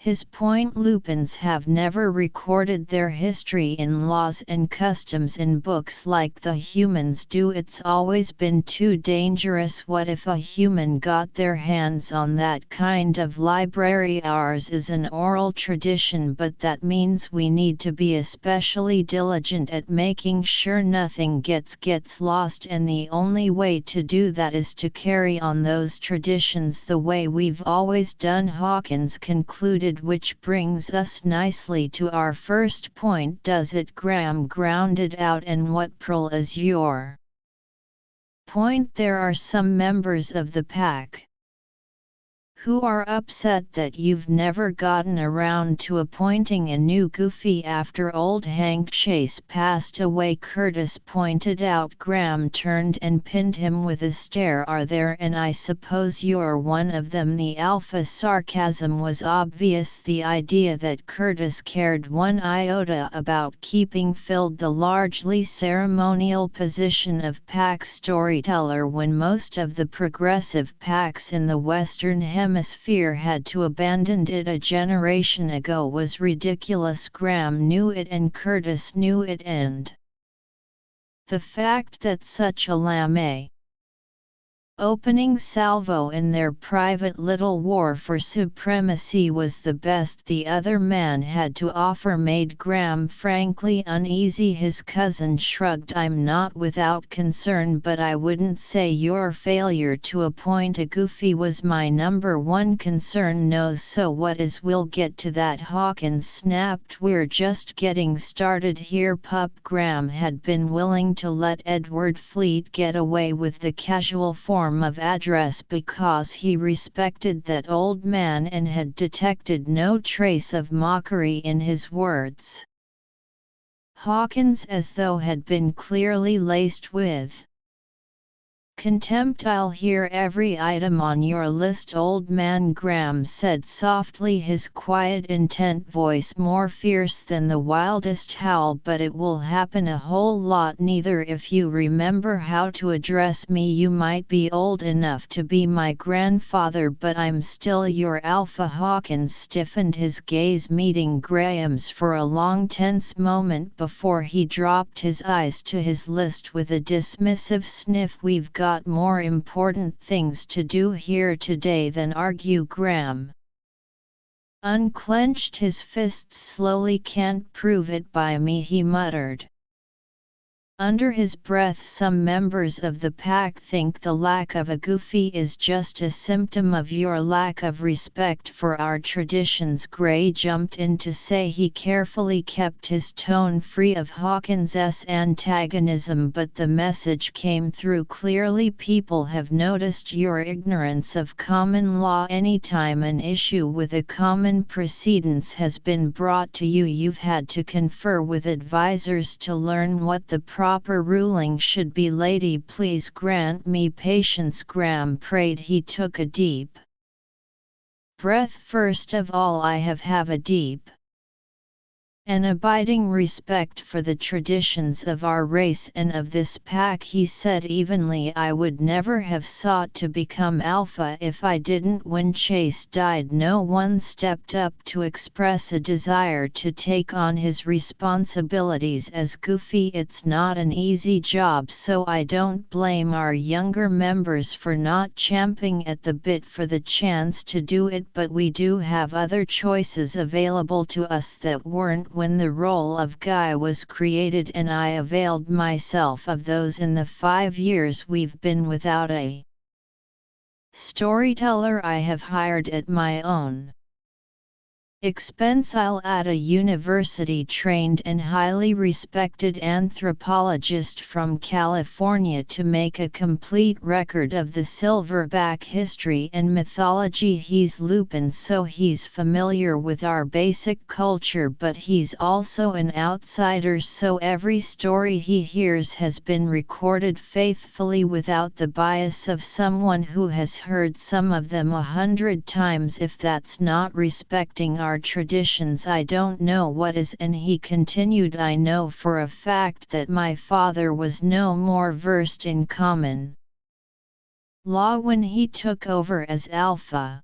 his point. Lupins have never recorded their history in laws and customs in books like the humans do. It's always been too dangerous. What if a human got their hands on that kind of library? Ours is an oral tradition, but that means we need to be especially diligent at making sure nothing gets lost, and the only way to do that is to carry on those traditions the way we've always done, Hawkins concluded, which brings us nicely to our first point. Does it? Graham grounded out. And what pearl is your point? There are some members of the pack who are upset that you've never gotten around to appointing a new Goofy after old Hank Chase passed away. Curtis pointed out. Graham turned and pinned him with a stare. Are there, and I suppose you're one of them. The alpha sarcasm was obvious. The idea that Curtis cared one iota about keeping filled the largely ceremonial position of pack storyteller when most of the progressive packs in the Western Hemisphere had to abandon it a generation ago was ridiculous. Graham knew it and Curtis knew it, and the fact that such a lame opening salvo in their private little war for supremacy was the best the other man had to offer made Graham frankly uneasy. His cousin shrugged. I'm not without concern, but I wouldn't say your failure to appoint a Goofy was my number one concern. No, so what is? We'll get to that, Hawkins snapped. We're just getting started here, pup. Graham had been willing to let Edward Fleet get away with the casual form of address because he respected that old man and had detected no trace of mockery in his words. Hawkins, as though had been clearly laced with contempt. I'll hear every item on your list, old man, Graham said softly, his quiet, intent voice more fierce than the wildest howl. But it will happen a whole lot neither if you remember how to address me. You might be old enough to be my grandfather, but I'm still your alpha. Hawkins stiffened, his gaze meeting Graham's for a long tense moment before he dropped his eyes to his list with a dismissive sniff. We've got more important things to do here today than argue. Graham unclenched his fists slowly. Can't prove it by me, he muttered under his breath. Some members of the pack think the lack of a Goofy is just a symptom of your lack of respect for our traditions. Gray jumped in to say. He carefully kept his tone free of Hawkins's antagonism, but the message came through clearly. People have noticed your ignorance of common law. Anytime an issue with a common precedence has been brought to you, you've had to confer with advisors to learn what the proper ruling should be. Lady, please grant me patience, Graham prayed. He took a deep breath. First of all, I have a deep an abiding respect for the traditions of our race and of this pack, he said evenly. I would never have sought to become alpha if I didn't. When Chase died, no one stepped up to express a desire to take on his responsibilities as Goofy. It's not an easy job, so I don't blame our younger members for not champing at the bit for the chance to do it, but we do have other choices available to us that weren't when the role of Guy was created, and I availed myself of those in the 5 years we've been without a storyteller. I have hired at my own expense. I'll add a university-trained and highly respected anthropologist from California to make a complete record of the silverback history and mythology. He's Lupin, so he's familiar with our basic culture, but he's also an outsider, so every story he hears has been recorded faithfully without the bias of someone who has heard some of them 100 times. If that's not respecting our traditions, I don't know what is. And he continued, I know for a fact that my father was no more versed in common law when he took over as alpha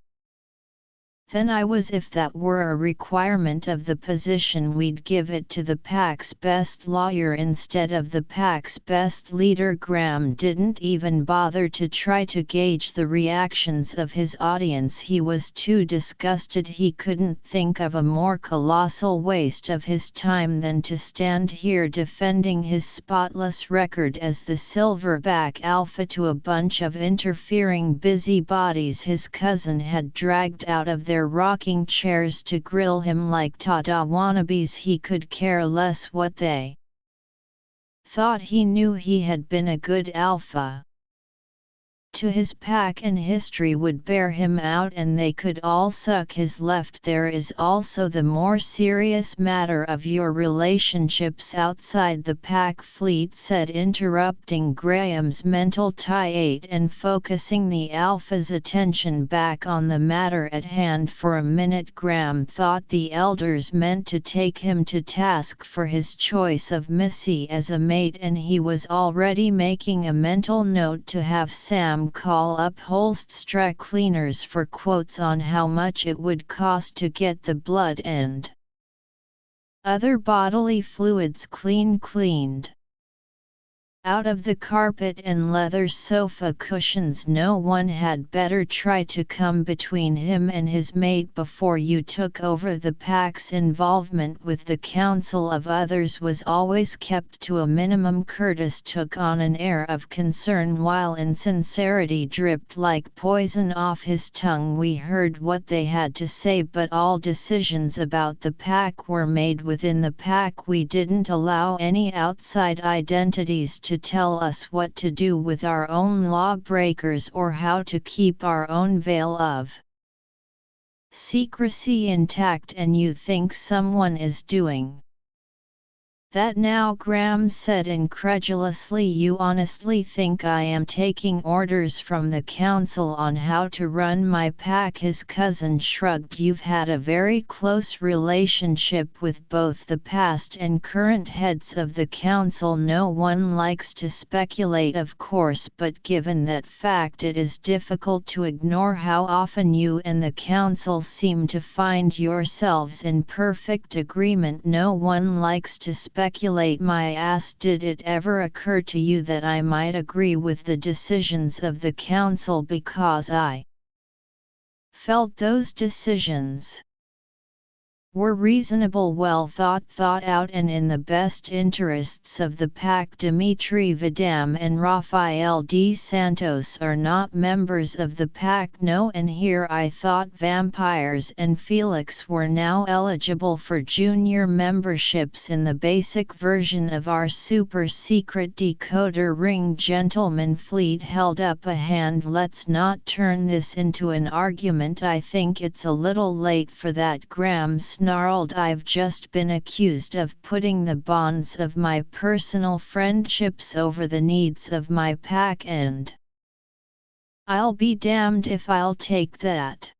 than I was. If that were a requirement of the position, we'd give it to the pack's best lawyer instead of the pack's best leader. Graham didn't even bother to try to gauge the reactions of his audience. He was too disgusted. He couldn't think of a more colossal waste of his time than to stand here defending his spotless record as the silverback alpha to a bunch of interfering busybodies his cousin had dragged out of their rocking chairs to grill him like Tada wannabes. He could care less what they thought. He knew he had been a good alpha to his pack and history would bear him out and they could all suck his left. There is also the more serious matter of your relationships outside the pack, Fleet said, interrupting Graham's mental tirade and focusing the alpha's attention back on the matter at hand. For a minute Graham thought the elders meant to take him to task for his choice of Missy as a mate, and he was already making a mental note to have Sam call up Holstra Cleaners for quotes on how much it would cost to get the blood and other bodily fluids cleaned. Out of the carpet and leather sofa cushions. No one had better try to come between him and his mate before you took over. The pack's involvement with the council of others was always kept to a minimum. Curtis took on an air of concern while insincerity dripped like poison off his tongue. We heard what they had to say, but all decisions about the pack were made within the pack. We didn't allow any outside identities to tell us what to do with our own lawbreakers or how to keep our own veil of secrecy intact. And you think someone is doing that now? Graham said incredulously. You honestly think I am taking orders from the council on how to run my pack? His cousin shrugged. You've had a very close relationship with both the past and current heads of the council. No one likes to speculate, of course, but given that fact it is difficult to ignore how often you and the council seem to find yourselves in perfect agreement. No one likes to speculate. My ass. Did it ever occur to you that I might agree with the decisions of the council because I felt those decisions were reasonable, well thought out, and in the best interests of the pack? Dimitri Vidam and Rafael D. Santos are not members of the pack. No, and here I thought Vampires and Felix were now eligible for junior memberships in the basic version of our super secret decoder ring. Gentleman, Fleet held up a hand. Let's not turn this into an argument. I think it's a little late for that. Graham snarled. I've just been accused of putting the bonds of my personal friendships over the needs of my pack, and I'll be damned if I'll take that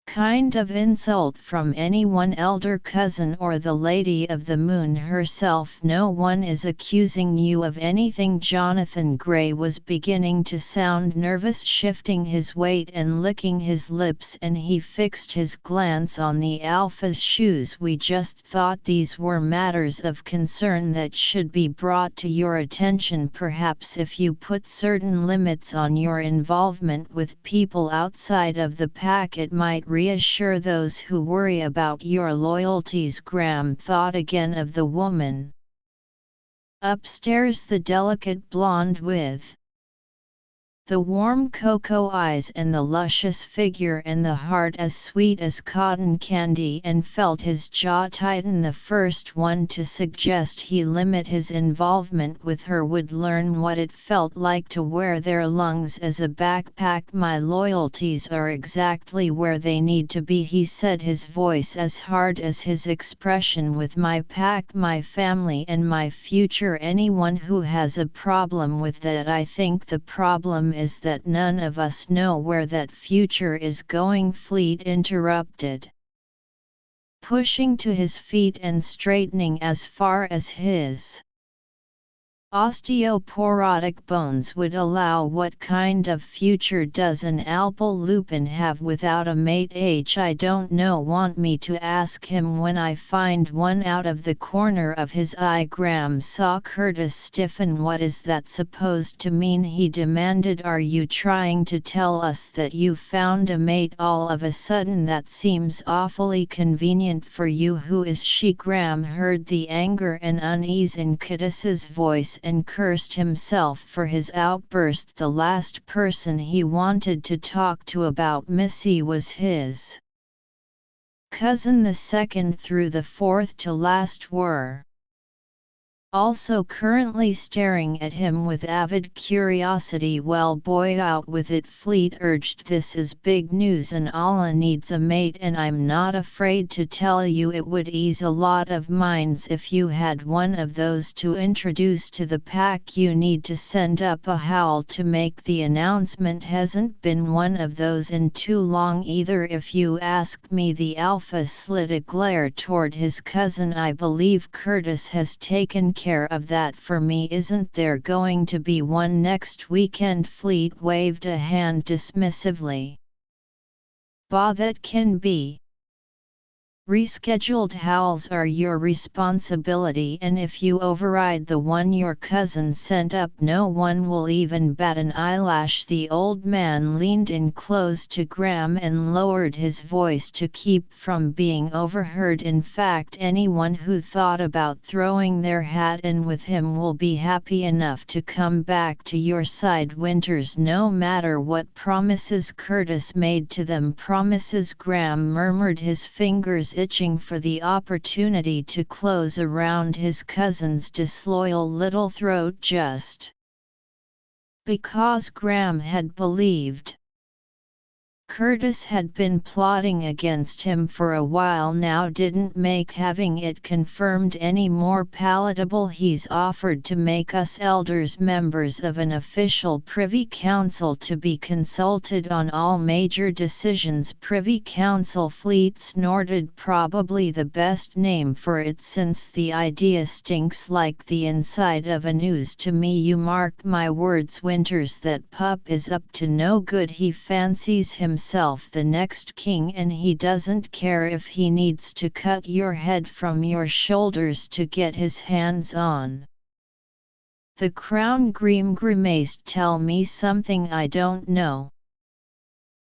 kind of insult from anyone, elder cousin or the Lady of the Moon herself. No one is accusing you of anything. Jonathan Gray was beginning to sound nervous, shifting his weight and licking his lips, and he fixed his glance on the alpha's shoes. We just thought these were matters of concern that should be brought to your attention. Perhaps if you put certain limits on your involvement with people outside of the pack, it might reassure those who worry about your loyalties. Graham thought again of the woman upstairs, the delicate blonde with the warm cocoa eyes and the luscious figure and the heart as sweet as cotton candy, and felt his jaw tighten. The first one to suggest he limit his involvement with her would learn what it felt like to wear their lungs as a backpack. My loyalties are exactly where they need to be, he said, his voice as hard as his expression. With my pack, my family and my future. Anyone who has a problem with that, I think the problem is that none of us know where that future is going. Fleet interrupted, pushing to his feet and straightening as far as his osteoporotic bones would allow. What kind of future does an Alpal Lupin have without a mate? I don't know. Want me to ask him when I find one? Out of the corner of his eye Graham saw Curtis stiffen. What is that supposed to mean? He demanded. Are you trying to tell us that you found a mate all of a sudden? That seems awfully convenient for you. Who is she? Graham heard the anger and unease in Curtis's voice and cursed himself for his outburst. The last person he wanted to talk to about Missy was his cousin. The second through the fourth to last were also currently staring at him with avid curiosity. "Well boy, out with it," Fleet urged. "This is big news and Allah needs a mate, and I'm not afraid to tell you it would ease a lot of minds if you had one of those to introduce to the pack. You need to send up a howl to make the announcement. Hasn't been one of those in too long either if you ask me." The alpha slid a glare toward his cousin. "I believe Curtis has taken care of that for me. Isn't there going to be one next weekend?" Fleet waved a hand dismissively. "Bah, that can be. Rescheduled howls are your responsibility, and if you override the one your cousin sent up, no one will even bat an eyelash." The old man leaned in close to Graham and lowered his voice to keep from being overheard. "In fact, anyone who thought about throwing their hat in with him will be happy enough to come back to your side. Winters, no matter what promises Curtis made to them." "Promises?" Graham murmured, his fingers itching for the opportunity to close around his cousin's disloyal little throat, just because Graham had believed Curtis had been plotting against him for a while now didn't make having it confirmed any more palatable. "He's offered to make us elders members of an official Privy Council to be consulted on all major decisions." "Privy Council?" Fleet snorted. "Probably the best name for it, since the idea stinks like the inside of an ooze to me. You mark my words, Winters, that pup is up to no good. He fancies himself the next king, and he doesn't care if he needs to cut your head from your shoulders to get his hands on the crown." Graham grimaced. "Tell me something I don't know."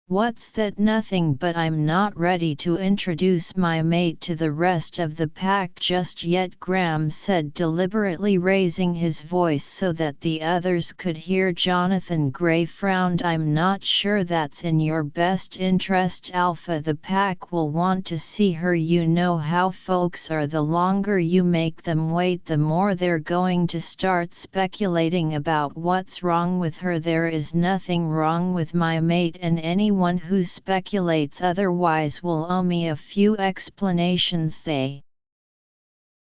"What's that?" "Nothing, but I'm not ready to introduce my mate to the rest of the pack just yet," Graham said, deliberately raising his voice so that the others could hear. Jonathan Gray frowned. "I'm not sure that's in your best interest, Alpha. The pack will want to see her. You know how folks are. The longer you make them wait, the more they're going to start speculating about what's wrong with her." "There is nothing wrong with my mate, and anyone who speculates otherwise will owe me a few explanations." They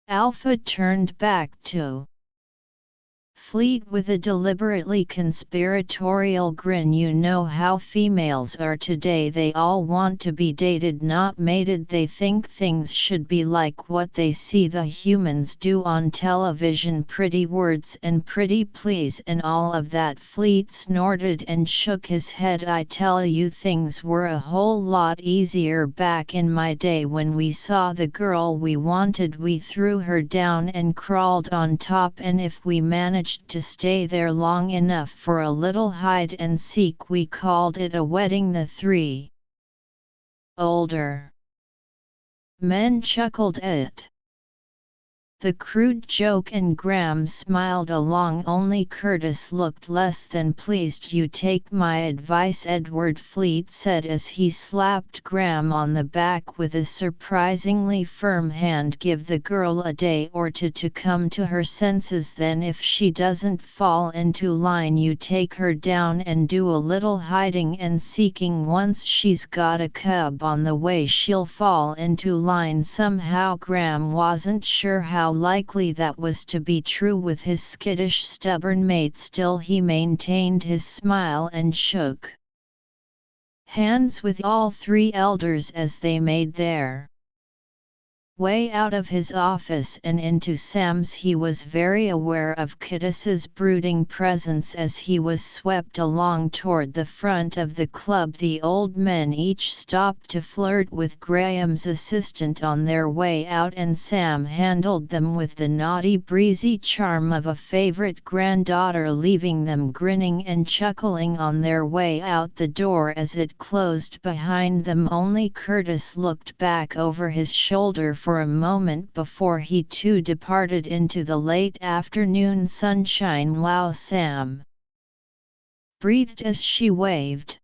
Alpha turned back to Fleet with a deliberately conspiratorial grin. "You know how females are today. They all want to be dated, not mated. They think things should be like what they see the humans do on television. Pretty words and pretty please and all of that." Fleet snorted and shook his head. "I tell you, things were a whole lot easier back in my day. When we saw the girl we wanted, we threw her down and crawled on top, and if we managed to stay there long enough for a little hide and seek, we called it a wedding." The three older men chuckled at the crude joke, and Graham smiled along. Only Curtis looked less than pleased. "You take my advice, Edward," Fleet said as he slapped Graham on the back with a surprisingly firm hand. "Give the girl a day or two to come to her senses, then if she doesn't fall into line, you take her down and do a little hiding and seeking. Once she's got a cub on the way, she'll fall into line somehow." Graham wasn't sure how likely that was to be true with his skittish, stubborn mate. Still, he maintained his smile and shook hands with all three elders as they made their way out of his office and into Sam's. He was very aware of Curtis's brooding presence as he was swept along toward the front of the club. The old men each stopped to flirt with Graham's assistant on their way out, and Sam handled them with the naughty, breezy charm of a favorite granddaughter, leaving them grinning and chuckling on their way out the door as it closed behind them. Only Curtis looked back over his shoulder for a moment before he too departed into the late afternoon sunshine. "Wow," Sam breathed as she waved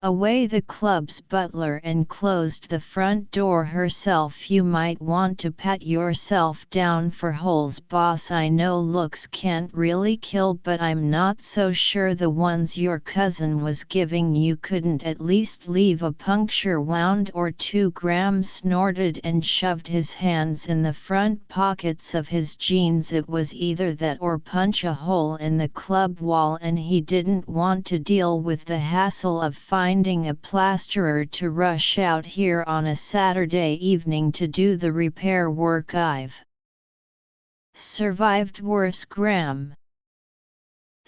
away the club's butler and closed the front door herself. You might want to pat yourself down for holes, boss. I know looks can't really kill, but I'm not so sure the ones your cousin was giving you couldn't at least leave a puncture wound or two. Graham snorted and shoved his hands in the front pockets of his jeans. It was either that or punch a hole in the club wall, and he didn't want to deal with the hassle of finding a plasterer to rush out here on a Saturday evening to do the repair work. I've survived worse, Graham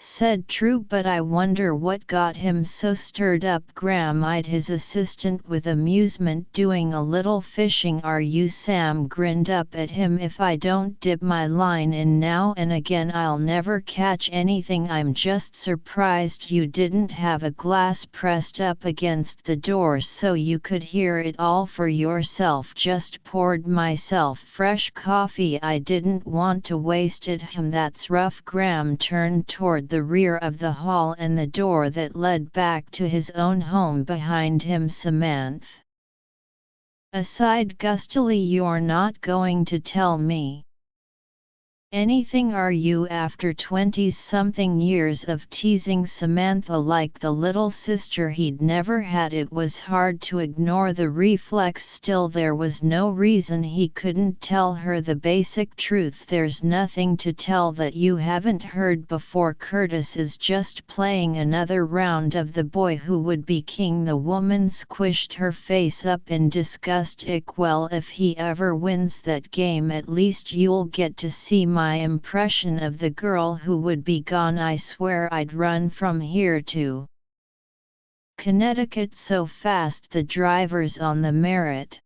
said. True, but I wonder what got him so stirred up. Graham eyed his assistant with amusement. Doing a little fishing, are you? Sam grinned up at him. If I don't dip my line in now and again, I'll never catch anything. I'm just surprised you didn't have a glass pressed up against the door so you could hear it all for yourself. Just poured myself fresh coffee. I didn't want to waste it. That's rough. Graham turned toward the rear of the hall and the door that led back to his own home behind him. Samantha aside gustily, you're not going to tell me anything, are you? After 20-something years of teasing Samantha like the little sister he'd never had, it was hard to ignore the reflex. Still, there was no reason he couldn't tell her the basic truth. There's nothing to tell that you haven't heard before. Curtis is just playing another round of the boy who would be king. The woman squished her face up in disgust. Well, if he ever wins that game, at least you'll get to see my impression of the girl who would be gone. I swear I'd run from here to Connecticut so fast the drivers on the Merritt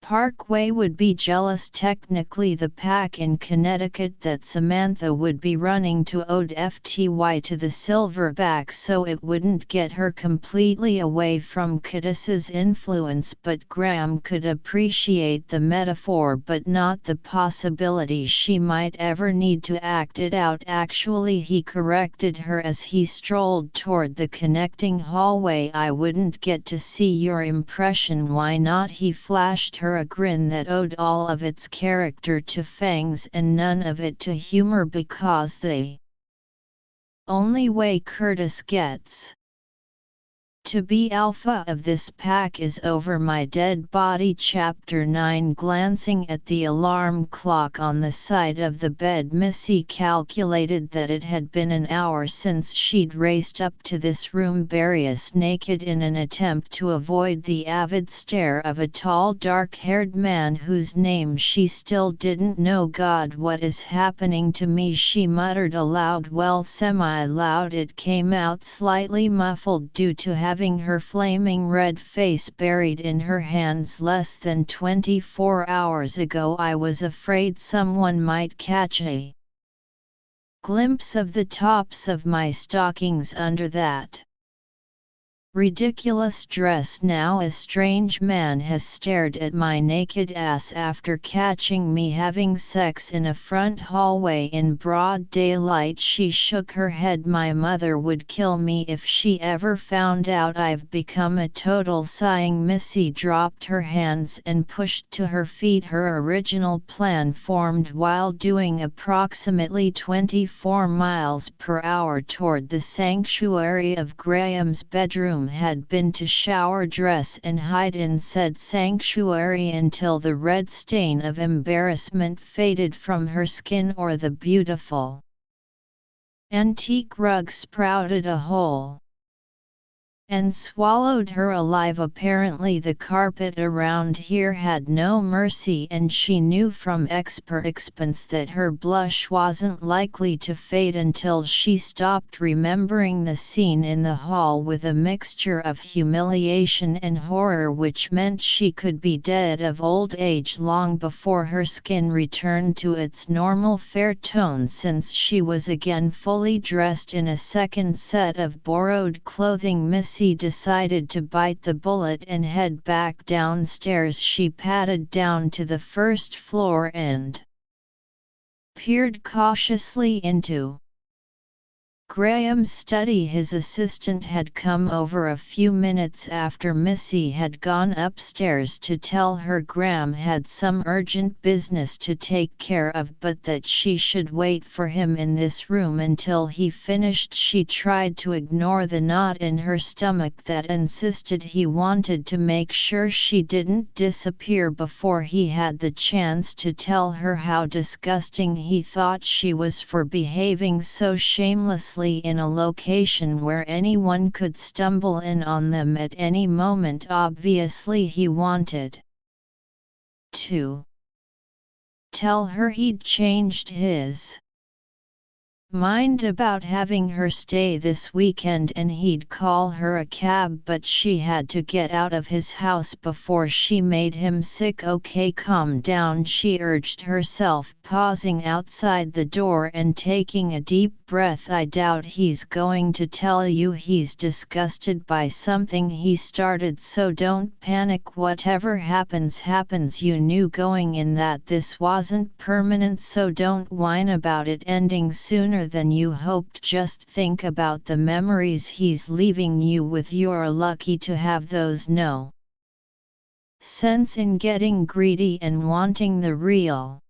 Parkway would be jealous. Technically the pack in Connecticut that Samantha would be running to owed FTY to the Silverback, so it wouldn't get her completely away from Curtis's influence. But Graham could appreciate the metaphor, but not the possibility she might ever need to act it out. Actually, he corrected her as he strolled toward the connecting hallway. I wouldn't get to see your impression. Why not? He flashed her a grin that owed all of its character to fangs and none of it to humor, because the only way Curtis gets to be alpha of this pack is over my dead body. Chapter 9. Glancing at the alarm clock on the side of the bed, Missy calculated that it had been an hour since she'd raced up to this room barefooted naked in an attempt to avoid the avid stare of a tall dark-haired man whose name she still didn't know. God, what is happening to me? She muttered aloud. Well, semi-loud. It came out slightly muffled due to having her flaming red face buried in her hands. Less than 24 hours ago I was afraid someone might catch a glimpse of the tops of my stockings under that ridiculous dress. Now a strange man has stared at my naked ass after catching me having sex in a front hallway in broad daylight. She shook her head. My mother would kill me if she ever found out I've become a total. Sighing, Missy dropped her hands and pushed to her feet. Her original plan formed while doing approximately 24 miles per hour toward the sanctuary of Graham's bedroom had been to shower, dress and hide in said sanctuary until the red stain of embarrassment faded from her skin or the beautiful antique rug sprouted a hole and swallowed her alive. Apparently the carpet around here had no mercy, and she knew from experience that her blush wasn't likely to fade until she stopped remembering the scene in the hall with a mixture of humiliation and horror, which meant she could be dead of old age long before her skin returned to its normal fair tone. Since she was again fully dressed in a second set of borrowed clothing, Missy decided to bite the bullet and head back downstairs. She padded down to the first floor and peered cautiously into Graham's study. His assistant had come over a few minutes after Missy had gone upstairs to tell her Graham had some urgent business to take care of, but that she should wait for him in this room until he finished. She tried to ignore the knot in her stomach that insisted he wanted to make sure she didn't disappear before he had the chance to tell her how disgusting he thought she was for behaving so shamelessly in a location where anyone could stumble in on them at any moment. Obviously he wanted to tell her he'd changed his mind about having her stay this weekend and he'd call her a cab, but she had to get out of his house before she made him sick. Okay, calm down, she urged herself, pausing outside the door and taking a deep breath. I doubt he's going to tell you he's disgusted by something he started, so don't panic. Whatever happens happens. You knew going in that this wasn't permanent, so don't whine about it ending sooner than you hoped. Just think about the memories he's leaving you with. You're lucky to have those. No sense in getting greedy and wanting the real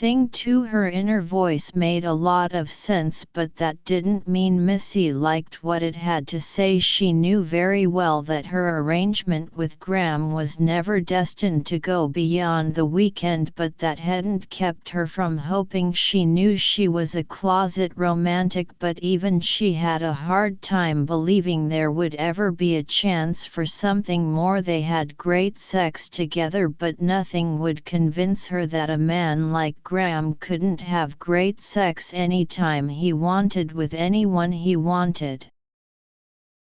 thing too. Her inner voice made a lot of sense, but that didn't mean Missy liked what it had to say. She knew very well that her arrangement with Graham was never destined to go beyond the weekend, but that hadn't kept her from hoping. She knew she was a closet romantic, but even she had a hard time believing there would ever be a chance for something more. They had great sex together, but nothing would convince her that a man like Graham couldn't have great sex anytime he wanted with anyone he wanted.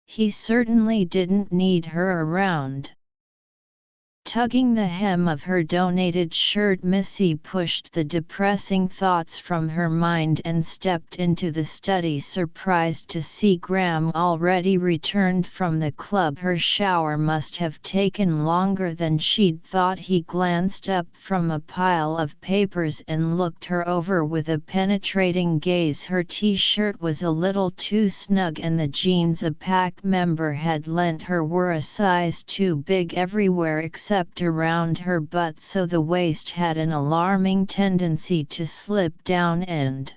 He certainly didn't need her around. Tugging the hem of her donated shirt, Missy pushed the depressing thoughts from her mind and stepped into the study, surprised to see Graham already returned from the club. Her shower must have taken longer than she'd thought. He glanced up from a pile of papers and looked her over with a penetrating gaze. Her t-shirt was a little too snug and the jeans a pack member had lent her were a size too big everywhere except around her butt, so the waist had an alarming tendency to slip down and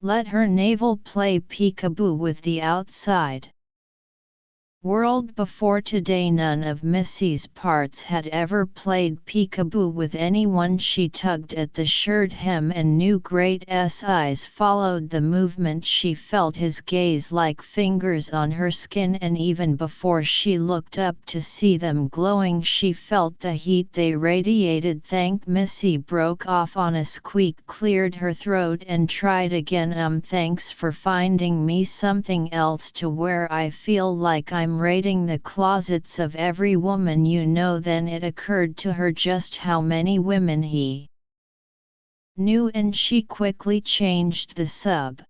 let her navel play peekaboo with the outside world. Before today, none of Missy's parts had ever played peekaboo with anyone. She tugged at the shirt hem and knew great eyes followed the movement. She felt his gaze like fingers on her skin, and even before she looked up to see them glowing, she felt the heat they radiated. Thank Missy broke off on a squeak, cleared her throat and tried again. Thanks for finding me something else to wear. I feel like I'm raiding the closets of every woman you know. Then it occurred to her just how many women he knew, and she quickly changed the subject.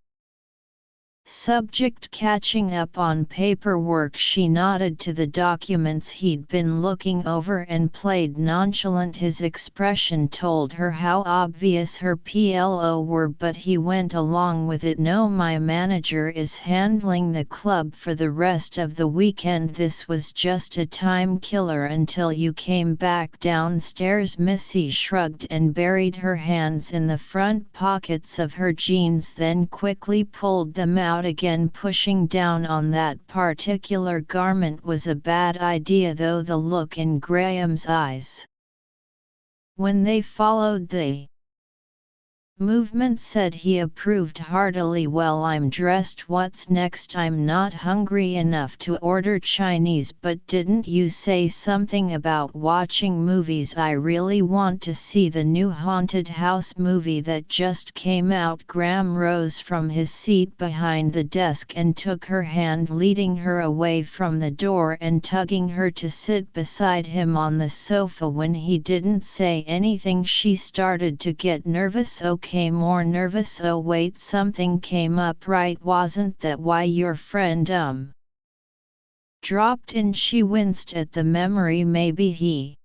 Catching up on paperwork, she nodded to the documents he'd been looking over and played nonchalant. His expression told her how obvious her PLO were, but he went along with it. No, my manager is handling the club for the rest of the weekend. This was just a time killer until you came back downstairs. Missy shrugged and buried her hands in the front pockets of her jeans, then quickly pulled them out again. Pushing down on that particular garment was a bad idea, though the look in Graham's eyes when they followed the movement said he approved heartily. Well, I'm dressed. What's next? I'm not hungry enough to order Chinese. But didn't you say something about watching movies? I really want to see the new haunted house movie that just came out. Graham rose from his seat behind the desk and took her hand, leading her away from the door and tugging her to sit beside him on the sofa. When he didn't say anything, she started to get nervous. Okay, more nervous. Oh wait, something came up, right? Wasn't that why your friend dropped in? She winced at the memory. Maybe he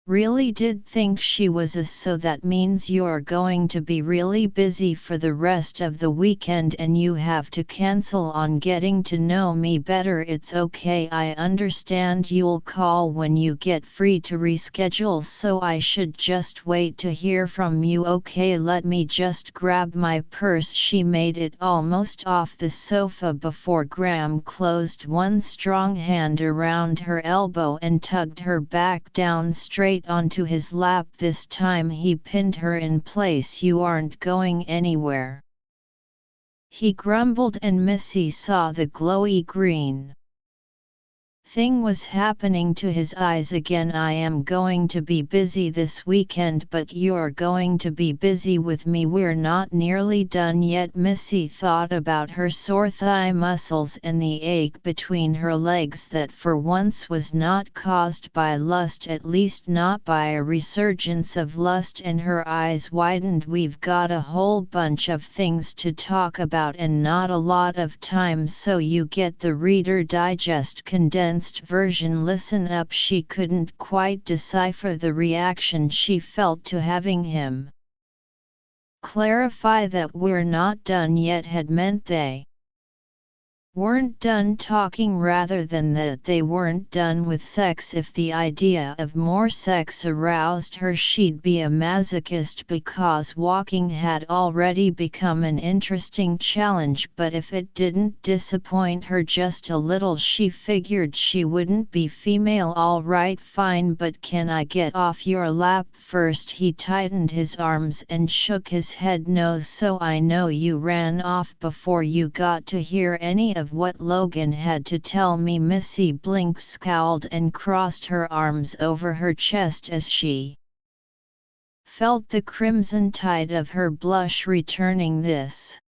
Really did think she was a, so that means you're going to be really busy for the rest of the weekend and you have to cancel on getting to know me better. It's okay, I understand you'll call when you get free to reschedule, so I should just wait to hear from you. Okay, let me just grab my purse. She made it almost off the sofa before Graham closed one strong hand around her elbow and tugged her back down straight onto his lap. This time he pinned her in place. You aren't going anywhere, he grumbled, and Missy saw the glowy green thing was happening to his eyes again. I am going to be busy this weekend, but you're going to be busy with me. We're not nearly done yet. Missy thought about her sore thigh muscles and the ache between her legs that for once was not caused by lust, at least not by a resurgence of lust, and her eyes widened. We've got a whole bunch of things to talk about and not a lot of time, so you get the Reader Digest condensed version. Listen up. She couldn't quite decipher the reaction she felt to having him clarify that we're not done yet had meant they weren't done talking rather than that they weren't done with sex. If the idea of more sex aroused her, she'd be a masochist because walking had already become an interesting challenge, but if it didn't disappoint her just a little, she figured she wouldn't be female. All right, fine, but can I get off your lap first? He tightened his arms and shook his head. No, so I know you ran off before you got to hear any of what Logan had to tell me. Missy blinked, scowled, and crossed her arms over her chest as she felt the crimson tide of her blush returning. This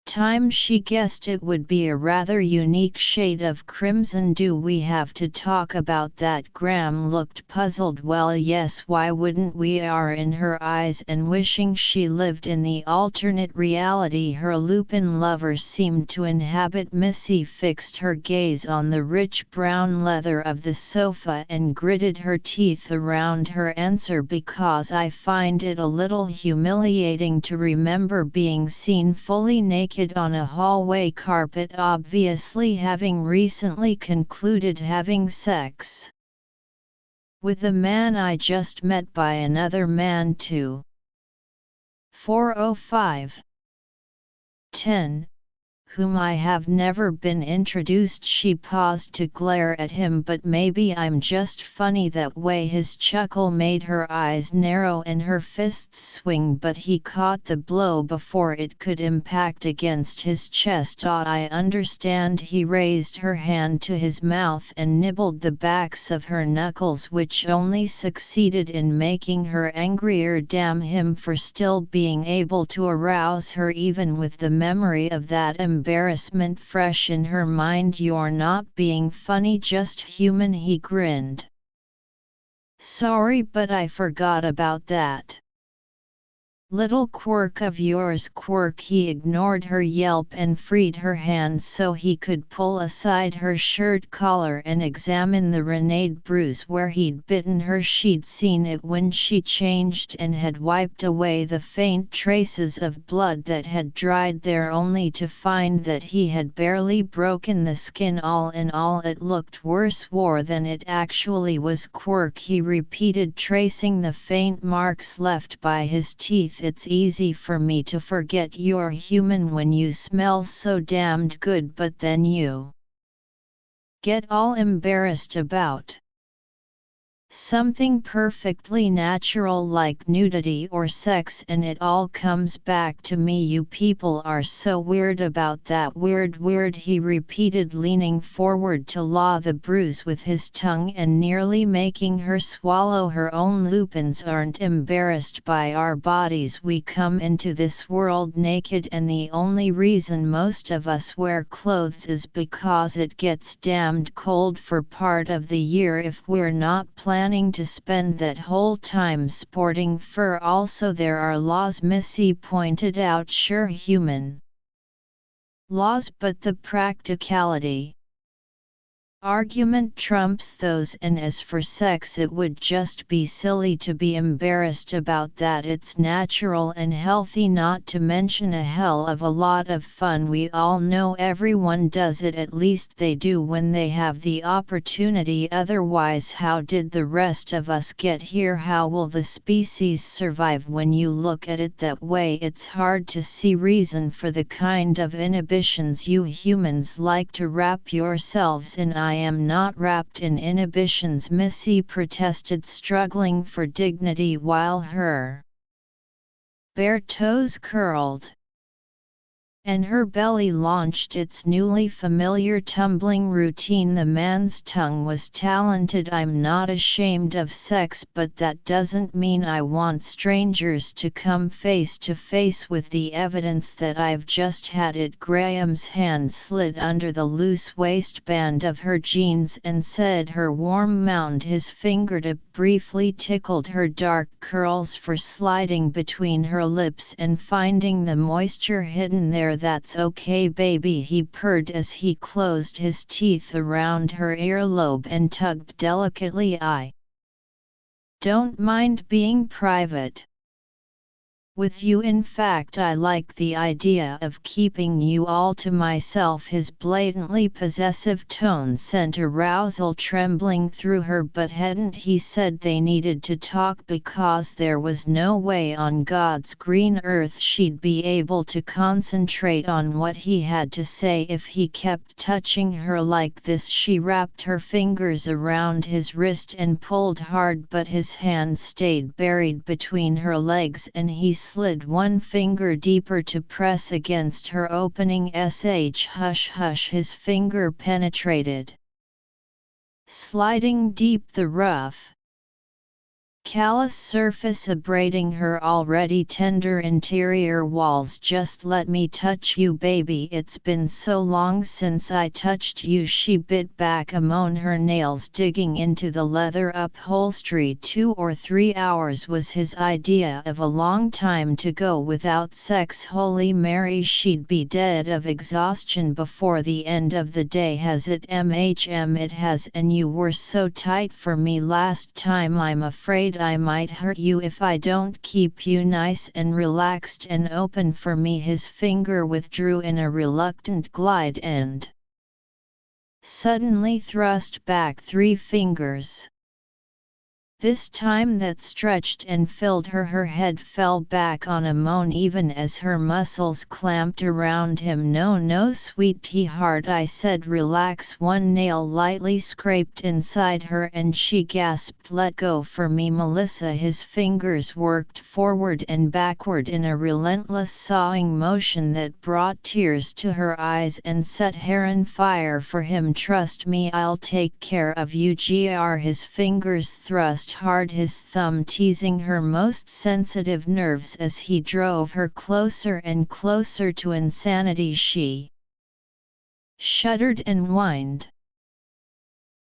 time she guessed it would be a rather unique shade of crimson. Do we have to talk about that? Graham looked puzzled. Well, yes, why wouldn't we? Are in her eyes, and wishing she lived in the alternate reality her Lupin lover seemed to inhabit. Missy fixed her gaze on the rich brown leather of the sofa and gritted her teeth around her answer. Because I find it a little humiliating to remember being seen fully naked on a hallway carpet, obviously having recently concluded having sex with a man I just met by another man too. 4:05:10 Whom I have never been introduced. She paused to glare at him. But maybe I'm just funny that way. His chuckle made her eyes narrow and her fists swing, but he caught the blow before it could impact against his chest. I understand. He raised her hand to his mouth and nibbled the backs of her knuckles, which only succeeded in making her angrier. Damn him for still being able to arouse her even with the memory of that embarrassment fresh in her mind. You're not being funny, just human. He grinned. Sorry, but I forgot about that little quirk of yours. Quirk? He ignored her yelp and freed her hand so he could pull aside her shirt collar and examine the renade bruise where he'd bitten her. She'd seen it when she changed and had wiped away the faint traces of blood that had dried there, only to find that he had barely broken the skin. All in all, it looked worse war than it actually was. Quirk? He repeated, tracing the faint marks left by his teeth. It's easy for me to forget you're human when you smell so damned good, but then you get all embarrassed about something perfectly natural like nudity or sex, and it all comes back to me. You people are so weird about that. Weird, he repeated, leaning forward to law the bruise with his tongue and nearly making her swallow her own. Lupins aren't embarrassed by our bodies. We come into this world naked, and the only reason most of us wear clothes is because it gets damned cold for part of the year if we're not planning to spend that whole time sporting fur. Also, there are laws, Missy pointed out. Sure, human laws, but the practicality Argument trumps those, and as for sex, it would just be silly to be embarrassed about that. It's natural and healthy, not to mention a hell of a lot of fun. We all know everyone does it, at least they do when they have the opportunity. Otherwise, how did the rest of us get here? How will the species survive? When you look at it that way, it's hard to see reason for the kind of inhibitions you humans like to wrap yourselves in. I am not wrapped in inhibitions, Missy protested, struggling for dignity while her bare toes curled and her belly launched its newly familiar tumbling routine. The man's tongue was talented. I'm not ashamed of sex, but that doesn't mean I want strangers to come face to face with the evidence that I've just had it. Graham's hand slid under the loose waistband of her jeans and said her warm mound. His fingertip briefly tickled her dark curls for sliding between her lips and finding the moisture hidden there. That's okay, baby, he purred as he closed his teeth around her earlobe and tugged delicately. I don't mind being private with you. In fact, I like the idea of keeping you all to myself. His blatantly possessive tone sent arousal trembling through her. But hadn't he said they needed to talk because there was no way on God's green earth she'd be able to concentrate on what he had to say if he kept touching her like this? She wrapped her fingers around his wrist and pulled hard, but his hand stayed buried between her legs, and he slid one finger deeper to press against her opening. Hush hush. His finger penetrated, sliding deep the rough, callous surface, abrading her already tender interior walls. Just let me touch you, baby. It's been so long since I touched you. She bit back a moan, her nails digging into the leather upholstery. 2 or 3 hours was his idea of a long time to go without sex. Holy Mary, she'd be dead of exhaustion before the end of the day. Has it? It has, and you were so tight for me last time. I'm afraid I might hurt you if I don't keep you nice and relaxed and open for me. His finger withdrew in a reluctant glide and suddenly thrust back 3 fingers. This time that stretched and filled her. Her head fell back on a moan even as her muscles clamped around him. No, sweetheart, I said, relax. One nail lightly scraped inside her and she gasped, let go for me, Melissa. His fingers worked forward and backward in a relentless sawing motion that brought tears to her eyes and set hair on fire for him. Trust me, I'll take care of you. His fingers thrust hard, his thumb teasing her most sensitive nerves as he drove her closer and closer to insanity. She shuddered and whined.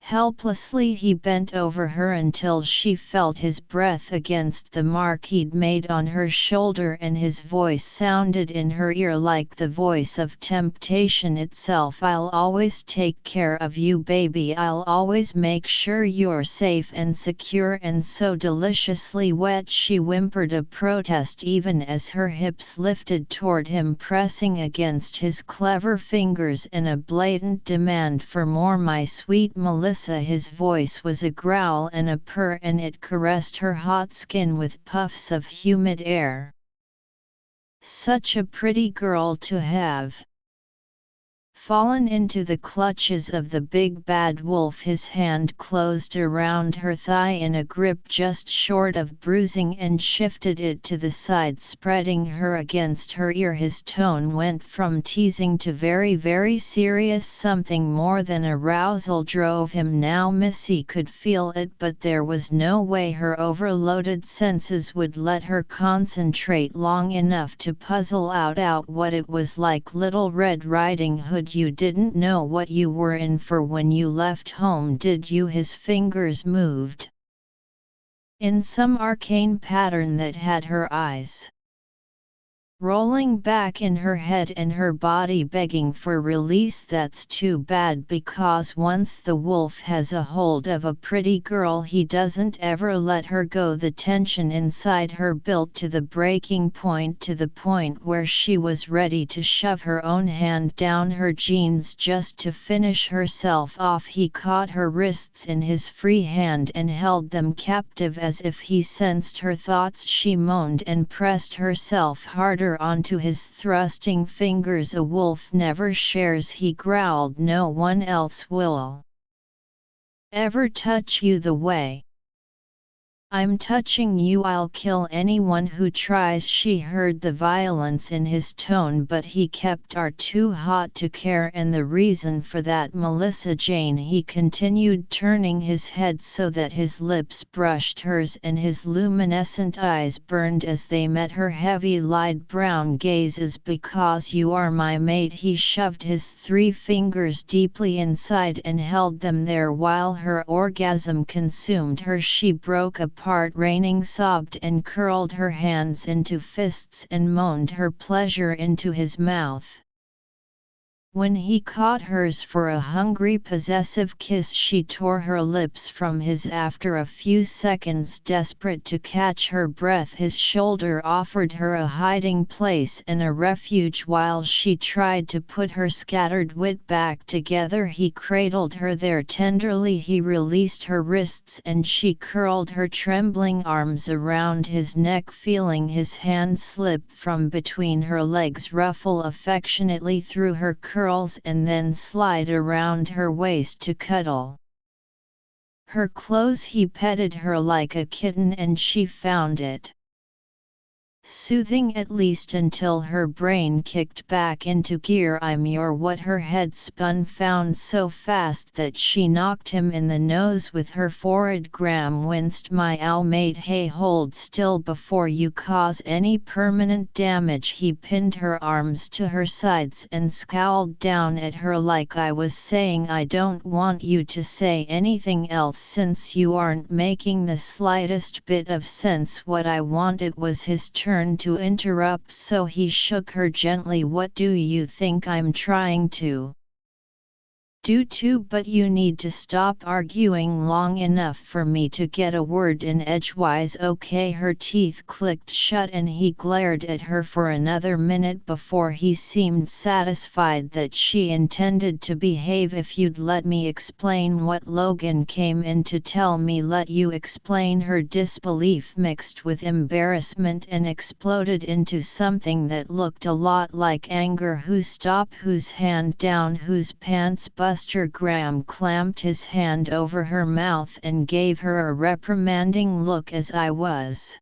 Helplessly he bent over her until she felt his breath against the mark he'd made on her shoulder, and his voice sounded in her ear like the voice of temptation itself. I'll always take care of you, baby. I'll always make sure you're safe and secure and so deliciously wet. She whimpered a protest even as her hips lifted toward him, pressing against his clever fingers in a blatant demand for more. My sweet Melissa. His voice was a growl and a purr, and it caressed her hot skin with puffs of humid air. Such a pretty girl to have fallen into the clutches of the big bad wolf. His hand closed around her thigh in a grip just short of bruising and shifted it to the side, spreading her against her ear. His tone went from teasing to very, very serious. Something more than arousal drove him now. Missy could feel it, but there was no way her overloaded senses would let her concentrate long enough to puzzle out what it was like. Little Red Riding Hood, you didn't know what you were in for when you left home, did you? His fingers moved in some arcane pattern that had her eyes rolling back in her head and her body begging for release. That's too bad, because once the wolf has a hold of a pretty girl he doesn't ever let her go. The tension inside her built to the breaking point, to the point where she was ready to shove her own hand down her jeans just to finish herself off. He caught her wrists in his free hand and held them captive as if he sensed her thoughts. She moaned and pressed herself harder onto his thrusting fingers. A wolf never shares, he growled. No one else will ever touch you the way I'm touching you. I'll kill anyone who tries. She heard the violence in his tone, but he kept "Are too hot to care, and the reason for that, Melissa Jane," he continued, turning his head so that his lips brushed hers and his luminescent eyes burned as they met her heavy light brown gazes. "Because you are my mate." He shoved his 3 fingers deeply inside and held them there while her orgasm consumed her. She broke apart, raining, sobbed and curled her hands into fists and moaned her pleasure into his mouth. When he caught hers for a hungry, possessive kiss, she tore her lips from his. After a few seconds, desperate to catch her breath, his shoulder offered her a hiding place and a refuge while she tried to put her scattered wit back together. He cradled her there tenderly. He released her wrists and she curled her trembling arms around his neck, feeling his hand slip from between her legs, ruffle affectionately through her curls and then slide around her waist to cuddle her clothes. He petted her like a kitten and she found it soothing, at least until her brain kicked back into gear. "I'm your what?" Her head spun found so fast that she knocked him in the nose with her forehead. Graham winced. "My owl mate." "Hey, hold still before you cause any permanent damage." He pinned her arms to her sides and scowled down at her like, "I was saying I don't want you to say anything else since you aren't making the slightest bit of sense. What I wanted was his turn to interrupt, so he shook her gently. "What do you think I'm trying to do too? But you need to stop arguing long enough for me to get a word in edgewise, okay?" Her teeth clicked shut and he glared at her for another minute before he seemed satisfied that she intended to behave. "If you'd let me explain what Logan came in to tell me." "Let you explain?" Her disbelief mixed with embarrassment and exploded into something that looked a lot like anger. "Who? Stop. Whose hand down? Whose pants?" Buster Graham clamped his hand over her mouth and gave her a reprimanding look. "As I was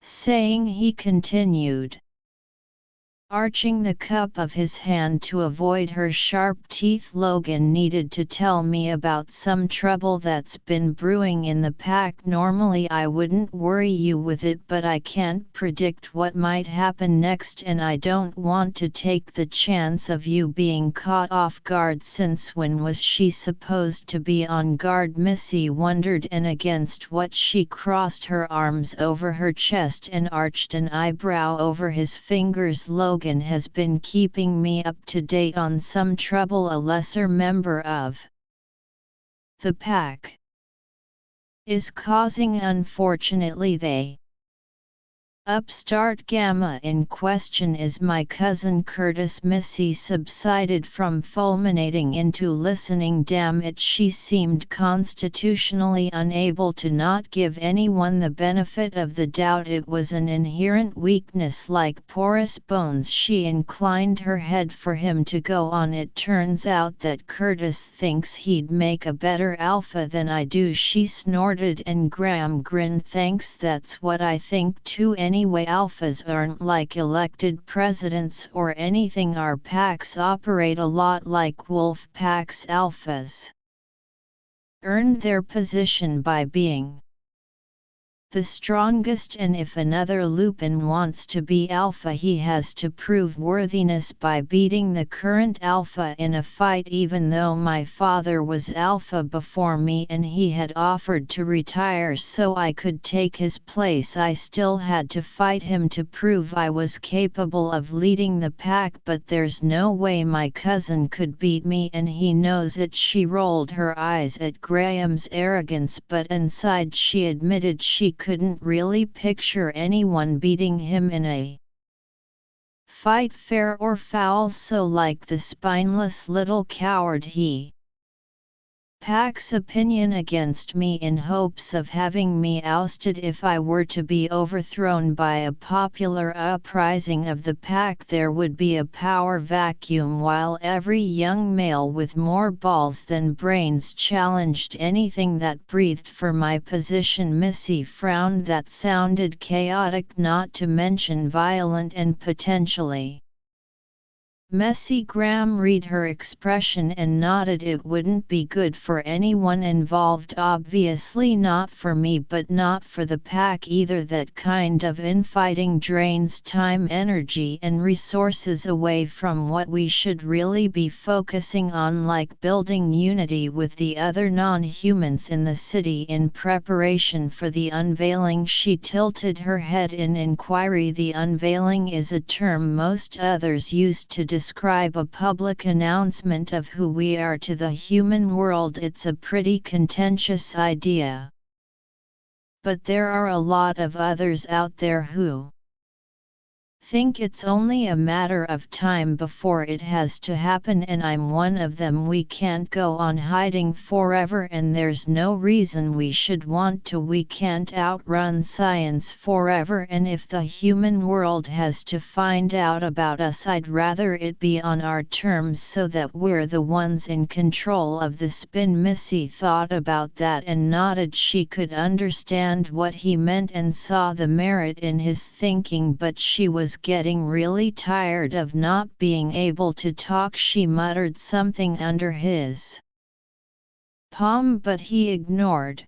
saying," he continued, arching the cup of his hand to avoid her sharp teeth, "Logan needed to tell me about some trouble that's been brewing in the pack. Normally I wouldn't worry you with it, but I can't predict what might happen next, and I don't want to take the chance of you being caught off guard." Since when was she supposed to be on guard? Missy wondered, and against what she crossed her arms over her chest and arched an eyebrow over his fingers. "Logan has been keeping me up to date on some trouble a lesser member of the pack is causing. Unfortunately, they upstart Gamma in question is my cousin Curtis." Missy subsided from fulminating into listening. Damn it, she seemed constitutionally unable to not give anyone the benefit of the doubt. It was an inherent weakness, like porous bones. She inclined her head for him to go on. "It turns out that Curtis thinks he'd make a better alpha than I do." She snorted and Graham grinned. "Thanks, that's what I think too. Anyway, alphas aren't like elected presidents or anything. Our packs operate a lot like wolf packs. Alphas earned their position by being the strongest, and if another Lupin wants to be alpha, he has to prove worthiness by beating the current alpha in a fight. Even though my father was alpha before me and he had offered to retire so I could take his place, I still had to fight him to prove I was capable of leading the pack. But there's no way my cousin could beat me, and he knows it. She rolled her eyes at Graham's arrogance, but inside she admitted she couldn't really picture anyone beating him in a fight, fair or foul. So, like the spineless little coward, he packs opinion against me in hopes of having me ousted if I were to be overthrown by a popular uprising of the pack. There would be a power vacuum while every young male with more balls than brains challenged anything that breathed for my position. Missy frowned. That sounded chaotic, not to mention violent and potentially messy. Graham read her expression and nodded. It wouldn't be good for anyone involved, obviously not for me, but not for the pack either. That kind of infighting drains time, energy and resources away from what we should really be focusing on, like building unity with the other non-humans in the city in preparation for the unveiling. She tilted her head in inquiry. The unveiling is a term most others use to describe a public announcement of who we are to the human world. It's a pretty contentious idea. But there are a lot of others out there who think it's only a matter of time before it has to happen, and I'm one of them. We can't go on hiding forever, and there's no reason we should want to. We can't outrun science forever, and if the human world has to find out about us, I'd rather it be on our terms so that we're the ones in control of the spin. Missy thought about that and nodded. She could understand what he meant and saw the merit in his thinking, but she was getting really tired of not being able to talk. She muttered something under his palm, but he ignored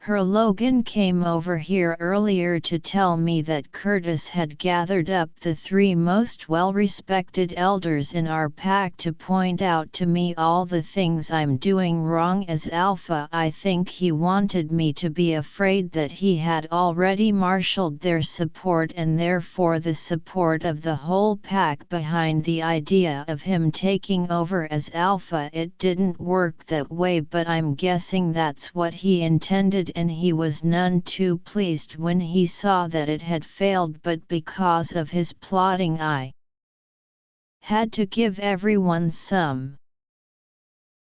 her. Logan came over here earlier to tell me that Curtis had gathered up the 3 most well-respected elders in our pack to point out to me all the things I'm doing wrong as alpha. I think he wanted me to be afraid that he had already marshaled their support, and therefore the support of the whole pack behind the idea of him taking over as alpha. It didn't work that way, but I'm guessing that's what he intended, and he was none too pleased when he saw that it had failed. But because of his plotting, I had to give everyone some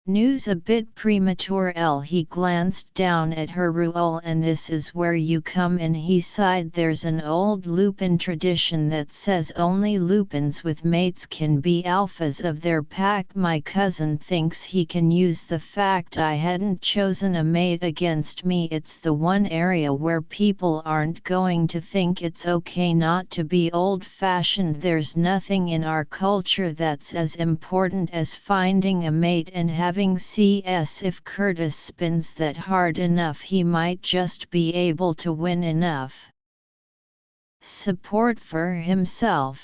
news a bit premature. He glanced down at her. Ruel, and this is where you come in, he sighed. There's an old Lupin tradition that says only Lupins with mates can be alphas of their pack. My cousin thinks he can use the fact I hadn't chosen a mate against me. It's the one area where people aren't going to think it's okay not to be old-fashioned. There's nothing in our culture that's as important as finding a mate and having CS. If Curtis spins that hard enough, he might just be able to win enough support for himself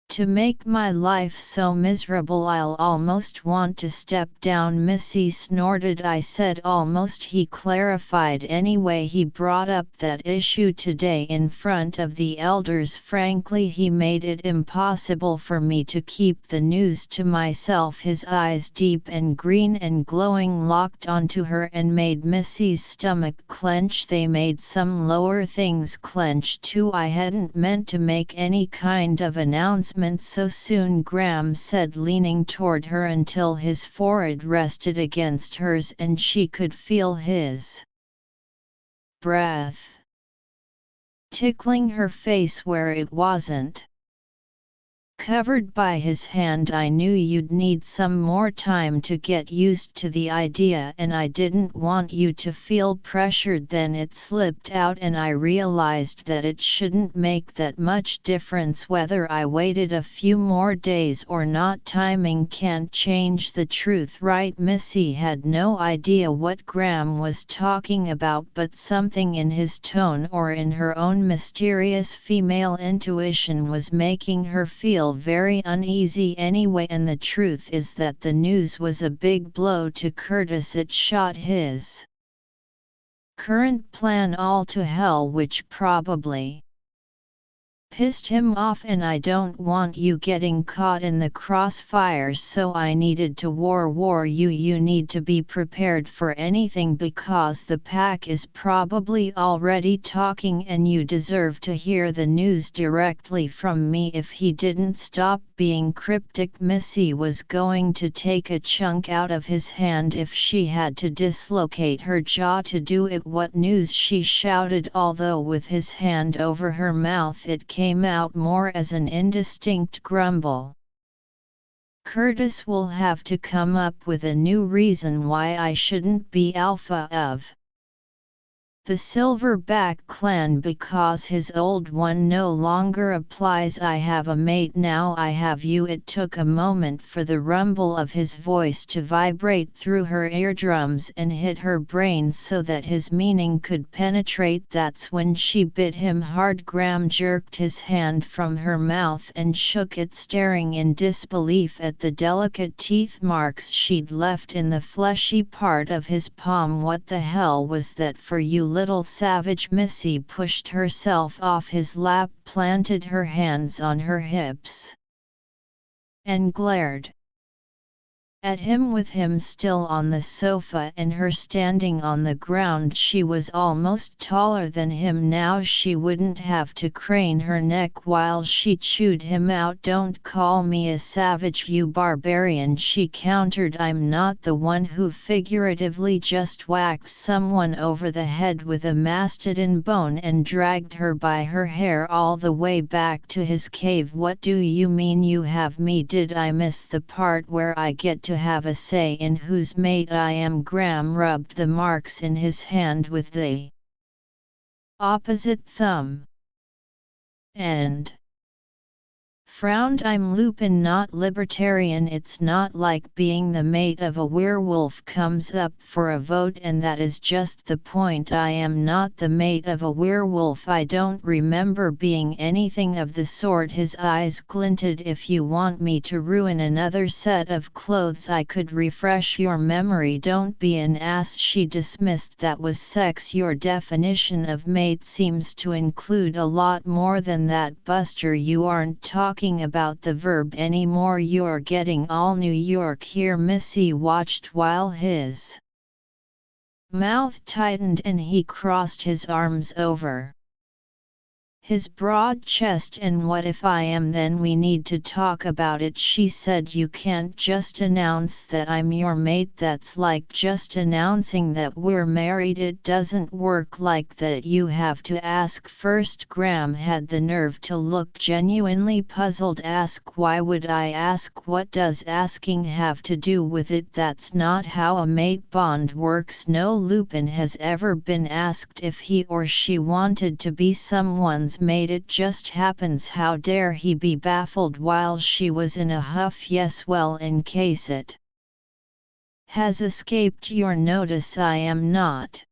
to make my life so miserable I'll almost want to step down. Missy snorted. I said almost. He clarified. Anyway, he brought up that issue today in front of the elders. Frankly, he made it impossible for me to keep the news to myself. His eyes, deep and green and glowing, locked onto her and made Missy's stomach clench. They made some lower things clench too. I hadn't meant to make any kind of announcement so soon, Graham said, leaning toward her until his forehead rested against hers and she could feel his breath tickling her face where it wasn't. Covered by his hand. I knew you'd need some more time to get used to the idea, and I didn't want you to feel pressured. Then it slipped out and I realized that it shouldn't make that much difference whether I waited a few more days or not. Timing can't change the truth, right? Missy had no idea what Graham was talking about, but something in his tone or in her own mysterious female intuition was making her feel very uneasy anyway. And the truth is that the news was a big blow to Curtis. It shot his current plan all to hell, which probably pissed him off, and I don't want you getting caught in the crossfires, so I needed to warn you. You need to be prepared for anything because the pack is probably already talking, and you deserve to hear the news directly from me. If he didn't stop being cryptic, Missy was going to take a chunk out of his hand if she had to dislocate her jaw to do it. What news? She shouted, although with his hand over her mouth it came out more as an indistinct grumble. Curtis will have to come up with a new reason why I shouldn't be alpha of the Silverback clan because his old one no longer applies. I have a mate now, I have you. It took a moment for the rumble of his voice to vibrate through her eardrums and hit her brain so that his meaning could penetrate. That's when she bit him hard. Graham jerked his hand from her mouth and shook it, staring in disbelief at the delicate teeth marks she'd left in the fleshy part of his palm. What the hell was that for you, little savage? Missy pushed herself off his lap, planted her hands on her hips, and glared at him. With him still on the sofa and her standing on the ground, she was almost taller than him now. She wouldn't have to crane her neck while she chewed him out. Don't call me a savage, you barbarian, she countered. I'm not the one who figuratively just whacked someone over the head with a mastodon bone and dragged her by her hair all the way back to his cave. What do you mean you have me? Did I miss the part where I get to have a say in whose mate I am? Graham rubbed the marks in his hand with the opposite thumb and frowned. I'm Lupin, not libertarian. It's not like being the mate of a werewolf comes up for a vote, and that is just the point. I am not the mate of a werewolf. I don't remember being anything of the sort. His eyes glinted. If you want me to ruin another set of clothes, I could refresh your memory. Don't be an ass, she dismissed. That was sex. Your definition of mate seems to include a lot more than that, Buster. You aren't talking about the verb anymore. You're getting all New York here. Missy watched while his mouth tightened and he crossed his arms over his broad chest. And what if I am? Then we need to talk about it, she said. You can't just announce that I'm your mate. That's like just announcing that we're married. It doesn't work like that. You have to ask first. Graham had the nerve to look genuinely puzzled. Ask? Why would I ask? What does asking have to do with it? That's not how a mate bond works. No Lupin has ever been asked if he or she wanted to be someone's mate. It just happens. How dare he be? Baffled while she was in a huff. Yes, well, in case it has escaped your notice, I am not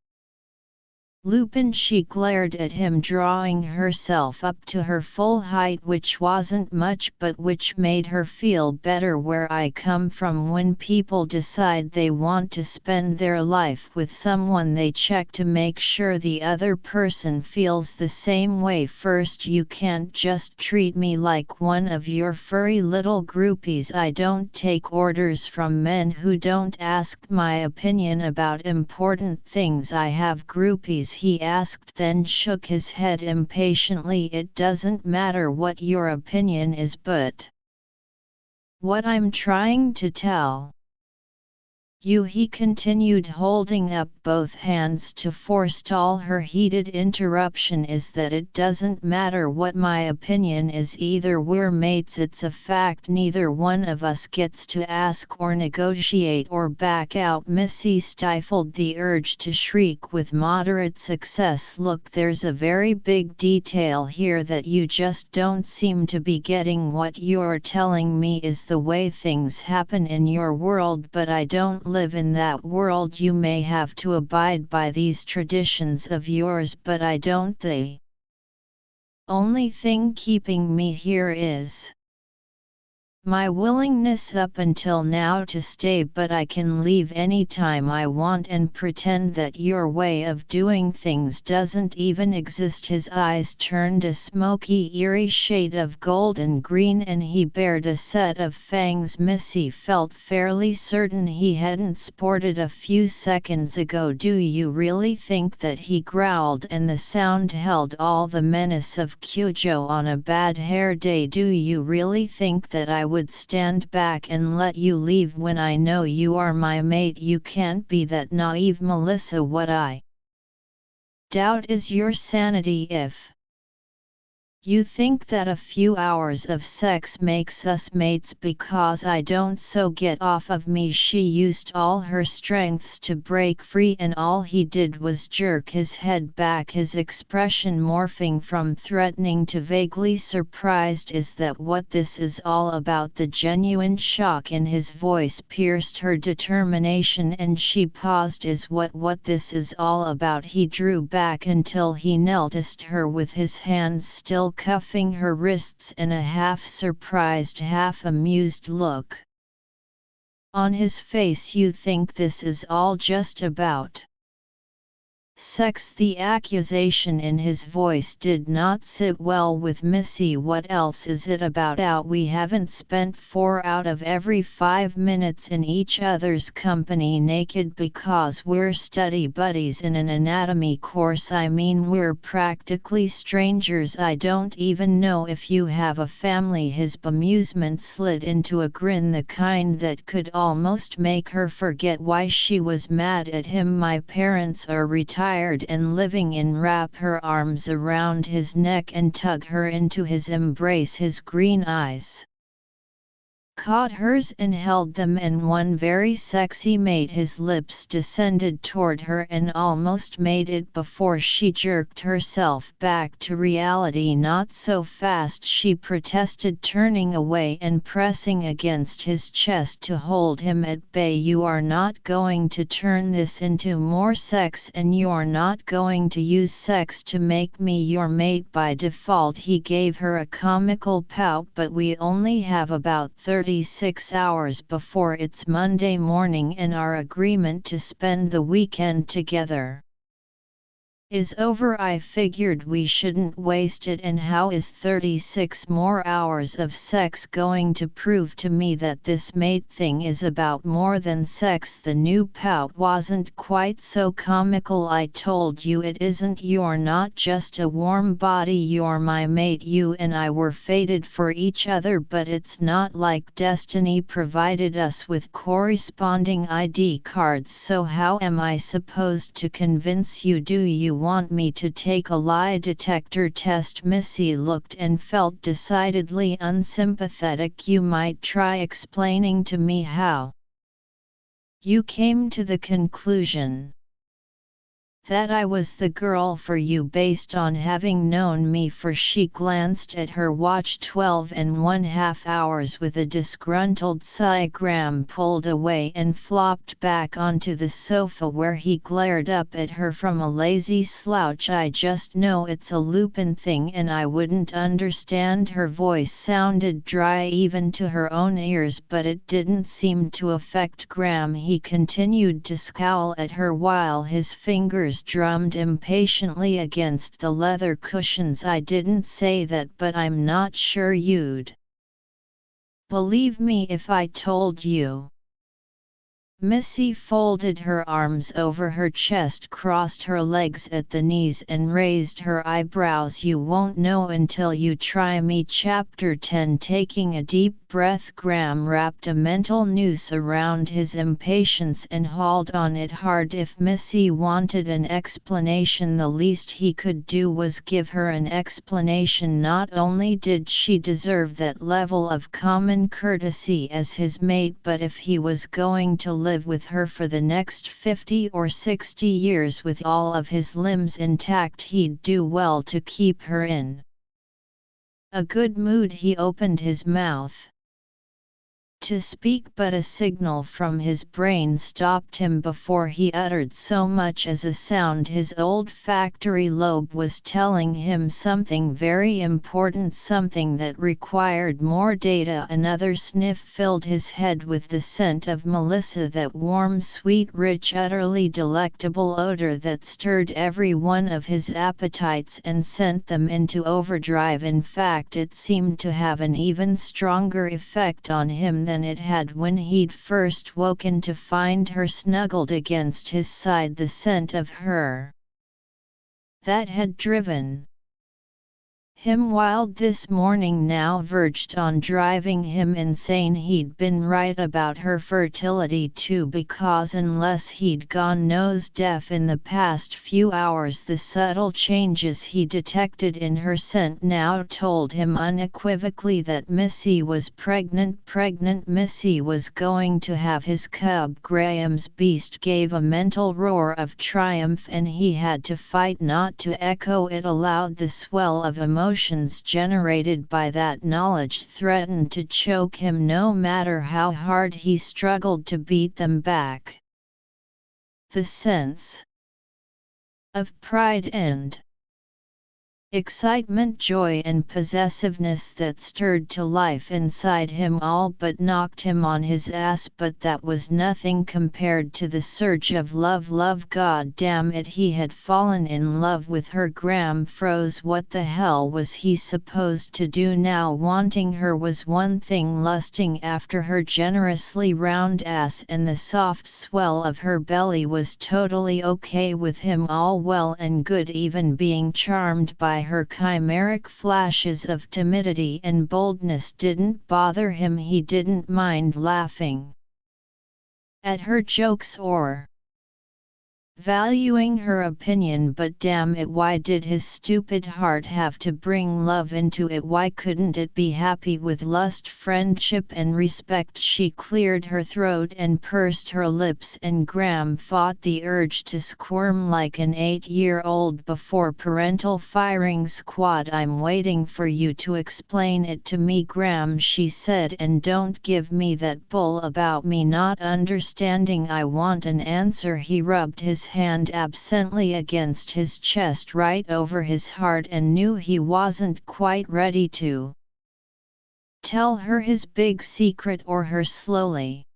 Lupin. She glared at him, drawing herself up to her full height, which wasn't much but which made her feel better. Where I come from, when people decide they want to spend their life with someone, they check to make sure the other person feels the same way first. You can't just treat me like one of your furry little groupies. I don't take orders from men who don't ask my opinion about important things. I have groupies, he asked, then shook his head impatiently. It doesn't matter what your opinion is, but what I'm trying to tell He continued, holding up both hands to forestall her heated interruption, is that it doesn't matter what my opinion is, either we're mates, it's a fact, neither one of us gets to ask or negotiate or back out. Missy stifled the urge to shriek with moderate success. Look, there's a very big detail here that you just don't seem to be getting. What you're telling me is the way things happen in your world, but I don't live in that world. You may have to abide by these traditions of yours, but I don't. The only thing keeping me here is my willingness up until now to stay, but I can leave anytime I want and pretend that your way of doing things doesn't even exist. His eyes turned a smoky, eerie shade of golden green and he bared a set of fangs Missy felt fairly certain he hadn't sported a few seconds ago. Do you really think that, he growled, and the sound held all the menace of Kyujo on a bad hair day, do you really think that I would stand back and let you leave when I know you are my mate? You can't be that naive, Melissa. What I doubt is your sanity. If you think that a few hours of sex makes us mates because I don't, so get off of me. She used all her strengths to break free and all he did was jerk his head back, his expression morphing from threatening to vaguely surprised. Is that what this is all about? The genuine shock in his voice pierced her determination and she paused. Is what this is all about? He drew back until he knelt against her with his hands still cuffing her wrists and a half-surprised, half-amused look on his face. You think this is all just about sex? The accusation in his voice did not sit well with Missy. What else is it about? We haven't spent 4 out of every 5 minutes in each other's company naked because we're study buddies in an anatomy course. I mean, we're practically strangers. I don't even know if you have a family. His bemusement slid into a grin, the kind that could almost make her forget why she was mad at him. My parents are retired and living in. Wrap her arms around his neck and tug her into his embrace. His green eyes caught hers and held them, and one very sexy mate. His lips descended toward her and almost made it before she jerked herself back to reality. Not so fast, she protested, turning away and pressing against his chest to hold him at bay. You are not going to turn this into more sex, and you're not going to use sex to make me your mate by default. He gave her a comical pout. But we only have about 36 hours before it's Monday morning, and our agreement to spend the weekend together is over. I figured we shouldn't waste it. And how is 36 more hours of sex going to prove to me that this mate thing is about more than sex? The new pout wasn't quite so comical. I told you it isn't. You're not just a warm body, you're my mate. You and I were fated for each other, but it's not like destiny provided us with corresponding ID cards. So how am I supposed to convince you? Do you want me to take a lie detector test? Missy looked and felt decidedly unsympathetic. You might try explaining to me how you came to the conclusion that I was the girl for you based on having known me. For she glanced at her watch, 12½ hours. With a disgruntled sigh, Graham pulled away and flopped back onto the sofa, where he glared up at her from a lazy slouch. I just know it's a Lupin thing and I wouldn't understand. Her voice sounded dry even to her own ears, but it didn't seem to affect Graham. He continued to scowl at her while his fingers drummed impatiently against the leather cushions. I didn't say that, but I'm not sure you'd believe me if I told you. Missy folded her arms over her chest, crossed her legs at the knees and raised her eyebrows. You won't know until you try me. Chapter 10. Taking a deep breath, Graham wrapped a mental noose around his impatience and hauled on it hard. If Missy wanted an explanation, the least he could do was give her an explanation. Not only did she deserve that level of common courtesy as his mate, but if he was going to live with her for the next 50 or 60 years with all of his limbs intact, he'd do well to keep her in a good mood. He opened his mouth to speak, but a signal from his brain stopped him before he uttered so much as a sound. His olfactory lobe was telling him something very important, something that required more data. Another sniff filled his head with the scent of Melissa, that warm, sweet, rich, utterly delectable odor that stirred every one of his appetites and sent them into overdrive. In fact, it seemed to have an even stronger effect on him than it had when he'd first woken to find her snuggled against his side. The scent of her that had driven him wild this morning now verged on driving him insane. He'd been right about her fertility too, because unless he'd gone nose deaf in the past few hours, the subtle changes he detected in her scent now told him unequivocally that Missy was pregnant. Missy was going to have his cub. Graham's beast gave a mental roar of triumph, and he had to fight not to echo it aloud. The swell of emotions generated by that knowledge threatened to choke him, no matter how hard he struggled to beat them back. The sense of pride and excitement, joy and possessiveness that stirred to life inside him all but knocked him on his ass, but that was nothing compared to the surge of love. God damn it, he had fallen in love with her. Graham froze. What the hell was he supposed to do now? Wanting her was one thing, lusting after her generously round ass and the soft swell of her belly was totally okay with him. All well and good, even being charmed by her chimeric flashes of timidity and boldness didn't bother him. He didn't mind laughing at her jokes or valuing her opinion, but damn it, why did his stupid heart have to bring love into it? Why couldn't it be happy with lust, friendship and respect? She cleared her throat and pursed her lips, and Graham fought the urge to squirm like an 8-year-old before parental firing squad. I'm waiting for you to explain it to me, Graham, she said, and don't give me that bull about me not understanding. I want an answer. He rubbed his hand absently against his chest right over his heart and knew he wasn't quite ready to tell her his big secret, or her slowly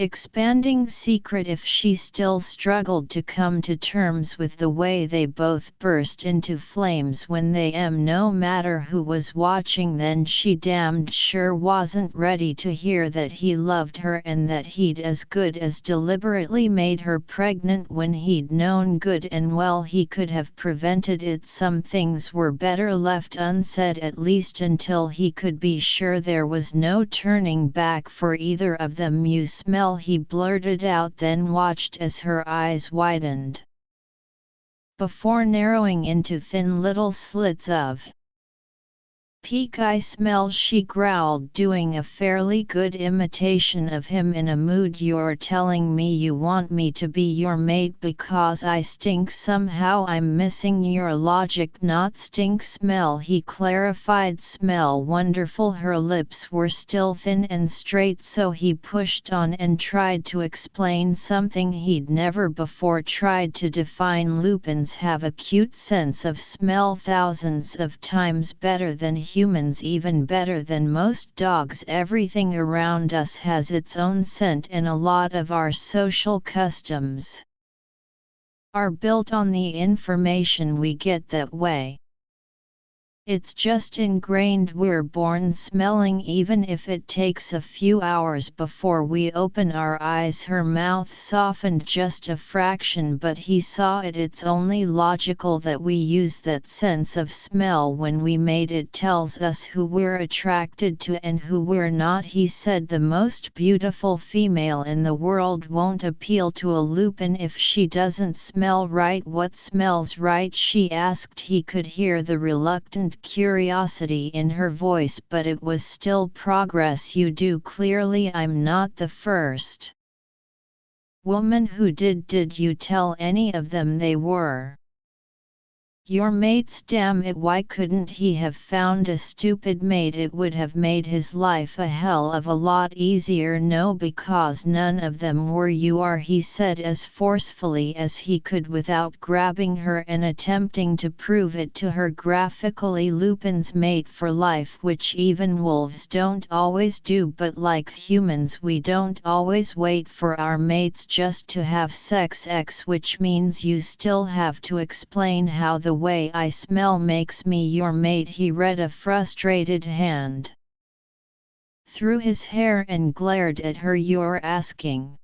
expanding secret, if she still struggled to come to terms with the way they both burst into flames when they no matter who was watching. Then she damned sure wasn't ready to hear that he loved her and that he'd as good as deliberately made her pregnant when he'd known good and well he could have prevented it. Some things were better left unsaid, at least until he could be sure there was no turning back for either of them. You smell, he blurted out, then watched as her eyes widened before narrowing into thin little slits of pique. I smell, she growled, doing a fairly good imitation of him in a mood. You're telling me you want me to be your mate because I stink? Somehow I'm missing your logic. Not stink, smell, he clarified. Smell wonderful. Her lips were still thin and straight, so he pushed on and tried to explain something he'd never before tried to define. Lupins have a cute sense of smell, thousands of times better than humans, even better than most dogs. Everything around us has its own scent, and a lot of our social customs are built on the information we get that way. It's just ingrained, we're born smelling even if it takes a few hours before we open our eyes. Her mouth softened just a fraction, but he saw it. It's only logical that we use that sense of smell when we mate. It tells us who we're attracted to and who we're not. He said the most beautiful female in the world won't appeal to a lupin if she doesn't smell right. What smells right? She asked. He could hear the reluctant curiosity in her voice, but it was still progress. You do. Clearly I'm not the first woman who did. Did you tell any of them they were your mates? Damn it, why couldn't he have found a stupid mate? It would have made his life a hell of a lot easier. No, because none of them were. You are, he said as forcefully as he could without grabbing her and attempting to prove it to her graphically. Lupins mate for life, which even wolves don't always do, but like humans we don't always wait for our mates just to have sex. Which means you still have to explain how the way I smell makes me your mate. He read a frustrated hand through his hair and glared at her. You're asking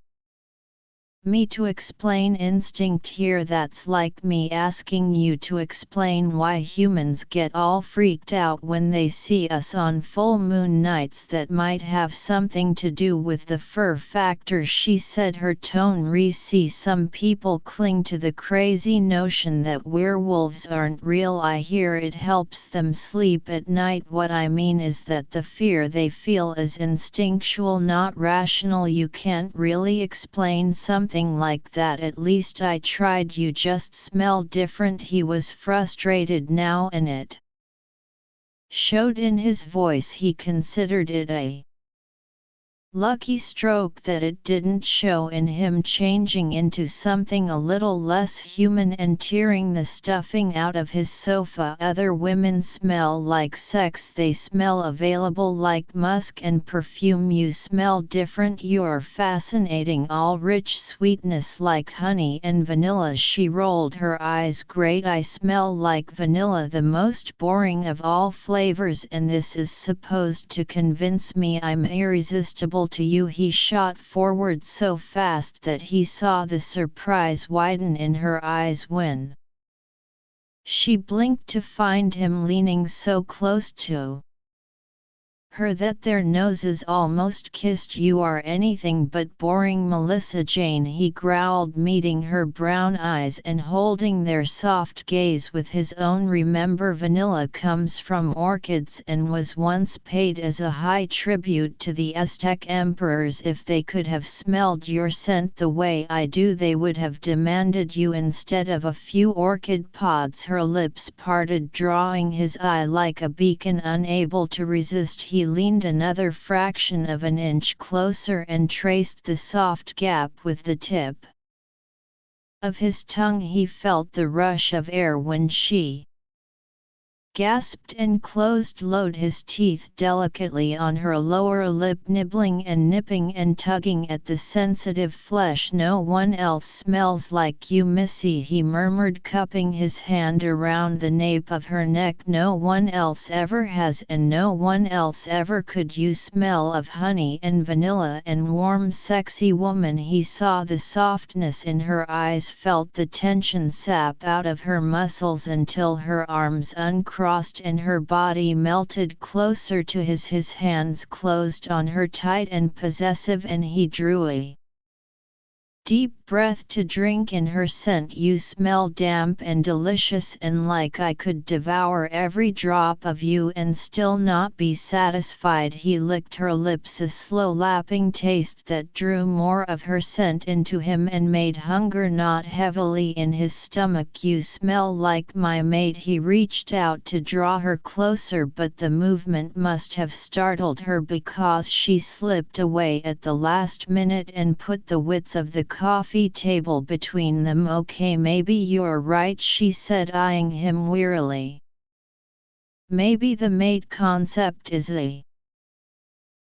me to explain instinct here? That's like me asking you to explain why humans get all freaked out when they see us on full moon nights. That might have something to do with the fur factor, she said, her tone see, some people cling to the crazy notion that werewolves aren't real. I hear it helps them sleep at night. What I mean is that the fear they feel is instinctual, not rational. You can't really explain something like that. At least I tried. You just smell different. He was frustrated now, and it showed in his voice. He considered it a lucky stroke that it didn't show in him changing into something a little less human and tearing the stuffing out of his sofa. Other women smell like sex. They smell available like musk and perfume. You smell different. You're fascinating, all rich sweetness like honey and vanilla. She rolled her eyes. Great, I smell like vanilla, the most boring of all flavors, and this is supposed to convince me I'm irresistible to you. He shot forward so fast that he saw the surprise widen in her eyes when she blinked to find him leaning so close to her that their noses almost kissed. You are anything but boring, Melissa Jane, he growled, meeting her brown eyes and holding their soft gaze with his own. Remember, vanilla comes from orchids and was once paid as a high tribute to the Aztec emperors. If they could have smelled your scent the way I do, they would have demanded you instead of a few orchid pods. Her lips parted, drawing his eye like a beacon. Unable to resist, he leaned another fraction of an inch closer and traced the soft gap with the tip of his tongue. He felt the rush of air when she gasped and closed, his teeth delicately on her lower lip, nibbling and nipping and tugging at the sensitive flesh. No one else smells like you, Missy, he murmured, cupping his hand around the nape of her neck. No one else ever has, and no one else ever could. You smell of honey and vanilla and warm, sexy woman. He saw the softness in her eyes, felt the tension sap out of her muscles until her arms uncrossed and her body melted closer to his hands closed on her tight and possessive, and he drew a deep breath to drink in her scent. You smell damp and delicious, and like I could devour every drop of you and still not be satisfied. He licked her lips, a slow lapping taste that drew more of her scent into him and made hunger knot heavily in his stomach. You smell like my mate. He reached out to draw her closer, but the movement must have startled her because she slipped away at the last minute and put the widths of the coffee table between them. Okay, maybe you're right, she said, eyeing him wearily. Maybe the mate concept is a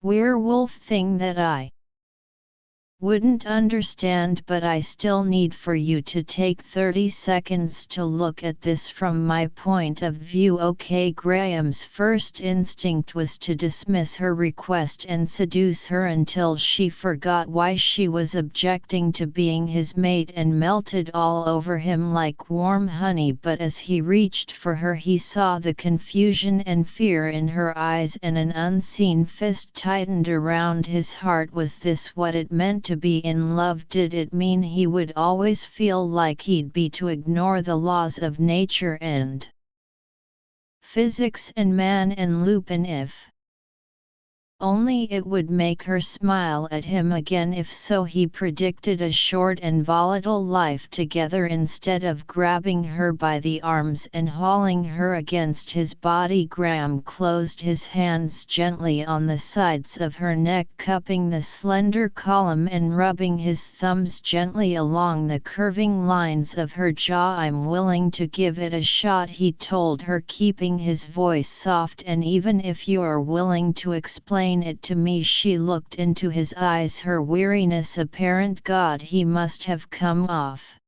werewolf thing that I Wouldn't understand, but I still need for you to take 30 seconds to look at this from my point of view. OK. Graham's first instinct was to dismiss her request and seduce her until she forgot why she was objecting to being his mate and melted all over him like warm honey. But as he reached for her, he saw the confusion and fear in her eyes, and an unseen fist tightened around his heart. Was this what it meant to be in love? Did it mean he would always feel like he'd be to ignore the laws of nature and physics and man and Lupin? If only it would make her smile at him again. If so, he predicted a short and volatile life together. Instead of grabbing her by the arms and hauling her against his body, Graham closed his hands gently on the sides of her neck, cupping the slender column and rubbing his thumbs gently along the curving lines of her jaw. I'm willing to give it a shot, he told her, keeping his voice soft. And even if you're willing to explain it to me. She looked into his eyes, her weariness apparent. God, he must have come off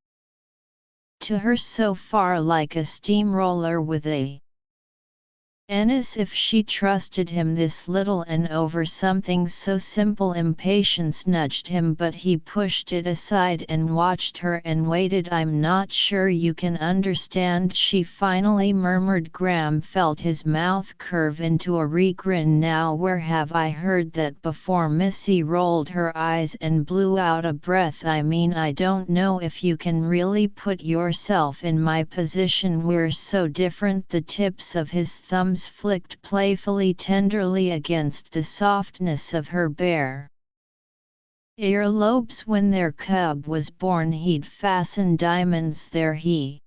to her so far like a steamroller with a and as if she trusted him this little, and over something so simple. Impatience nudged him, but he pushed it aside and watched her and waited. I'm not sure you can understand, she finally murmured. Graham felt his mouth curve into a re-grin. Now where have I heard that before? Missy rolled her eyes and blew out a breath. I mean, I don't know if you can really put yourself in my position. We're so different. The tips of his thumbs flicked playfully, tenderly against the softness of her bare earlobes. When their cub was born, he'd fastened diamonds there. He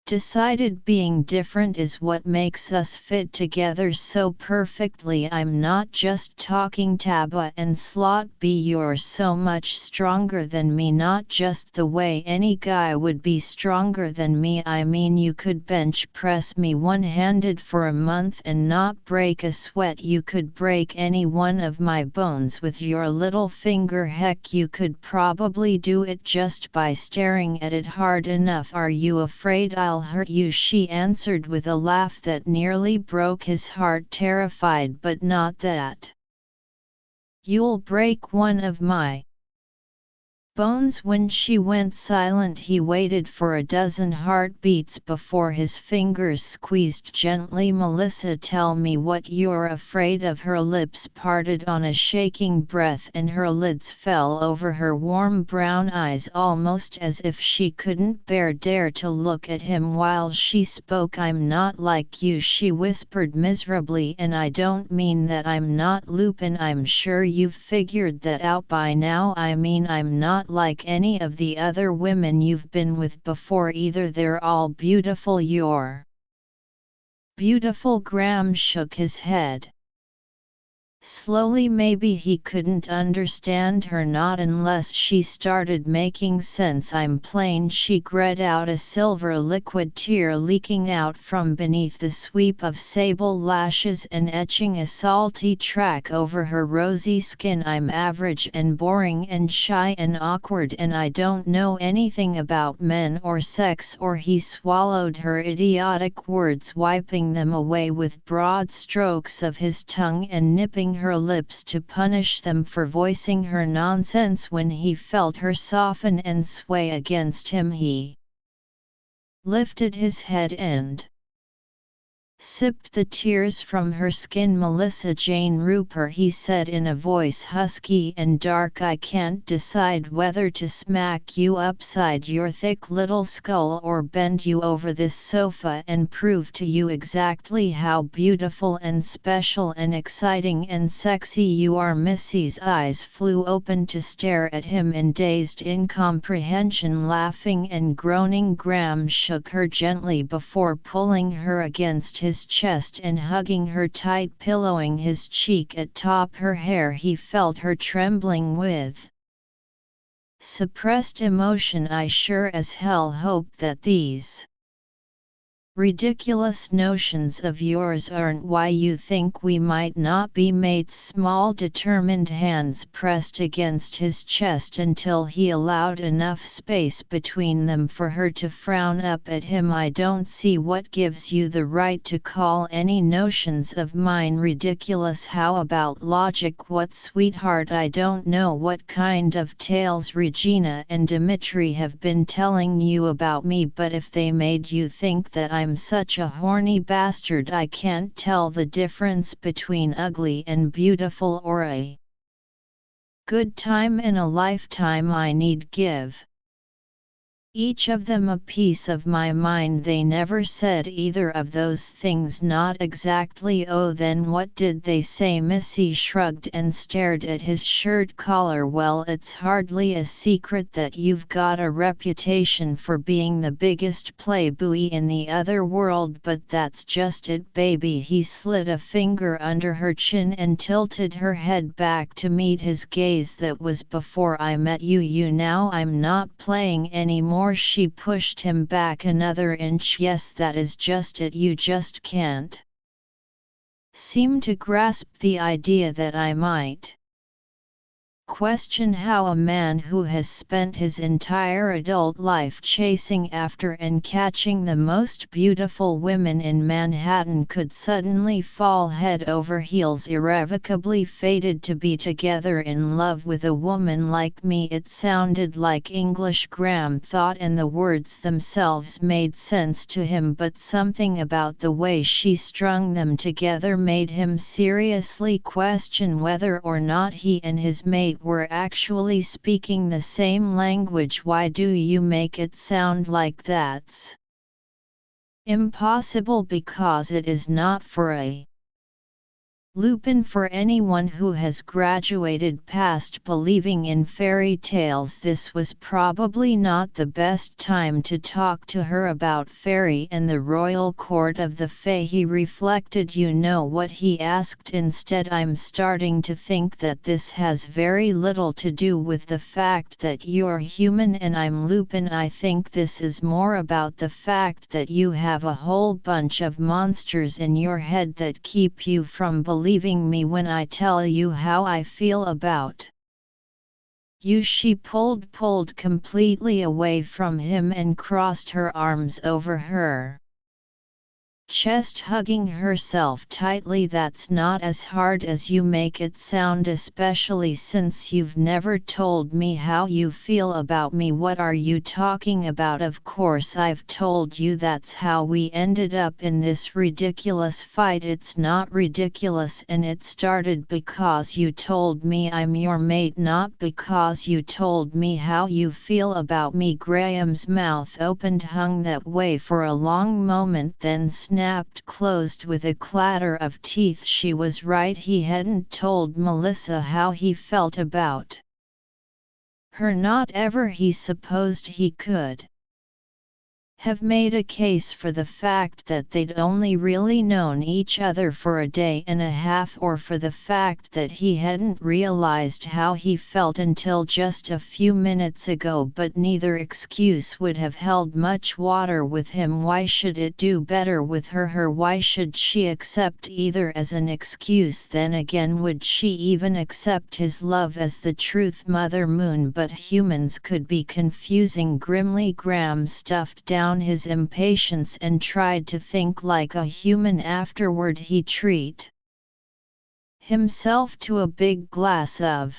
decided being different is what makes us fit together so perfectly. I'm not just talking Taba and Slot B, you're so much stronger than me, not just the way any guy would be stronger than me. I mean, you could bench press me one-handed for a month and not break a sweat. You could break any one of my bones with your little finger. Heck, you could probably do it just by staring at it hard enough. Are you afraid I'll hurt you? She answered with a laugh that nearly broke his heart, terrified but not that you'll break one of my bones. When she went silent, he waited for a dozen heartbeats before his fingers squeezed gently. Melissa, tell me what you're afraid of. Her lips parted on a shaking breath and her lids fell over her warm brown eyes, almost as if she couldn't dare to look at him while she spoke. I'm not like you, she whispered miserably, and I don't mean that I'm not Lupin. I'm sure you've figured that out by now. I mean, I'm not like any of the other women you've been with before either. They're all beautiful. You're beautiful. Graham shook his head slowly. Maybe he couldn't understand her, not unless she started making sense. I'm plain. She grit out a silver liquid tear leaking out from beneath the sweep of sable lashes and etching a salty track over her rosy skin. I'm average and boring and shy and awkward, and I don't know anything about men or sex. Or he swallowed her idiotic words, wiping them away with broad strokes of his tongue and nipping her lips to punish them for voicing her nonsense. When he felt her soften and sway against him, he lifted his head and sipped the tears from her skin. Melissa Jane Rupert, he said in a voice husky and dark, I can't decide whether to smack you upside your thick little skull or bend you over this sofa and prove to you exactly how beautiful and special and exciting and sexy you are. Missy's eyes flew open to stare at him in dazed incomprehension. Laughing and groaning, Graham shook her gently before pulling her against his chest and hugging her tight, pillowing his cheek atop her hair. He felt her trembling with suppressed emotion. I sure as hell hope that these Ridiculous notions of yours aren't why you think we might not be mates. Small determined hands pressed against his chest until he allowed enough space between them for her to frown up at him. I don't see what gives you the right to call any notions of mine ridiculous. How about logic? What, sweetheart? I don't know what kind of tales Regina and Dimitri have been telling you about me, but if they made you think that I'm such a horny bastard, I can't tell the difference between ugly and beautiful or a good time in a lifetime. I need give each of them a piece of my mind. They never said either of those things. Not exactly. Oh, then what did they say? Missy shrugged and stared at his shirt collar. Well, it's hardly a secret that you've got a reputation for being the biggest playboy in the other world, but that's just it, baby. He slid a finger under her chin and tilted her head back to meet his gaze. That was before I met you. Now I'm not playing anymore. She pushed him back another inch. Yes, that is just it. You just can't seem to grasp the idea that I might question how a man who has spent his entire adult life chasing after and catching the most beautiful women in Manhattan could suddenly fall head over heels, irrevocably fated to be together in love with a woman like me. It sounded like English, Graham thought, and the words themselves made sense to him, but something about the way she strung them together made him seriously question whether or not he and his mate were actually speaking the same language. Why do you make it sound like that's impossible? Because it is not for a Lupin. For anyone who has graduated past believing in fairy tales, this was probably not the best time to talk to her about fairy and the royal court of the Fae. He reflected. You know what? He asked instead. I'm starting to think that this has very little to do with the fact that you're human and I'm Lupin. I think this is more about the fact that you have a whole bunch of monsters in your head that keep you from believing me when I tell you how I feel about you. She pulled completely away from him and crossed her arms over her chest, hugging herself tightly. That's not as hard as you make it sound, especially since you've never told me how you feel about me. What are you talking about? Of course I've told you. That's how we ended up in this ridiculous fight. It's not ridiculous, and it started because you told me I'm your mate, not because you told me how you feel about me. Graham's mouth opened, hung that way for a long moment, then snapped closed with a clatter of teeth. She was right. He hadn't told Melissa how he felt about her. Not ever. He supposed he could have made a case for the fact that they'd only really known each other for a day and a half, or for the fact that he hadn't realized how he felt until just a few minutes ago, but neither excuse would have held much water with him. Why should it do better with her? Why should she accept either as an excuse? Then again, would she even accept his love as the truth? Mother Moon, but humans could be confusing. Grimly, Graham stuffed down his impatience and tried to think like a human. Afterward he treat himself to a big glass of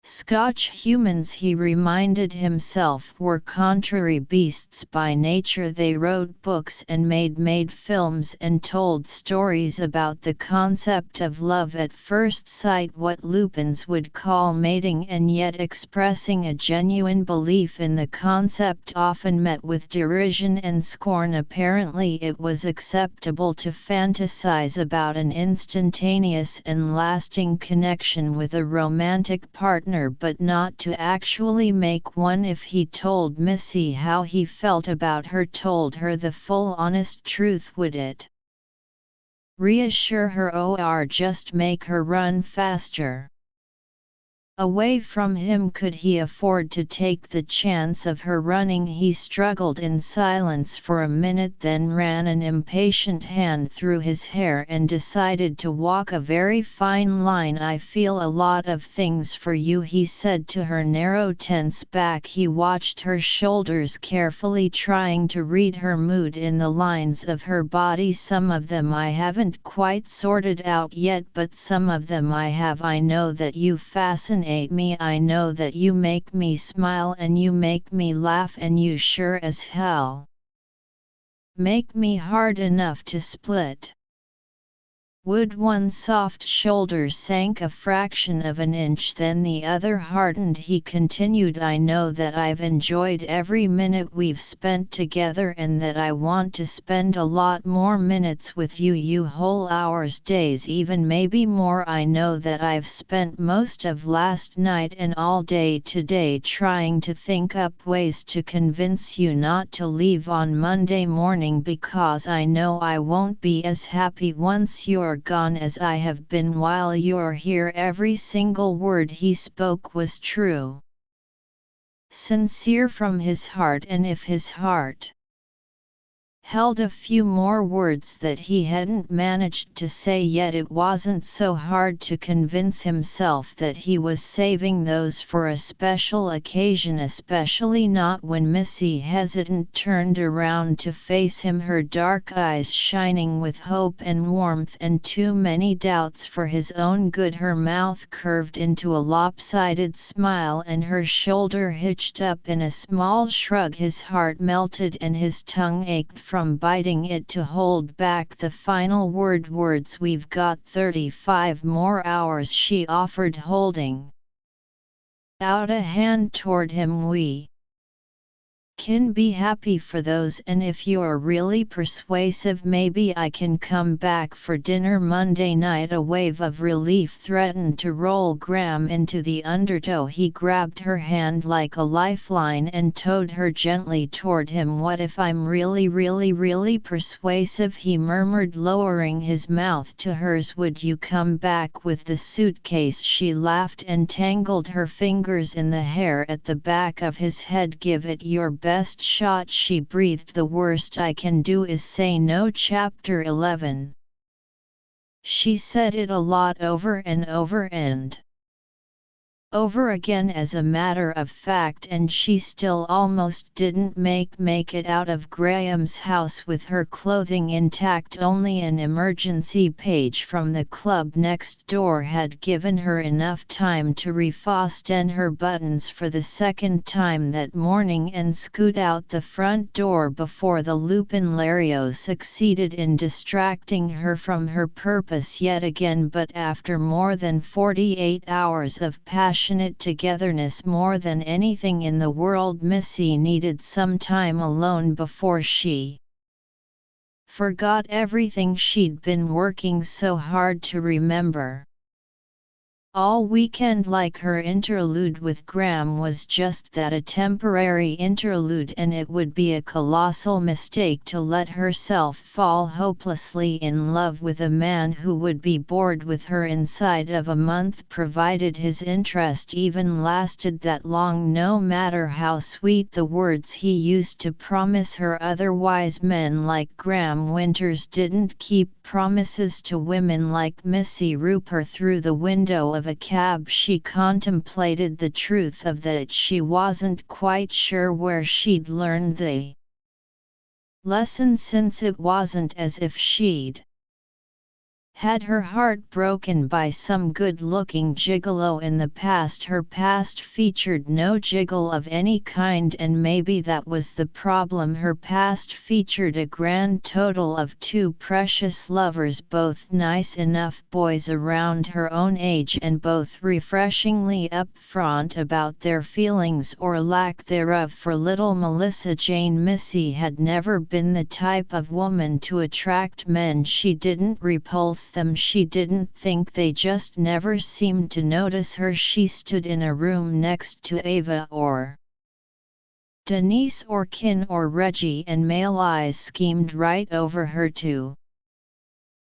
Scotch. Humans, he reminded himself, were contrary beasts by nature. They wrote books and made films and told stories about the concept of love at first sight, what Lupins would call mating, and yet expressing a genuine belief in the concept often met with derision and scorn. Apparently it was acceptable to fantasize about an instantaneous and lasting connection with a romantic partner, but not to actually make one. If he told Missy how he felt about her, told her the full honest truth, would it reassure her or just make her run faster? Away from him, could he afford to take the chance of her running? He struggled in silence for a minute, then ran an impatient hand through his hair and decided to walk a very fine line. "I feel a lot of things for you," he said to her narrow tense back. He watched her shoulders carefully, trying to read her mood in the lines of her body. "Some of them I haven't quite sorted out yet, but some of them I have. I know that you fascinate me, I know that you make me smile and you make me laugh, and you sure as hell make me hard enough to split." Would one soft shoulder sank a fraction of an inch, then the other hardened. He continued, "I know that I've enjoyed every minute we've spent together, and that I want to spend a lot more minutes with you, you whole hours, days, even maybe more. I know that I've spent most of last night and all day today trying to think up ways to convince you not to leave on Monday morning, because I know I won't be as happy once you're gone as I have been while you're here." Every single word he spoke was true, sincere from his heart, and if his heart held a few more words that he hadn't managed to say yet, it wasn't so hard to convince himself that he was saving those for a special occasion, especially not when Missy hesitant turned around to face him, her dark eyes shining with hope and warmth and too many doubts for his own good. Her mouth curved into a lopsided smile and her shoulder hitched up in a small shrug. His heart melted and his tongue ached from biting it to hold back the final words. "We've got 35 more hours," she offered, holding out a hand toward him. "We can be happy for those, and if you're really persuasive, maybe I can come back for dinner Monday night." A wave of relief threatened to roll Graham into the undertow. He grabbed her hand like a lifeline and towed her gently toward him. "What if I'm really persuasive?" he murmured, lowering his mouth to hers. "Would you come back with the suitcase?" She laughed and tangled her fingers in the hair at the back of his head. "Give it your best shot," she breathed. "The worst I can do is say no." Chapter 11. She said it a lot over and over again as a matter of fact, and she still almost didn't make it out of Graham's house with her clothing intact. Only an emergency page from the club next door had given her enough time to refasten her buttons for the second time that morning and scoot out the front door before the Lupin Lario succeeded in distracting her from her purpose yet again. But after more than 48 hours of passionate togetherness, more than anything in the world, Missy needed some time alone before she forgot everything she'd been working so hard to remember all weekend. Like her interlude with Graham was just that, a temporary interlude, and it would be a colossal mistake to let herself fall hopelessly in love with a man who would be bored with her inside of a month, provided his interest even lasted that long, no matter how sweet the words he used to promise her. Otherwise, men like Graham Winters didn't keep promises to women like Missy Rupert. Through the window of a cab she contemplated the truth of that. She wasn't quite sure where she'd learned the lesson, since it wasn't as if she'd had her heart broken by some good-looking gigolo in the past. Her past featured no jiggle of any kind, and maybe that was the problem. Her past featured a grand total of two precious lovers, both nice enough boys around her own age and both refreshingly upfront about their feelings or lack thereof for little Melissa Jane. Missy had never been the type of woman to attract men. She didn't repulse them, she didn't think, they just never seemed to notice her. She stood in a room next to Ava or Denise or Kin or Reggie, and male eyes schemed right over her too.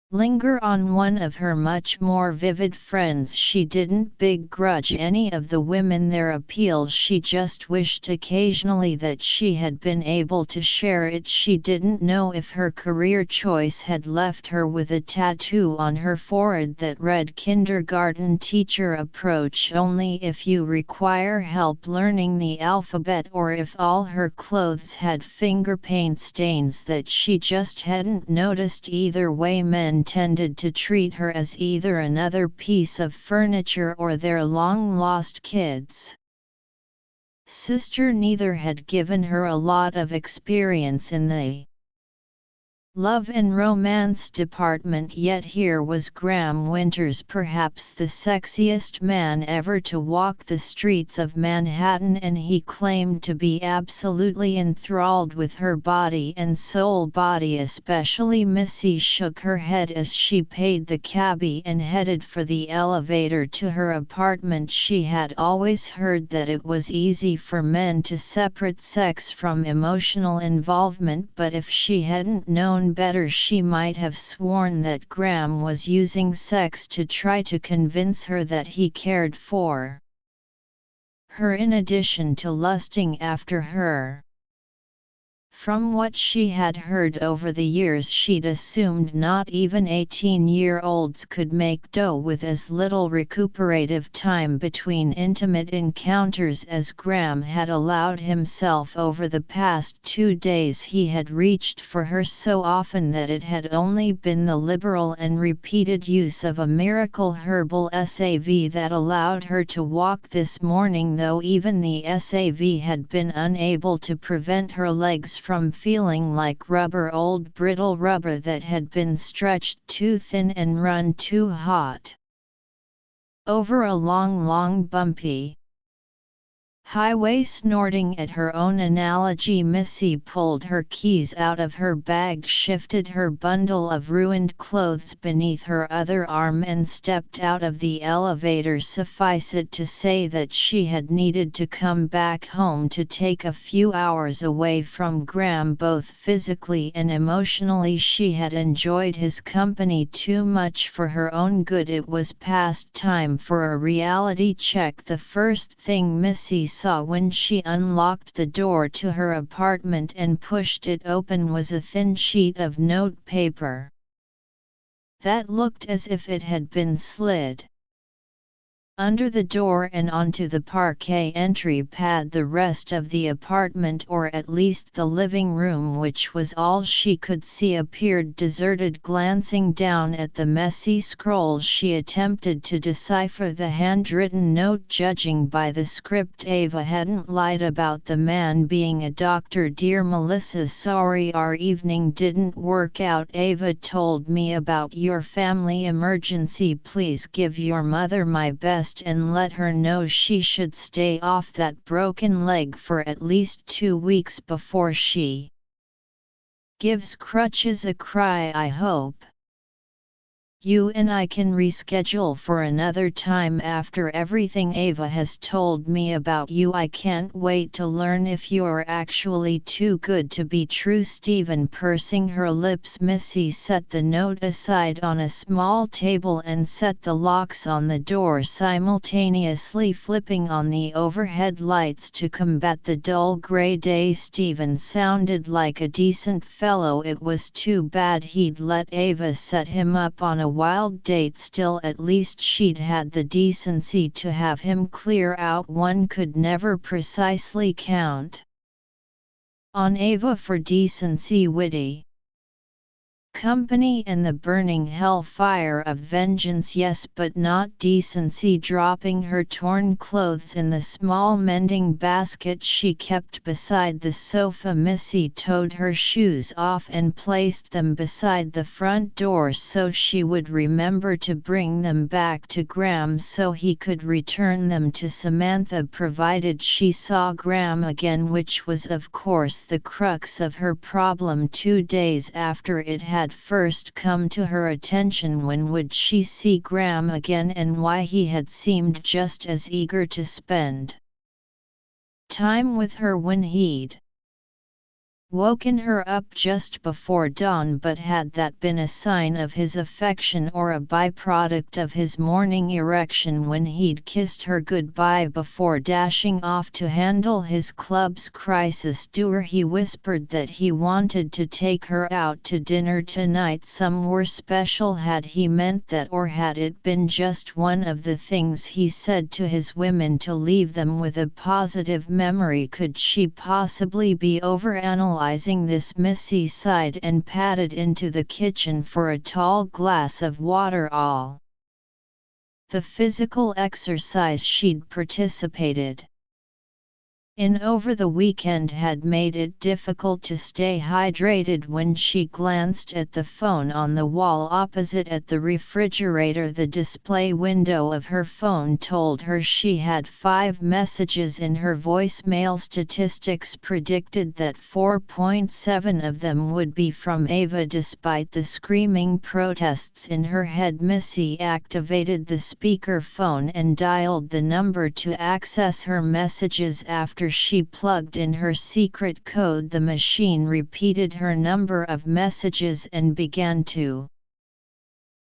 linger on one of her much more vivid friends. She didn't begrudge any of the women their appeal, she just wished occasionally that she had been able to share it. She didn't know if her career choice had left her with a tattoo on her forehead that read kindergarten teacher approach only if you require help learning the alphabet, or if all her clothes had finger paint stains that she just hadn't noticed. Either way, men tended to treat her as either another piece of furniture or their long-lost kids. Sister neither had given her a lot of experience in the love and romance department, yet here was Graham Winters, perhaps the sexiest man ever to walk the streets of Manhattan, and he claimed to be absolutely enthralled with her body and soul. Body especially. Missy shook her head as she paid the cabbie and headed for the elevator to her apartment. She had always heard that it was easy for men to separate sex from emotional involvement, but if she hadn't known better, she might have sworn that Graham was using sex to try to convince her that he cared for her in addition to lusting after her. From what she had heard over the years, she'd assumed not even 18-year-olds could make dough with as little recuperative time between intimate encounters as Graham had allowed himself. Over the past 2 days he had reached for her so often that it had only been the liberal and repeated use of a miracle herbal SAV that allowed her to walk this morning, though even the SAV had been unable to prevent her legs from feeling like rubber, old brittle rubber that had been stretched too thin and run too hot over a long bumpy highway. Snorting at her own analogy, Missy pulled her keys out of her bag, shifted her bundle of ruined clothes beneath her other arm and stepped out of the elevator. Suffice it to say that she had needed to come back home to take a few hours away from Graham, both physically and emotionally. She had enjoyed his company too much for her own good. It was past time for a reality check. The first thing Missy saw when she unlocked the door to her apartment and pushed it open was a thin sheet of note paper that looked as if it had been slid under the door and onto the parquet entry pad. The rest of the apartment, or at least the living room, which was all she could see, appeared deserted. Glancing down at the messy scroll, she attempted to decipher the handwritten note. Judging by the script, Ava hadn't lied about the man being a doctor. Dear Melissa, sorry our evening didn't work out. Ava told me about your family emergency. Please give your mother my best and let her know she should stay off that broken leg for at least 2 weeks before she gives crutches a cry. I hope you and I can reschedule for another time after everything Ava has told me about you. I can't wait to learn if you're actually too good to be true. Stephen. Pursing her lips, Missy set the note aside on a small table and set the locks on the door, simultaneously flipping on the overhead lights to combat the dull gray day. Stephen sounded like a decent fellow. It was too bad he'd let Ava set him up on a wild date. Still, at least she'd had the decency to have him clear out. One could never precisely count on Ava for decency. Witty company and the burning hellfire of vengeance, yes, but not decency. Dropping her torn clothes in the small mending basket she kept beside the sofa, Missy towed her shoes off and placed them beside the front door so she would remember to bring them back to Graham so he could return them to Samantha, provided she saw Graham again, which was of course the crux of her problem. 2 days after it had first come to her attention, when would she see Graham again, and why he had seemed just as eager to spend time with her when he'd woken her up just before dawn, but had that been a sign of his affection or a byproduct of his morning erection when he'd kissed her goodbye before dashing off to handle his club's crisis doer? He whispered that he wanted to take her out to dinner tonight somewhere special. Had he meant that, or had it been just one of the things he said to his women to leave them with a positive memory? Could she possibly be overanalyzing this? Missy sighed and padded into the kitchen for a tall glass of water. All the physical exercise she'd participated in over the weekend had made it difficult to stay hydrated. When she glanced at the phone on the wall opposite at the refrigerator, the display window of her phone told her she had 5 messages in her voicemail. Statistics predicted that 4.7 of them would be from Ava. Despite the screaming protests in her head, Missy activated the speaker phone and dialed the number to access her messages. After she plugged in her secret code, the machine repeated her number of messages and began to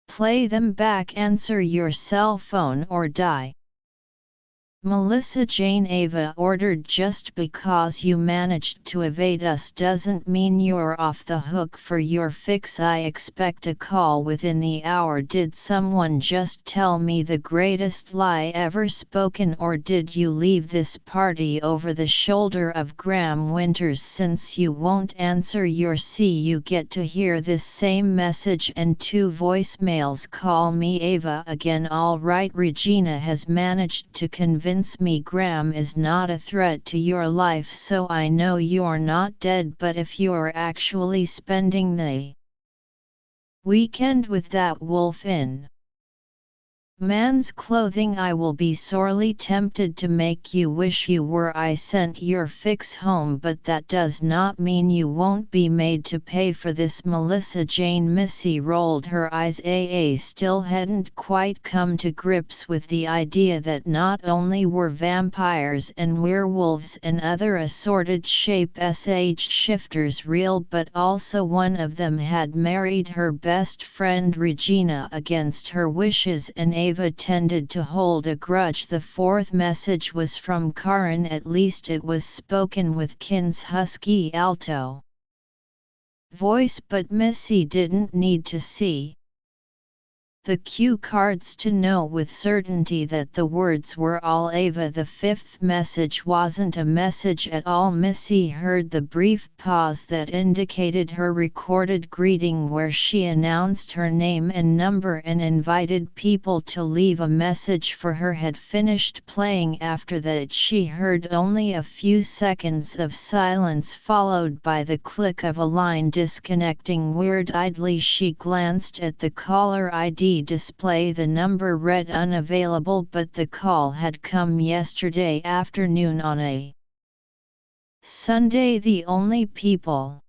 play them back. Answer your cell phone or die. Melissa Jane. Ava ordered, just because you managed to evade us doesn't mean you're off the hook for your fix. I expect a call within the hour. Did someone just tell me the greatest lie ever spoken, or did you leave this party over the shoulder of Graham Winters? Since you won't answer your C, you get to hear this same message and 2 voicemails. Call me Ava again. All right, Regina has managed to convince me Graham is not a threat to your life, so I know you're not dead. But if you're actually spending the weekend with that wolf in man's clothing, I will be sorely tempted to make you wish you were. I sent your fix home, but that does not mean you won't be made to pay for this. Melissa Jane. Missy rolled her eyes. AA still hadn't quite come to grips with the idea that not only were vampires and werewolves and other assorted shape-shifters real, but also one of them had married her best friend Regina against her wishes, and Ava tended to hold a grudge. The 4th message was from Karen. At least it was spoken with Kin's husky alto voice, but Missy didn't need to see the cue cards to know with certainty that the words were all Ava. The 5th message wasn't a message at all. Missy heard the brief pause that indicated her recorded greeting, where she announced her name and number and invited people to leave a message for her, had finished playing. After that, she heard only a few seconds of silence, followed by the click of a line disconnecting. Weird-eyedly, she glanced at the caller ID display. The number read unavailable, but the call had come yesterday afternoon on a Sunday. The only people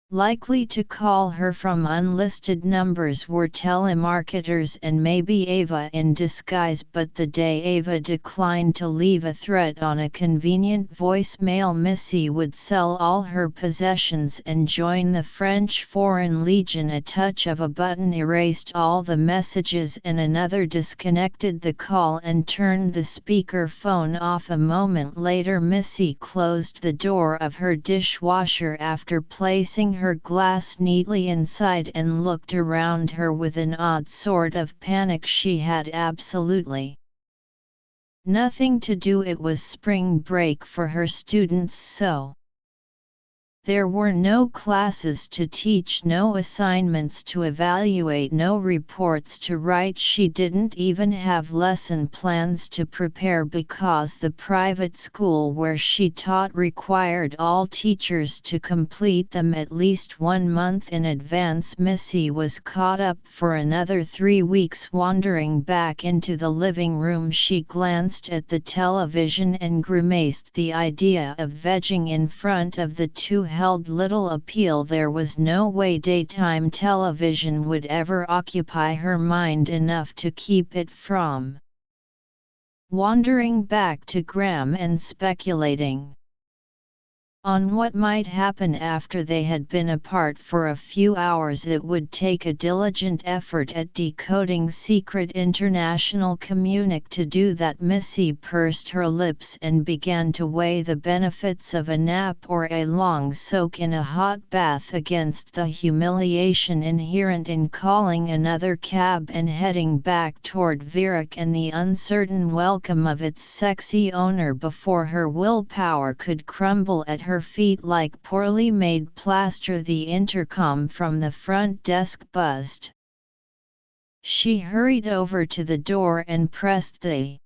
likely to call her from unlisted numbers were telemarketers and maybe Ava in disguise, but the day Ava declined to leave a threat on a convenient voicemail, Missy would sell all her possessions and join the French Foreign Legion. A touch of a button erased all the messages and another disconnected the call and turned the speaker phone off. A moment later, Missy closed the door of her dishwasher after placing her glass neatly inside and looked around her with an odd sort of panic. She had absolutely nothing to do. It was spring break for her students, so there were no classes to teach, no assignments to evaluate, no reports to write. She didn't even have lesson plans to prepare because the private school where she taught required all teachers to complete them at least 1 month in advance. Missy was caught up for another 3 weeks. Wandering back into the living room, she glanced at the television and grimaced. The idea of vegging in front of the two held little appeal. There was no way daytime television would ever occupy her mind enough to keep it from wandering back to Graham and speculating On what might happen after they had been apart for a few hours. It would take a diligent effort at decoding secret international communique to do that. Missy pursed her lips and began to weigh the benefits of a nap or a long soak in a hot bath against the humiliation inherent in calling another cab and heading back toward Viereck and the uncertain welcome of its sexy owner before her willpower could crumble at her feet like poorly made plaster. The intercom from the front desk buzzed. She hurried over to the door and pressed the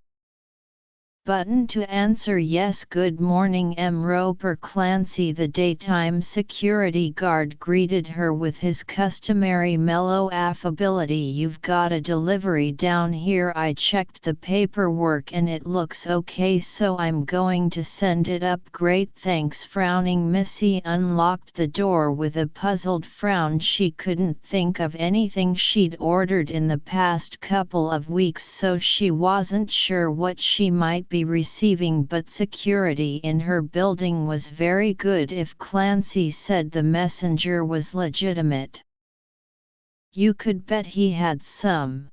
button to answer. Yes, good morning, M. Roper Clancy. The daytime security guard greeted her with his customary mellow affability. You've got a delivery down here. I checked the paperwork and it looks okay, so I'm going to send it up. Great, thanks. Frowning, Missy unlocked the door with a puzzled frown. She couldn't think of anything she'd ordered in the past couple of weeks, so she wasn't sure what she might be receiving, but security in her building was very good if Clancy said the messenger was legitimate. You could bet he had some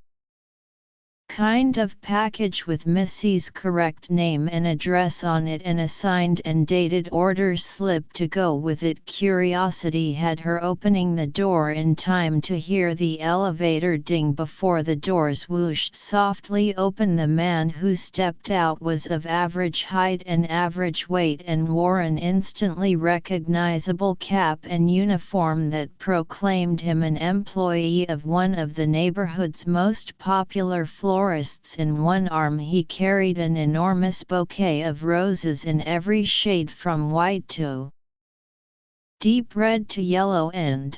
kind of package with Missy's correct name and address on it and a signed and dated order slip to go with it. Curiosity had her opening the door in time to hear the elevator ding before the doors whooshed softly open. The man who stepped out was of average height and average weight and wore an instantly recognizable cap and uniform that proclaimed him an employee of one of the neighborhood's most popular florists. In one arm he carried an enormous bouquet of roses in every shade from white to deep red to yellow and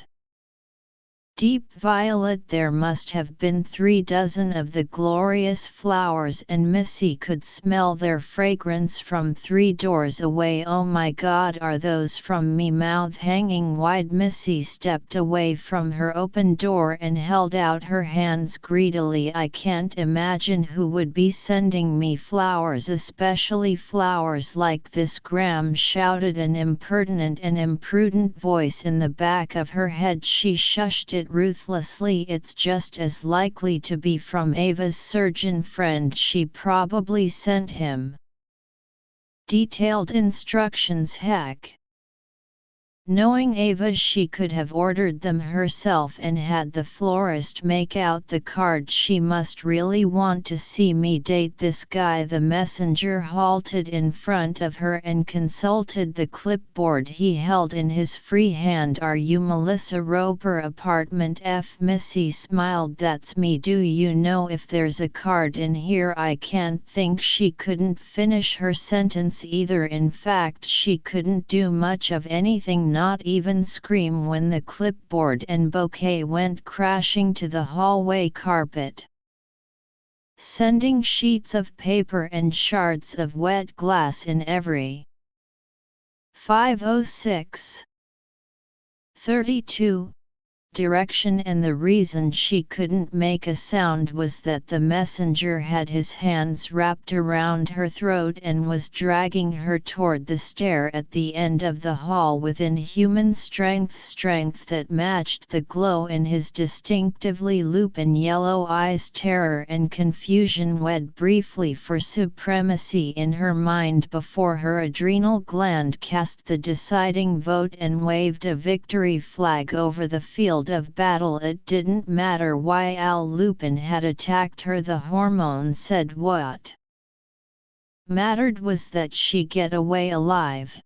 deep violet. There must have been 36 of the glorious flowers, and Missy could smell their fragrance from 3 doors away. Oh my God, are those from me? Mouth hanging wide, Missy stepped away from her open door and held out her hands greedily. I can't imagine who would be sending me flowers, especially flowers like this. Graham shouted, an impertinent and imprudent voice in the back of her head. She shushed it ruthlessly. It's just as likely to be from Ava's surgeon friend. She probably sent him detailed instructions. Heck, knowing Ava, she could have ordered them herself and had the florist make out the card. She must really want to see me date this guy. The messenger halted in front of her and consulted the clipboard he held in his free hand. Are you Melissa Roper, apartment F? Missy smiled. That's me. Do you know if there's a card in here? I can't think. She couldn't finish her sentence either. In fact, she couldn't do much of anything, not even scream, when the clipboard and bouquet went crashing to the hallway carpet, sending sheets of paper and shards of wet glass in every 506, 32 direction. And the reason she couldn't make a sound was that the messenger had his hands wrapped around her throat and was dragging her toward the stair at the end of the hall with inhuman strength that matched the glow in his distinctively lupin yellow eyes. Terror and confusion wed briefly for supremacy in her mind before her adrenal gland cast the deciding vote and waved a victory flag over the field of battle. It didn't matter why Al Lupin had attacked her. The hormone said what mattered was that she get away alive.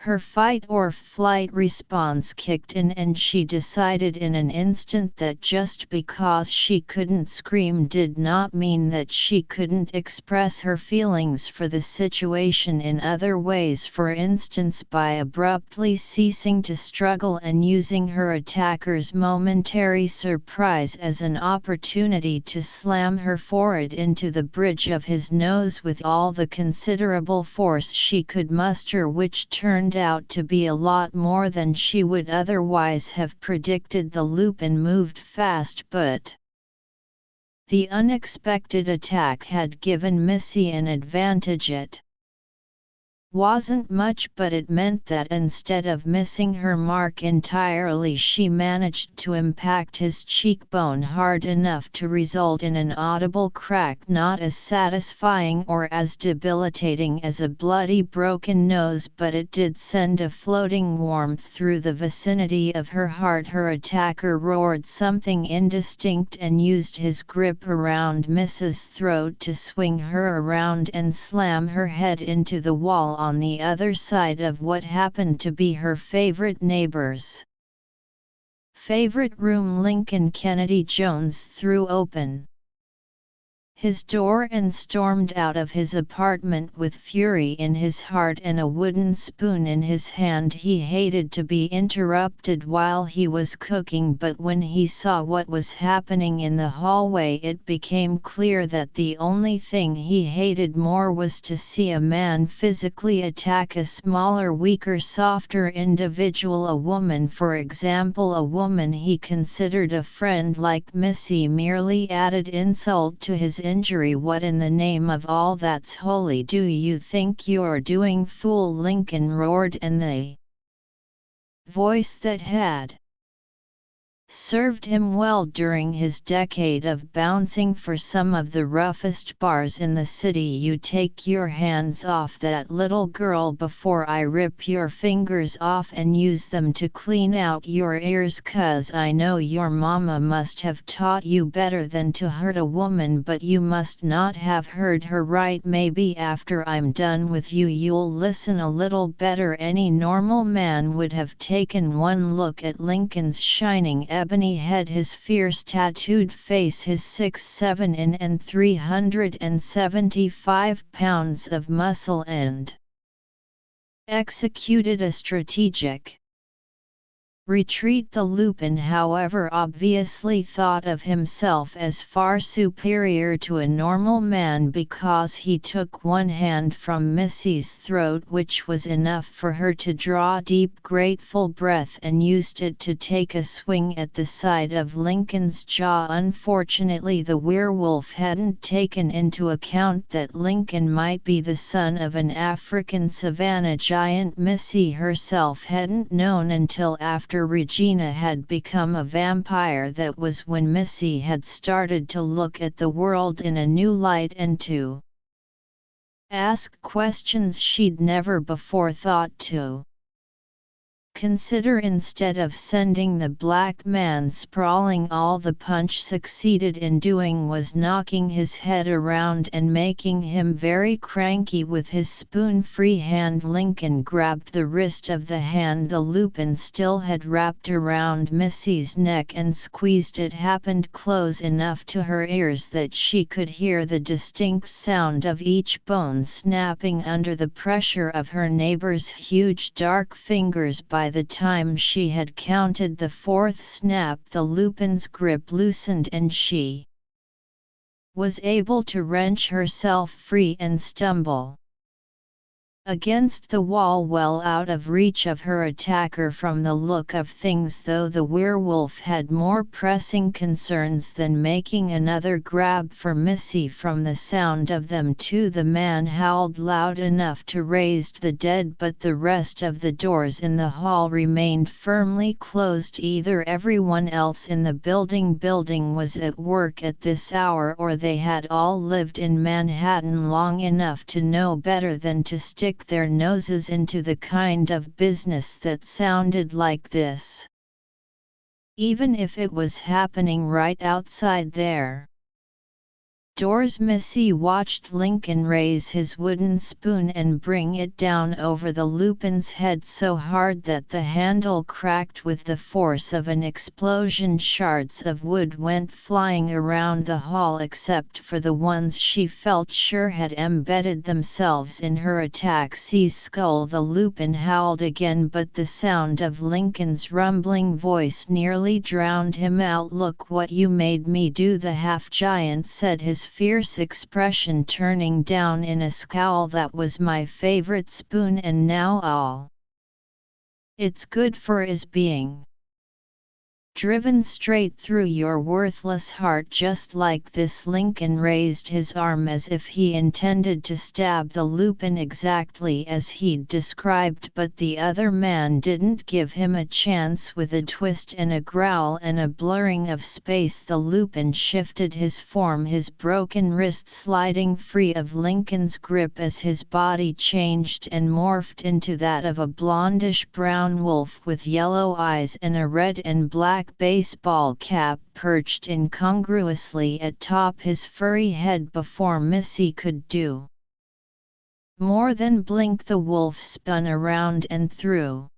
Her fight or flight response kicked in, and she decided in an instant that just because she couldn't scream did not mean that she couldn't express her feelings for the situation in other ways, for instance by abruptly ceasing to struggle and using her attacker's momentary surprise as an opportunity to slam her forehead into the bridge of his nose with all the considerable force she could muster, which turned out to be a lot more than she would otherwise have predicted. The Lupin moved fast, but the unexpected attack had given Missy an advantage at Wasn't much, but it meant that instead of missing her mark entirely, she managed to impact his cheekbone hard enough to result in an audible crack, not as satisfying or as debilitating as a bloody broken nose, but it did send a floating warmth through the vicinity of her heart. Her attacker roared something indistinct and used his grip around Mrs. throat to swing her around and slam her head into the wall on the other side of what happened to be her favorite neighbor's favorite room. Lincoln Kennedy Jones threw open his door and stormed out of his apartment with fury in his heart and a wooden spoon in his hand. He hated to be interrupted while he was cooking, but when he saw what was happening in the hallway, it became clear that the only thing he hated more was to see a man physically attack a smaller, weaker, softer individual, a woman, for example, a woman he considered a friend like Missy, merely added insult to his injury. What in the name of all that's holy do you think you're doing, fool? Lincoln roared, and the voice that had served him well during his decade of bouncing for some of the roughest bars in the city. You take your hands off that little girl before I rip your fingers off and use them to clean out your ears, 'cause I know your mama must have taught you better than to hurt a woman, but you must not have heard her right. Maybe after I'm done with you you'll listen a little better. Any normal man would have taken one look at Lincoln's shining ebony head, his fierce tattooed face, his 6'7" in and 375 pounds of muscle, and executed a strategic retreat. The Lupin, however, obviously thought of himself as far superior to a normal man, because he took one hand from Missy's throat, which was enough for her to draw a deep, grateful breath, and used it to take a swing at the side of Lincoln's jaw. Unfortunately, the werewolf hadn't taken into account that Lincoln might be the son of an African savanna giant. Missy herself hadn't known until after Regina had become a vampire. That was when Missy had started to look at the world in a new light and to ask questions she'd never before thought to consider. Instead of sending the black man sprawling, all the punch succeeded in doing was knocking his head around and making him very cranky with his spoon-free hand. Lincoln grabbed the wrist of the hand the Lupin still had wrapped around Missy's neck and squeezed it. Happened close enough to her ears that she could hear the distinct sound of each bone snapping under the pressure of her neighbor's huge dark fingers. By the time she had counted the fourth snap, the Lupin's grip loosened and she was able to wrench herself free and stumble against the wall, well out of reach of her attacker. From the look of things, though, the werewolf had more pressing concerns than making another grab for Missy. From the sound of them too, the man howled loud enough to raise the dead, but the rest of the doors in the hall remained firmly closed. Either everyone else in the building was at work at this hour, or they had all lived in Manhattan long enough to know better than to stick their noses into the kind of business that sounded like this, even if it was happening right outside their doors. Missy watched Lincoln raise his wooden spoon and bring it down over the Lupin's head so hard that the handle cracked with the force of an explosion. Shards of wood went flying around the hall, except for the ones she felt sure had embedded themselves in her attackee's skull. The Lupin howled again, but the sound of Lincoln's rumbling voice nearly drowned him out. "Look what you made me do," the half-giant said, his fierce expression turning down in a scowl. "That was my favorite spoon, and now all it's good for is being driven straight through your worthless heart just like this." Lincoln raised his arm as if he intended to stab the Lupin exactly as he'd described, but the other man didn't give him a chance. With a twist and a growl and a blurring of space, the Lupin shifted his form, his broken wrist sliding free of Lincoln's grip as his body changed and morphed into that of a blondish-brown wolf with yellow eyes and a red and black baseball cap perched incongruously atop his furry head. Before Missy could do more than blink, the wolf spun around and threw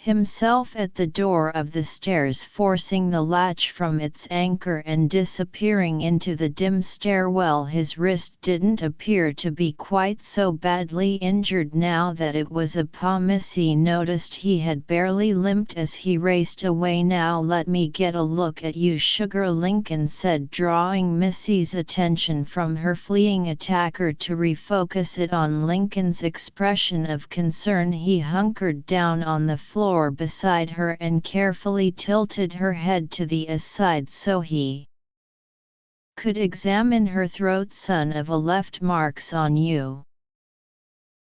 himself at the door of the stairs, forcing the latch from its anchor and disappearing into the dim stairwell. His wrist didn't appear to be quite so badly injured now that it was a paw. Missy noticed he had barely limped as he raced away. "Now let me get a look at you, sugar," Lincoln said, drawing Missy's attention from her fleeing attacker to refocus it on Lincoln's expression of concern. He hunkered down on the floor beside her and carefully tilted her head to the side so he could examine her throat. "Son of a, left marks on you,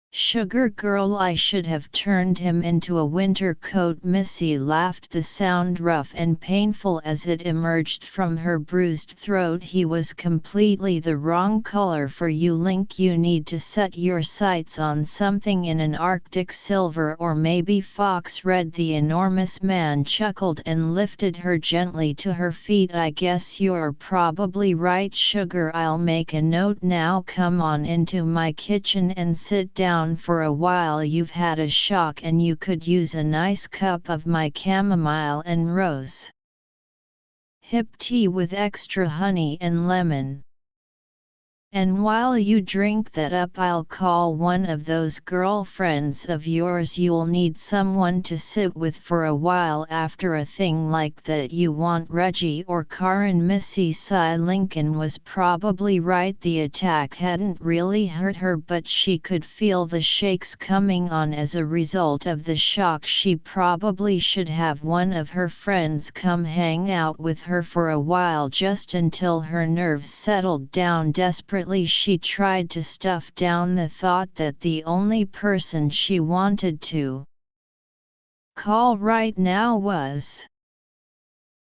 sugar girl. I should have turned him into a winter coat." Missy laughed, the sound rough and painful as it emerged from her bruised throat. "He was completely the wrong color for you, Link. You need to set your sights on something in an Arctic silver or maybe fox red." The enormous man chuckled and lifted her gently to her feet. "I guess you're probably right, sugar. I'll make a note now. Come on into my kitchen and sit down for a while. You've had a shock and you could use a nice cup of my chamomile and rose hip tea with extra honey and lemon. And while you drink that up, I'll call one of those girlfriends of yours. You'll need someone to sit with for a while after a thing like that. You want Reggie or Karen?" Missy sighed. Lincoln was probably right. The attack hadn't really hurt her, but she could feel the shakes coming on as a result of the shock. She probably should have one of her friends come hang out with her for a while, just until her nerves settled down. Desperately she tried to stuff down the thought that the only person she wanted to call right now was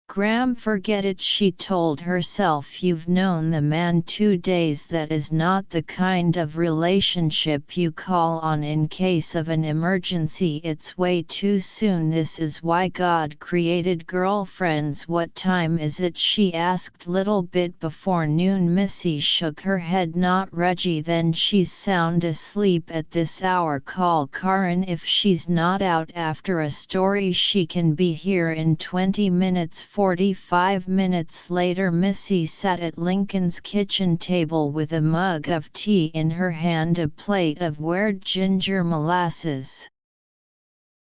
Graham. "Forget it," she told herself. "You've known the man 2 days. That is not the kind of relationship you call on in case of an emergency. It's way too soon. This is why God created girlfriends." "What time is it?" she asked. "Little bit before noon." Missy shook her head. "Not Reggie. Then she's sound asleep at this hour. Call Karen if she's not out after a story. She can be here in 20 minutes. 45 minutes later, Missy sat at Lincoln's kitchen table with a mug of tea in her hand, a plate of weird ginger molasses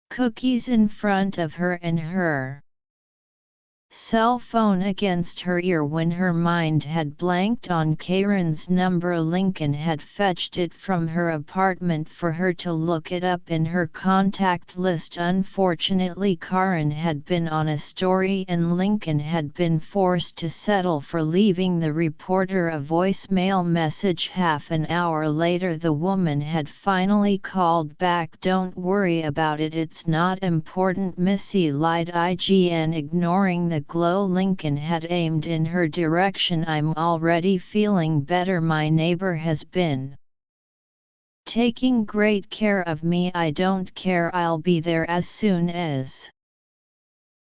cookies in front of her, and her cell phone against her ear. When her mind had blanked on Karen's number, Lincoln had fetched it from her apartment for her to look it up in her contact list. Unfortunately, Karen had been on a story and Lincoln had been forced to settle for leaving the reporter a voicemail message. Half an hour later, the woman had finally called back. "Don't worry about it, it's not important," Missy lied, IGN, ignoring the glow Lincoln had aimed in her direction. "I'm already feeling better. My neighbor has been taking great care of me. I don't care. I'll be there as soon as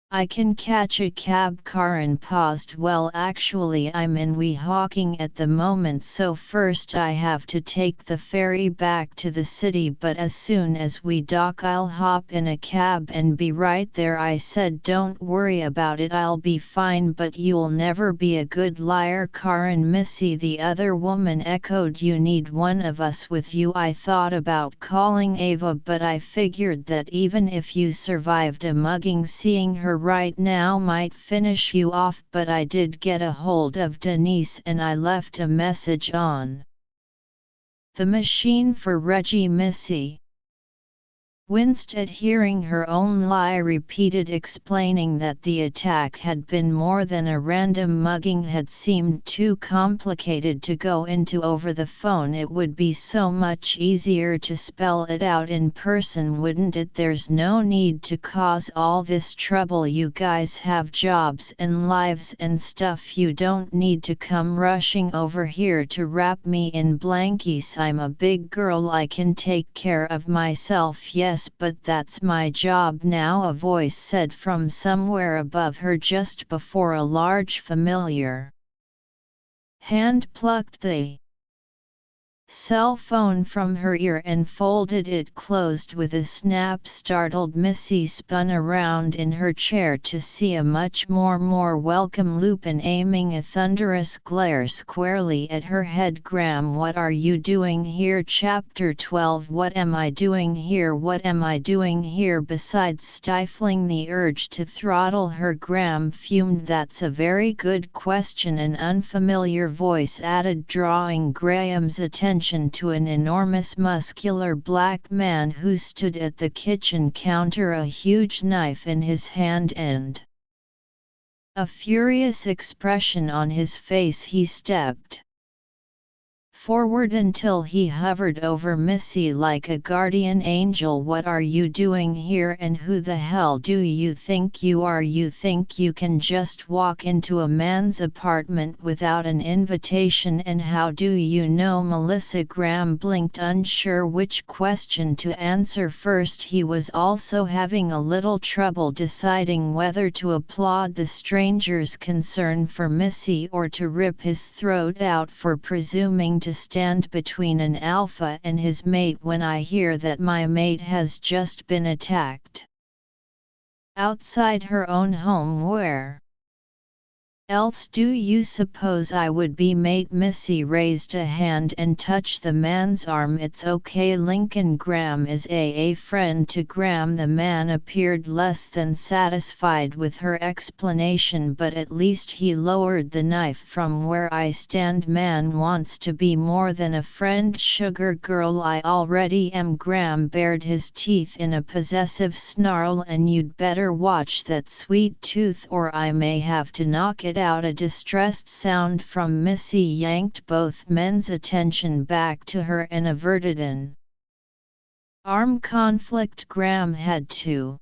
I can catch a cab." Karen paused. "Well, actually I'm in Weehawken at the moment, so first I have to take the ferry back to the city, but as soon as we dock I'll hop in a cab and be right there." I said, "Don't worry about it, I'll be fine." "But you'll never be a good liar, Karen." Missy, the other woman, echoed. "You need one of us with you." "I thought about calling Ava, but I figured that even if you survived a mugging, seeing her right now might finish you off. But I did get a hold of Denise and I left a message on the machine for Reggie." Missy winced at hearing her own lie repeated, explaining that the attack had been more than a random mugging had seemed too complicated to go into over the phone. It would be so much easier to spell it out in person, wouldn't it? There's no need to cause all this trouble. You guys have jobs and lives and stuff. You don't need to come rushing over here to wrap me in blankies. I'm a big girl, I can take care of myself. Yes, but that's my job now, a voice said from somewhere above her just before a large familiar hand plucked the cell phone from her ear and folded it closed with a snap. Startled, Missy spun around in her chair to see a much more welcome Lupin aiming a thunderous glare squarely at her head. Graham, what are you doing here? Chapter 12. What am I doing here? What am I doing here? Besides stifling the urge to throttle her, Graham fumed. That's a very good question, an unfamiliar voice added, drawing Graham's attention to an enormous muscular black man who stood at the kitchen counter, a huge knife in his hand and a furious expression on his face. He stepped forward until he hovered over Missy like a guardian angel. What are you doing here, and who the hell do you think you are? You think you can just walk into a man's apartment without an invitation? And how do you know Melissa? Graham blinked, unsure which question to answer first. He was also having a little trouble deciding whether to applaud the stranger's concern for Missy or to rip his throat out for presuming to stand between an alpha and his mate. When I hear that my mate has just been attacked outside her own home, where else do you suppose I would be, mate? Missy raised a hand and touched the man's arm. It's okay, Lincoln. Graham is a friend to Graham. The man appeared less than satisfied with her explanation, but at least he lowered the knife. From where I stand, man wants to be more than a friend. Sugar girl, I already am. Graham bared his teeth in a possessive snarl, and you'd better watch that sweet tooth or I may have to knock it out. A distressed sound from Missy yanked both men's attention back to her and averted an arm conflict. Graham had to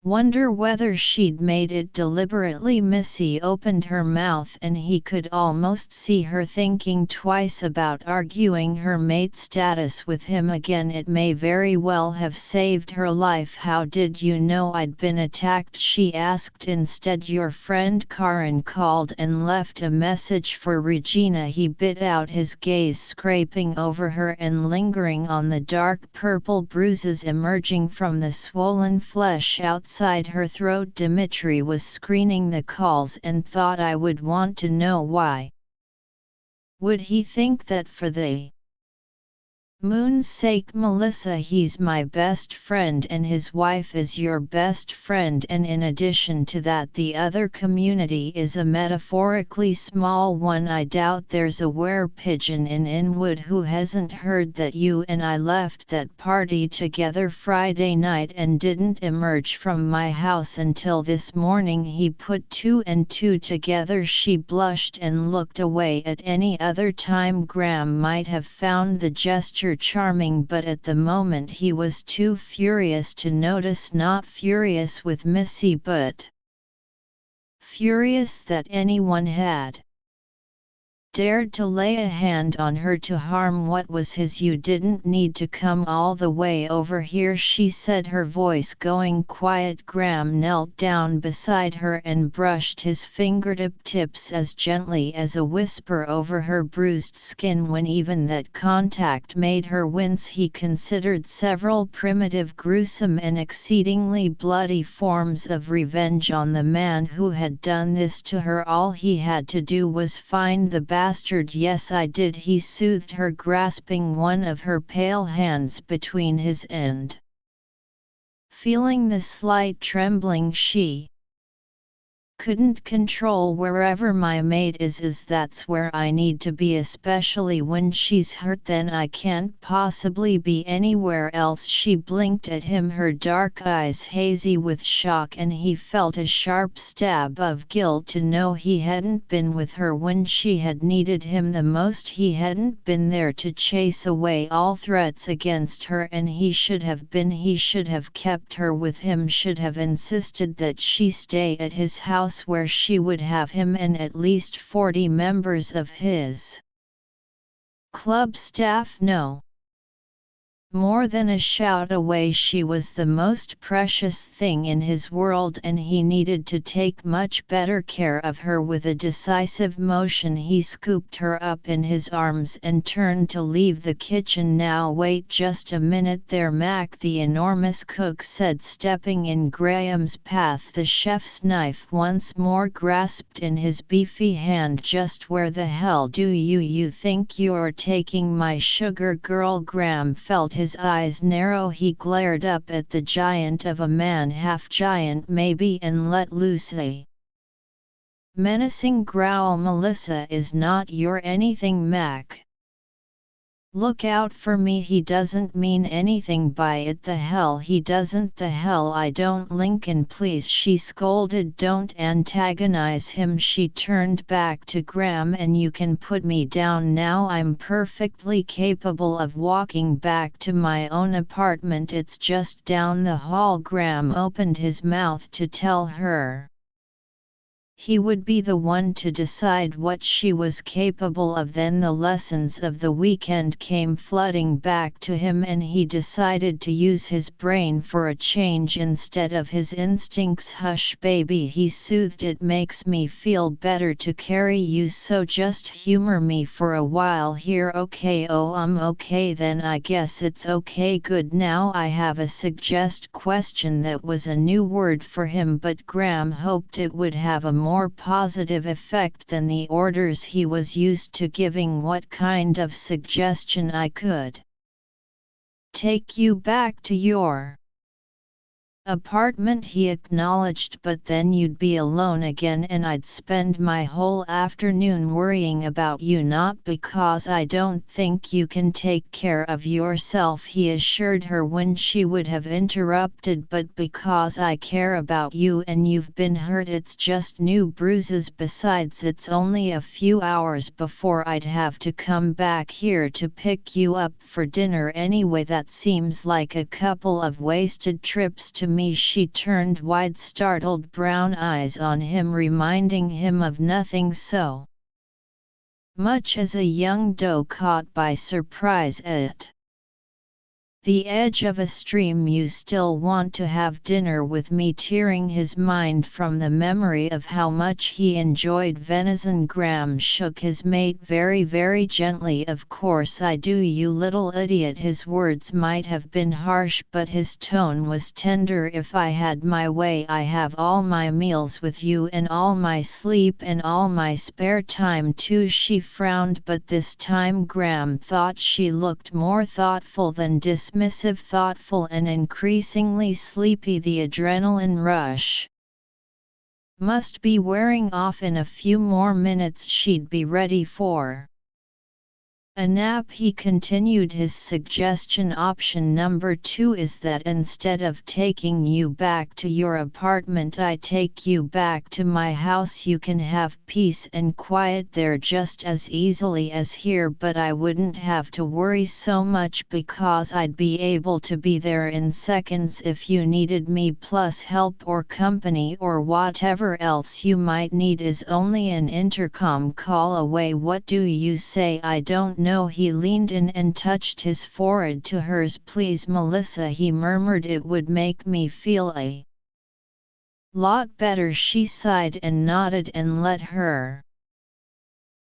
wonder whether she'd made it deliberately. Missy opened her mouth and he could almost see her thinking twice about arguing her mate's status with him again. It may very well have saved her life. How did you know I'd been attacked? She asked instead. Your friend Karen called and left a message for Regina. He bit out, his gaze scraping over her and lingering on the dark purple bruises emerging from the swollen flesh outside her throat. Dimitri was screening the calls and thought I would want to know why. Would he think that for the moon's sake, Melissa, he's my best friend and his wife is your best friend, and in addition to that the other community is a metaphorically small one. I doubt there's a were-pigeon in Inwood who hasn't heard that you and I left that party together Friday night and didn't emerge from my house until this morning. He put two and two together. She blushed and looked away. At any other time Graham might have found the gesture charming, but at the moment he was too furious to notice. Not furious with Missy, but furious that anyone had dared to lay a hand on her to harm what was his. You didn't need to come all the way over here, she said, her voice going quiet. Graham knelt down beside her and brushed his fingertip tips as gently as a whisper over her bruised skin. When even that contact made her wince, he considered several primitive, gruesome and exceedingly bloody forms of revenge on the man who had done this to her. All he had to do was find the bastard. Yes, I did, he soothed her, grasping one of her pale hands between his and feeling the slight trembling she couldn't control wherever my mate is that's where I need to be, especially when she's hurt, then I can't possibly be anywhere else. She blinked at him, her dark eyes hazy with shock, and he felt a sharp stab of guilt to know he hadn't been with her when she had needed him the most. He hadn't been there to chase away all threats against her, and he should have been. He should have kept her with him, should have insisted that she stay at his house where she would have him and at least 40 members of his club staff know. More than a shout away, she was the most precious thing in his world, and he needed to take much better care of her. With a decisive motion he scooped her up in his arms and turned to leave the kitchen. "Now wait just a minute there, Mac," the enormous cook said, stepping in Graham's path, the chef's knife once more grasped in his beefy hand. "Just where the hell do you think you're taking my sugar girl?" Graham felt his eyes narrow. He glared up at the giant of a man, half giant maybe, and let loose a menacing growl. "Melissa is not your anything, Mac. Look out for me. He doesn't mean anything by it." "The hell he doesn't." "The hell I don't." "Lincoln, please," she scolded. "Don't antagonize him." She turned back to Graham. "And you can put me down now. I'm perfectly capable of walking back to my own apartment. It's just down the hall." Graham opened his mouth to tell her he would be the one to decide what she was capable of. Then the lessons of the weekend came flooding back to him, and he decided to use his brain for a change instead of his instincts. "Hush, baby," he soothed. "It makes me feel better to carry you, so just humor me for a while here, okay?" "Oh, okay then, I guess it's okay." "Good. Now I have a question." That was a new word for him, but Graham hoped it would have a more positive effect than the orders he was used to giving. "What kind of suggestion?" "I could take you back to your apartment," he acknowledged, "but then you'd be alone again and I'd spend my whole afternoon worrying about you." "Not because I don't think you can take care of yourself," he assured her when she would have interrupted, "but because I care about you and you've been hurt. It's just new bruises. Besides, it's only a few hours before I'd have to come back here to pick you up for dinner anyway. That seems like a couple of wasted trips to me." She turned wide, startled brown eyes on him, reminding him of nothing so much as a young doe caught by surprise at the edge of a stream. "You still want to have dinner with me?" tearing his mind from the memory of how much he enjoyed venison. Graham shook his mate very, very gently. "Of course I do, you little idiot." His words might have been harsh, but his tone was tender. "If I had my way, I have all my meals with you and all my sleep and all my spare time too." She frowned, but this time Graham thought she looked more thoughtful than dismissive. Thoughtful and increasingly sleepy. The adrenaline rush must be wearing off. In a few more minutes she'd be ready for a nap. He continued his suggestion. "Option number 2 is that instead of taking you back to your apartment, I take you back to my house. You can have peace and quiet there just as easily as here, but I wouldn't have to worry so much because I'd be able to be there in seconds if you needed me. Plus help or company or whatever else you might need is only an intercom call away. What do you say?" "I don't know." He leaned in and touched his forehead to hers. "Please, Melissa," he murmured. "It would make me feel a lot better." She sighed and nodded and let her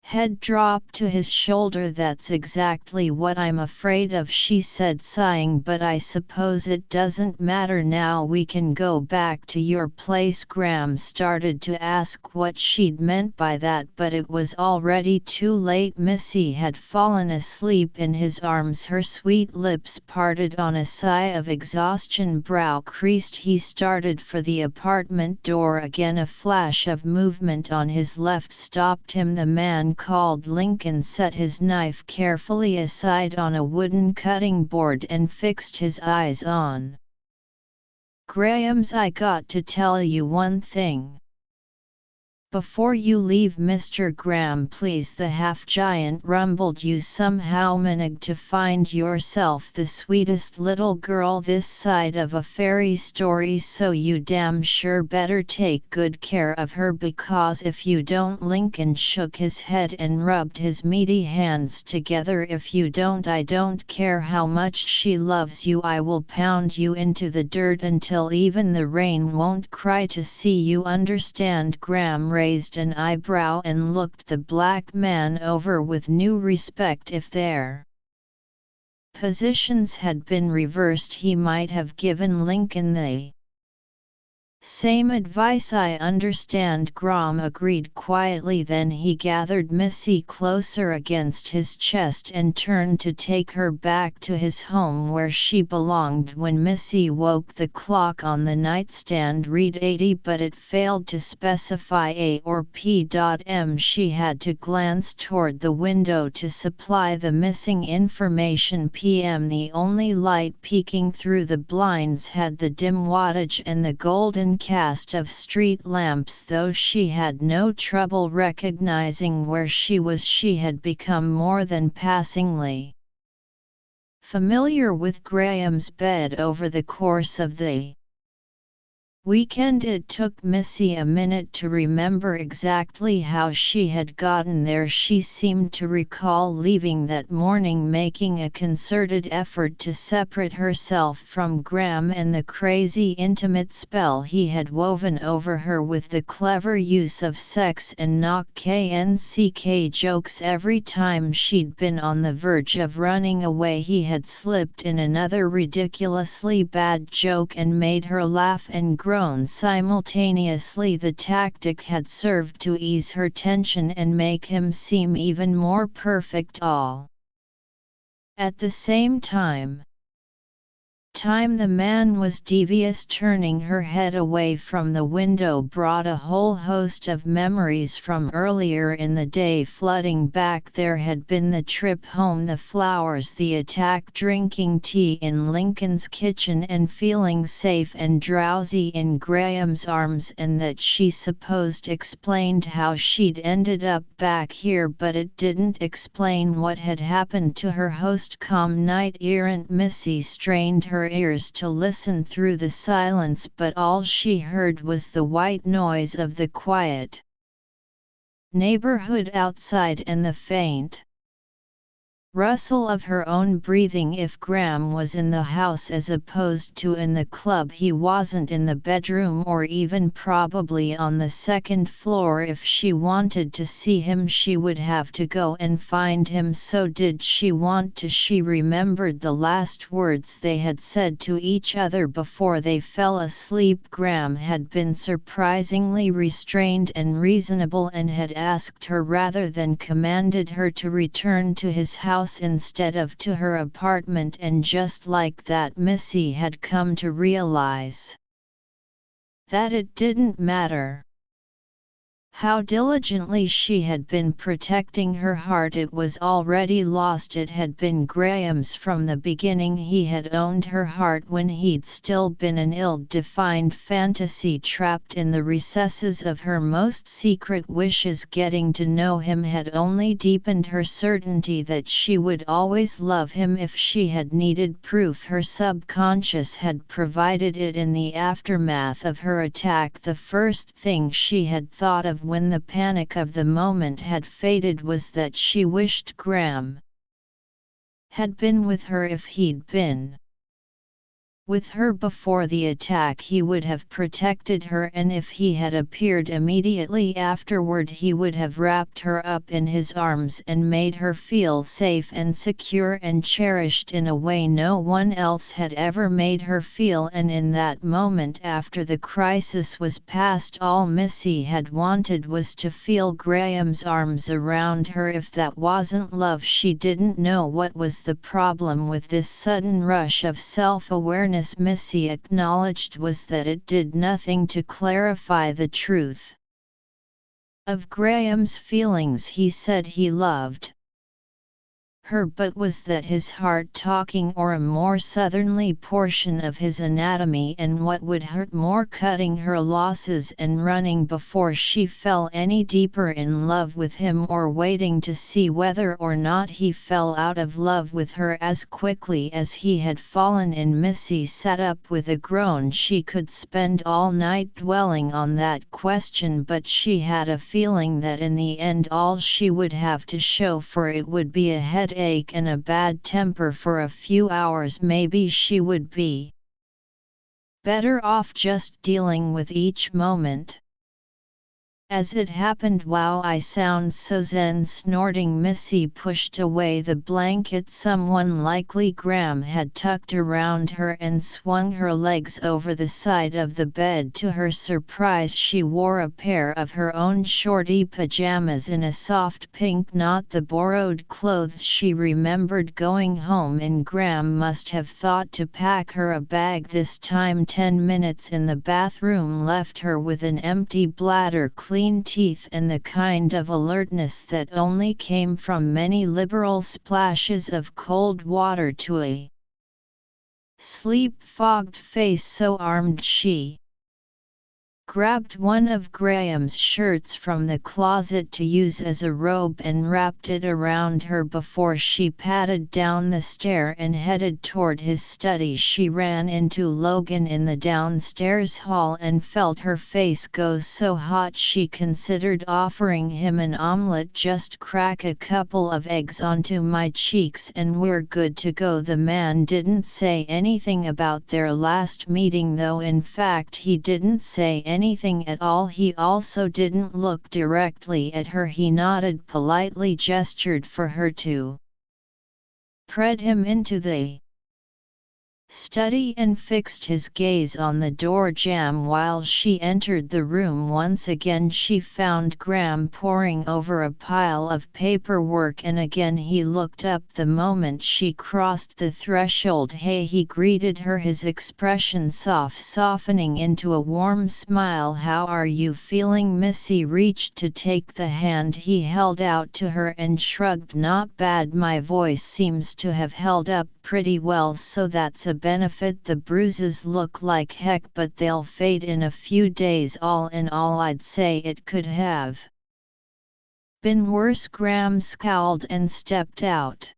Head dropped to his shoulder. "That's exactly what I'm afraid of," she said, sighing. "But I suppose it doesn't matter now. We can go back to your place." Graham started to ask what she'd meant by that, but it was already too late. Missy had fallen asleep in his arms, her sweet lips parted on a sigh of exhaustion, brow creased. He started for the apartment door again. A flash of movement on his left stopped him. The man called Lincoln set his knife carefully aside on a wooden cutting board and fixed his eyes on Graham's. "I got to tell you one thing before you leave, Mr. Graham, please." The half-giant rumbled. "You somehow managed to find yourself the sweetest little girl this side of a fairy story, so you damn sure better take good care of her, because if you don't—" Lincoln shook his head and rubbed his meaty hands together. "If you don't, I don't care how much she loves you, I will pound you into the dirt until even the rain won't cry to see you. Understand?" Graham raised an eyebrow and looked the black man over with new respect. If their positions had been reversed, he might have given Lincoln the same advice. "I understand," Graham agreed quietly. Then he gathered Missy closer against his chest and turned to take her back to his home where she belonged. When Missy woke, the clock on the nightstand read 80, but it failed to specify A or P.M. She had to glance toward the window to supply the missing information. PM. The only light peeking through the blinds had the dim wattage and the golden cast of street lamps. Though she had no trouble recognizing where she was, she had become more than passingly familiar with Graham's bed over the course of the weekend. It took Missy a minute to remember exactly how she had gotten there. She seemed to recall leaving that morning, making a concerted effort to separate herself from Graham and the crazy intimate spell he had woven over her with the clever use of sex and knock-knck jokes. Every time she'd been on the verge of running away, he had slipped in another ridiculously bad joke and made her laugh and groan simultaneously. The tactic had served to ease her tension and make him seem even more perfect all at the same time. The man was devious. Turning her head away from the window brought a whole host of memories from earlier in the day flooding back. There had been the trip home, the flowers, the attack, drinking tea in Lincoln's kitchen and feeling safe and drowsy in Graham's arms, and that she supposed explained how she'd ended up back here, but it didn't explain what had happened to her host. Knight-errant Missy strained her ears to listen through the silence, but all she heard was the white noise of the quiet neighborhood outside and the faint rustle of her own breathing. If Graham was in the house as opposed to in the club, he wasn't in the bedroom or even probably on the second floor. If she wanted to see him, she would have to go and find him. So did she want to? She remembered the last words they had said to each other before they fell asleep. Graham had been surprisingly restrained and reasonable and had asked her rather than commanded her to return to his house instead of to her apartment, and just like that Missy had come to realize that it didn't matter how diligently she had been protecting her heart, it was already lost. It had been Graham's from the beginning. He had owned her heart when he'd still been an ill-defined fantasy trapped in the recesses of her most secret wishes. Getting to know him had only deepened her certainty that she would always love him. If she had needed proof, her subconscious had provided it. In the aftermath of her attack, the first thing she had thought of when the panic of the moment had faded was that she wished Graham had been with her if he'd been With her before the attack he would have protected her, and if he had appeared immediately afterward he would have wrapped her up in his arms and made her feel safe and secure and cherished in a way no one else had ever made her feel. And in that moment after the crisis was past, all Missy had wanted was to feel Graham's arms around her. If that wasn't love, she didn't know what was the problem with this sudden rush of self-awareness Missy acknowledged was that it did nothing to clarify the truth of Graham's feelings. He said he loved her, but was that his heart talking, or a more southernly portion of his anatomy? And what would hurt more, cutting her losses and running before she fell any deeper in love with him, or waiting to see whether or not he fell out of love with her as quickly as he had fallen in? Missy sat up with a groan. She could spend all night dwelling on that question, but she had a feeling that in the end all she would have to show for it would be a headache and a bad temper for a few hours. Maybe she would be better off just dealing with each moment as it happened. Wow, I sound so zen. Snorting, Missy pushed away the blanket someone, likely Graham, had tucked around her and swung her legs over the side of the bed. To her surprise, she wore a pair of her own shorty pajamas in a soft pink, not the borrowed clothes she remembered going home in. Graham must have thought to pack her a bag this time. 10 minutes in the bathroom left her with an empty bladder, clean teeth, and the kind of alertness that only came from many liberal splashes of cold water to a sleep-fogged face. So armed, she grabbed one of Graham's shirts from the closet to use as a robe and wrapped it around her before she padded down the stair and headed toward his study. She ran into Logan in the downstairs hall and felt her face go so hot she considered offering him an omelette. Just crack a couple of eggs onto my cheeks and we're good to go. The man didn't say anything about their last meeting, though. In fact, he didn't say anything at all. He also didn't look directly at her. He nodded, politely gestured for her to pred him into the study, and fixed his gaze on the door jamb. While she entered the room once again, she found Graham poring over a pile of paperwork, and again he looked up the moment she crossed the threshold. Hey, he greeted her, his expression softening into a warm smile. How are you feeling? Missy reached to take the hand he held out to her and shrugged. Not bad. My voice seems to have held up pretty well, so that's a benefit. The bruises look like heck, but they'll fade in a few days. All in all, I'd say it could have been worse. Graham scowled and stepped out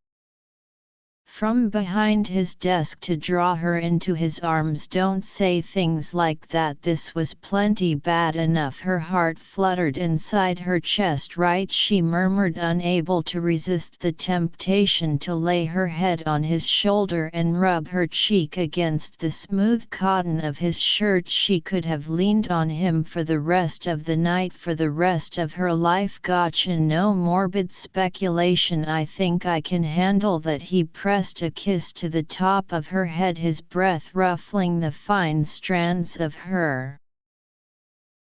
from behind his desk to draw her into his arms. Don't say things like that. This was plenty bad enough. Her heart fluttered inside her chest. Right, she murmured, unable to resist the temptation to lay her head on his shoulder and rub her cheek against the smooth cotton of his shirt. She could have leaned on him for the rest of the night, for the rest of her life. Gotcha, no morbid speculation. I think I can handle that. He pressed a kiss to the top of her head, his breath ruffling the fine strands of her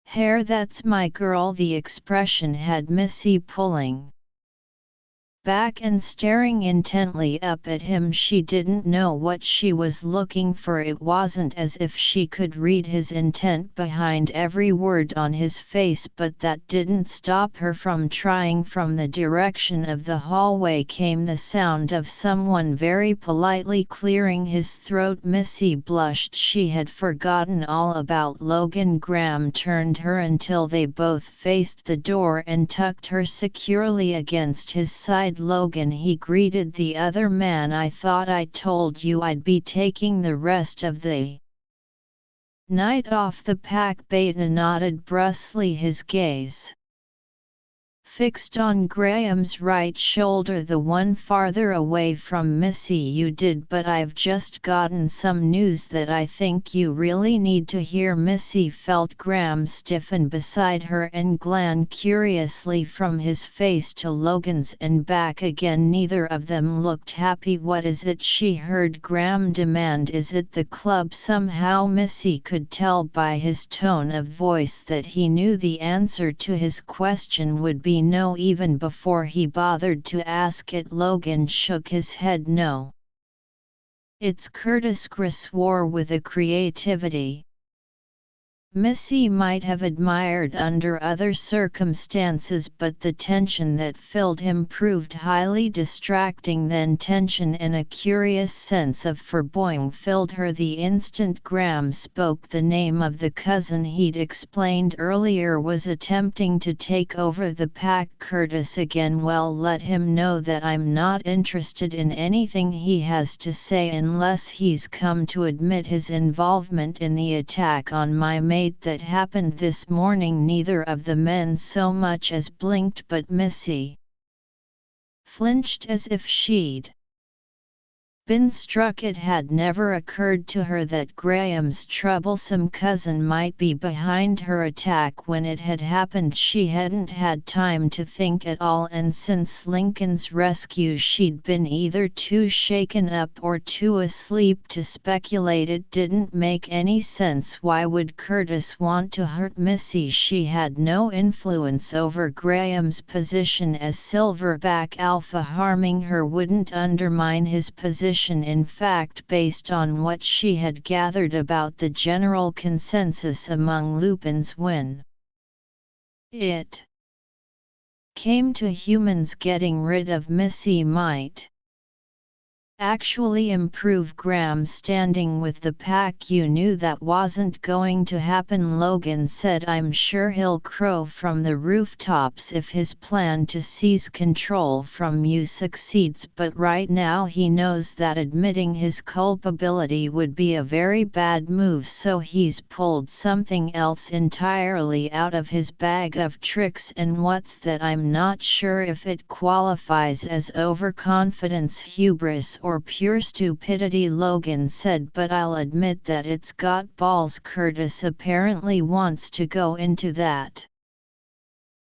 hair. That's my girl. The expression had Missy pulling back and staring intently up at him. She didn't know what she was looking for. It wasn't as if she could read his intent behind every word on his face, but that didn't stop her from trying. From the direction of the hallway came the sound of someone very politely clearing his throat. Missy blushed. She had forgotten all about Logan. Graham turned her until they both faced the door and tucked her securely against his side. Logan, he greeted the other man, I thought I told you I'd be taking the rest of the night off. The pack beta nodded brusquely, his gaze fixed on Graham's right shoulder, the one farther away from Missy. "You did, but I've just gotten some news that I think you really need to hear." Missy felt Graham stiffen beside her and glance curiously from his face to Logan's and back again. Neither of them looked happy. "What is it?" she heard Graham demand. "Is it the club?" Somehow Missy could tell by his tone of voice that he knew the answer to his question would be no even before he bothered to ask it. Logan shook his head. "No. It's Curtis." Chris swore with a creativity Missy might have admired under other circumstances, but the tension that filled him proved highly distracting. Then tension and a curious sense of foreboding filled her the instant Graham spoke the name of the cousin he'd explained earlier was attempting to take over the pack. "Curtis again? Well, let him know that I'm not interested in anything he has to say unless he's come to admit his involvement in the attack on my mate that happened this morning." Neither of the men so much as blinked, but Missy flinched as if she'd been struck. It had never occurred to her that Graham's troublesome cousin might be behind her attack. When it had happened, she hadn't had time to think at all, and since Lincoln's rescue she'd been either too shaken up or too asleep to speculate. It didn't make any sense. Why would Curtis want to hurt Missy? She had no influence over Graham's position as Silverback Alpha. Harming her wouldn't undermine his position. In fact, based on what she had gathered about the general consensus among Lupins when it came to humans, getting rid of Missy might actually improve Graham's standing with the pack. "You knew that wasn't going to happen," Logan said. "I'm sure he'll crow from the rooftops if his plan to seize control from you succeeds, but right now he knows that admitting his culpability would be a very bad move, so he's pulled something else entirely out of his bag of tricks. And what's that? I'm not sure if it qualifies as overconfidence, hubris, or pure stupidity," Logan said, "but I'll admit that it's got balls." "Curtis apparently wants to go into that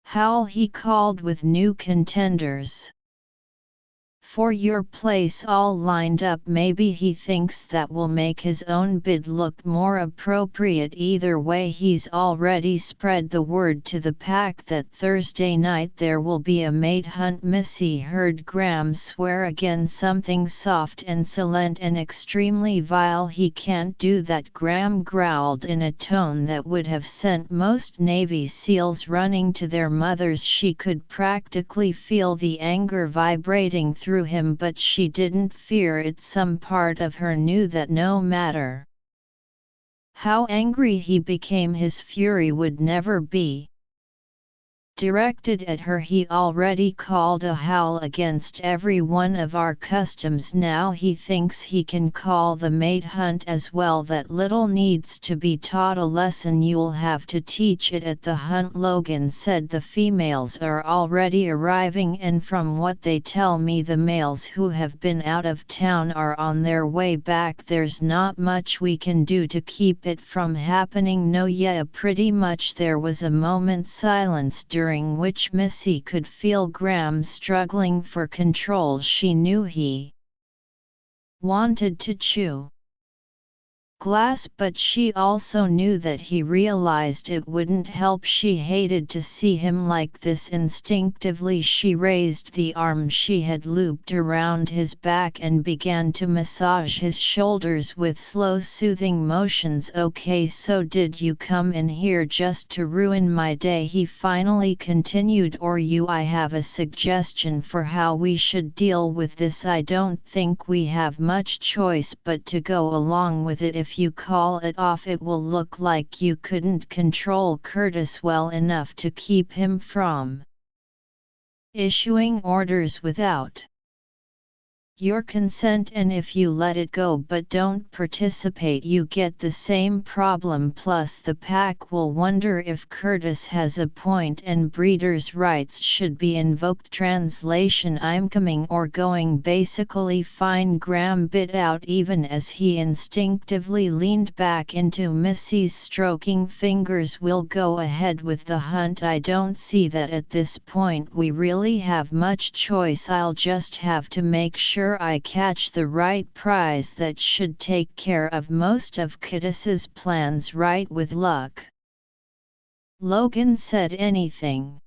howl," he called, "with new contenders for your place all lined up. Maybe he thinks that will make his own bid look more appropriate. Either way, he's already spread the word to the pack that Thursday night there will be a mate hunt." Missy heard Graham swear again, something soft and silent and extremely vile. "He can't do that," Graham growled in a tone that would have sent most Navy SEALs running to their mothers. She could practically feel the anger vibrating through him, but she didn't fear it. Some part of her knew that no matter how angry he became, his fury would never be directed at her. "He already called a howl against every one of our customs. Now he thinks he can call the mate hunt as well. That little needs to be taught a lesson. You'll have to teach it at the hunt," Logan said. "The females are already arriving, and from what they tell me, the males who have been out of town are on their way back. There's not much we can do to keep it from happening." "No, yeah, pretty much." There was a moment's silence during which Missy could feel Graham struggling for control. She knew he wanted to chew glass, but she also knew that he realized it wouldn't help. She hated to see him like this. Instinctively she raised the arm she had looped around his back and began to massage his shoulders with slow, soothing motions. "Okay, so did you come in here just to ruin my day?" he finally continued. "Or you? I have a suggestion for how we should deal with this. I don't think we have much choice but to go along with it. If you call it off, it will look like you couldn't control Curtis well enough to keep him from issuing orders without your consent, and if you let it go but don't participate you get the same problem, plus the pack will wonder if Curtis has a point and breeders' rights should be invoked. Translation: I'm coming or going. Basically fine, Graham bit out even as he instinctively leaned back into Missy's stroking fingers. We'll go ahead with the hunt. I don't see that at this point we really have much choice. I'll just have to make sure I catch the right prize that should take care of most of Curtis's plans, right? With luck. Logan said. Anything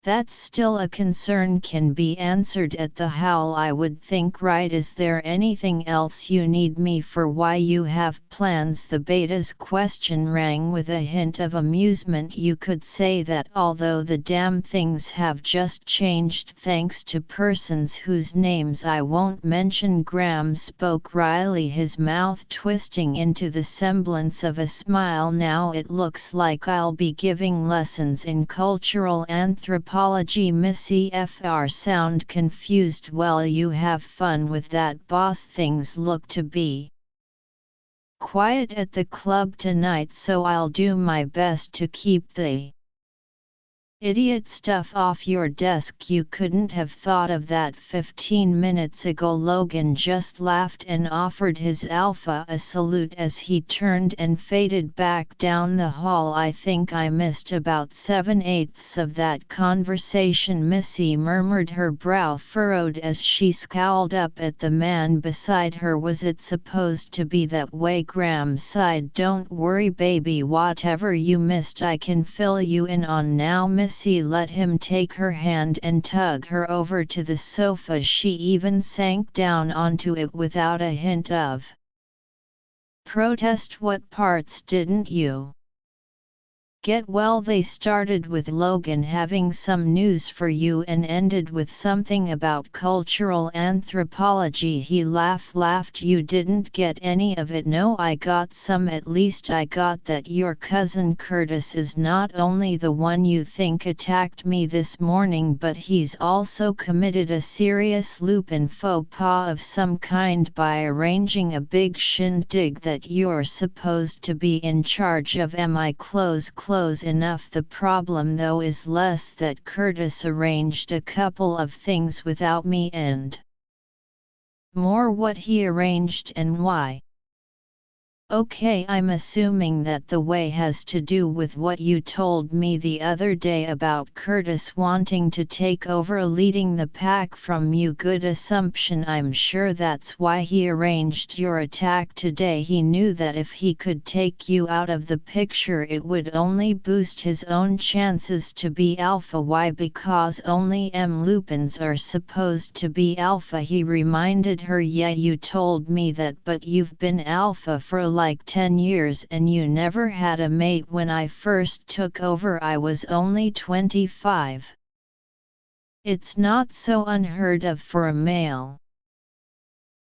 that's still a concern can be answered at the howl, I would think, right? Is there anything else you need me for? Why you have plans? The beta's question rang with a hint of amusement. You could say that, although the damn things have just changed thanks to persons whose names I won't mention. Graham spoke wryly, his mouth twisting into the semblance of a smile. Now it looks like I'll be giving lessons in cultural anthropology. Missy Fr sound confused. Well, you have fun with that, boss. Things look to be quiet at the club tonight, so I'll do my best to keep the idiot stuff off your desk. You couldn't have thought of that 15 minutes ago. Logan just laughed and offered his alpha a salute as he turned and faded back down the hall. I think I missed about 7/8 of that conversation, Missy murmured, her brow furrowed as she scowled up at the man beside her. Was it supposed to be that way? Graham sighed. Don't worry, baby, whatever you missed I can fill you in on now. Missy let him take her hand and tug her over to the sofa. She even sank down onto it without a hint of protest. What parts didn't you get? Well, they started with Logan having some news for you and ended with something about cultural anthropology. He laughed. You didn't get any of it? No, I got some. At least I got that your cousin Curtis is not only the one you think attacked me this morning, but he's also committed a serious Lupin faux pas of some kind by arranging a big shindig that you're supposed to be in charge of. Am I close enough? The problem though is less that Curtis arranged a couple of things without me, and more what he arranged and why. Okay, I'm assuming that the way has to do with what you told me the other day about Curtis wanting to take over leading the pack from you. Good assumption. I'm sure that's why he arranged your attack today. He knew that if he could take you out of the picture it would only boost his own chances to be alpha. Why? Because only Lupins are supposed to be alpha, he reminded her. Yeah, you told me that, but you've been alpha for like 10 years and you never had a mate. When I first took over I was only 25. It's not so unheard of for a male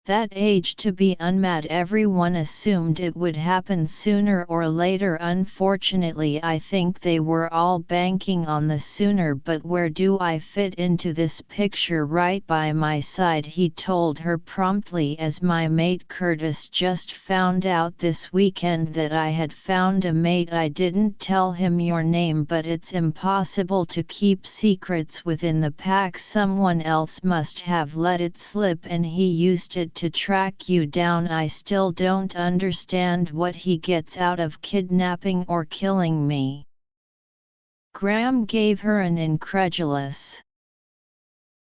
that age to be unmad. Everyone assumed it would happen sooner or later. Unfortunately, I think they were all banking on the sooner. But where do I fit into this picture? Right by my side, he told her promptly. As my mate. Curtis just found out this weekend that I had found a mate. I didn't tell him your name, but it's impossible to keep secrets within the pack. Someone else must have let it slip and he used it to track you down. I still don't understand what he gets out of kidnapping or killing me. Graham gave her an incredulous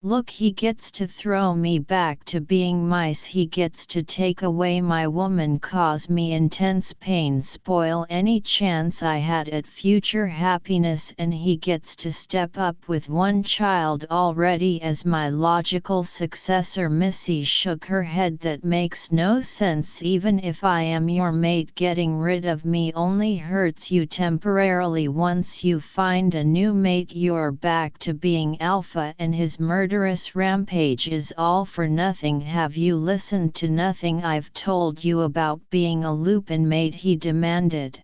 look. He gets to throw me back to being mice. He gets to take away my woman, cause me intense pain, spoil any chance I had at future happiness, and he gets to step up with one child already as my logical successor. Missy shook her head. That makes no sense. Even if I am your mate, getting rid of me only hurts you temporarily. Once you find a new mate you're back to being alpha, and his murderous rampage is all for nothing. Have you listened to nothing I've told you about being a Lupin mate? He demanded,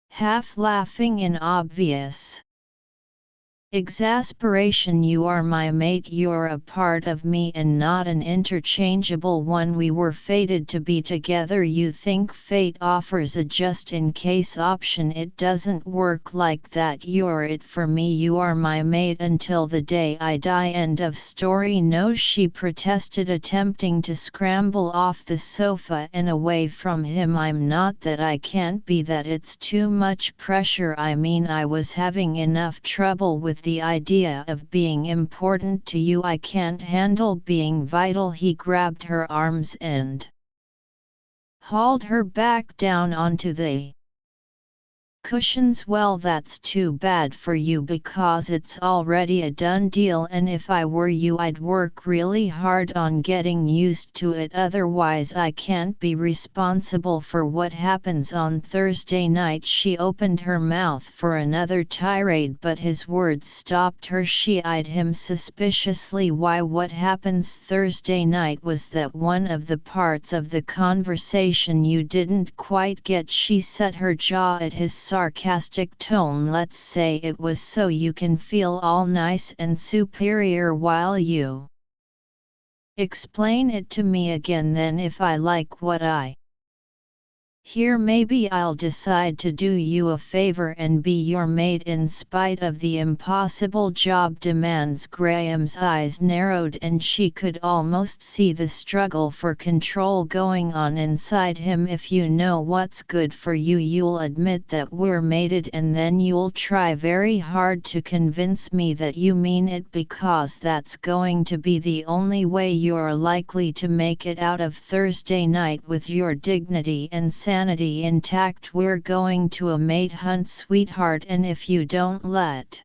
half laughing in obvious Exasperation. You are my mate, you're a part of me and not an interchangeable one. We were fated to be together. You think fate offers a just-in-case option. It doesn't work like that. You're it for me, you are my mate until the day I die. End of story. No, she protested, attempting to scramble off the sofa and away from him. I'm not that I can't be, that it's too much pressure. I mean, I was having enough trouble with the idea of being important to you. I can't handle being vital. He grabbed her arms and hauled her back down onto the cushions. Well, that's too bad for you because it's already a done deal, and if I were you I'd work really hard on getting used to it, otherwise I can't be responsible for what happens on Thursday night. She opened her mouth for another tirade, but his words stopped her. She eyed him suspiciously. Why, what happens Thursday night? Was that one of the parts of the conversation you didn't quite get? She set her jaw at his sarcastic tone. Let's say it was, so you can feel all nice and superior while you explain it to me again. Then if I like what I here, maybe I'll decide to do you a favor and be your mate in spite of the impossible job demands. Graham's eyes narrowed and she could almost see the struggle for control going on inside him. If you know what's good for you, you'll admit that we're mated, and then you'll try very hard to convince me that you mean it, because that's going to be the only way you're likely to make it out of Thursday night with your dignity and sanity intact. We're going to a mate hunt, sweetheart, and if you don't let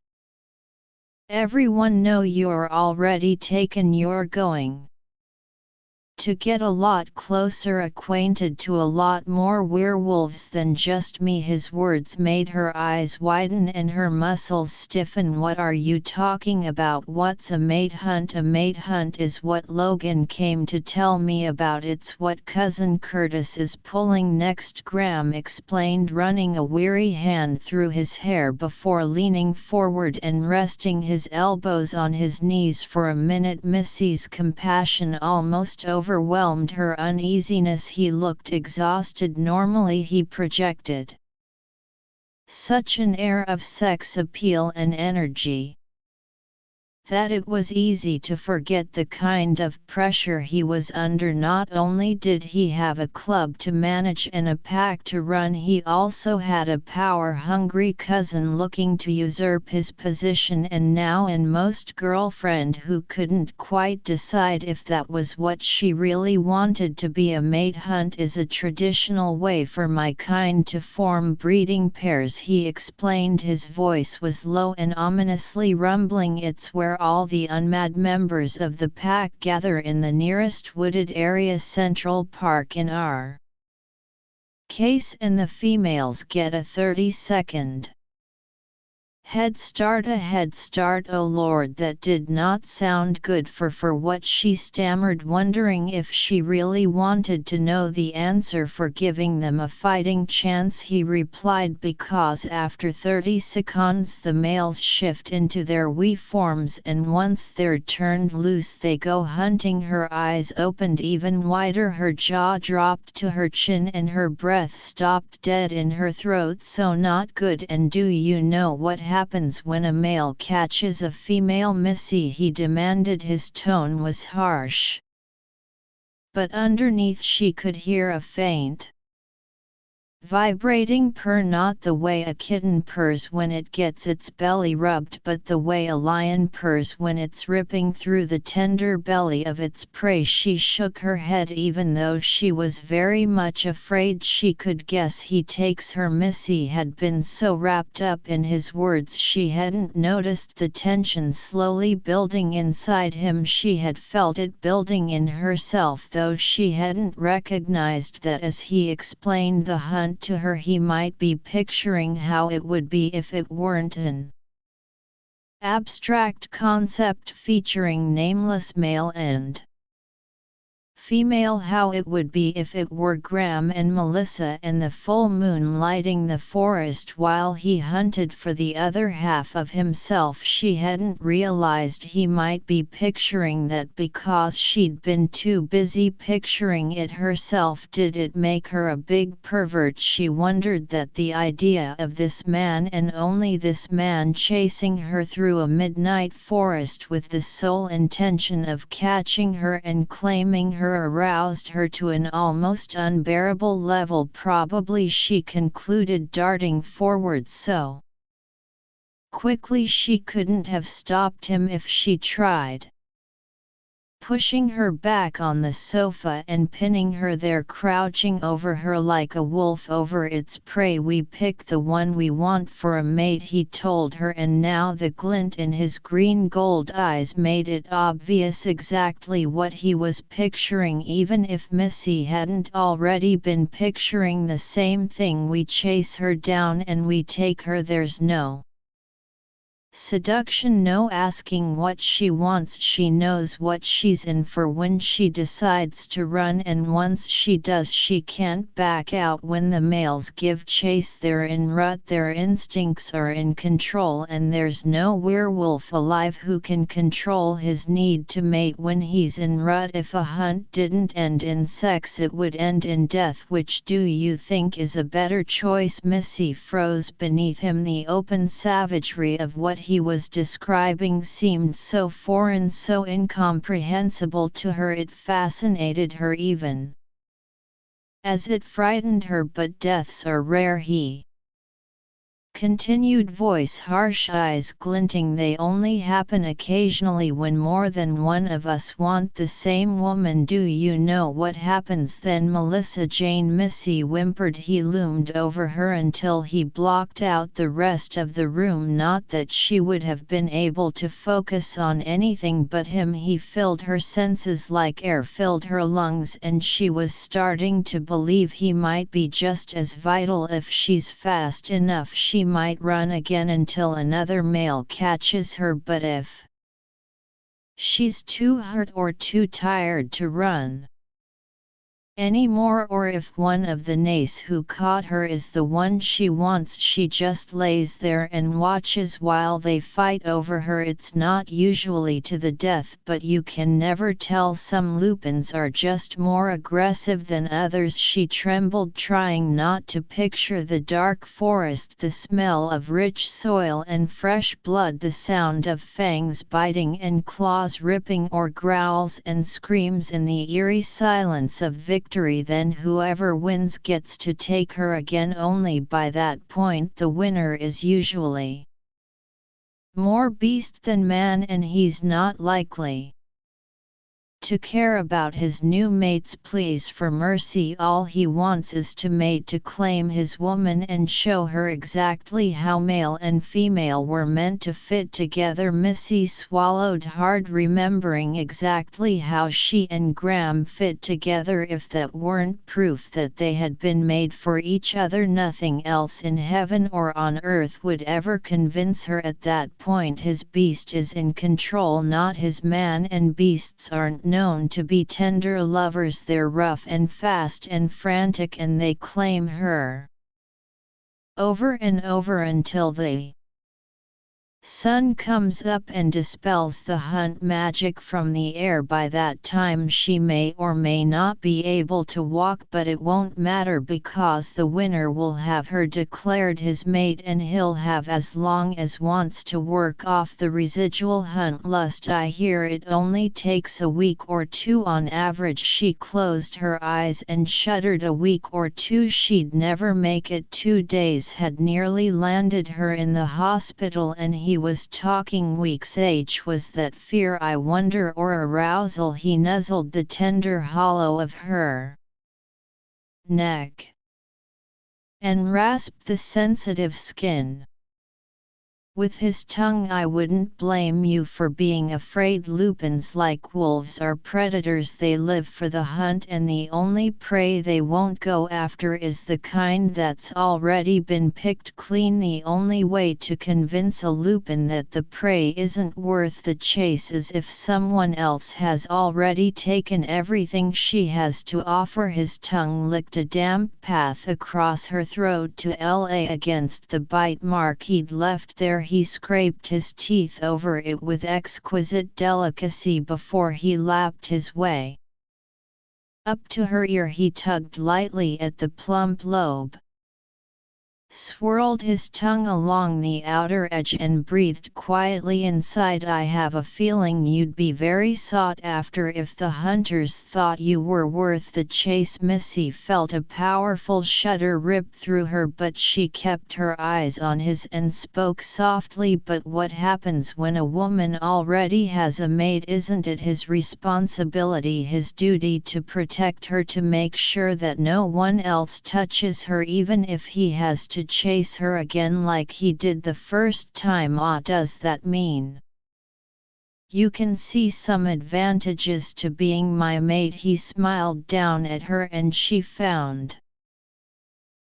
everyone know you're already taken, you're going to get a lot closer acquainted to a lot more werewolves than just me. His words made her eyes widen and her muscles stiffen. What are you talking about? What's a mate hunt? A mate hunt is what Logan came to tell me about. It's what Cousin Curtis is pulling next, Graham explained, running a weary hand through his hair before leaning forward and resting his elbows on his knees for a minute. Missy's compassion almost overwhelmed her uneasiness. He looked exhausted. Normally he projected such an air of sex appeal and energy that it was easy to forget the kind of pressure he was under. Not only did he have a club to manage and a pack to run, he also had a power-hungry cousin looking to usurp his position, and now in most girlfriend who couldn't quite decide if that was what she really wanted. To be a mate hunt is a traditional way for my kind to form breeding pairs, he explained. His voice was low and ominously rumbling. It's where all the unmad members of the pack gather in the nearest wooded area, Central Park in our case, and the females get a 30-second head start. A head start? Oh Lord, that did not sound good for what she stammered, wondering if she really wanted to know the answer for giving them a fighting chance. He replied, because after 30 seconds the males shift into their wee forms, and once they're turned loose they go hunting. Her eyes opened even wider, her jaw dropped to her chin, and her breath stopped dead in her throat. So not good. And do you know what happens when a male catches a female, Missy? He demanded. His tone was harsh, but underneath she could hear a faint vibrating purr, not the way a kitten purrs when it gets its belly rubbed, but the way a lion purrs when it's ripping through the tender belly of its prey. She shook her head even though she was very much afraid. She could guess he takes her. Missy had been so wrapped up in his words she hadn't noticed the tension slowly building inside him. She had felt it building in herself, though she hadn't recognized that as he explained the hunt to her he might be picturing how it would be if it weren't an abstract concept featuring nameless male and Female. How it would be if it were Graham and Melissa and the full moon lighting the forest while he hunted for the other half of himself. She hadn't realized he might be picturing that because she'd been too busy picturing it herself. Did it make her a big pervert? She wondered that the idea of this man and only this man chasing her through a midnight forest with the sole intention of catching her and claiming her aroused her to an almost unbearable level. Probably, she concluded, darting forward so quickly she couldn't have stopped him if she tried. Pushing her back on the sofa and pinning her there, crouching over her like a wolf over its prey. We pick the one we want for a mate, he told her, and now the glint in his green gold eyes made it obvious exactly what he was picturing, even if Missy hadn't already been picturing the same thing. We chase her down and we take her. There's no seduction, no asking what she wants. She knows what she's in for when she decides to run, and once she does she can't back out. When the males give chase they're in rut, their instincts are in control, and there's no werewolf alive who can control his need to mate when he's in rut. If a hunt didn't end in sex it would end in death. Which do you think is a better choice? Missy froze beneath him. The open savagery of what he was describing seemed so foreign, so incomprehensible to her. It fascinated her even as it frightened her. But deaths are rare, he continued, voice harsh, eyes glinting. They only happen occasionally when more than one of us want the same woman. Do you know what happens then, Melissa Jane? Missy whimpered. He loomed over her until he blocked out the rest of the room. Not that she would have been able to focus on anything but him. He filled her senses like air filled her lungs, and she was starting to believe he might be just as vital. If she's fast enough she might run again until another male catches her, but if she's too hurt or too tired to run anymore, or if one of the nace who caught her is the one she wants, she just lays there and watches while they fight over her. It's not usually to the death, but you can never tell. Some lupins are just more aggressive than others. She trembled, trying not to picture the dark forest, the smell of rich soil and fresh blood, the sound of fangs biting and claws ripping, or growls and screams in the eerie silence of victory. Then whoever wins gets to take her again. Only by that point the winner is usually more beast than man, and he's not likely to care about his new mate's pleas for mercy. All he wants is to mate, to claim his woman and show her exactly how male and female were meant to fit together. Missy swallowed hard, remembering exactly how she and Graham fit together. If that weren't proof that they had been made for each other, nothing else in heaven or on earth would ever convince her. At that point his beast is in control, not his man, and beasts aren't known to be tender lovers. They're rough and fast and frantic, and they claim her over and over until the sun comes up and dispels the hunt magic from the air. By that time she may or may not be able to walk, but it won't matter because the winner will have her declared his mate, and he'll have as long as wants to work off the residual hunt lust. I hear it only takes a week or two on average. She closed her eyes and shuddered. A week or two? She'd never make it. 2 days had nearly landed her in the hospital, and he was talking weeks. Was that fear, I wonder, or arousal? He nuzzled the tender hollow of her neck and rasped the sensitive skin. With his tongue. I wouldn't blame you for being afraid. Lupins, like wolves, are predators. They live for the hunt, and the only prey they won't go after is the kind that's already been picked clean. The only way to convince a lupin that the prey isn't worth the chase is if someone else has already taken everything she has to offer. His tongue licked a damp path across her throat to lay against the bite mark he'd left there. He scraped his teeth over it with exquisite delicacy before he lapped his way up to her ear. He tugged lightly at the plump lobe, swirled his tongue along the outer edge, and breathed quietly inside. I have a feeling you'd be very sought after if the hunters thought you were worth the chase. Missy felt a powerful shudder rip through her, but she kept her eyes on his and spoke softly. But what happens when a woman already has a mate? Isn't it his responsibility, his duty, to protect her, to make sure that no one else touches her, even if he has to chase her again like he did the first time? Does that mean you can see some advantages to being my mate? He smiled down at her, and she found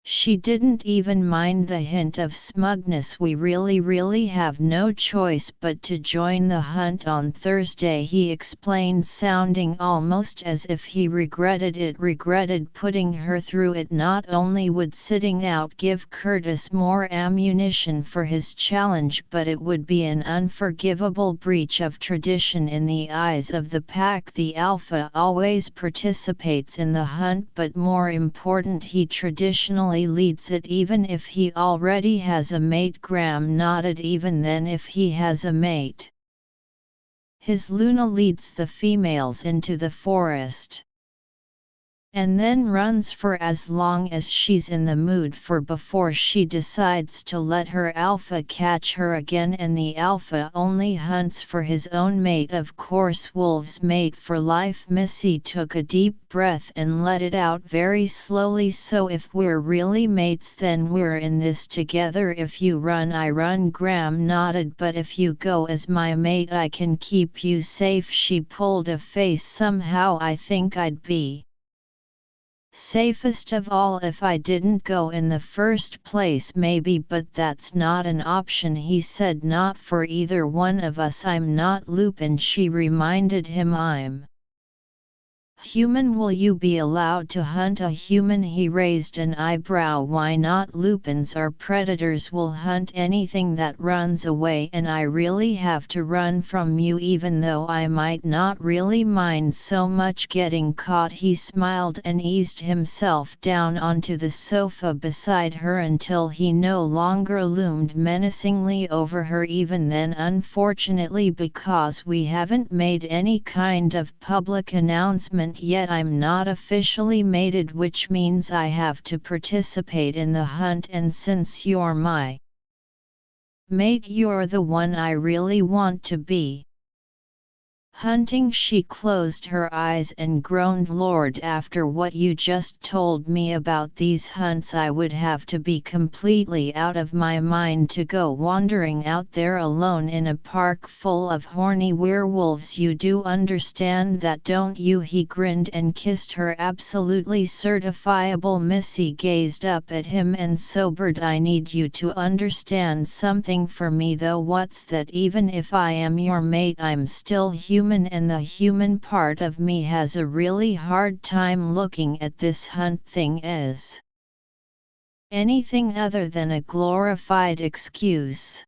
she didn't even mind the hint of smugness. We really have no choice but to join the hunt on Thursday, he explained, sounding almost as if he regretted it, regretted putting her through it. Not only would sitting out give Curtis more ammunition for his challenge, but it would be an unforgivable breach of tradition in the eyes of the pack. The alpha always participates in the hunt, but more important, he traditionally leads it, even if he already has a mate. Graham nodded. Even then, if he has a mate, his Luna leads the females into the forest and then runs for as long as she's in the mood for before she decides to let her alpha catch her again. And the alpha only hunts for his own mate. Of course, wolves mate for life. Missy took a deep breath and let it out very slowly. So if we're really mates, then we're in this together. If you run, I run. Graham nodded. But if you go as my mate, I can keep you safe. She pulled a face. Somehow I think I'd be safest of all if I didn't go in the first place. Maybe, but that's not an option, he said. Not for either one of us. I'm not Lupin, she reminded him. I'm human. Will you be allowed to hunt a human? He raised an eyebrow. Why not? Lupins are predators, will hunt anything that runs away, and I really have to run from you, even though I might not really mind so much getting caught. He smiled and eased himself down onto the sofa beside her until he no longer loomed menacingly over her. Even then, unfortunately, because we haven't made any kind of public announcement yet, I'm not officially mated, which means I have to participate in the hunt, and since you're my mate, you're the one I really want to be hunting. She closed her eyes and groaned. Lord, after what you just told me about these hunts, I would have to be completely out of my mind to go wandering out there alone in a park full of horny werewolves. You do understand that, don't you? He grinned and kissed her. Absolutely certifiable. Missy gazed up at him and sobered. I need you to understand something for me though. What's that? Even if I am your mate, I'm still human, and the human part of me has a really hard time looking at this hunt thing as anything other than a glorified excuse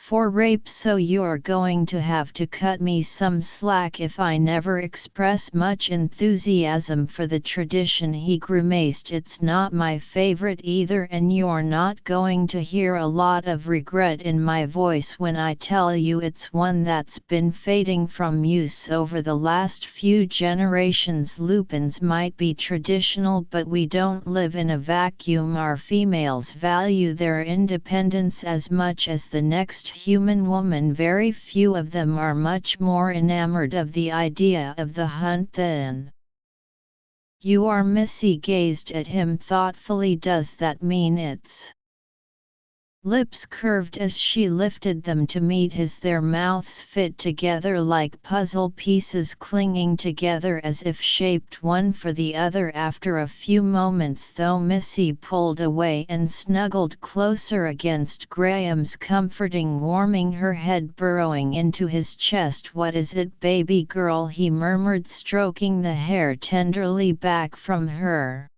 for rape. So you're going to have to cut me some slack if I never express much enthusiasm for the tradition. He grimaced. It's not my favorite either, and you're not going to hear a lot of regret in my voice when I tell you it's one that's been fading from use over the last few generations. Lupins might be traditional, but we don't live in a vacuum. Our females value their independence as much as the next human woman. Very few of them are much more enamored of the idea of the hunt than you are. Missy gazed at him thoughtfully. Does that mean it's Lips curved as she lifted them to meet his, their mouths fit together like puzzle pieces clinging together as if shaped one for the other. After a few moments though, Missy pulled away and snuggled closer against Graham's, comforting, warming her head, burrowing into his chest. "What is it, baby girl?" he murmured, stroking the hair tenderly back from her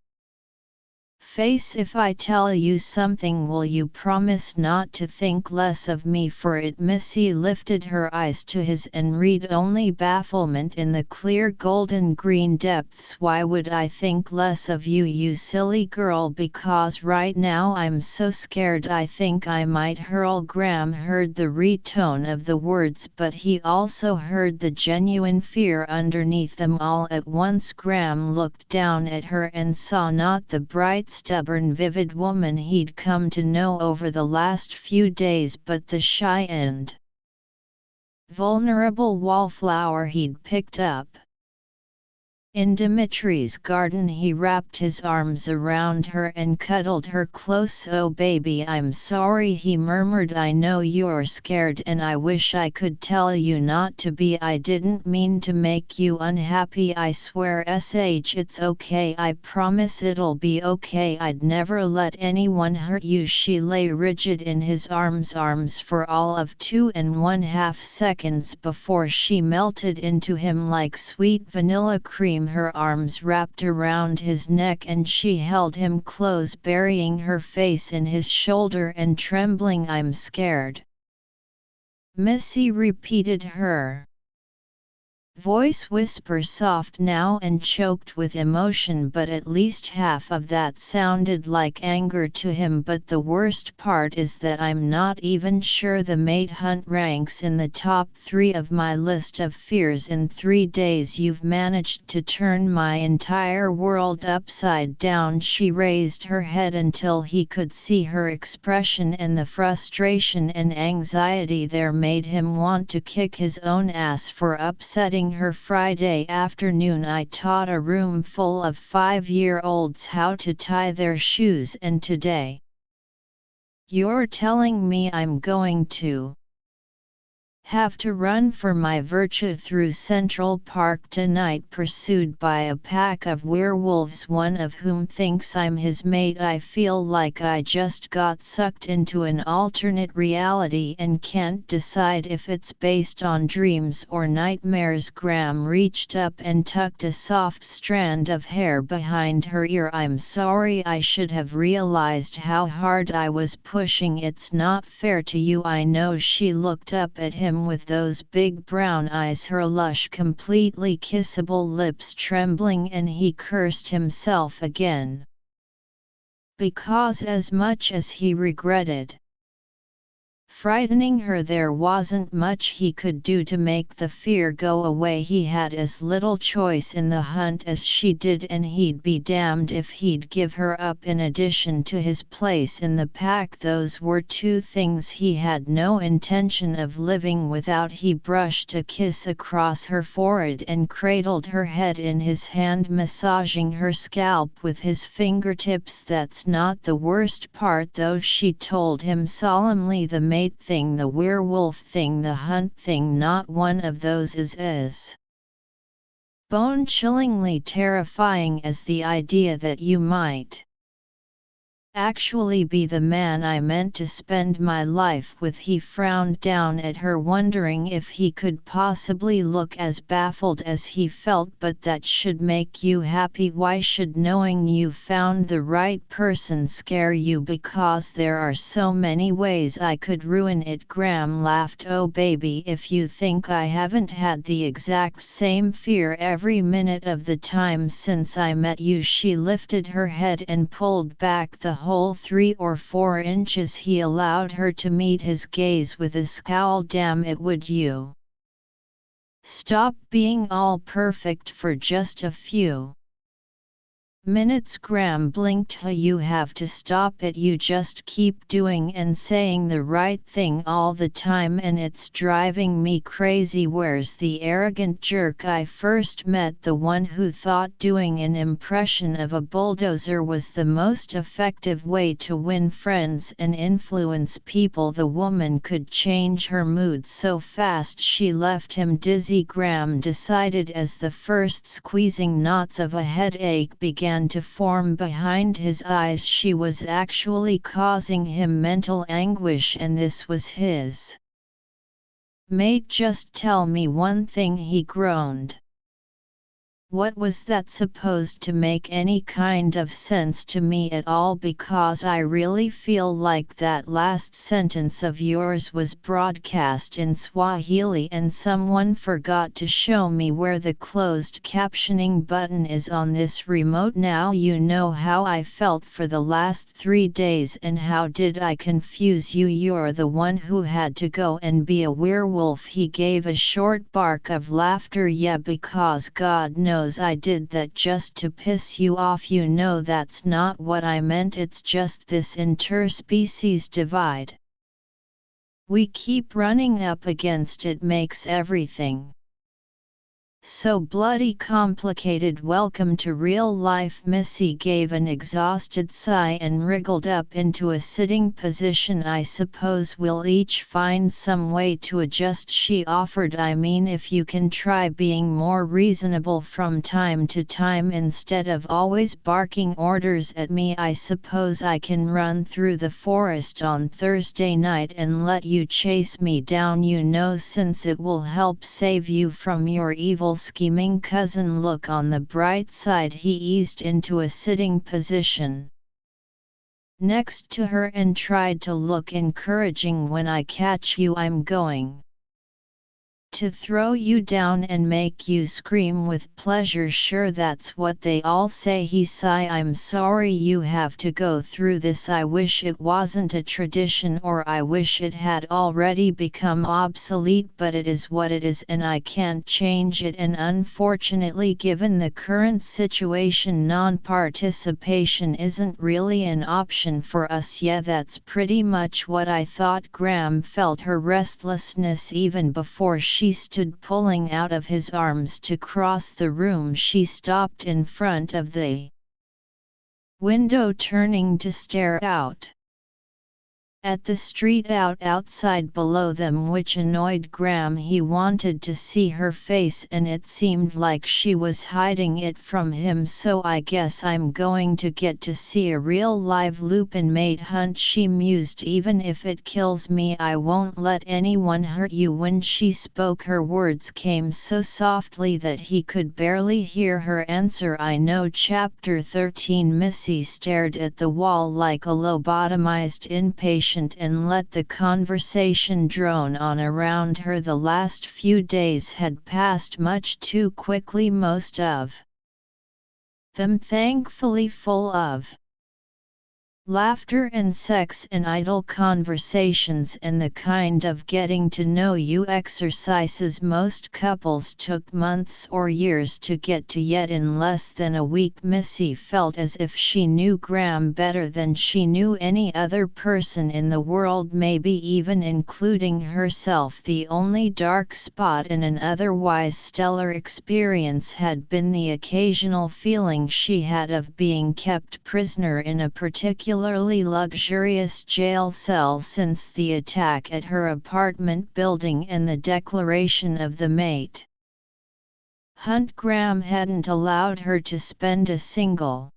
face. "If I tell you something, will you promise not to think less of me for it?" Missy lifted her eyes to his and read only bafflement in the clear golden green depths. "Why would I think less of you, you silly girl?" "Because right now I'm so scared I think I might hurl." Graham heard the retone of the words, but he also heard the genuine fear underneath them all. At once Graham looked down at her and saw not the bright, stubborn, vivid woman he'd come to know over the last few days, but the shy and vulnerable wallflower he'd picked up in Dimitri's garden. He wrapped his arms around her and cuddled her close. "Oh baby, I'm sorry," he murmured. "I know you're scared and I wish I could tell you not to be. I didn't mean to make you unhappy. I swear it's okay. I promise it'll be okay. I'd never let anyone hurt you." She lay rigid in his arms for all of 2.5 seconds before she melted into him like sweet vanilla cream. Her arms wrapped around his neck and she held him close, burying her face in his shoulder and trembling. "I'm scared," Missy repeated, her voice whisper soft now and choked with emotion, but at least half of that sounded like anger to him. "But the worst part is that I'm not even sure the mate hunt ranks in the top 3 of my list of fears. In 3 days you've managed to turn my entire world upside down." She raised her head until he could see her expression, and the frustration and anxiety there made him want to kick his own ass for upsetting her. "Friday afternoon I taught a room full of 5-year-olds how to tie their shoes, and today you're telling me I'm going to have to run for my virtue through Central Park tonight, pursued by a pack of werewolves, one of whom thinks I'm his mate. I feel like I just got sucked into an alternate reality and can't decide if it's based on dreams or nightmares." Graham reached up and tucked a soft strand of hair behind her ear. "I'm sorry, I should have realized how hard I was pushing. It's not fair to you, I know." She looked up at him with those big brown eyes, her lush, completely kissable lips trembling, and he cursed himself again. Because as much as he regretted frightening her, there wasn't much he could do to make the fear go away. He had as little choice in the hunt as she did, and he'd be damned if he'd give her up. In addition to his place in the pack, those were 2 things he had no intention of living without. He brushed a kiss across her forehead and cradled her head in his hand, massaging her scalp with his fingertips. "That's not the worst part though," she told him solemnly. "The mate thing, the werewolf thing, the hunt thing, not one of those is as bone-chillingly terrifying as the idea that you might actually be the man I meant to spend my life with." He frowned down at her, wondering if he could possibly look as baffled as he felt. "But that should make you happy. Why should knowing you found the right person scare you?" "Because there are so many ways I could ruin it." Graham laughed. "Oh baby, if you think I haven't had the exact same fear every minute of the time since I met you." She lifted her head and pulled back the whole 3 or 4 inches. He allowed her to meet his gaze with a scowl. "Damn it, would you stop being all perfect for just a few Minutes. Graham blinked. You have to stop it. You just keep doing and saying the right thing all the time and it's driving me crazy. Where's the arrogant jerk I first met? The one who thought doing an impression of a bulldozer was the most effective way to win friends and influence people. The woman could change her mood so fast she left him dizzy. Graham decided as the first squeezing knots of a headache began to form behind his eyes. She was actually causing him mental anguish, and this was his mate. Just tell me one thing, he groaned. What was that supposed to make any kind of sense to me at all? Because I really feel like that last sentence of yours was broadcast in Swahili and someone forgot to show me where the closed captioning button is on this remote. Now you know how I felt for the last 3 days, and how did I confuse you? You're the one who had to go and be a werewolf. He gave a short bark of laughter. Yeah, because God knows I did that just to piss you off. You know that's not what I meant. It's just this interspecies divide. We keep running up against it, makes everything so bloody complicated. Welcome to real life. Missy gave an exhausted sigh and wriggled up into a sitting position. I suppose we'll each find some way to adjust, she offered. I mean, if you can try being more reasonable from time to time instead of always barking orders at me. I suppose I can run through the forest on Thursday night and let you chase me down, you know, since it will help save you from your evil scheming cousin. Look on the bright side. He eased into a sitting position next to her and tried to look encouraging. When I catch you, I'm going to throw you down and make you scream with pleasure. Sure, that's what they all say, he sighed. I'm sorry you have to go through this. I wish it wasn't a tradition, or I wish it had already become obsolete, but it is what it is and I can't change it, and unfortunately given the current situation, non-participation isn't really an option for us. Yeah, that's pretty much what I thought. Graham felt her restlessness even before she stood pulling out of his arms to cross the room. She stopped in front of the window, turning to stare out at the street outside below them, which annoyed Graham. He wanted to see her face and it seemed like she was hiding it from him. So I guess I'm going to get to see a real live Lupin mate hunt, she mused. Even if it kills me, I won't let anyone hurt you. When she spoke, her words came so softly that he could barely hear her answer. I know. Chapter 13. Missy stared at the wall like a lobotomized inpatient and let the conversation drone on around her. The last few days had passed much too quickly, most of them thankfully full of laughter and sex and idle conversations and the kind of getting to know you exercises most couples took months or years to get to. Yet in less than a week Missy felt as if she knew Graham better than she knew any other person in the world, maybe even including herself. The only dark spot in an otherwise stellar experience had been the occasional feeling she had of being kept prisoner in a particularly luxurious jail cell since the attack at her apartment building and the declaration of the mate hunt. Graham hadn't allowed her to spend a single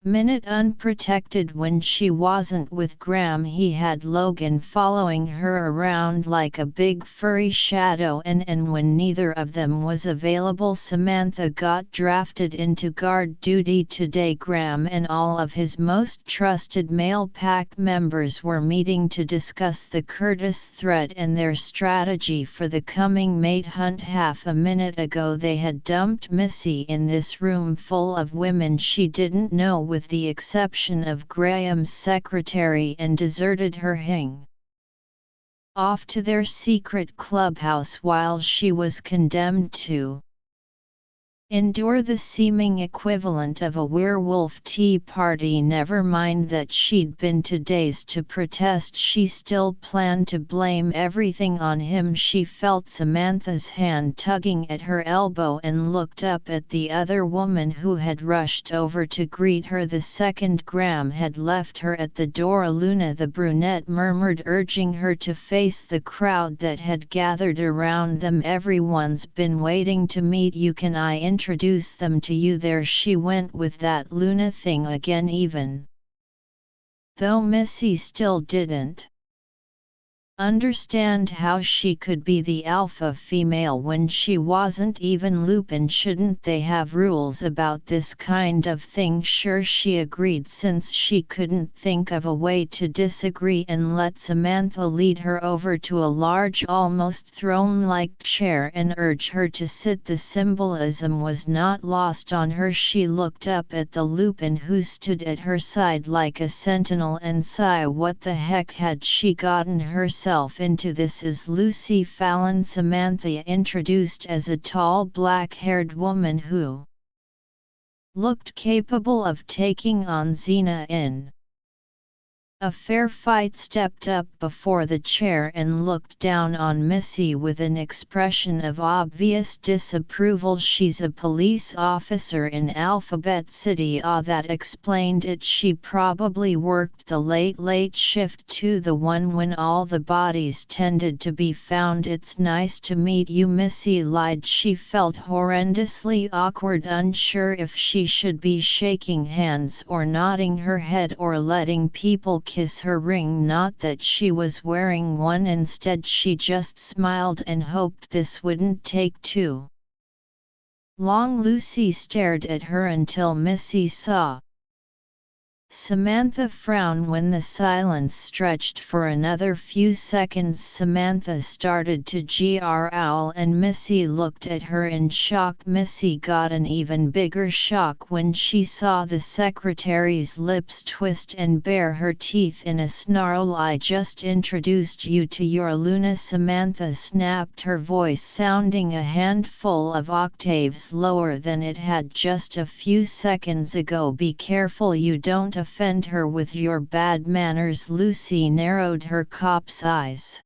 minute unprotected when she wasn't with Graham. He had Logan following her around like a big furry shadow, and when neither of them was available, Samantha got drafted into guard duty today. Graham and all of his most trusted male pack members were meeting to discuss the Curtis threat and their strategy for the coming mate hunt. Half a minute ago they had dumped Missy in this room full of women she didn't know, with the exception of Graham's secretary, and deserted her, hang off to their secret clubhouse while she was condemned to endure the seeming equivalent of a werewolf tea party. Never mind that she'd been to days to protest, she still planned to blame everything on him. She felt Samantha's hand tugging at her elbow and looked up at the other woman who had rushed over to greet her the second Graham had left her at the door. Luna, the brunette, murmured, urging her to face the crowd that had gathered around them. Everyone's been waiting to meet you. Can I introduce them to you? There she went with that Luna thing again, even though Missy still didn't understand how she could be the alpha female when she wasn't even Lupin. Shouldn't they have rules about this kind of thing? Sure, she agreed, since she couldn't think of a way to disagree, and let Samantha lead her over to a large, almost throne-like chair and urge her to sit. The symbolism was not lost on her. She looked up at the Lupin who stood at her side like a sentinel and sighed. What the heck had she gotten herself into? This is Lucy Fallon, Samantha introduced, as a tall black-haired woman who looked capable of taking on Xena in a fair fight. Stepped up before the chair and looked down on Missy with an expression of obvious disapproval. She's a police officer in Alphabet City. That explained it. She probably worked the late shift too, the one when all the bodies tended to be found. It's nice to meet you, Missy lied. She felt horrendously awkward, unsure if she should be shaking hands or nodding her head or letting people kiss her ring. Not that she was wearing one. Instead, she just smiled and hoped this wouldn't take too long. Lucy stared at her until Missy saw Samantha frown. When the silence stretched for another few seconds, Samantha started to growl and Missy looked at her in shock. Missy got an even bigger shock when she saw the secretary's lips twist and bare her teeth in a snarl. I just introduced you to your Luna, Samantha snapped, her voice sounding a handful of octaves lower than it had just a few seconds ago. Be careful you don't offend her with your bad manners. Lucy narrowed her cop's eyes,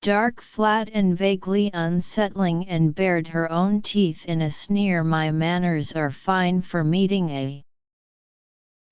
dark, flat and vaguely unsettling, and bared her own teeth in a sneer. My manners are fine for meeting a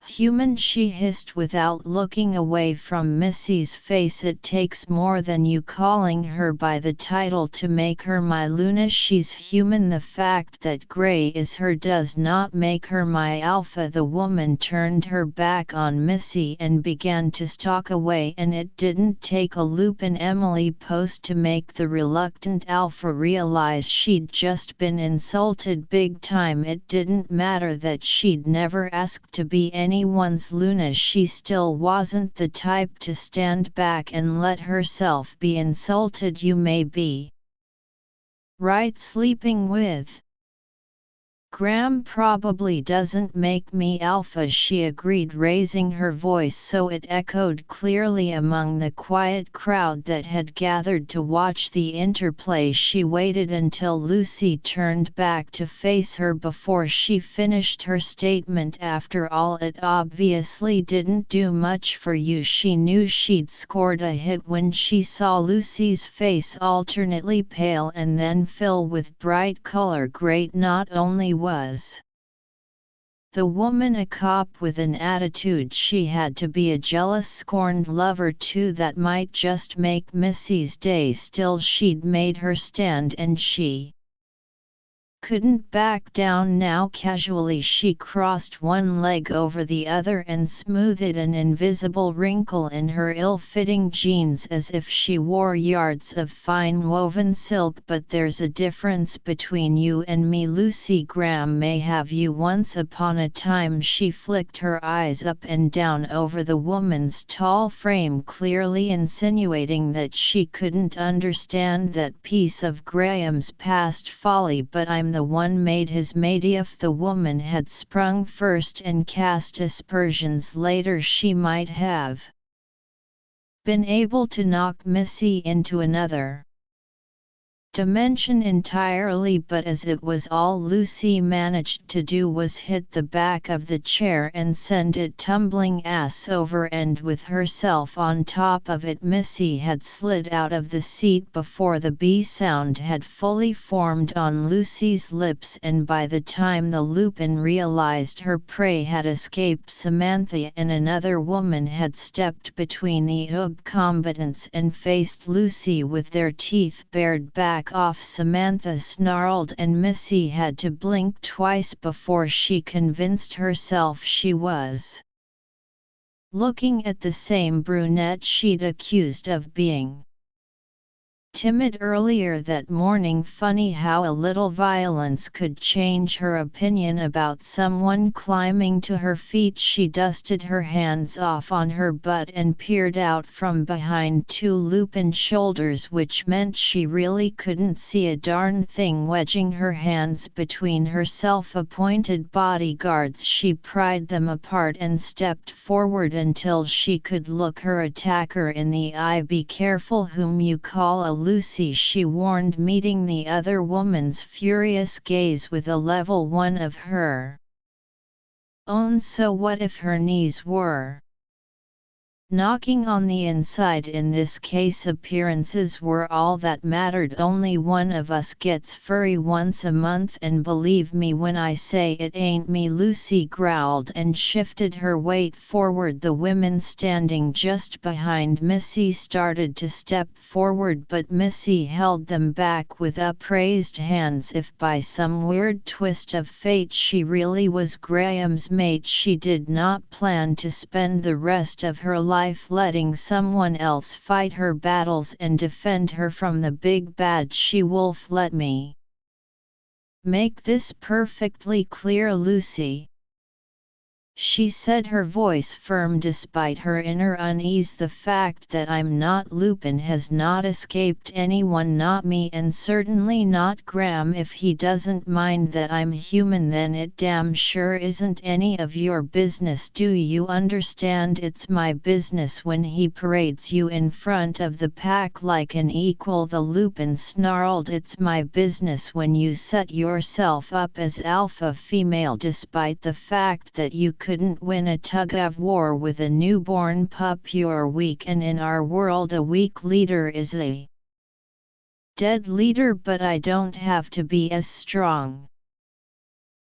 human, she hissed without looking away from Missy's face. It takes more than you calling her by the title to make her my Luna. She's human. The fact that Grey is her does not make her my alpha. The woman turned her back on Missy and began to stalk away, and it didn't take a Lupin Emily Post to make the reluctant alpha realize she'd just been insulted big time. It didn't matter that she'd never asked to be anyone's Luna. She still wasn't the type to stand back and let herself be insulted. You may be right sleeping with Graham probably doesn't make me alpha, she agreed, raising her voice so it echoed clearly among the quiet crowd that had gathered to watch the interplay. She waited until Lucy turned back to face her before she finished her statement. After all, it obviously didn't do much for you. She knew she'd scored a hit when she saw Lucy's face alternately pale and then fill with bright color. Great. Not only was the woman a cop with an attitude, she had to be a jealous, scorned lover too. That might just make Missy's day. Still, she'd made her stand and she couldn't back down now. Casually she crossed one leg over the other and smoothed an invisible wrinkle in her ill-fitting jeans as if she wore yards of fine woven silk. But there's a difference between you and me. Lucy Graham may have you once upon a time. She flicked her eyes up and down over the woman's tall frame, clearly insinuating that she couldn't understand that piece of Graham's past folly. But I'm the one made his mate. If the woman had sprung first and cast aspersions later, she might have been able to knock Missy into another dimension entirely, but as it was all Lucy managed to do was hit the back of the chair and send it tumbling ass over end with herself on top of it. Missy had slid out of the seat before the B sound had fully formed on Lucy's lips, and by the time the Lupin realized her prey had escaped, Samantha and another woman had stepped between the combatants and faced Lucy with their teeth bared back off. Samantha snarled and Missy had to blink twice before she convinced herself she was looking at the same brunette she'd accused of being timid earlier that morning. Funny how a little violence could change her opinion about someone climbing to her feet. She dusted her hands off on her butt and peered out from behind two Lupin shoulders, which meant she really couldn't see a darn thing. Wedging her hands between her self-appointed bodyguards, she pried them apart and stepped forward until she could look her attacker in the eye. "Be careful whom you call a Lucy," she warned, meeting the other woman's furious gaze with a level one of her own. So what if her knees were knocking on the inside? In this case, appearances were all that mattered. Only one of us gets furry once a month, and believe me when I say it ain't me. Lucy growled and shifted her weight forward. The women standing just behind Missy started to step forward, but Missy held them back with upraised hands. If by some weird twist of fate she really was Graham's mate, she did not plan to spend the rest of her life letting someone else fight her battles and defend her from the big bad she-wolf. Let me make this perfectly clear, Lucy," she said, her voice firm despite her inner unease. "The fact that I'm not Lupin has not escaped anyone, not me, and certainly not Graham. If he doesn't mind that I'm human, then it damn sure isn't any of your business. Do you understand? It's my business when he parades you in front of the pack like an equal." The Lupin snarled. "It's my business when you set yourself up as alpha female, despite the fact that you couldn't win a tug-of-war with a newborn pup. You're weak, and in our world a weak leader is a dead leader, but I don't have to be as strong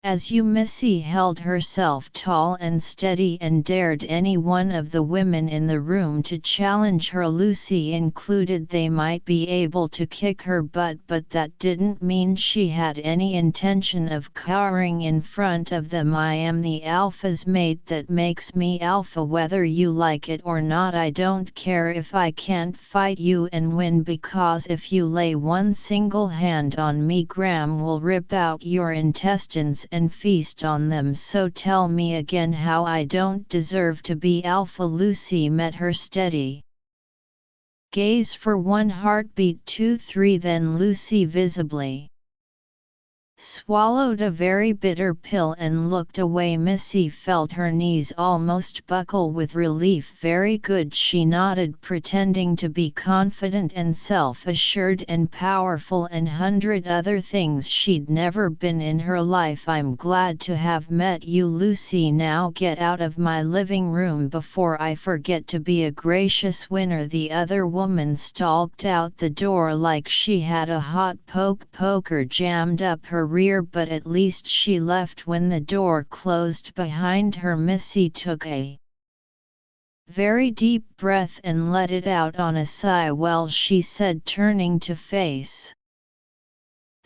as you." Missy held herself tall and steady and dared any one of the women in the room to challenge her, Lucy included. They might be able to kick her butt, but that didn't mean she had any intention of cowering in front of them. "I am the alpha's mate. That makes me alpha whether you like it or not. I don't care if I can't fight you and win, because if you lay one single hand on me, Graham will rip out your intestines and feast on them. So tell me again how I don't deserve to be alpha." Lucy met her steady gaze for one heartbeat, 2, 3, then Lucy visibly swallowed a very bitter pill and looked away. Missy felt her knees almost buckle with relief. "Very good," she nodded, pretending to be confident and self-assured and powerful, and 100 other things she'd never been in her life. "I'm glad to have met you, Lucy. Now get out of my living room before I forget to be a gracious winner." The other woman stalked out the door like she had a hot poker jammed up her rear, but at least she left when the door closed behind her. Missy took a very deep breath and let it out on a sigh. "Well," she said, turning to face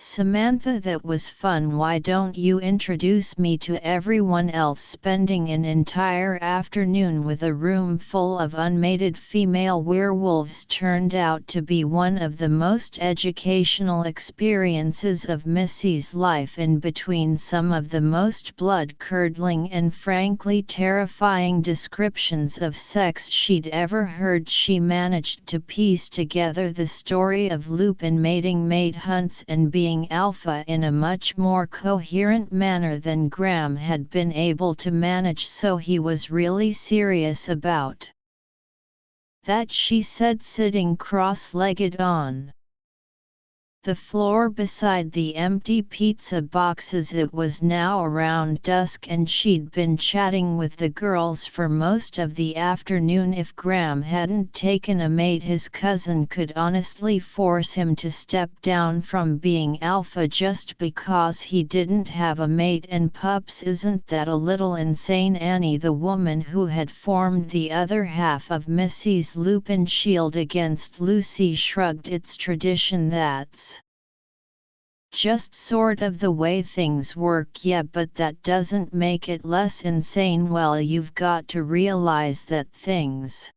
Samantha, "that was fun. Why don't you introduce me to everyone else?" Spending an entire afternoon with a room full of unmated female werewolves turned out to be one of the most educational experiences of Missy's life. In between some of the most blood-curdling and frankly terrifying descriptions of sex she'd ever heard, she managed to piece together the story of Lupin mating, mate hunts, and being alpha in a much more coherent manner than Graham had been able to manage. "So he was really serious about that," she said, sitting cross-legged on The floor beside the empty pizza boxes. It was now around dusk and she'd been chatting with the girls for most of the afternoon. If Graham hadn't taken a mate, his cousin could honestly force him to step down from being alpha just because he didn't have a mate and pups. Isn't that a little insane? Annie, the woman who had formed the other half of Missy's Lupin shield against Lucy, shrugged. It's tradition. That's just sort of the way things work. Yeah, but that doesn't make it less insane. Well, you've got to realize that things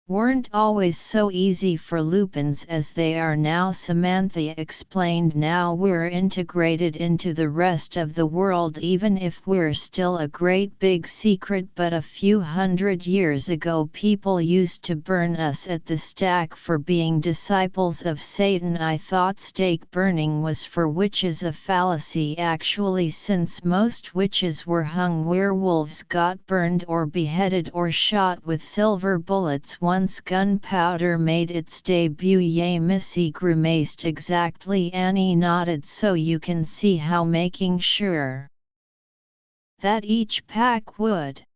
weren't always so easy for Lupins as they are now, Samantha explained. Now we're integrated into the rest of the world, even if we're still a great big secret. But a few hundred years ago people used to burn us at the stake for being disciples of Satan. I thought stake burning was for witches, a fallacy actually, since most witches were hung. Werewolves got burned or beheaded or shot with silver bullets once gunpowder made its debut. Yay, Missy grimaced. Exactly, Annie nodded. So you can see how making sure that each pack would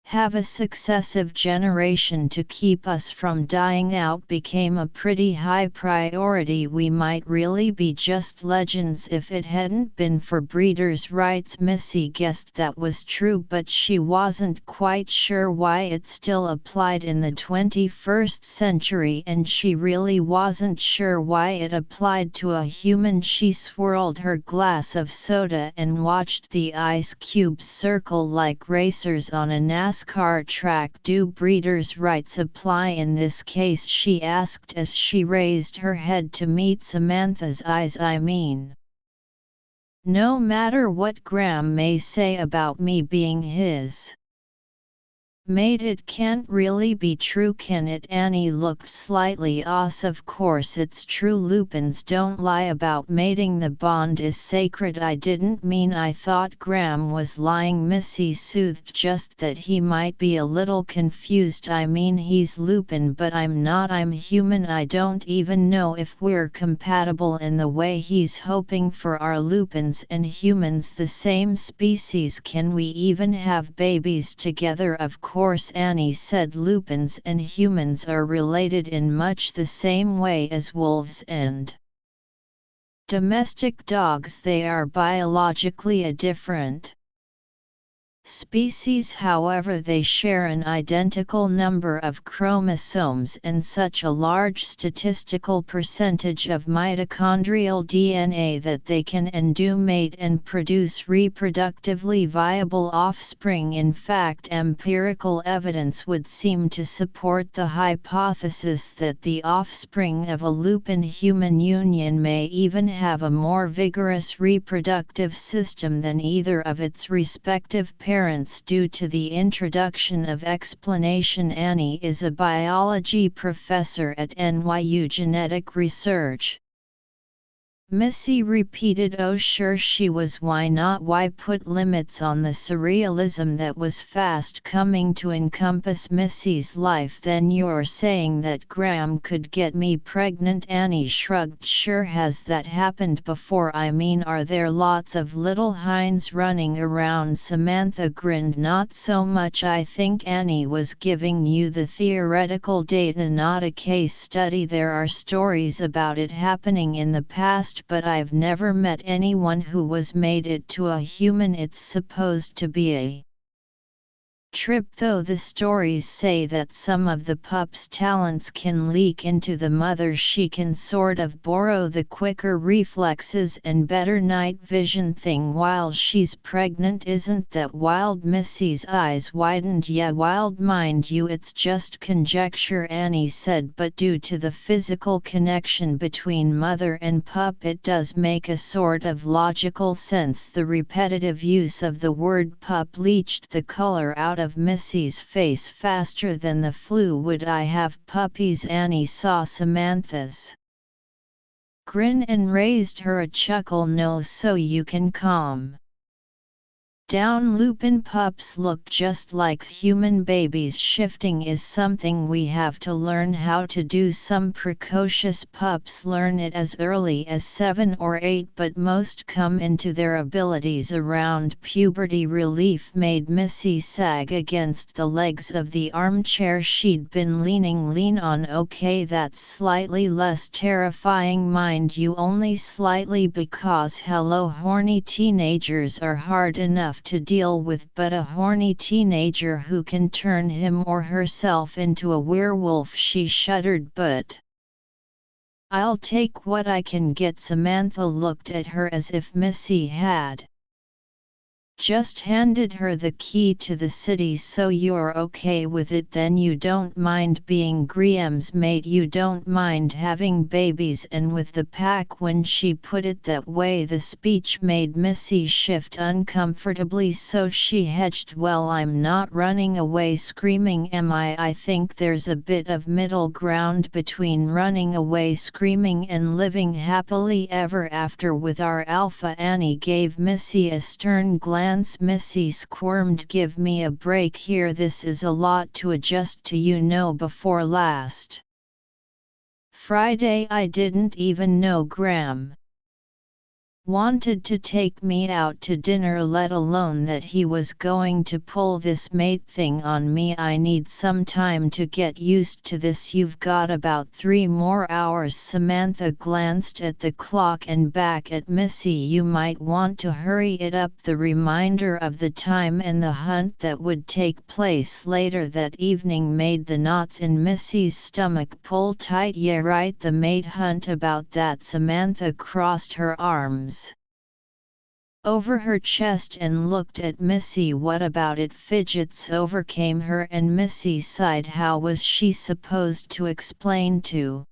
have a successive generation to keep us from dying out became a pretty high priority. We might really be just legends if it hadn't been for breeders' rights. Missy guessed that was true, but she wasn't quite sure why it still applied in the 21st century, and she really wasn't sure why it applied to a human. She swirled her glass of soda and watched the ice cubes circle like racers on a NASCAR track. Do breeders' rights apply in this case? She asked as she raised her head to meet Samantha's eyes. I mean, no matter what Graham may say about me being his mate, it can't really be true, can it? Annie looked slightly off. Of course it's true. Lupins don't lie about mating. The bond is sacred. I didn't mean I thought Graham was lying, Missy soothed. Just that he might be a little confused. I mean, he's Lupin but I'm not. I'm human. I don't even know if we're compatible in the way he's hoping for. Are Lupins and humans the same species? Can we even have babies together? Of course, Annie said. Lupins and humans are related in much the same way as wolves and domestic dogs. They are biologically a different species, however they share an identical number of chromosomes and such a large statistical percentage of mitochondrial DNA that they can and do mate and produce reproductively viable offspring. In fact, empirical evidence would seem to support the hypothesis that the offspring of a Lupin-human union may even have a more vigorous reproductive system than either of its respective parents due to the introduction of explanation. Annie is a biology professor at NYU Genetic Research. Missy repeated. Oh sure she was. Why not? Why put limits on the surrealism that was fast coming to encompass Missy's life? Then you're saying that Graham could get me pregnant? Annie shrugged. Sure. Has that happened before? I mean, are there lots of little hinds running around? Samantha grinned. Not so much. I think Annie was giving you the theoretical data, not a case study. There are stories about it happening in the past, but I've never met anyone who was made it to a human. It's supposed to be a trip, though. The stories say that some of the pup's talents can leak into the mother. She can sort of borrow the quicker reflexes and better night vision thing while she's pregnant. Isn't that wild? Missy's eyes widened. Yeah, wild, mind you, it's just conjecture, Annie said, but due to the physical connection between mother and pup it does make a sort of logical sense. The repetitive use of the word pup bleached the color out of Missy's face faster than the flu. Would I have puppies? Annie saw Samantha's grin and raised her a chuckle. No, so you can calm Down Lupin pups look just like human babies. Shifting is something we have to learn how to do. Some precocious pups learn it as early as 7 or 8, but most come into their abilities around puberty. Relief made Missy sag against the legs of the armchair she'd been lean on. Okay, that's slightly less terrifying, mind you, only slightly, because hello, horny teenagers are hard enough to deal with, but a horny teenager who can turn him or herself into a werewolf. She shuddered. But I'll take what I can get. Samantha looked at her as if Missy had just handed her the key to the city. So you're okay with it then? You don't mind being Graham's mate, you don't mind having babies and with the pack. When she put it that way, the speech made Missy shift uncomfortably, so she hedged. Well, I'm not running away screaming, am I? I think there's a bit of middle ground between running away screaming and living happily ever after with our Alpha. Annie gave Missy a stern glance. Missy squirmed. Give me a break here, this is a lot to adjust to. You know, before last Friday I didn't even know Graham wanted to take me out to dinner, let alone that he was going to pull this mate thing on me. I need some time to get used to this. You've got about 3 more hours. Samantha glanced at the clock and back at Missy. You might want to hurry it up. The reminder of the time and the hunt that would take place later that evening made the knots in Missy's stomach pull tight. Yeah, right, the mate hunt. About that, Samantha crossed her arms over her chest and looked at Missy. What about it? Fidgets overcame her and Missy sighed. How was she supposed to explain to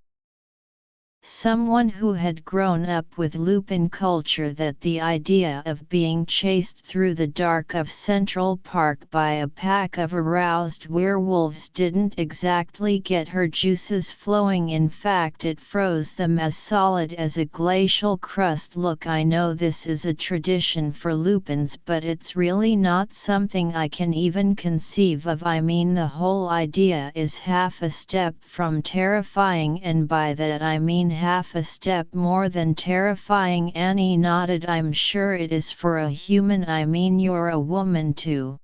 someone who had grown up with Lupin culture that the idea of being chased through the dark of Central Park by a pack of aroused werewolves didn't exactly get her juices flowing? In fact, it froze them as solid as a glacial crust. Look, I know this is a tradition for Lupins, but it's really not something I can even conceive of. I mean, the whole idea is half a step from terrifying, and by that I mean half a step more than terrifying. Annie nodded. I'm sure it is for a human. I mean, you're a woman to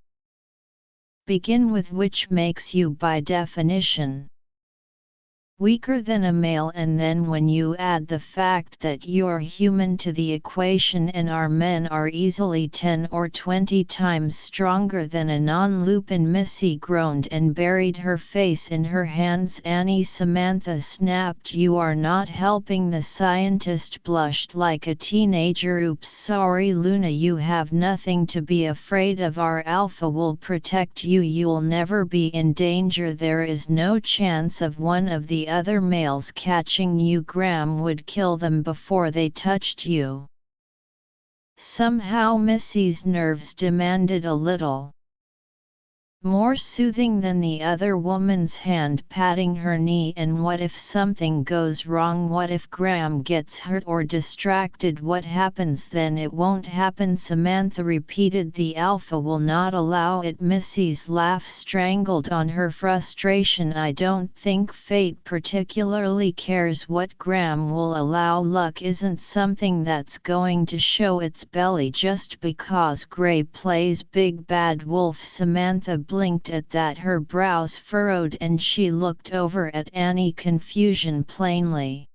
begin with, which makes you by definition weaker than a male, and then when you add the fact that you're human to the equation, and our men are easily 10 or 20 times stronger than a non-Lupin. Missy groaned and buried her face in her hands. Annie, Samantha snapped. You are not helping. The scientist blushed like a teenager. Oops, sorry Luna, you have nothing to be afraid of. Our Alpha will protect you. You'll never be in danger. There is no chance of one of the other males catching you. Graham would kill them before they touched you. Somehow Missy's nerves demanded a little more soothing than the other woman's hand patting her knee. And what if something goes wrong? What if Graham gets hurt or distracted? What happens then? It won't happen, Samantha repeated. The Alpha will not allow it. Missy's laugh strangled on her frustration. I don't think fate particularly cares what Graham will allow. Luck isn't something that's going to show its belly just because Gray plays big bad wolf. Samantha blinked at that, her brows furrowed, and she looked over at Annie, confusion plainly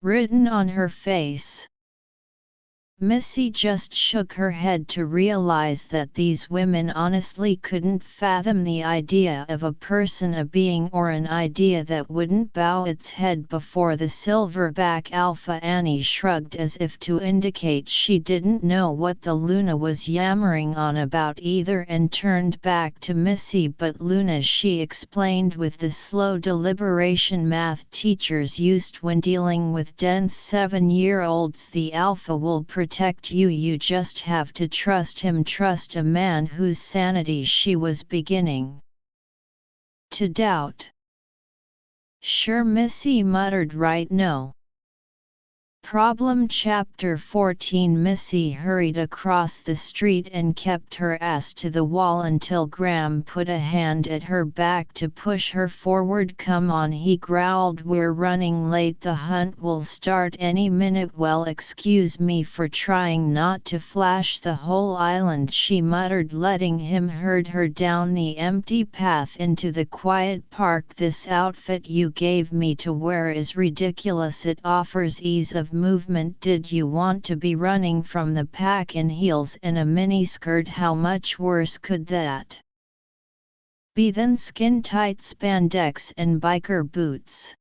written on her face. Missy just shook her head to realize that these women honestly couldn't fathom the idea of a person, a being, or an idea that wouldn't bow its head before the silverback Alpha. Annie shrugged as if to indicate she didn't know what the Luna was yammering on about either, and turned back to Missy. But Luna, she explained with the slow deliberation math teachers used when dealing with dense 7-year-olds, the Alpha will protect you. You just have to trust him. Trust a man whose sanity she was beginning to doubt. Sure, Missy muttered. Right, no Problem Chapter 14 Missy hurried across the street and kept her ass to the wall until Graham put a hand at her back to push her forward. "Come on," he growled, "we're running late, the hunt will start any minute." "Well, excuse me for trying not to flash the whole island," she muttered, letting him herd her down the empty path into the quiet park. "This outfit you gave me to wear is ridiculous. It offers ease of movement. Did you want to be running from the pack in heels and a miniskirt? How much worse could that be than skin-tight spandex and biker boots?"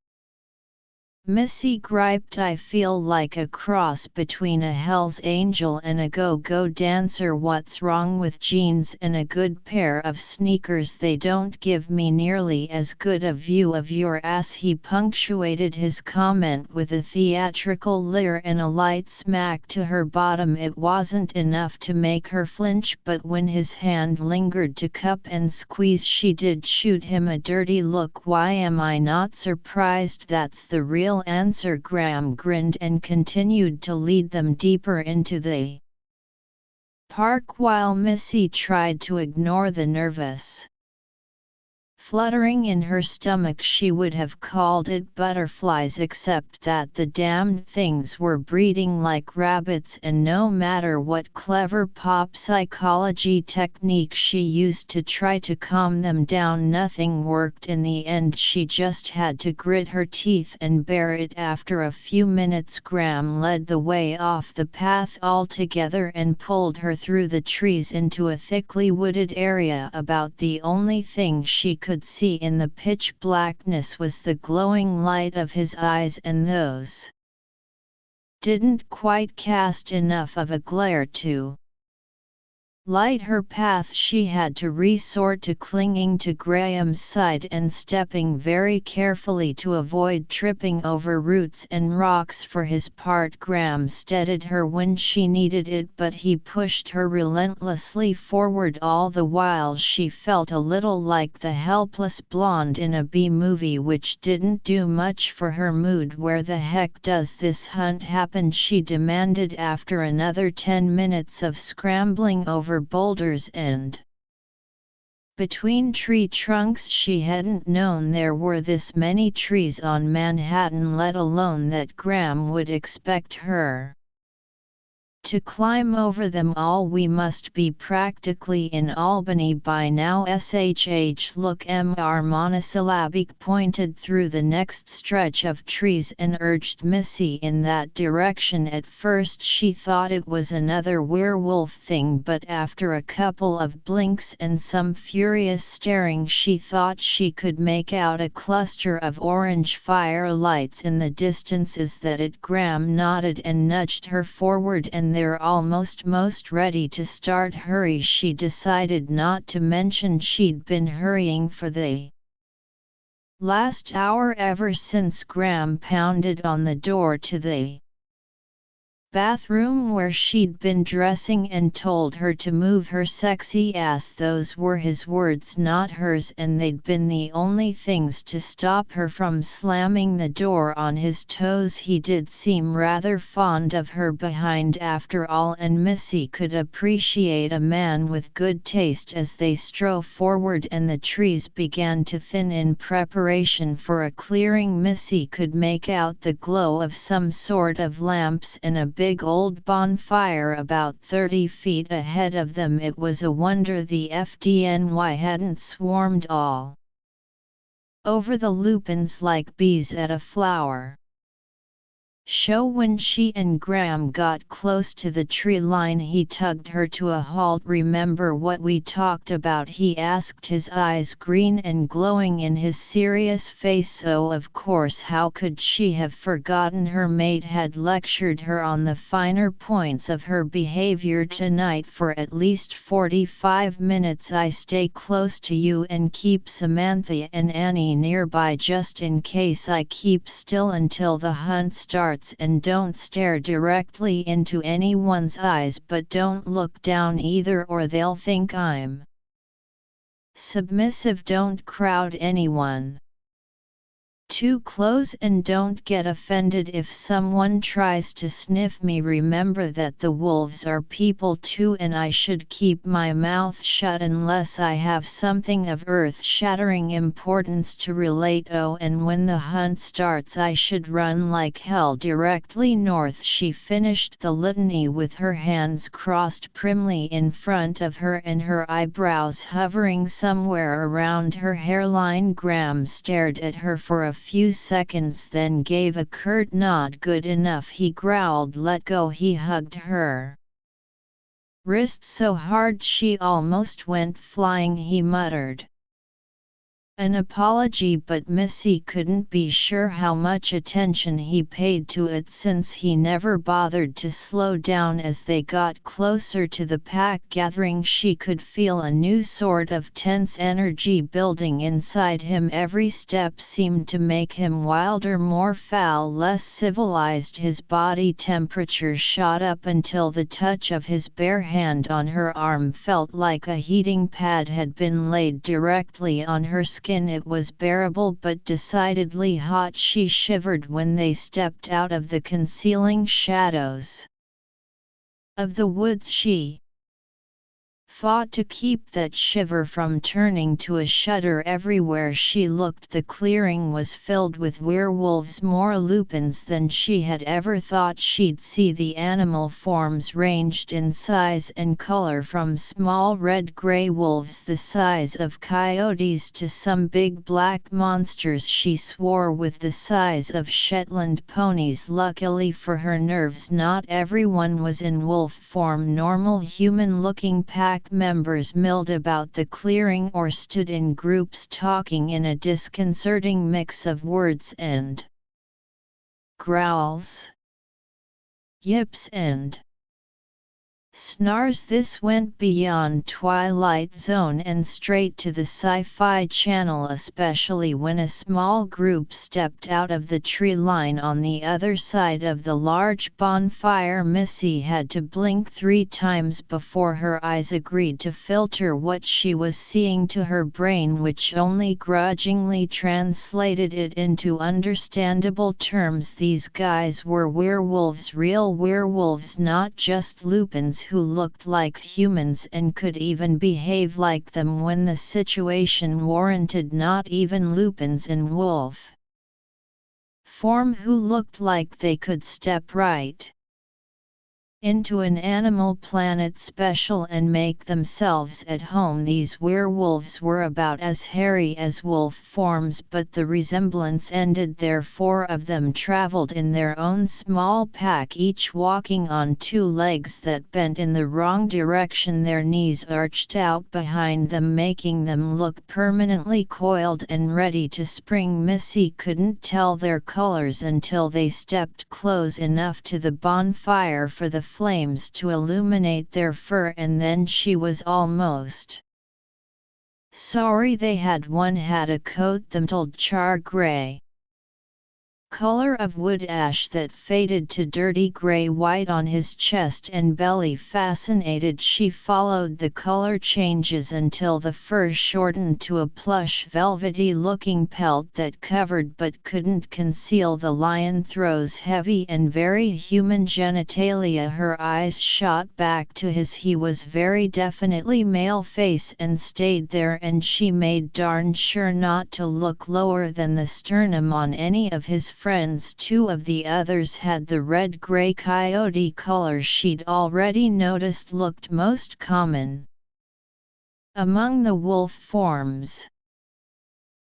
Missy griped. "I feel like a cross between a Hell's Angel and a go-go dancer. What's wrong with jeans and a good pair of sneakers? They don't give me nearly as good a view of your ass." He punctuated his comment with a theatrical leer and a light smack to her bottom. It wasn't enough to make her flinch, but when his hand lingered to cup and squeeze, she did shoot him a dirty look. "Why am I not surprised? That's the real answer." Graham grinned and continued to lead them deeper into the park while Missy tried to ignore the nervous fluttering in her stomach. She would have called it butterflies, except that the damned things were breeding like rabbits, and no matter what clever pop psychology technique she used to try to calm them down, nothing worked. In the end, she just had to grit her teeth and bear it. After a few minutes, Graham led the way off the path altogether and pulled her through the trees into a thickly wooded area. About the only thing she could see in the pitch blackness was the glowing light of his eyes, and those didn't quite cast enough of a glare to light her path. She had to resort to clinging to Graham's side and stepping very carefully to avoid tripping over roots and rocks. For his part, Graham steadied her when she needed it, but he pushed her relentlessly forward. All the while she felt a little like the helpless blonde in a B-movie, which didn't do much for her mood. "Where the heck does this hunt happen?" she demanded after another 10 minutes of scrambling over boulders and between tree trunks. She hadn't known there were this many trees on Manhattan, let alone that Graham would expect her to climb over them all. "We must be practically in Albany by now. SHH look." Mr. monosyllabic pointed through the next stretch of trees and urged Missy in that direction. At first she thought it was another werewolf thing, but after a couple of blinks and some furious staring, she thought she could make out a cluster of orange fire lights in the distance. "Is that it?" Graham nodded and nudged her forward. "And they're almost ready to start." "Hurry." She decided not to mention she'd been hurrying for the last hour, ever since Graham pounded on the door to the bathroom where she'd been dressing and told her to move her sexy ass. Those were his words, not hers, and they'd been the only things to stop her from slamming the door on his toes. He did seem rather fond of her behind after all, and Missy could appreciate a man with good taste. As they strode forward and the trees began to thin in preparation for a clearing, Missy could make out the glow of some sort of lamps and a big old bonfire about 30 feet ahead of them. It was a wonder the FDNY hadn't swarmed all over the lupins like bees at a flower show. When she and Graham got close to the tree line, he tugged her to a halt. "Remember what we talked about?" he asked, his eyes green and glowing in his serious face. So of course, how could she have forgotten? Her mate had lectured her on the finer points of her behavior tonight for at least 45 minutes. "I stay close to you and keep Samantha and Annie nearby just in case. I keep still until the hunt starts, and don't stare directly into anyone's eyes, but don't look down either or they'll think I'm submissive. Don't crowd anyone Too close and don't get offended if someone tries to sniff me. Remember that the wolves are people too, and I should keep my mouth shut unless I have something of earth-shattering importance to relate. Oh, and when the hunt starts I should run like hell directly north." She finished the litany with her hands crossed primly in front of her and her eyebrows hovering somewhere around her hairline. Graham stared at her for a few seconds, then gave a curt nod. "Good enough," he growled. "Let go." He hugged her wrist so hard she almost went flying. He muttered an apology, but Missy couldn't be sure how much attention he paid to it, since he never bothered to slow down. As they got closer to the pack gathering, she could feel a new sort of tense energy building inside him. Every step seemed to make him wilder, more foul, less civilized. His body temperature shot up until the touch of his bare hand on her arm felt like a heating pad had been laid directly on her skin. It was bearable but decidedly hot. She shivered when they stepped out of the concealing shadows of the woods. She fought to keep that shiver from turning to a shudder. Everywhere she looked the clearing was filled with werewolves, more lupins than she had ever thought she'd see. The animal forms ranged in size and color from small red-gray wolves the size of coyotes to some big black monsters she swore with the size of Shetland ponies. Luckily for her nerves, not everyone was in wolf form. Normal human-looking pack members milled about the clearing or stood in groups talking in a disconcerting mix of words and growls, yips and snarls. This went beyond Twilight Zone and straight to the Sci-Fi Channel, especially when a small group stepped out of the tree line on the other side of the large bonfire. Missy had to blink 3 times before her eyes agreed to filter what she was seeing to her brain, which only grudgingly translated it into understandable terms. These guys were werewolves, real werewolves, not just lupins who looked like humans and could even behave like them when the situation warranted. Not even lupins in wolf form who looked like they could step right into an Animal Planet special and make themselves at home. These werewolves were about as hairy as wolf forms, but the resemblance ended there. 4 of them traveled in their own small pack, each walking on 2 legs that bent in the wrong direction, their knees arched out behind them, making them look permanently coiled and ready to spring. Missy couldn't tell their colors until they stepped close enough to the bonfire for the flames to illuminate their fur, and then she was almost sorry they had. One had a coat that told char gray color of wood ash that faded to dirty gray-white on his chest and belly. Fascinated, she followed the color changes until the fur shortened to a plush velvety-looking pelt that covered but couldn't conceal the lion throws heavy and very human genitalia. Her eyes shot back to his. He was very definitely male face and stayed there, and she made darn sure not to look lower than the sternum on any of his friends. 2 of the others had the red-gray coyote color she'd already noticed looked most common among the wolf forms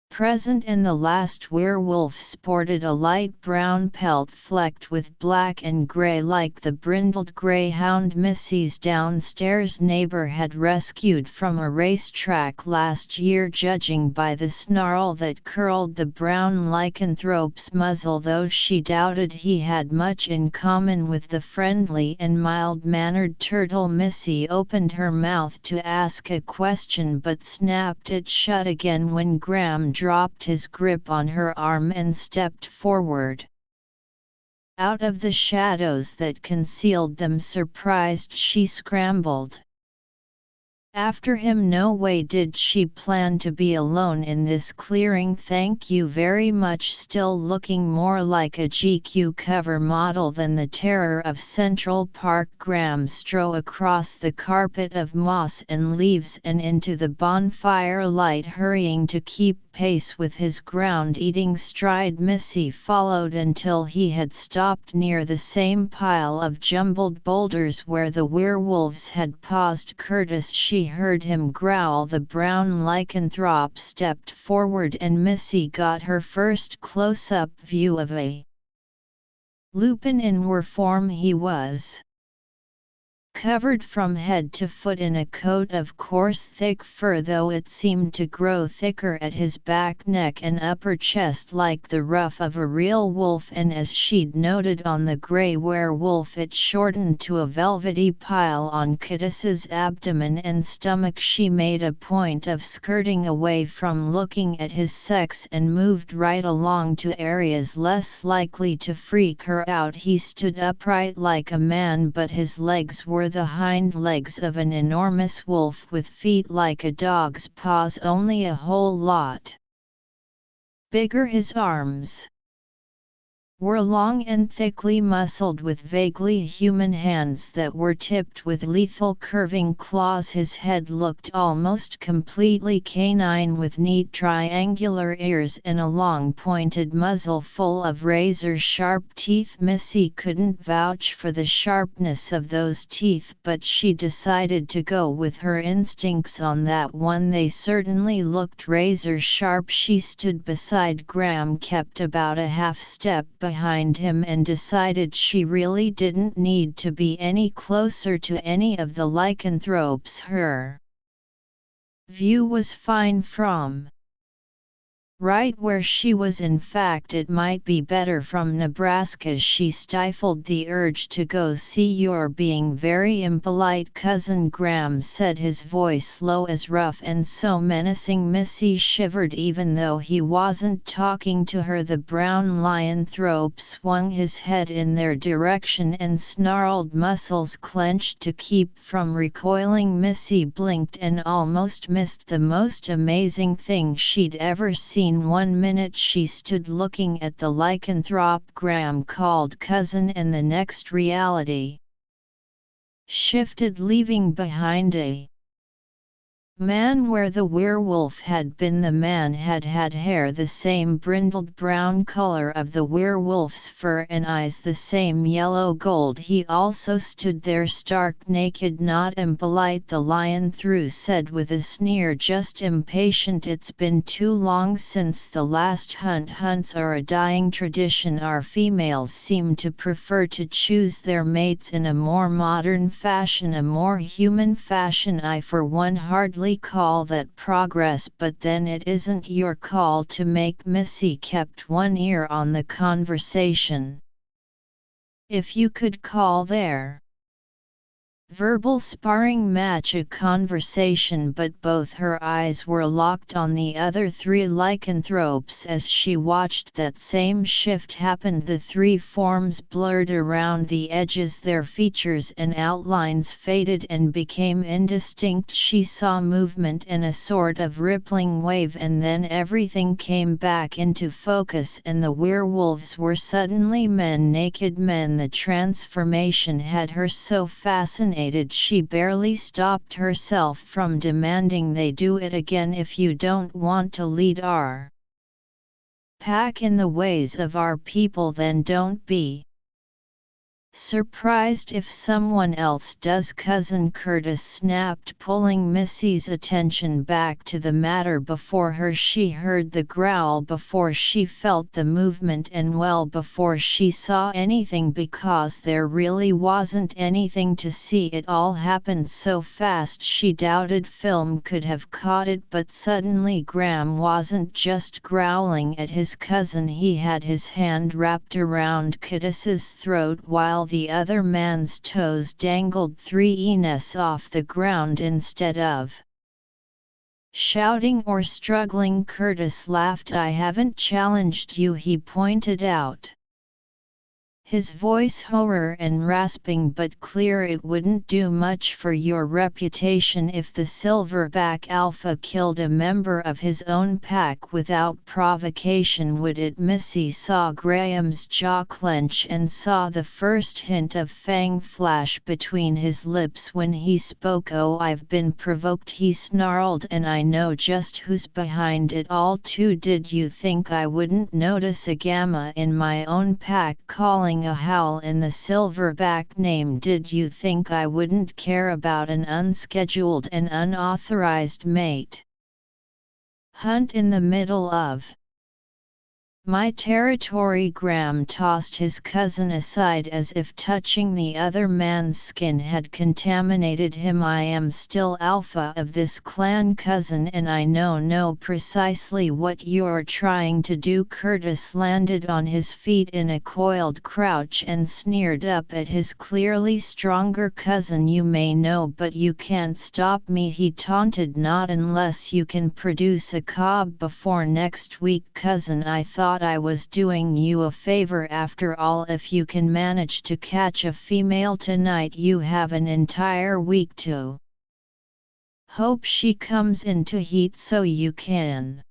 present, and the last werewolf sported a light brown pelt flecked with black and gray like the brindled greyhound Missy's downstairs neighbor had rescued from a racetrack last year. Judging by the snarl that curled the brown lycanthrope's muzzle, though she doubted he had much in common with the friendly and mild-mannered turtle, Missy opened her mouth to ask a question but snapped it shut again when Graham dropped his grip on her arm and stepped forward. Out of the shadows that concealed them, surprised, she scrambled after him. No way did she plan to be alone in this clearing. Thank you very much. Still looking more like a GQ cover model than the terror of Central Park. Graham strode across the carpet of moss and leaves and into the bonfire light, hurrying to keep pace with his ground-eating stride. Missy followed until he had stopped near the same pile of jumbled boulders where the werewolves had paused. Curtis, she heard him growl. The brown lycanthrope stepped forward and Missy got her first close-up view of a lupin in were form. He was covered from head to foot in a coat of coarse thick fur, though it seemed to grow thicker at his back, neck and upper chest like the ruff of a real wolf, and as she'd noted on the grey werewolf, it shortened to a velvety pile on Kittis's abdomen and stomach. She made a point of skirting away from looking at his sex and moved right along to areas less likely to freak her out. He stood upright like a man, but his legs were the hind legs of an enormous wolf with feet like a dog's paws, only a whole lot bigger. His arms were long and thickly muscled with vaguely human hands that were tipped with lethal curving claws. His head looked almost completely canine, with neat triangular ears and a long pointed muzzle full of razor-sharp teeth. Missy couldn't vouch for the sharpness of those teeth, but she decided to go with her instincts on that one. They certainly looked razor-sharp. She stood beside Graham, kept about a half step behind him, and decided she really didn't need to be any closer to any of the lycanthropes. Her view was fine from right where she was. In fact, it might be better from Nebraska. She stifled the urge to go see. "You're being very impolite, cousin," Graham said, his voice low as rough and so menacing Missy shivered even though he wasn't talking to her. The brown lycanthrope swung his head in their direction and snarled, muscles clenched to keep from recoiling. Missy blinked and almost missed the most amazing thing she'd ever seen. 1 minute she stood looking at the lycanthrope Graham called cousin, and the next reality shifted, leaving behind a man where the werewolf had been. The man had had hair the same brindled brown color of the werewolf's fur and eyes the same yellow gold. He also stood there stark naked. "Not impolite," the lycanthrope said with a sneer, "just impatient. It's been too long since the last hunt. Hunts are a dying tradition. Our females seem to prefer to choose their mates in a more modern fashion, a more human fashion. I for one hardly call that progress, but then it isn't your call to make." Missy kept one ear on the conversation. If you could call their verbal sparring match a conversation, but both her eyes were locked on the other three lycanthropes as she watched that same shift happen. The three forms blurred around the edges, their features and outlines faded and became indistinct. She saw movement and a sort of rippling wave, and then everything came back into focus and the werewolves were suddenly men, naked men. The transformation had her so fascinated she barely stopped herself from demanding they do it again. "If you don't want to lead our pack in the ways of our people, then don't be surprised if someone else does." Cousin Curtis snapped, pulling Missy's attention back to the matter before her. She heard the growl before she felt the movement and well before she saw anything, because there really wasn't anything to see. It all happened so fast she doubted film could have caught it. But suddenly Graham wasn't just growling at his cousin, he had his hand wrapped around Kittis's throat while the other man's toes dangled 3 inches off the ground. Instead of shouting or struggling, Curtis laughed. "I haven't challenged you," he pointed out. his voice hoarse and rasping but clear. It wouldn't do much for your reputation if the silverback alpha killed a member of his own pack without provocation, would it? Missy saw Graham's jaw clench and saw the first hint of fang flash between his lips when he spoke. "Oh, I've been provoked," he snarled, "and I know just who's behind it all too. Did you think I wouldn't notice a gamma in my own pack calling a howl in the silverback name? Did you think I wouldn't care about an unscheduled and unauthorized mate hunt in the middle of my territory?" Graham tossed his cousin aside as if touching the other man's skin had contaminated him. "I am still alpha of this clan, cousin, and I know precisely what you're trying to do." Curtis landed on his feet in a coiled crouch and sneered up at his clearly stronger cousin. "You may know, but you can't stop me," he taunted. "Not unless you can produce a cob before next week, cousin. I thought I was doing you a favor after all. If you can manage to catch a female tonight, you have an entire week to hope she comes into heat so you can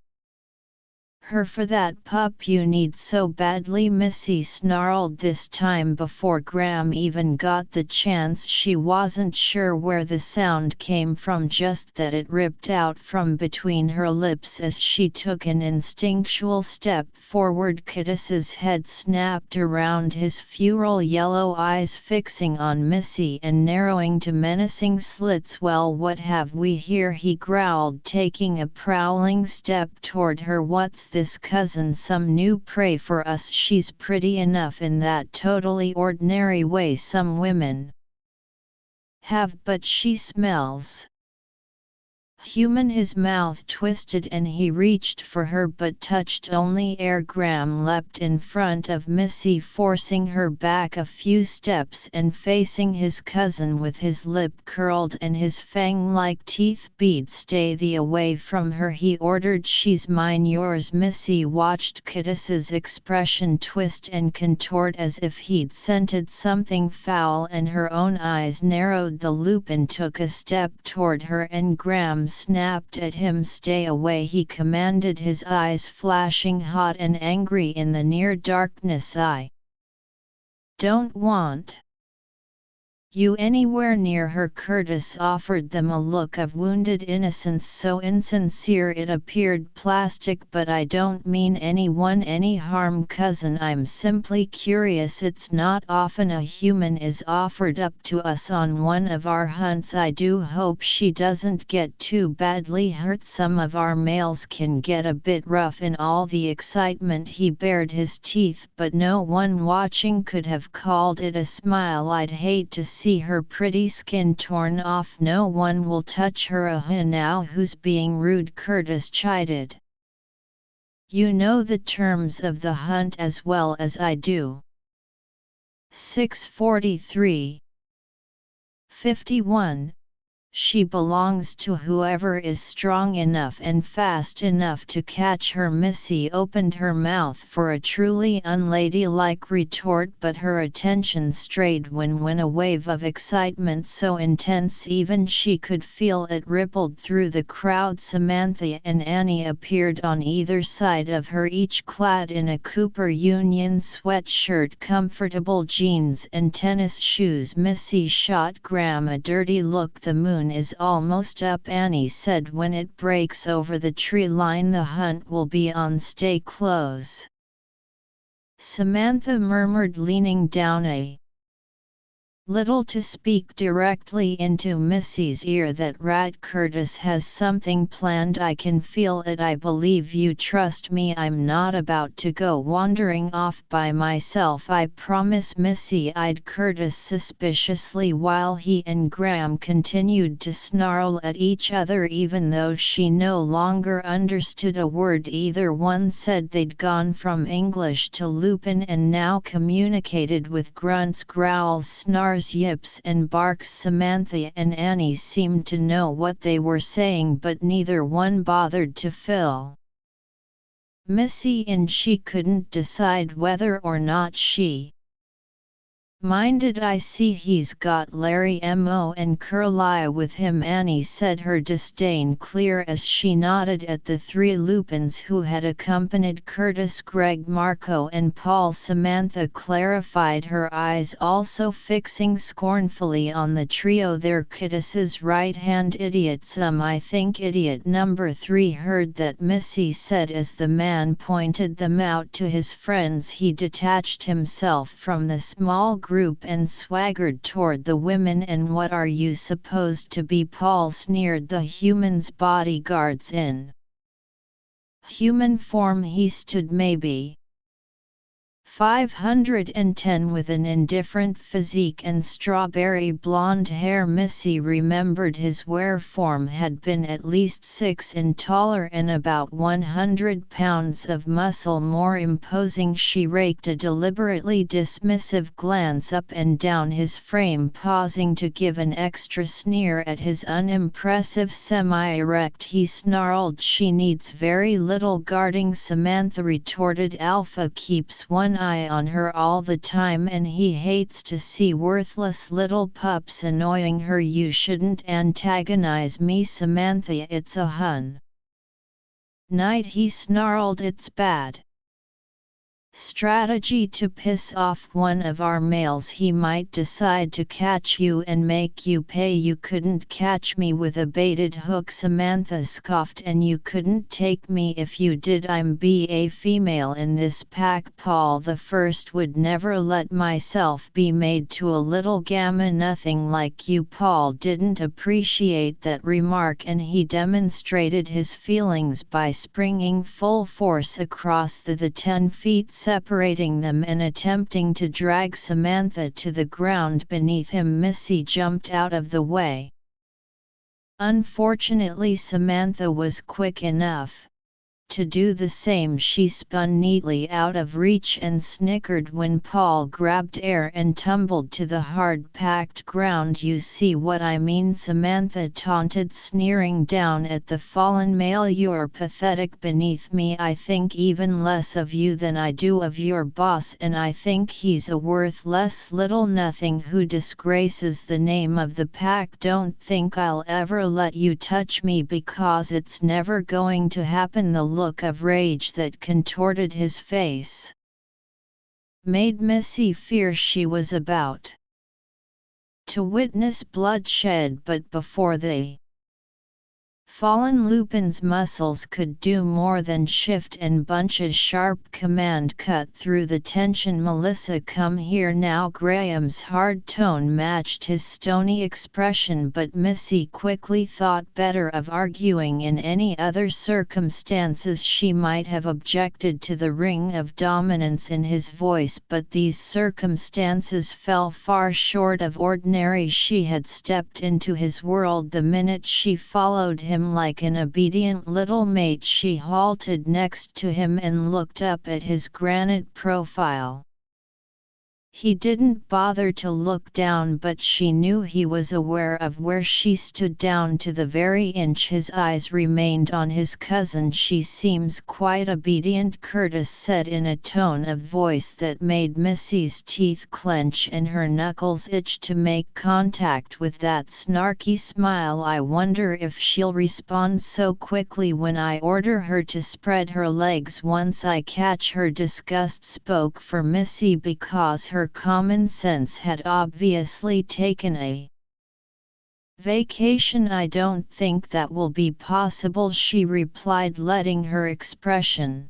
her for that pup you need so badly," Missy snarled this time before Graham even got the chance. She wasn't sure where the sound came from, just that it ripped out from between her lips as she took an instinctual step forward. Curtis's head snapped around, his fural yellow eyes fixing on Missy and narrowing to menacing slits. "Well, what have we here?" he growled, taking a prowling step toward her. "What's this, cousin? Some new prey for us? She's pretty enough in that totally ordinary way some women have, but she smells human." His mouth twisted and he reached for her but touched only air. Graham leapt in front of Missy, forcing her back a few steps and facing his cousin with his lip curled and his fang-like teeth beat. "Stay the away from her," he ordered. "She's mine, yours." Missy watched Curtis's expression twist and contort as if he'd scented something foul, and her own eyes narrowed. The Lupin took a step toward her and Graham snapped at him. "Stay away," he commanded, his eyes flashing hot and angry in the near darkness. "I don't want you anywhere near her." Curtis offered them a look of wounded innocence so insincere it appeared plastic. "But I don't mean anyone any harm, cousin. I'm simply curious. It's not often a human is offered up to us on one of our hunts. I do hope she doesn't get too badly hurt. Some of our males can get a bit rough." In all the excitement he bared his teeth, but no one watching could have called it a smile. "I'd hate to see her pretty skin torn off." "No one will touch her." Now who's being rude?" Curtis chided. "You know the terms of the hunt as well as I do." 643. 51. She belongs to whoever is strong enough and fast enough to catch her. Missy opened her mouth for a truly unladylike retort, but her attention strayed when a wave of excitement so intense even she could feel it rippled through the crowd. Samantha and Annie appeared on either side of her, each clad in a Cooper Union sweatshirt, comfortable jeans and tennis shoes. Missy shot Graham a dirty look. "The moon is almost up," Annie said. "When it breaks over the tree line the hunt will be on. Stay close." Samantha murmured, leaning down a little to speak directly into Missy's ear. "That rat Curtis has something planned. I can feel it. I believe you. Trust me, I'm not about to go wandering off by myself, I promise." Missy eyed Curtis suspiciously while he and Graham continued to snarl at each other, even though she no longer understood a word either one said. They'd gone from English to Lupin and now communicated with grunts, growls, snarls, yips and barks. Samantha and Annie seemed to know what they were saying, but neither one bothered to fill Missy in. She couldn't decide whether or not she Minded I see he's got Larry Mo and Curly with him, Annie said, her disdain clear as she nodded at the three Lupins who had accompanied Curtis, Greg, Marco and Paul. Samantha clarified her eyes, also fixing scornfully on the trio. They're Kittis's right-hand idiots. I think idiot number 3 heard that, Missy said as the man pointed them out to his friends. He detached himself from the small group and swaggered toward the women. And what are you supposed to be? Paul sneered. The human's bodyguards in human form, he stood. Maybe 510 with an indifferent physique and strawberry blonde hair. Missy remembered his wear form had been at least 6 in taller and about 100 pounds of muscle more imposing. She raked a deliberately dismissive glance up and down his frame, pausing to give an extra sneer at his unimpressive semi-erect. He snarled, "She needs very little guarding," Samantha retorted. "Alpha keeps one eye on her all the time and he hates to see worthless little pups annoying her. You shouldn't antagonize me, Samantha. It's a Hun night," he snarled. "It's bad strategy to piss off one of our males. He might decide to catch you and make you pay." "You couldn't catch me with a baited hook," Samantha scoffed, "and you couldn't take me if you did. I'm a female in this pack. Paul the First would never let myself be made to a little gamma nothing like you." Paul didn't appreciate that remark and he demonstrated his feelings by springing full force across the 10 feet separating them and attempting to drag Samantha to the ground beneath him. Missy jumped out of the way. Unfortunately, Samantha was quick enough to do the same. She spun neatly out of reach and snickered when Paul grabbed air and tumbled to the hard-packed ground. "You see what I mean?" Samantha taunted, sneering down at the fallen male. "You're pathetic beneath me. I think even less of you than I do of your boss, and I think he's a worthless little nothing who disgraces the name of the pack. Don't think I'll ever let you touch me because it's never going to happen." The look of rage that contorted his face made Missy fear she was about to witness bloodshed. But before the fallen Lupin's muscles could do more than shift and bunch, a sharp command cut through the tension. "Melissa, come here now." Graham's hard tone matched his stony expression, but Missy quickly thought better of arguing. In any other circumstances she might have objected to the ring of dominance in his voice, but these circumstances fell far short of ordinary. She had stepped into his world the minute she followed him like an obedient little mate. She halted next to him and looked up at his granite profile. He didn't bother to look down, but she knew he was aware of where she stood down to the very inch. His eyes remained on his cousin. "She seems quite obedient," Curtis said in a tone of voice that made Missy's teeth clench and her knuckles itch to make contact with that snarky smile. "I wonder if she'll respond so quickly when I order her to spread her legs once I catch her." Disgust spoke for Missy because her common sense had obviously taken a vacation. "I don't think that will be possible," she replied, letting her expression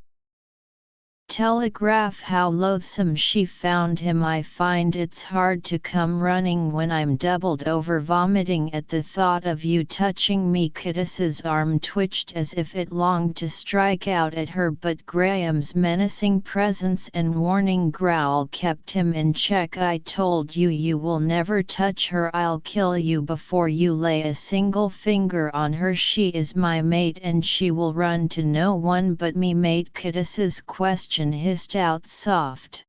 telegraph how loathsome she found him. "I find it's hard to come running when I'm doubled over vomiting at the thought of you touching me." Kittis's arm twitched as if it longed to strike out at her, but Graham's menacing presence and warning growl kept him in check. "I told you you will never touch her. I'll kill you before you lay a single finger on her. She is my mate and she will run to no one but me." Mate? Kittis's question hissed out soft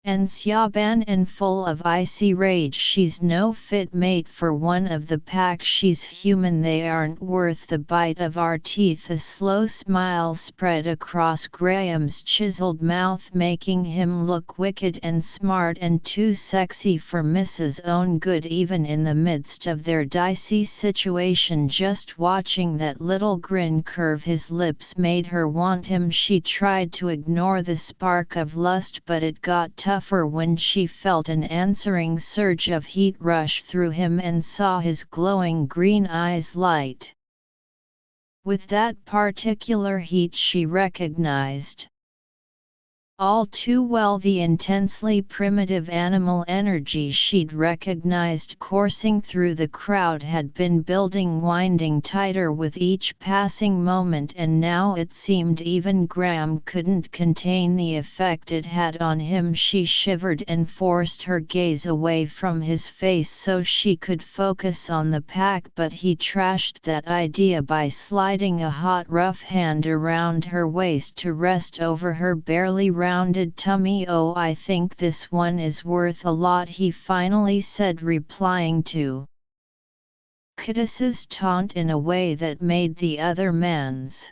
And Xiaoban and full of icy rage, she's no fit mate for one of the pack, she's human, they aren't worth the bite of our teeth. A slow smile spread across Graham's chiseled mouth, making him look wicked and smart and too sexy for Mrs. Own good even in the midst of their dicey situation. Just watching that little grin curve his lips made her want him. She tried to ignore the spark of lust, but it got tougher when she felt an answering surge of heat rush through him and saw his glowing green eyes light. With that particular heat she recognized all too well the intensely primitive animal energy she'd recognized coursing through the crowd had been building, winding tighter with each passing moment, and now it seemed even Graham couldn't contain the effect it had on him. She shivered and forced her gaze away from his face so she could focus on the pack, but he trashed that idea by sliding a hot rough hand around her waist to rest over her barely rounded tummy. "Oh, I think this one is worth a lot," he finally said, replying to Curtis's taunt in a way that made the other man's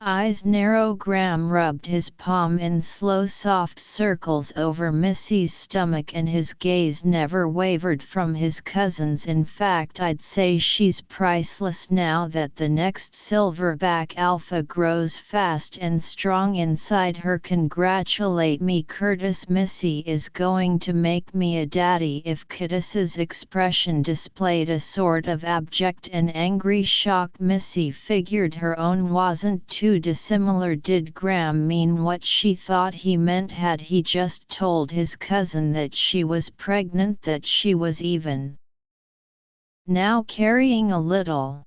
eyes narrow. Graham rubbed his palm in slow soft circles over Missy's stomach, and his gaze never wavered from his cousin's. "In fact, I'd say she's priceless now that the next silverback alpha grows fast and strong inside her. Congratulate me, Curtis. Missy is going to make me a daddy." If Curtis's expression displayed a sort of abject and angry shock, Missy figured her own wasn't too dissimilar. Did Graham mean what she thought he meant? Had he just told his cousin that she was pregnant, that she was even now carrying a little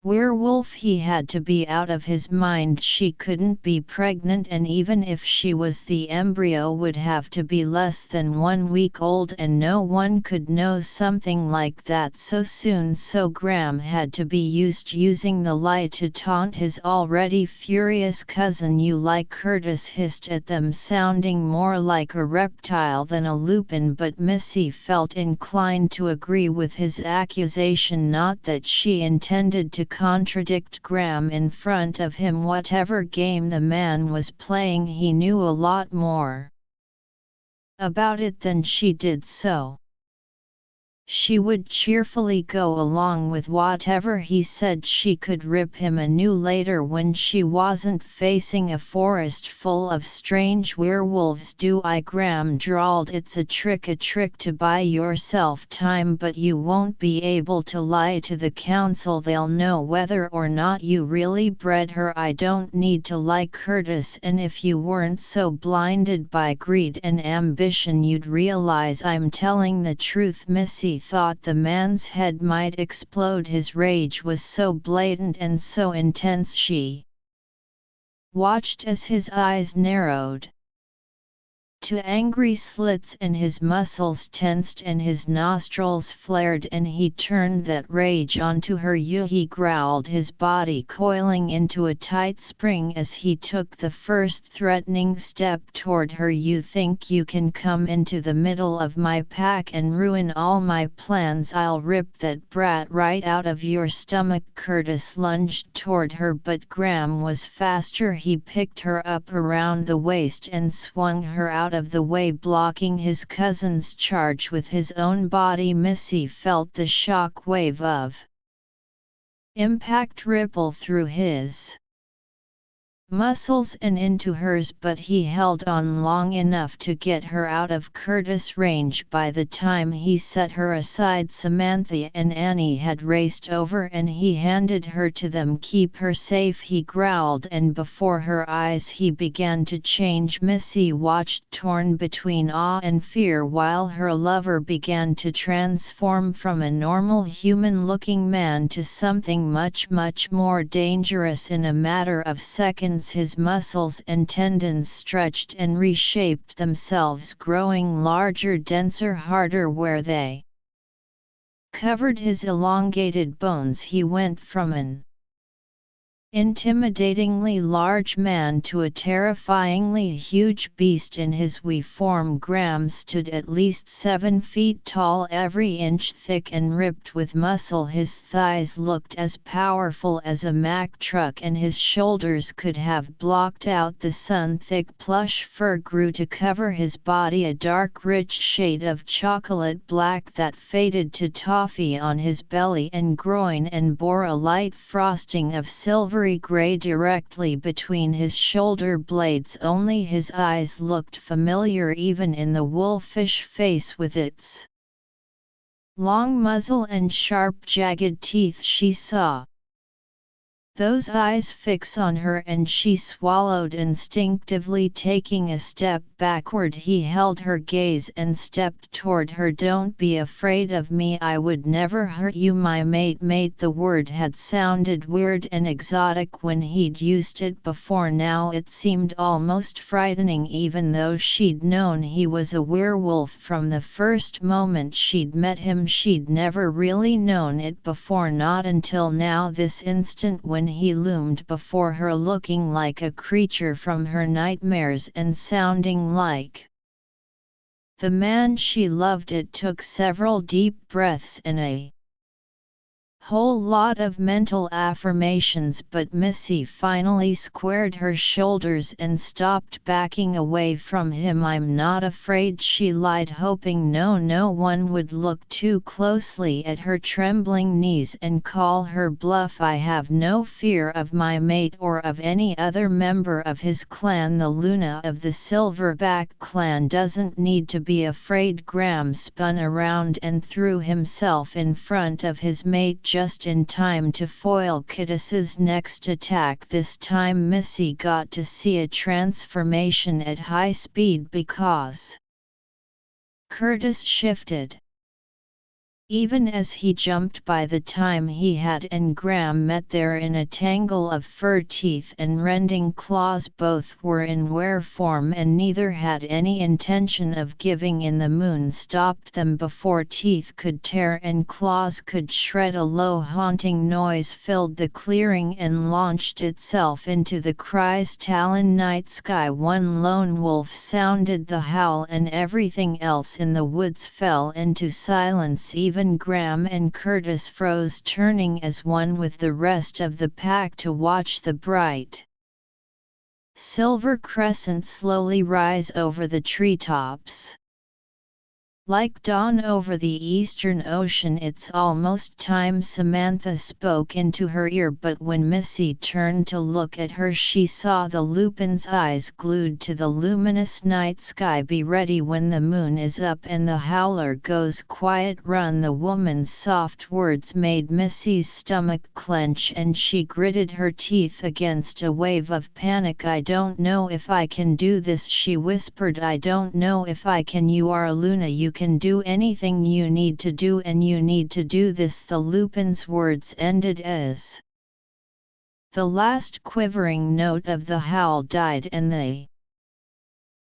werewolf? He had to be out of his mind. She couldn't be pregnant, and even if she was, the embryo would have to be less than 1 week old, and no one could know something like that so soon. So Graham had to be using the lie to taunt his already furious cousin. "You like?" Curtis hissed at them, sounding more like a reptile than a lupin, but Missy felt inclined to agree with his accusation. Not that she intended to contradict Graham in front of him. Whatever game the man was playing, he knew a lot more about it than she did, so she would cheerfully go along with whatever he said. She could rip him anew later when she wasn't facing a forest full of strange werewolves. "Do I?" Graham drawled. "It's a trick to buy yourself time, but you won't be able to lie to the council. They'll know whether or not you really bred her." "I don't need to lie, Curtis, and if you weren't so blinded by greed and ambition, you'd realize I'm telling the truth." Missy thought the man's head might explode. His rage was so blatant and so intense. She watched as his eyes narrowed to angry slits, and his muscles tensed and his nostrils flared, and he turned that rage onto her. He growled, his body coiling into a tight spring as he took the first threatening step toward her. "You think you can come into the middle of my pack and ruin all my plans? I'll rip that brat right out of your stomach." Curtis lunged toward her, but Graham was faster. He picked her up around the waist and swung her out of the way, blocking his cousin's charge with his own body. Missy felt the shock wave of impact ripple through his muscles and into hers, but he held on long enough to get her out of Curtis' range. By the time he set her aside, Samantha and Annie had raced over and he handed her to them. "Keep her safe," he growled, and before her eyes he began to change. Missy watched, torn between awe and fear, while her lover began to transform from a normal human-looking man to something much more dangerous. In a matter of seconds, his muscles and tendons stretched and reshaped themselves, growing larger, denser, harder. Where they covered his elongated bones, he went from an intimidatingly large man to a terrifyingly huge beast in his wee form. Graham stood at least 7 feet tall, every inch thick and ripped with muscle. His thighs looked as powerful as a Mack truck and his shoulders could have blocked out the sun. Thick plush fur grew to cover his body, a dark rich shade of chocolate black that faded to toffee on his belly and groin and bore a light frosting of silver grey directly between his shoulder blades. Only his eyes looked familiar even in the wolfish face with its long muzzle and sharp jagged teeth. She saw those eyes fix on her and she swallowed instinctively, taking a step backward. He held her gaze and stepped toward her. "Don't be afraid of me, I would never hurt you, my mate." The word had sounded weird and exotic when he'd used it before. Now it seemed almost frightening, even though she'd known he was a werewolf from the first moment she'd met him. She'd never really known it before, not until now, this instant when he loomed before her, looking like a creature from her nightmares and sounding like the man she loved. It took several deep breaths and a whole lot of mental affirmations, but Missy finally squared her shoulders and stopped backing away from him. "I'm not afraid," she lied, hoping no one would look too closely at her trembling knees and call her bluff. "I have no fear of my mate or of any other member of his clan. The Luna of the Silverback clan doesn't need to be afraid." Graham spun around and threw himself in front of his mate just in time to foil Kittis's next attack. This time Missy got to see a transformation at high speed because Curtis shifted. Even as he jumped, by the time he had and Graham met there in a tangle of fur, teeth and rending claws, both were in were form and neither had any intention of giving in. The moon stopped them before teeth could tear and claws could shred. A low haunting noise filled the clearing and launched itself into the Cry's Talon night sky. One lone wolf sounded the howl and everything else in the woods fell into silence. Even Graham and Curtis froze, turning as one with the rest of the pack to watch the bright silver crescent slowly rise over the treetops. Like dawn over the eastern ocean. "It's almost time," Samantha spoke into her ear, but when Missy turned to look at her she saw the lupin's eyes glued to the luminous night sky. "Be ready when the moon is up and the howler goes quiet. Run." The woman's soft words made Missy's stomach clench and she gritted her teeth against a wave of panic. "I don't know if I can do this," she whispered. "I don't know if I can. You are Luna. You can do anything you need to do, and you need to do this." The lupin's words ended as the last quivering note of the howl died and the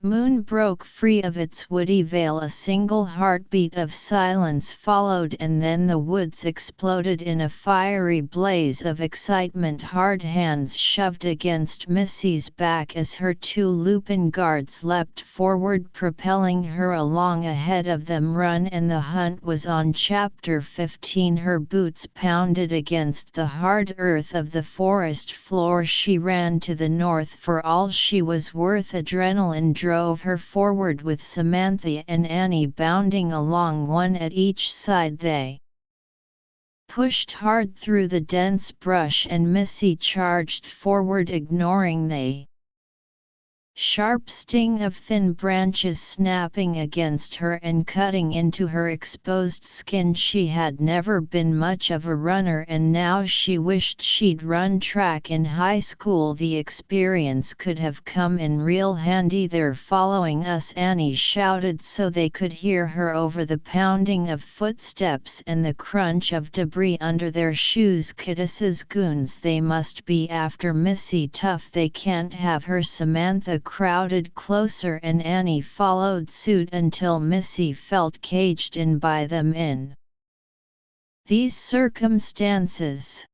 moon broke free of its woody veil. A single heartbeat of silence followed, and then the woods exploded in a fiery blaze of excitement. Hard hands shoved against Missy's back as her 2 lupin guards leapt forward, propelling her along ahead of them. "Run," and the hunt was on. Chapter 15. Her boots pounded against the hard earth of the forest floor. She ran to the north for all she was worth. Adrenaline drove her forward, with Samantha and Annie bounding along, one at each side. They pushed hard through the dense brush and Missy charged forward, ignoring the sharp sting of thin branches snapping against her and cutting into her exposed skin. She had never been much of a runner and now she wished she'd run track in high school. The experience could have come in real handy. "They're following us," Annie shouted so they could hear her over the pounding of footsteps and the crunch of debris under their shoes. "Kittis's goons. They must be after Missy. Tough, they can't have her." Samantha crowded closer and Annie followed suit until Missy felt caged in by them. In these circumstances,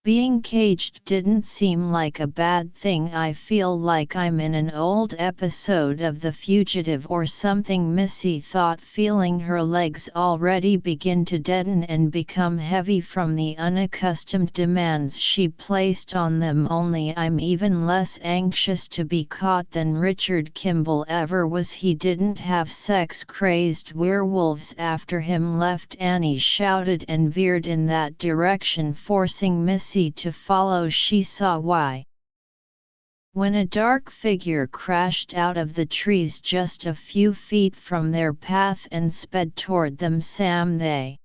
Being caged didn't seem like a bad thing. I feel like I'm in an old episode of The Fugitive or something, Missy thought, feeling her legs already begin to deaden and become heavy from the unaccustomed demands she placed on them. Only I'm even less anxious to be caught than Richard Kimball ever was. He didn't have sex-crazed werewolves after him. Left. Annie shouted and veered in that direction, forcing Missy to follow. She saw why. When a dark figure crashed out of the trees just a few feet from their path and sped toward them. Sam, they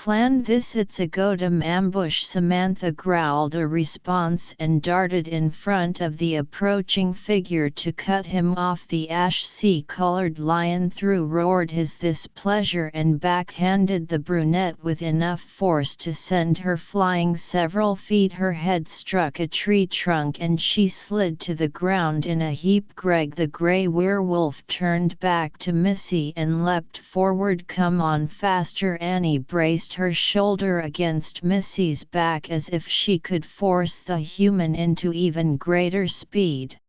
planned this. It's a totem ambush. Samantha growled a response and darted in front of the approaching figure to cut him off. The ash sea-colored lion threw roared his displeasure and backhanded the brunette with enough force to send her flying several feet. Her head struck a tree trunk and she slid to the ground in a heap. Greg the gray werewolf turned back to Missy and leapt forward. Come on, faster. Annie braced her shoulder against Missy's back as if she could force the human into even greater speed.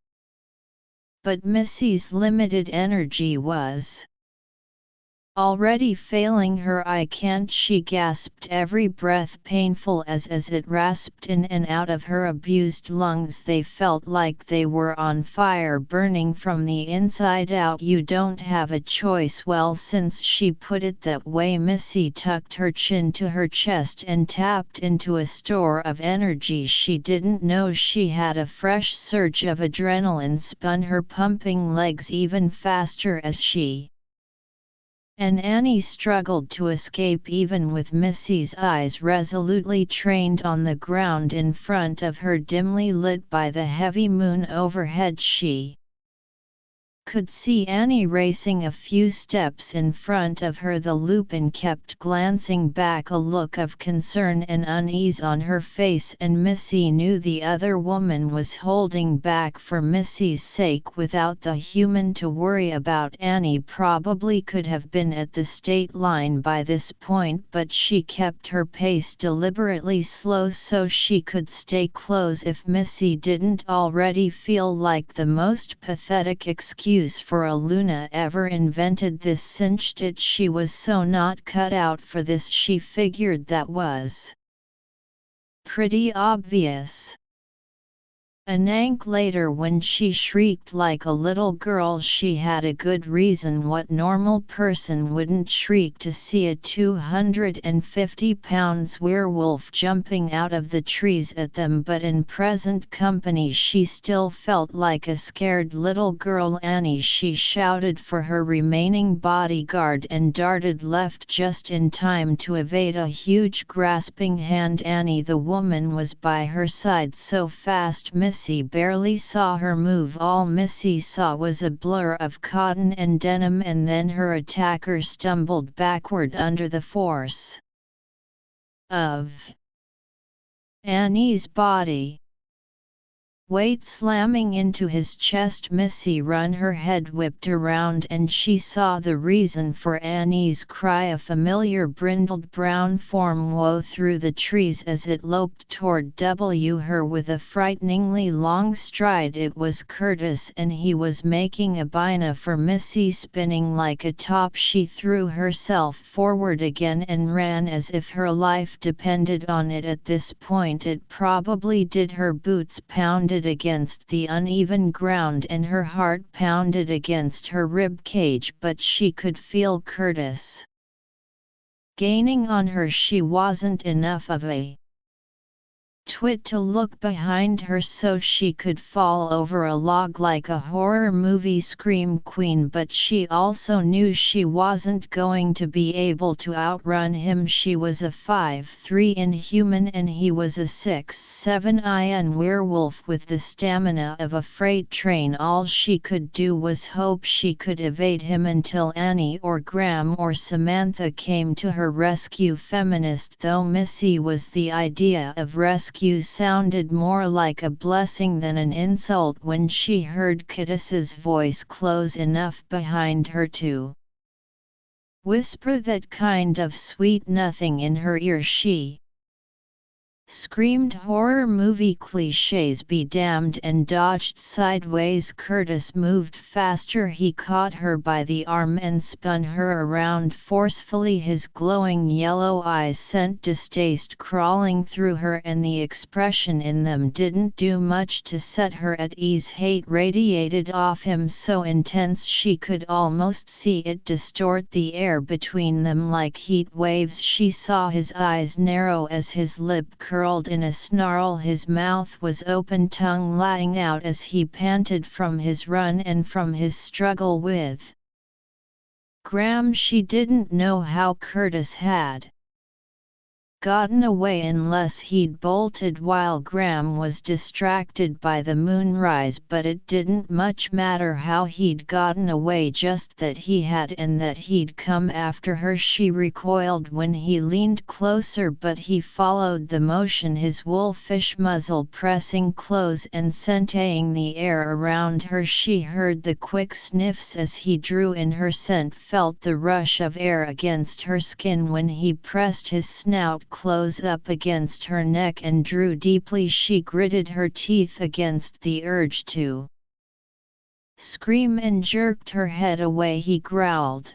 But Missy's limited energy was already failing her. I can't, she gasped, every breath painful as it rasped in and out of her abused lungs. They felt like they were on fire, burning from the inside out. You don't have a choice. Well, since she put it that way, Missy tucked her chin to her chest and tapped into a store of energy she didn't know she had. A fresh surge of adrenaline spun her pumping legs even faster as she and Annie struggled to escape. Even with Missy's eyes resolutely trained on the ground in front of her, dimly lit by the heavy moon overhead, she could see Annie racing a few steps in front of her. The lupin kept glancing back, a look of concern and unease on her face, and Missy knew the other woman was holding back for Missy's sake. Without the human to worry about, Annie probably could have been at the state line by this point, but she kept her pace deliberately slow so she could stay close. If Missy didn't already feel like the most pathetic excuse for a Luna ever invented, this cinched it. She was so not cut out for this. She figured that was pretty obvious. A nank later, when she shrieked like a little girl, she had a good reason. What normal person wouldn't shriek to see a 250-pound werewolf jumping out of the trees at them? But in present company she still felt like a scared little girl. Annie, she shouted for her remaining bodyguard and darted left just in time to evade a huge grasping hand. Annie, the woman, was by her side so fast Missy barely saw her move. All Missy saw was a blur of cotton and denim, and then her attacker stumbled backward under the force of Annie's body weight slamming into his chest. Missy ran, her head whipped around, and she saw the reason for Annie's cry. A familiar brindled brown form wove through the trees as it loped toward her with a frighteningly long stride. It was Curtis, and he was making a bina for Missy. Spinning like a top, she threw herself forward again and ran as if her life depended on it. At this point it probably did. Her boots pounded against the uneven ground and her heart pounded against her rib cage, but she could feel Curtis gaining on her. She wasn't enough of a twit to look behind her so she could fall over a log like a horror movie scream queen, but she also knew she wasn't going to be able to outrun him. She was a 5'3" inhuman and he was a 6'7" IN werewolf with the stamina of a freight train. All she could do was hope she could evade him until Annie or Graham or Samantha came to her rescue. Feminist though Missy was, the idea of rescue sounded more like a blessing than an insult when she heard Curtis's voice close enough behind her to whisper that kind of sweet nothing in her ear. She Screamed horror movie cliches be damned and dodged sideways. Curtis moved faster. He caught her by the arm and spun her around forcefully. His glowing yellow eyes sent distaste crawling through her, and the expression in them didn't do much to set her at ease. Hate radiated off him so intense she could almost see it distort the air between them like heat waves. She saw his eyes narrow as his lip curled in a snarl. His mouth was open, tongue lying out as he panted from his run and from his struggle with Graham. She didn't know how Curtis had gotten away unless he'd bolted while Graham was distracted by the moonrise, but it didn't much matter how he'd gotten away, just that he had and that he'd come after her. She recoiled when he leaned closer, but he followed the motion, his wolfish muzzle pressing close and scenting the air around her. She heard the quick sniffs as he drew in her scent, felt the rush of air against her skin when he pressed his snout close up against her neck and drew deeply. She gritted her teeth against the urge to scream and jerked her head away. He growled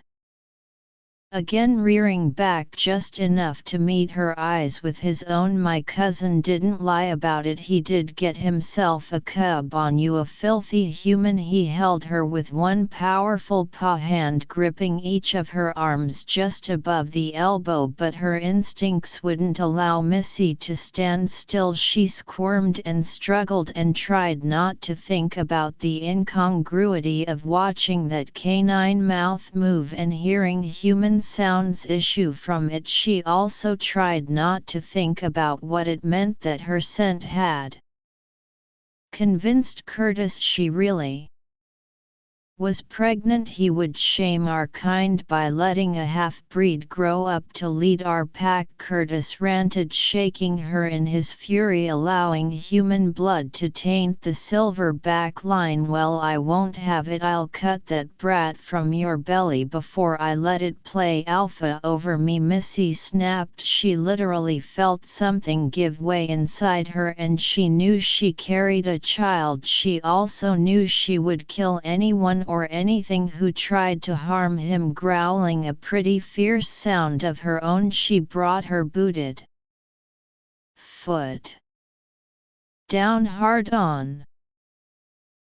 again, rearing back just enough to meet her eyes with his own. My cousin didn't lie about it. He did get himself a cub on you, a filthy human. He held her with one powerful paw hand, gripping each of her arms just above the elbow, but her instincts wouldn't allow Missy to stand still. She squirmed and struggled and tried not to think about the incongruity of watching that canine mouth move and hearing human sounds issue from it. She also tried not to think about what it meant that her scent had convinced Curtis she really was pregnant. He would shame our kind by letting a half-breed grow up to lead our pack, Curtis ranted, shaking her in his fury, allowing human blood to taint the silverback line. Well, I won't have it. I'll cut that brat from your belly before I let it play alpha over me, Missy snapped. She literally felt something give way inside her, and she knew she carried a child. She also knew she would kill anyone or anything who tried to harm him. Growling a pretty fierce sound of her own, she brought her booted foot down hard on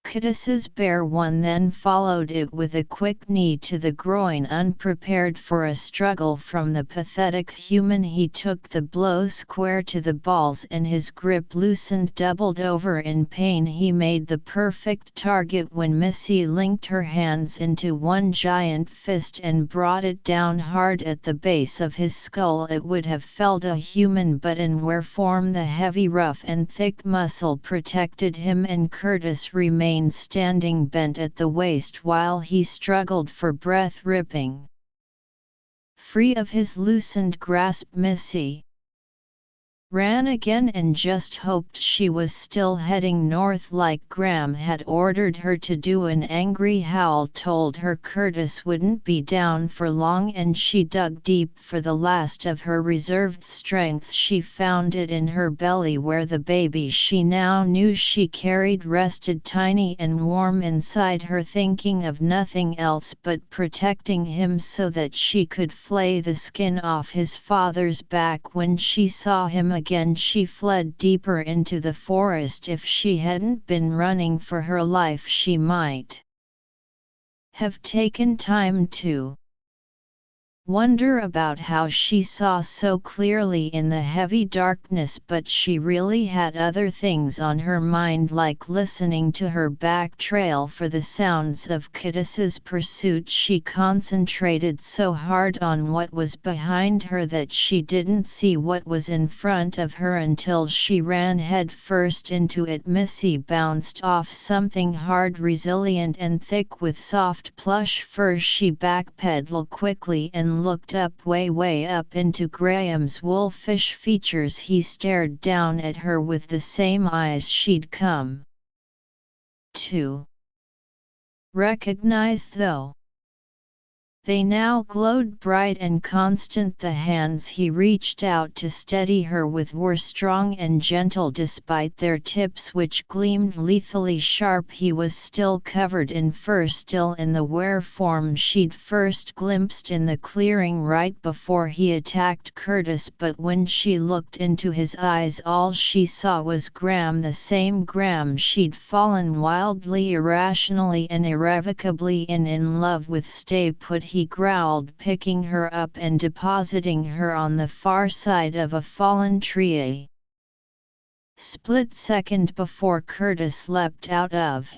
Curtis's bare one, then followed it with a quick knee to the groin. Unprepared for a struggle from the pathetic human, he took the blow square to the balls and his grip loosened. Doubled over in pain, he made the perfect target when Missy linked her hands into one giant fist and brought it down hard at the base of his skull. It would have felled a human, but in where form the heavy, rough and thick muscle protected him, and Curtis remained standing bent at the waist while he struggled for breath. Ripping free of his loosened grasp, Missy ran again and just hoped she was still heading north like Graham had ordered her to do. An angry howl told her Curtis wouldn't be down for long, and she dug deep for the last of her reserved strength. She found it in her belly, where the baby she now knew she carried rested, tiny and warm inside her, thinking of nothing else but protecting him so that she could flay the skin off his father's back. When she saw him again, she fled deeper into the forest. If she hadn't been running for her life, she might have taken time to wonder about how she saw so clearly in the heavy darkness, but she really had other things on her mind, like listening to her back trail for the sounds of Curtis's pursuit. She concentrated so hard on what was behind her that she didn't see what was in front of her until she ran head first into it. Missy bounced off something hard, resilient and thick with soft plush fur. She backpedaled quickly and looked up, way up into Graham's wolfish features. He stared down at her with the same eyes she'd come to recognize, though They now glowed bright and constant. The hands he reached out to steady her with were strong and gentle despite their tips which gleamed lethally sharp. He was still covered in fur, still in the were form she'd first glimpsed in the clearing right before he attacked Curtis, but when she looked into his eyes all she saw was Graham, the same Graham she'd fallen wildly, irrationally and irrevocably in love with. Stay put, he growled, picking her up and depositing her on the far side of a fallen tree. A split second before Curtis leapt out of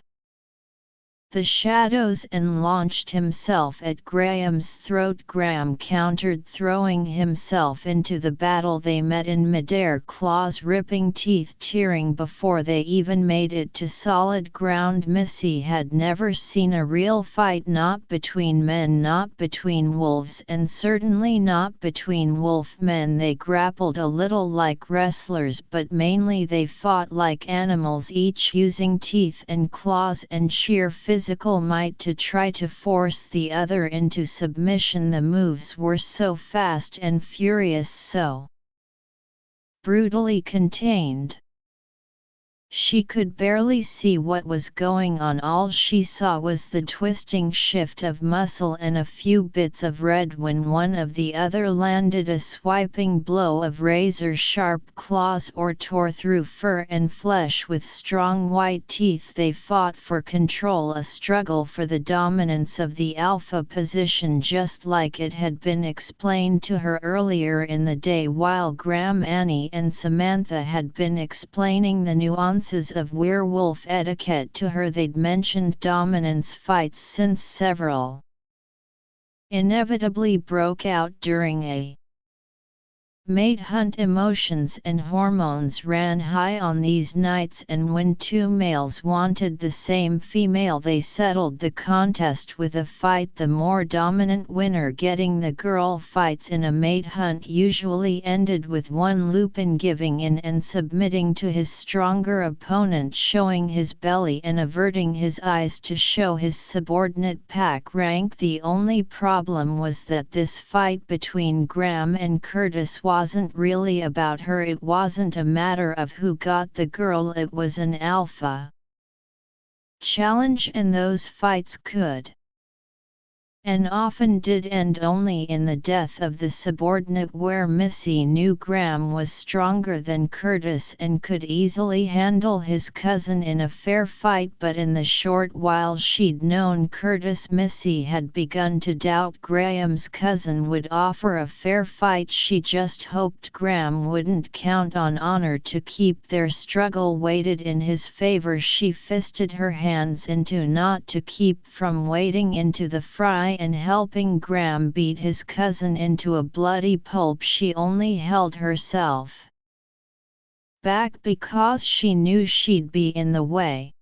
the shadows and launched himself at Graham's throat. Graham countered, throwing himself into the battle. They met in midair, claws ripping, teeth tearing before they even made it to solid ground. Missy had never seen a real fight, not between men, not between wolves, and certainly not between wolf men. They grappled a little like wrestlers, but mainly they fought like animals, each using teeth and claws and sheer physical might to try to force the other into submission. The moves were so fast and furious, so brutally contained. She could barely see what was going on. All she saw was the twisting shift of muscle and a few bits of red when one of the other landed a swiping blow of razor-sharp claws or tore through fur and flesh with strong white teeth. They fought for control, a struggle for the dominance of the alpha position, just like it had been explained to her earlier in the day while Graham, Annie and Samantha had been explaining the nuances of werewolf etiquette to her. They'd mentioned dominance fights since several inevitably broke out during a mate hunt. Emotions and hormones ran high on these nights, and when two males wanted the same female they settled the contest with a fight, the more dominant winner getting the girl. Fights in a mate hunt usually ended with one lupin giving in and submitting to his stronger opponent, showing his belly and averting his eyes to show his subordinate pack rank. The only problem was that this fight between Graham and Curtis wasn't really about her. It wasn't a matter of who got the girl, it was an alpha challenge, and those fights could and often did end only in the death of the subordinate, where Missy knew Graham was stronger than Curtis and could easily handle his cousin in a fair fight. But in the short while she'd known Curtis, Missy had begun to doubt Graham's cousin would offer a fair fight. She just hoped Graham wouldn't count on honor to keep their struggle weighted in his favor. She fisted her hands into knot to keep from wading into the fray and helping Graham beat his cousin into a bloody pulp. She only held herself back because she knew she'd be in the way,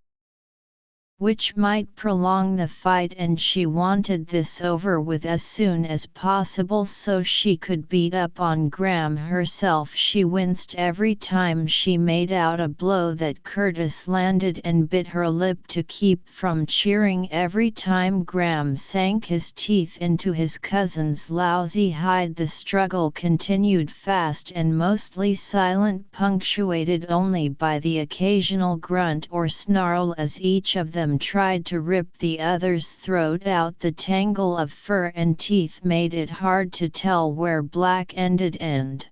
which might prolong the fight, and she wanted this over with as soon as possible so she could beat up on Graham herself. She winced every time she made out a blow that Curtis landed and bit her lip to keep from cheering every time Graham sank his teeth into his cousin's lousy hide. The struggle continued, fast and mostly silent, punctuated only by the occasional grunt or snarl as each of them tried to rip the other's throat out. The tangle of fur and teeth made it hard to tell where black ended and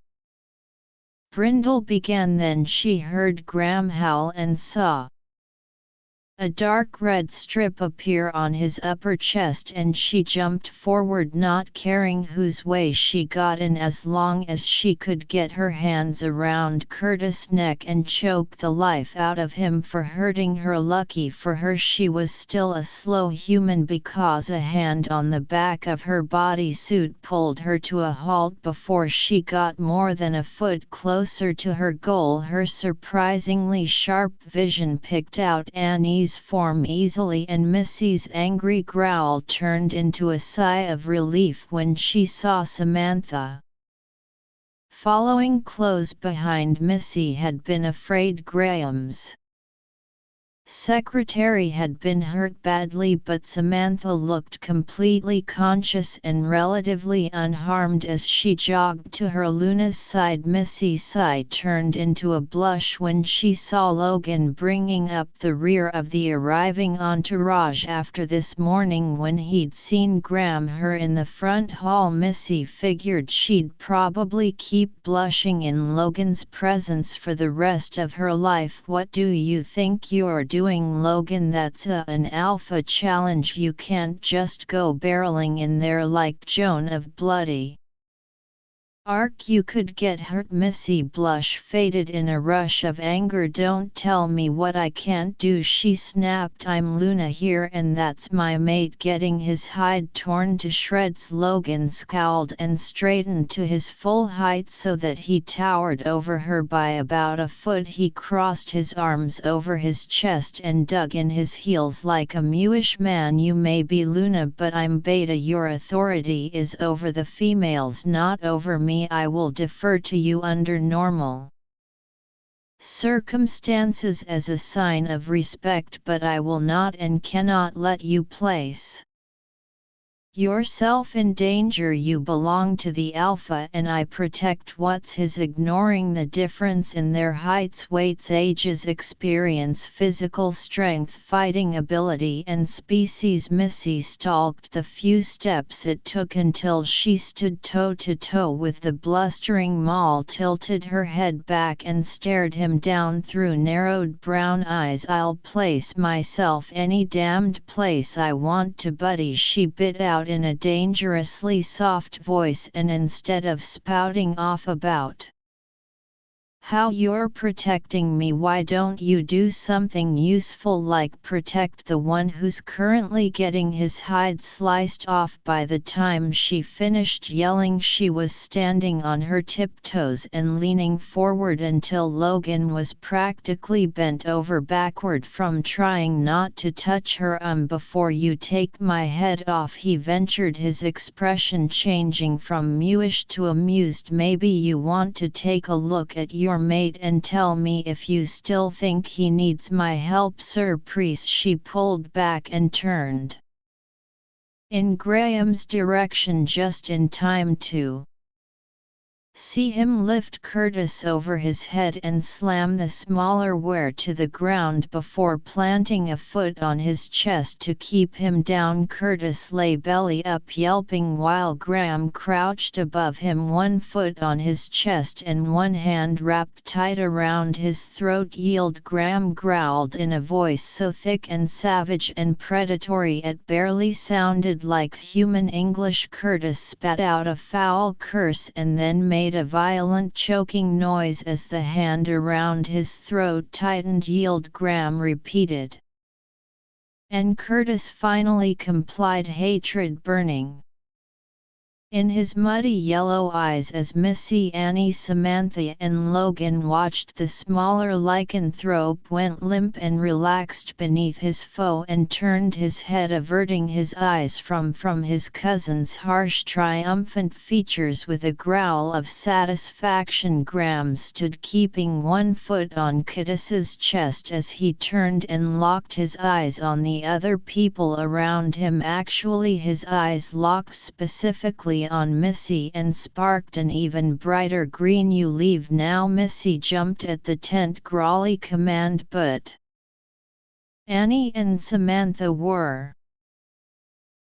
brindle began. Then she heard Graham howl and saw a dark red strip appear on his upper chest, and she jumped forward, not caring whose way she got in as long as she could get her hands around Curtis' neck and choke the life out of him for hurting her. Lucky for her, she was still a slow human, because a hand on the back of her bodysuit pulled her to a halt before she got more than a foot closer to her goal. Her surprisingly sharp vision picked out Annie's form easily, and Missy's angry growl turned into a sigh of relief when she saw Samantha following close behind. Missy had been afraid Graham's secretary had been hurt badly, but Samantha looked completely conscious and relatively unharmed as she jogged to her Luna's side. Missy's sigh turned into a blush when she saw Logan bringing up the rear of the arriving entourage after this morning when he'd seen Graham her in the front hall. Missy figured she'd probably keep blushing in Logan's presence for the rest of her life. "What do you think you're doing, Logan? That's an alpha challenge. You can't just go barreling in there like Joan of Bloody Arc. You could get hurt." Missy blush faded in a rush of anger. "Don't tell me what I can't do," she snapped. "I'm Luna here, and that's my mate getting his hide torn to shreds." Logan scowled and straightened to his full height so that he towered over her by about a foot. He crossed his arms over his chest and dug in his heels like a muish man. "You may be Luna, but I'm Beta. Your authority is over the females, not over me. I will defer to you under normal circumstances as a sign of respect, but I will not and cannot let you place yourself in danger. You belong to the Alpha and I protect what's his." Ignoring the difference in their heights, weights, ages, experience, physical strength, fighting ability and species, Missy stalked the few steps it took until she stood toe to toe with the blustering Maul, tilted her head back and stared him down through narrowed brown eyes. "I'll place myself any damned place I want to, buddy," she bit out in a dangerously soft voice, and instead of spouting off about how you're protecting me, why don't you do something useful like protect the one who's currently getting his hide sliced off? By the time she finished yelling, she was standing on her tiptoes and leaning forward until Logan was practically bent over backward from trying not to touch her. "Before you take my head off," he ventured, his expression changing from muish to amused. "Maybe you want to take a look at your mate and tell me if you still think he needs my help." "Surprise!" She pulled back and turned in Graham's direction just in time to see him lift Curtis over his head and slam the smaller were to the ground before planting a foot on his chest to keep him down. Curtis lay belly up, yelping, while Graham crouched above him, one foot on his chest and one hand wrapped tight around his throat. "Yield!" Graham growled in a voice so thick and savage and predatory it barely sounded like human English. Curtis spat out a foul curse and then made a violent choking noise as the hand around his throat tightened. "Yield!" Graham repeated. And Curtis finally complied, hatred burning in his muddy yellow eyes as Missy, Annie, Samantha and Logan watched. The smaller lycanthrope went limp and relaxed beneath his foe and turned his head, averting his eyes from his cousin's harsh, triumphant features with a growl of satisfaction. Graham stood, keeping one foot on Curtis's chest as he turned and locked his eyes on the other people around him. Actually, his eyes locked specifically on Missy and sparked an even brighter green. "You leave now." Missy jumped at the tent-growly command, but Annie and Samantha were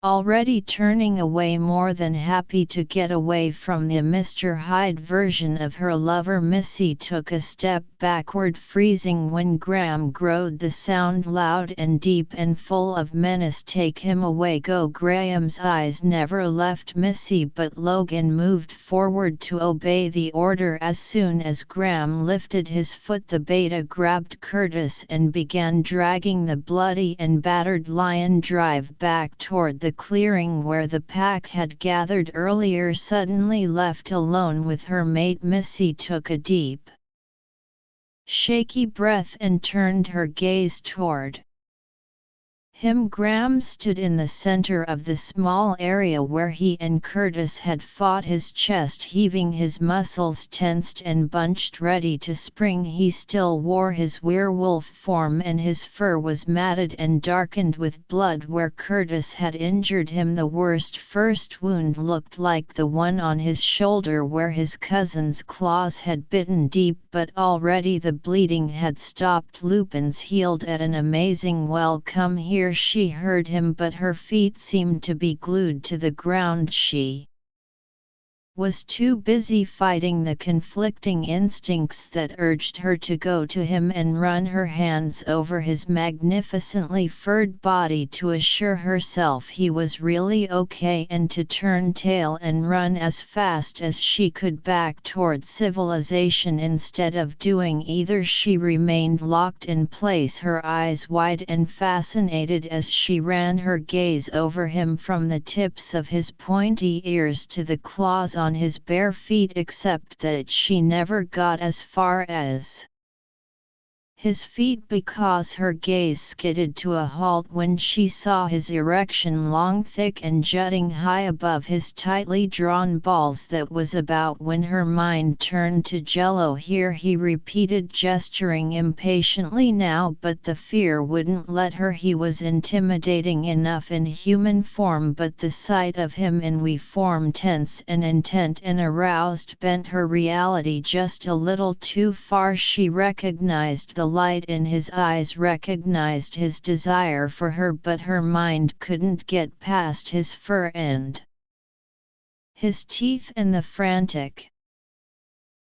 already turning away, more than happy to get away from the Mr. Hyde version of her lover. Missy took a step backward, freezing when Graham growled the sound loud and deep and full of menace. "Take him away, go!" Graham's eyes never left Missy, but Logan moved forward to obey the order. As soon as Graham lifted his foot, the Beta grabbed Curtis and began dragging the bloody and battered lion drive back toward the clearing where the pack had gathered earlier. Suddenly left alone with her mate, Missy took a deep, shaky breath and turned her gaze toward Graham stood in the center of the small area where he and Curtis had fought, his chest heaving, his muscles tensed and bunched ready to spring. He still wore his werewolf form and his fur was matted and darkened with blood where Curtis had injured him. The worst first wound looked like the one on his shoulder where his cousin's claws had bitten deep, but already the bleeding had stopped. Lupin's healed at an amazing "Come here," she heard him, but her feet seemed to be glued to the ground. She was too busy fighting the conflicting instincts that urged her to go to him and run her hands over his magnificently furred body to assure herself he was really okay, and to turn tail and run as fast as she could back toward civilization. Instead of doing either, she remained locked in place, her eyes wide and fascinated as she ran her gaze over him from the tips of his pointy ears to the claws on his bare feet, except that she never got as far as his feet because her gaze skidded to a halt when she saw his erection, long, thick and jutting high above his tightly drawn balls. That was about when her mind turned to Jello. "Here," he repeated, gesturing impatiently now, but the fear wouldn't let her. He was intimidating enough in human form, but the sight of him in we form, tense and intent and aroused, bent her reality just a little too far. She recognized the light in his eyes, recognized his desire for her, but her mind couldn't get past his fur and his teeth and the frantic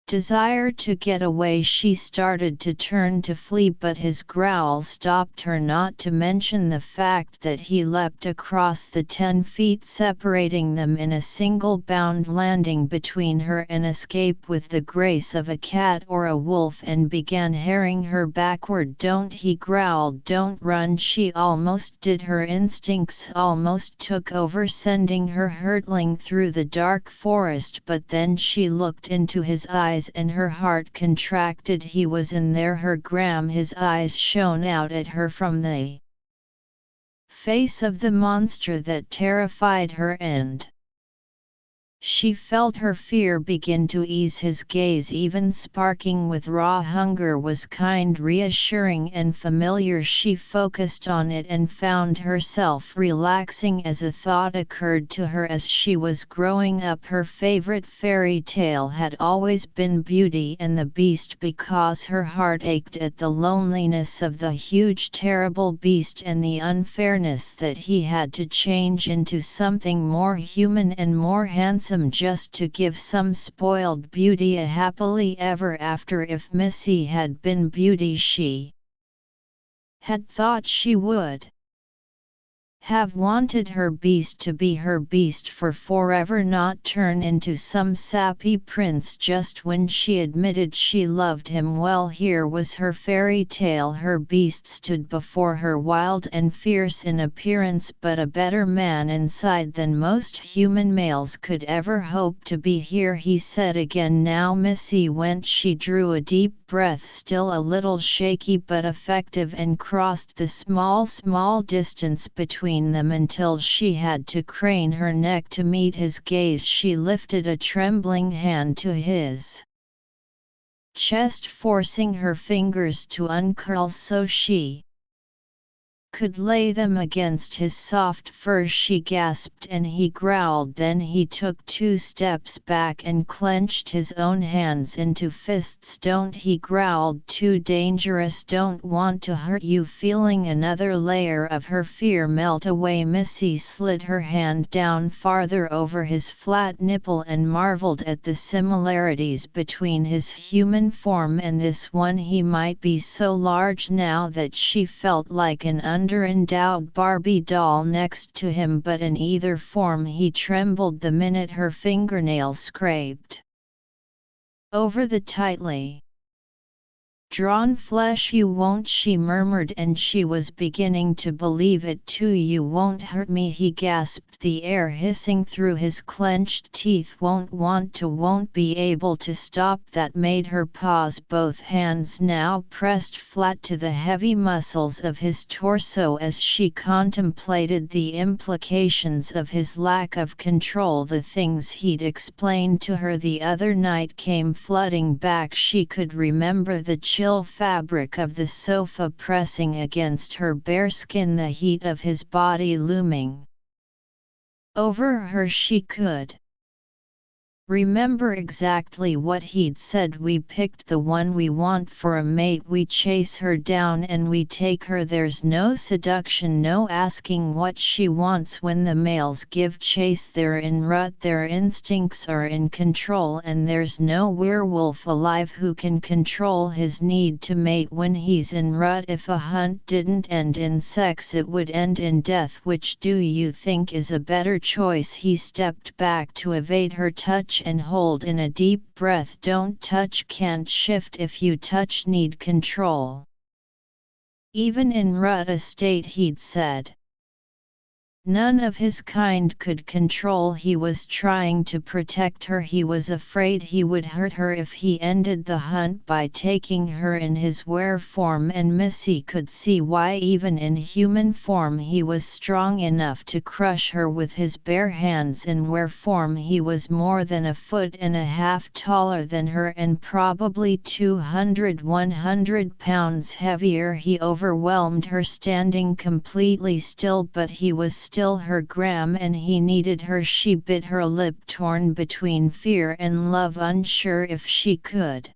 desire to get away. She started to turn to flee, but his growl stopped her, not to mention the fact that he leapt across the 10 feet separating them in a single bound, landing between her and escape with the grace of a cat or a wolf, and began herring her backward. "Don't," he growled, "don't run." She almost did. Her instincts almost took over, sending her hurtling through the dark forest, but then she looked into his eyes and her heart contracted. He was in there, her Graham. His eyes shone out at her from the face of the monster that terrified her, and she felt her fear begin to ease. His gaze, even sparking with raw hunger, was kind, reassuring and familiar. She focused on it and found herself relaxing as a thought occurred to her. As she was growing up, her favorite fairy tale had always been Beauty and the Beast, because her heart ached at the loneliness of the huge, terrible beast and the unfairness that he had to change into something more human and more handsome just to give some spoiled beauty a happily ever after. If Missy had been Beauty, she had thought she would have wanted her beast to be her beast for forever, not turn into some sappy prince just when she admitted she loved him. Well, here was her fairy tale. Her beast stood before her, wild and fierce in appearance, but a better man inside than most human males could ever hope to be. "Here," he said again. "Now." Missy went. She drew a deep breath, still a little shaky but effective, and crossed the small distance between them until she had to crane her neck to meet his gaze. She lifted a trembling hand to his chest, forcing her fingers to uncurl so she could lay them against his soft fur. She gasped and he growled. Then he took 2 steps back and clenched his own hands into fists. "Don't," he growled, "too dangerous, don't want to hurt you." Feeling another layer of her fear melt away, Missy slid her hand down farther over his flat nipple and marveled at the similarities between his human form and this one. He might be so large now that she felt like an under-endowed Barbie doll next to him, but in either form he trembled the minute her fingernails scraped over the tightly drawn flesh you won't, she murmured, and she was beginning to believe it too. You won't hurt me, he gasped, the air hissing through his clenched teeth. Won't be able to stop. That made her pause, both hands now pressed flat to the heavy muscles of his torso as she contemplated the implications of his lack of control. The things he'd explained to her the other night came flooding back. She could remember the chill fabric of the sofa pressing against her bare skin, the heat of his body looming over her. She could remember exactly what he'd said. We picked the one we want for a mate, we chase her down and we take her. There's no seduction, no asking what she wants. When the males give chase, they're in rut, their instincts are in control, and there's no werewolf alive who can control his need to mate when he's in rut. If a hunt didn't end in sex, it would end in death. Which do you think is a better choice? He stepped back to evade her touch and hold in a deep breath. Don't touch, can't shift. If you touch, need control. Even in rut state, he'd said. None of his kind could control. He was trying to protect her. He was afraid he would hurt her if he ended the hunt by taking her in his were form, and Missy could see why. Even in human form he was strong enough to crush her with his bare hands. In were form he was more than 1.5 feet taller than her and probably 100 pounds heavier. He overwhelmed her, standing completely still, but he was still her gram and he needed her. She bit her lip, torn between fear and love, unsure if she could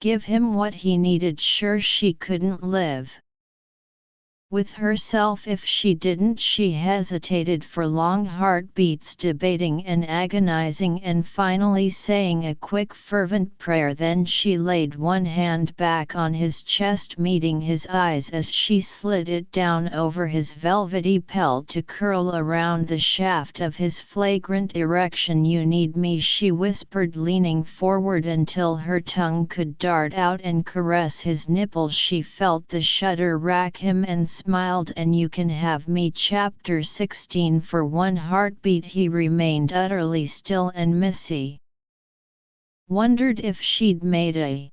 give him what he needed, sure she couldn't live with herself if she didn't. She hesitated for long heartbeats, debating and agonizing, and finally saying a quick fervent prayer. Then she laid one hand back on his chest, meeting his eyes as she slid it down over his velvety pelt to curl around the shaft of his flagrant erection. You need me, she whispered, leaning forward until her tongue could dart out and caress his nipples. She felt the shudder rack him and smiled. And you can have me. Chapter 16. For one heartbeat he remained utterly still, and Missy wondered if she'd made a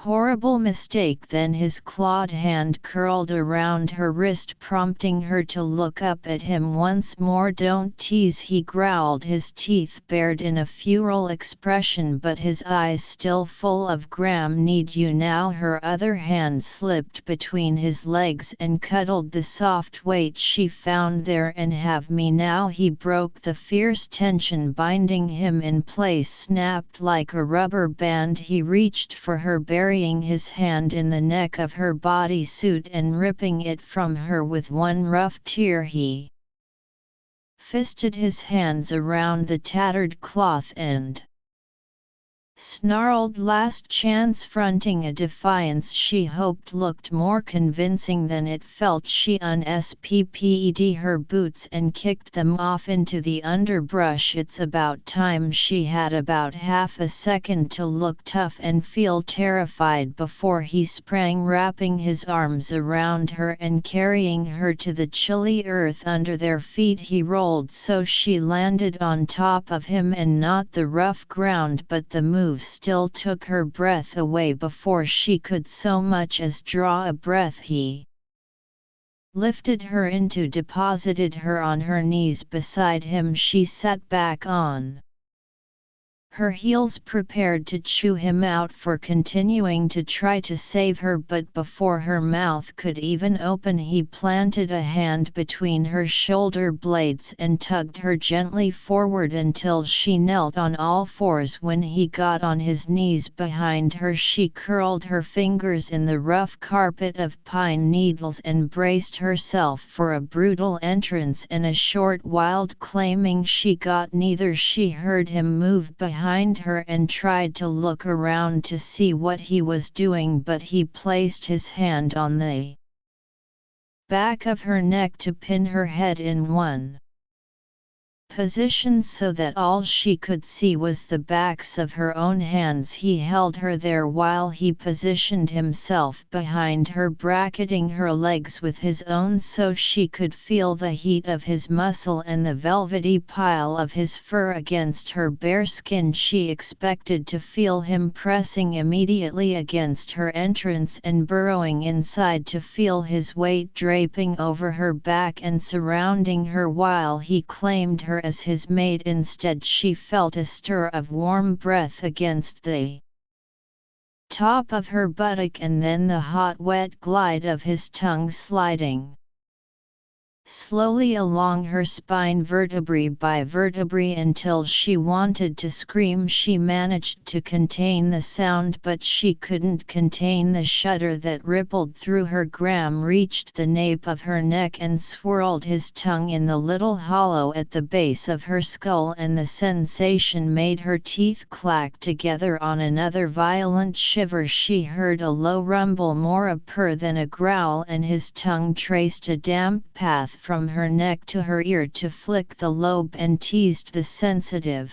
horrible mistake. Then his clawed hand curled around her wrist, prompting her to look up at him once more. Don't tease, he growled, his teeth bared in a futile expression, but his eyes still full of gram. Need you now? Her other hand slipped between his legs and cuddled the soft weight she found there. And have me now? He broke the fierce tension binding him in place, snapped like a rubber band. He reached for her, burying his hand in the neck of her bodysuit and ripping it from her with one rough tear. He fisted his hands around the tattered cloth and snarled, last chance, fronting a defiance she hoped looked more convincing than it felt. She unspped her boots and kicked them off into the underbrush. It's about time. She had about half a second to look tough and feel terrified before he sprang, wrapping his arms around her and carrying her to the chilly earth under their feet. He rolled so she landed on top of him and not the rough ground, but the move still took her breath away. Before she could so much as draw a breath, he lifted her into, deposited her on her knees beside him. She sat back on her heels, prepared to chew him out for continuing to try to save her, but before her mouth could even open, he planted a hand between her shoulder blades and tugged her gently forward until she knelt on all fours. When he got on his knees behind her, she curled her fingers in the rough carpet of pine needles and braced herself for a brutal entrance and a short wild claiming. She got neither. She heard him move behind her and tried to look around to see what he was doing, but he placed his hand on the back of her neck to pin her head in one Positioned so that all she could see was the backs of her own hands, he held her there while he positioned himself behind her, bracketing her legs with his own so she could feel the heat of his muscle and the velvety pile of his fur against her bare skin. She expected to feel him pressing immediately against her entrance and burrowing inside, to feel his weight draping over her back and surrounding her while he claimed her as his mate. Instead, she felt a stir of warm breath against the top of her buttock and then the hot wet glide of his tongue sliding slowly along her spine, vertebrae by vertebrae, until she wanted to scream. She managed to contain the sound, but she couldn't contain the shudder that rippled through her. Graham reached the nape of her neck and swirled his tongue in the little hollow at the base of her skull, and the sensation made her teeth clack together. On another violent shiver, she heard a low rumble, more a purr than a growl, and his tongue traced a damp path from her neck to her ear to flick the lobe and teased the sensitive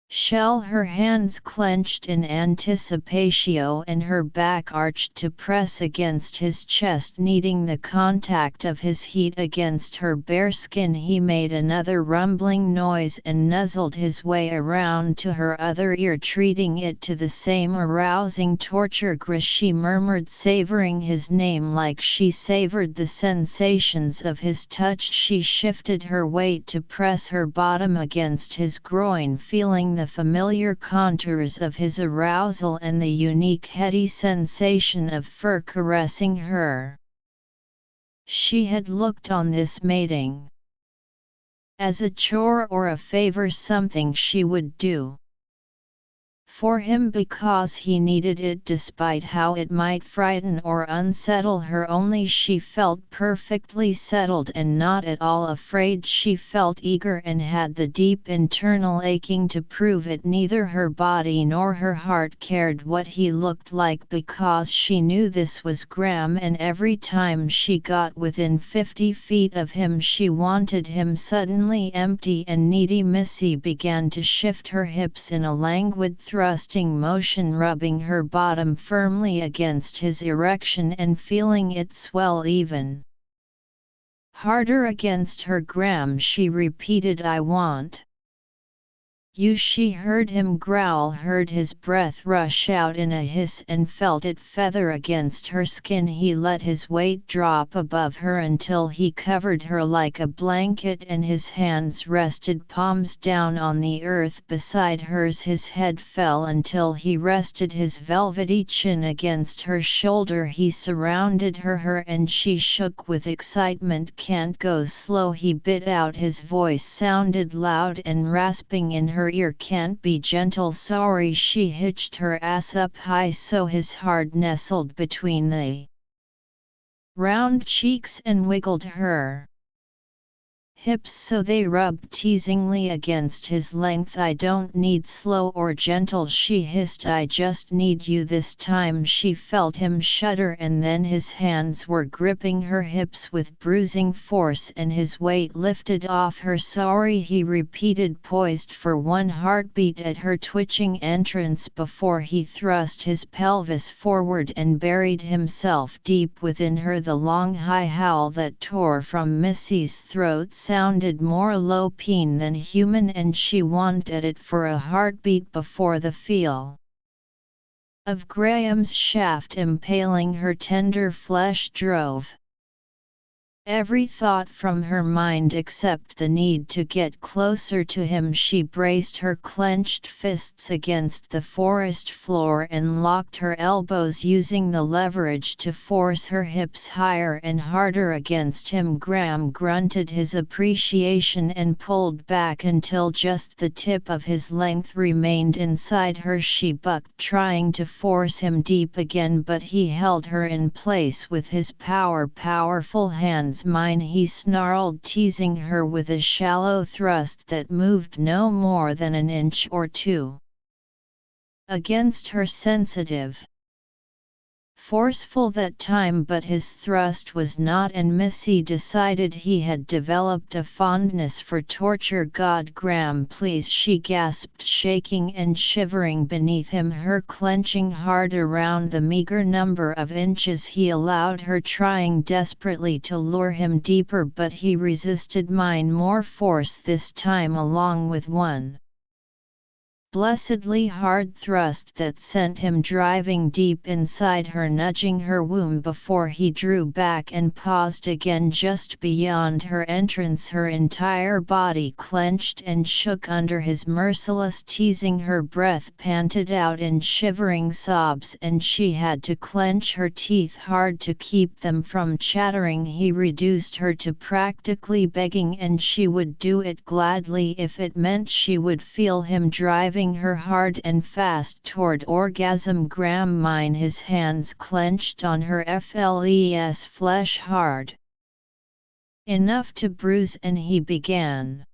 shell. Her hands clenched in anticipatio and her back arched to press against his chest, needing the contact of his heat against her bare skin. He made another rumbling noise and nuzzled his way around to her other ear, treating it to the same arousing torture. Grish, she murmured, savoring his name like she savored the sensations of his touch. She shifted her weight to press her bottom against his groin, feeling the familiar contours of his arousal and the unique heady sensation of fur caressing her. She had looked on this mating as a chore or a favor, something she would do for him because he needed it, despite how it might frighten or unsettle her. Only she felt perfectly settled and not at all afraid. She felt eager and had the deep internal aching to prove it. Neither her body nor her heart cared what he looked like, because she knew this was Graham, and every time she got within 50 feet of him she wanted him. Suddenly empty and needy, Missy began to shift her hips in a languid thrusting motion, rubbing her bottom firmly against his erection and feeling it swell even harder against her. Graham, she repeated, I want you. She heard him growl, heard his breath rush out in a hiss, and felt it feather against her skin. He let his weight drop above her until he covered her like a blanket, and his hands rested palms down on the earth beside hers. His head fell until he rested his velvety chin against her shoulder. He surrounded her and she shook with excitement. Can't go slow, he bit out. His voice sounded loud and rasping in her ear. Can't be gentle, sorry. She hitched her ass up high so his hard nestled between the round cheeks and wiggled her hips so they rubbed teasingly against his length. I don't need slow or gentle, she hissed, I just need you this time. She felt him shudder, and then his hands were gripping her hips with bruising force and his weight lifted off her. Sorry, he repeated, poised for one heartbeat at her twitching entrance before he thrust his pelvis forward and buried himself deep within her. The long high howl that tore from Missy's throat sounded more low-peen than human, and she wanted it for a heartbeat before the feel of Graham's shaft impaling her tender flesh drove every thought from her mind except the need to get closer to him. She braced her clenched fists against the forest floor and locked her elbows, using the leverage to force her hips higher and harder against him. Graham grunted his appreciation and pulled back until just the tip of his length remained inside her. She bucked, trying to force him deep again, but he held her in place with his powerful hands. Mine, he snarled, teasing her with a shallow thrust that moved no more than an inch or two against her sensitive forceful that time, but his thrust was not, and Missy decided he had developed a fondness for torture. "God, Graham, please," she gasped, shaking and shivering beneath him, her clenching hard around the meager number of inches he allowed her, trying desperately to lure him deeper, but he resisted. "Mine." More force this time, along with one blessedly hard thrust that sent him driving deep inside her, nudging her womb before he drew back and paused again just beyond her entrance. Her entire body clenched and shook under his merciless teasing. Her breath panted out in shivering sobs, and she had to clench her teeth hard to keep them from chattering. He reduced her to practically begging, and she would do it gladly if it meant she would feel him driving her hard and fast toward orgasm. "Graham, mine." His hands clenched on her flesh hard enough to bruise, and he began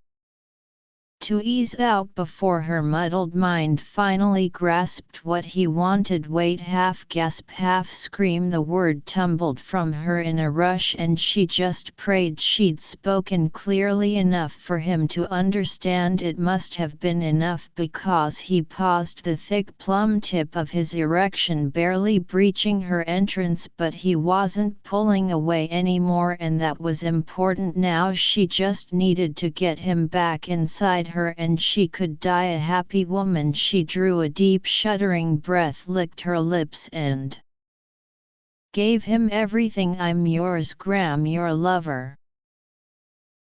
to ease out before her muddled mind finally grasped what he wanted. "Wait!" Half gasp, half scream, the word tumbled from her in a rush, and she just prayed she'd spoken clearly enough for him to understand. It must have been enough, because he paused, the thick plum tip of his erection barely breaching her entrance, but he wasn't pulling away anymore, and that was important now. She just needed to get him back inside her, and she could die a happy woman. She drew a deep shuddering breath, licked her lips, and gave him everything. "I'm yours, Graham, your lover,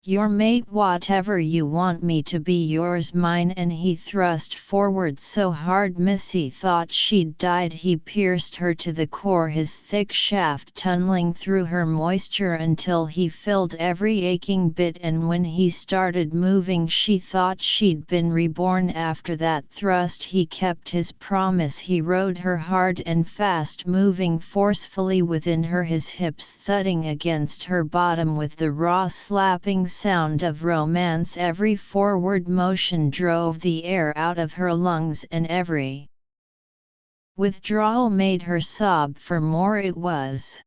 your mate, whatever you want me to be, yours, mine." And he thrust forward so hard Missy thought she'd died. He pierced her to the core, his thick shaft tunneling through her moisture until he filled every aching bit, and when he started moving she thought she'd been reborn. After that thrust he kept his promise. He rode her hard and fast, moving forcefully within her, his hips thudding against her bottom with the raw slapping sound of romance. Every forward motion drove the air out of her lungs, and every withdrawal made her sob for more. It was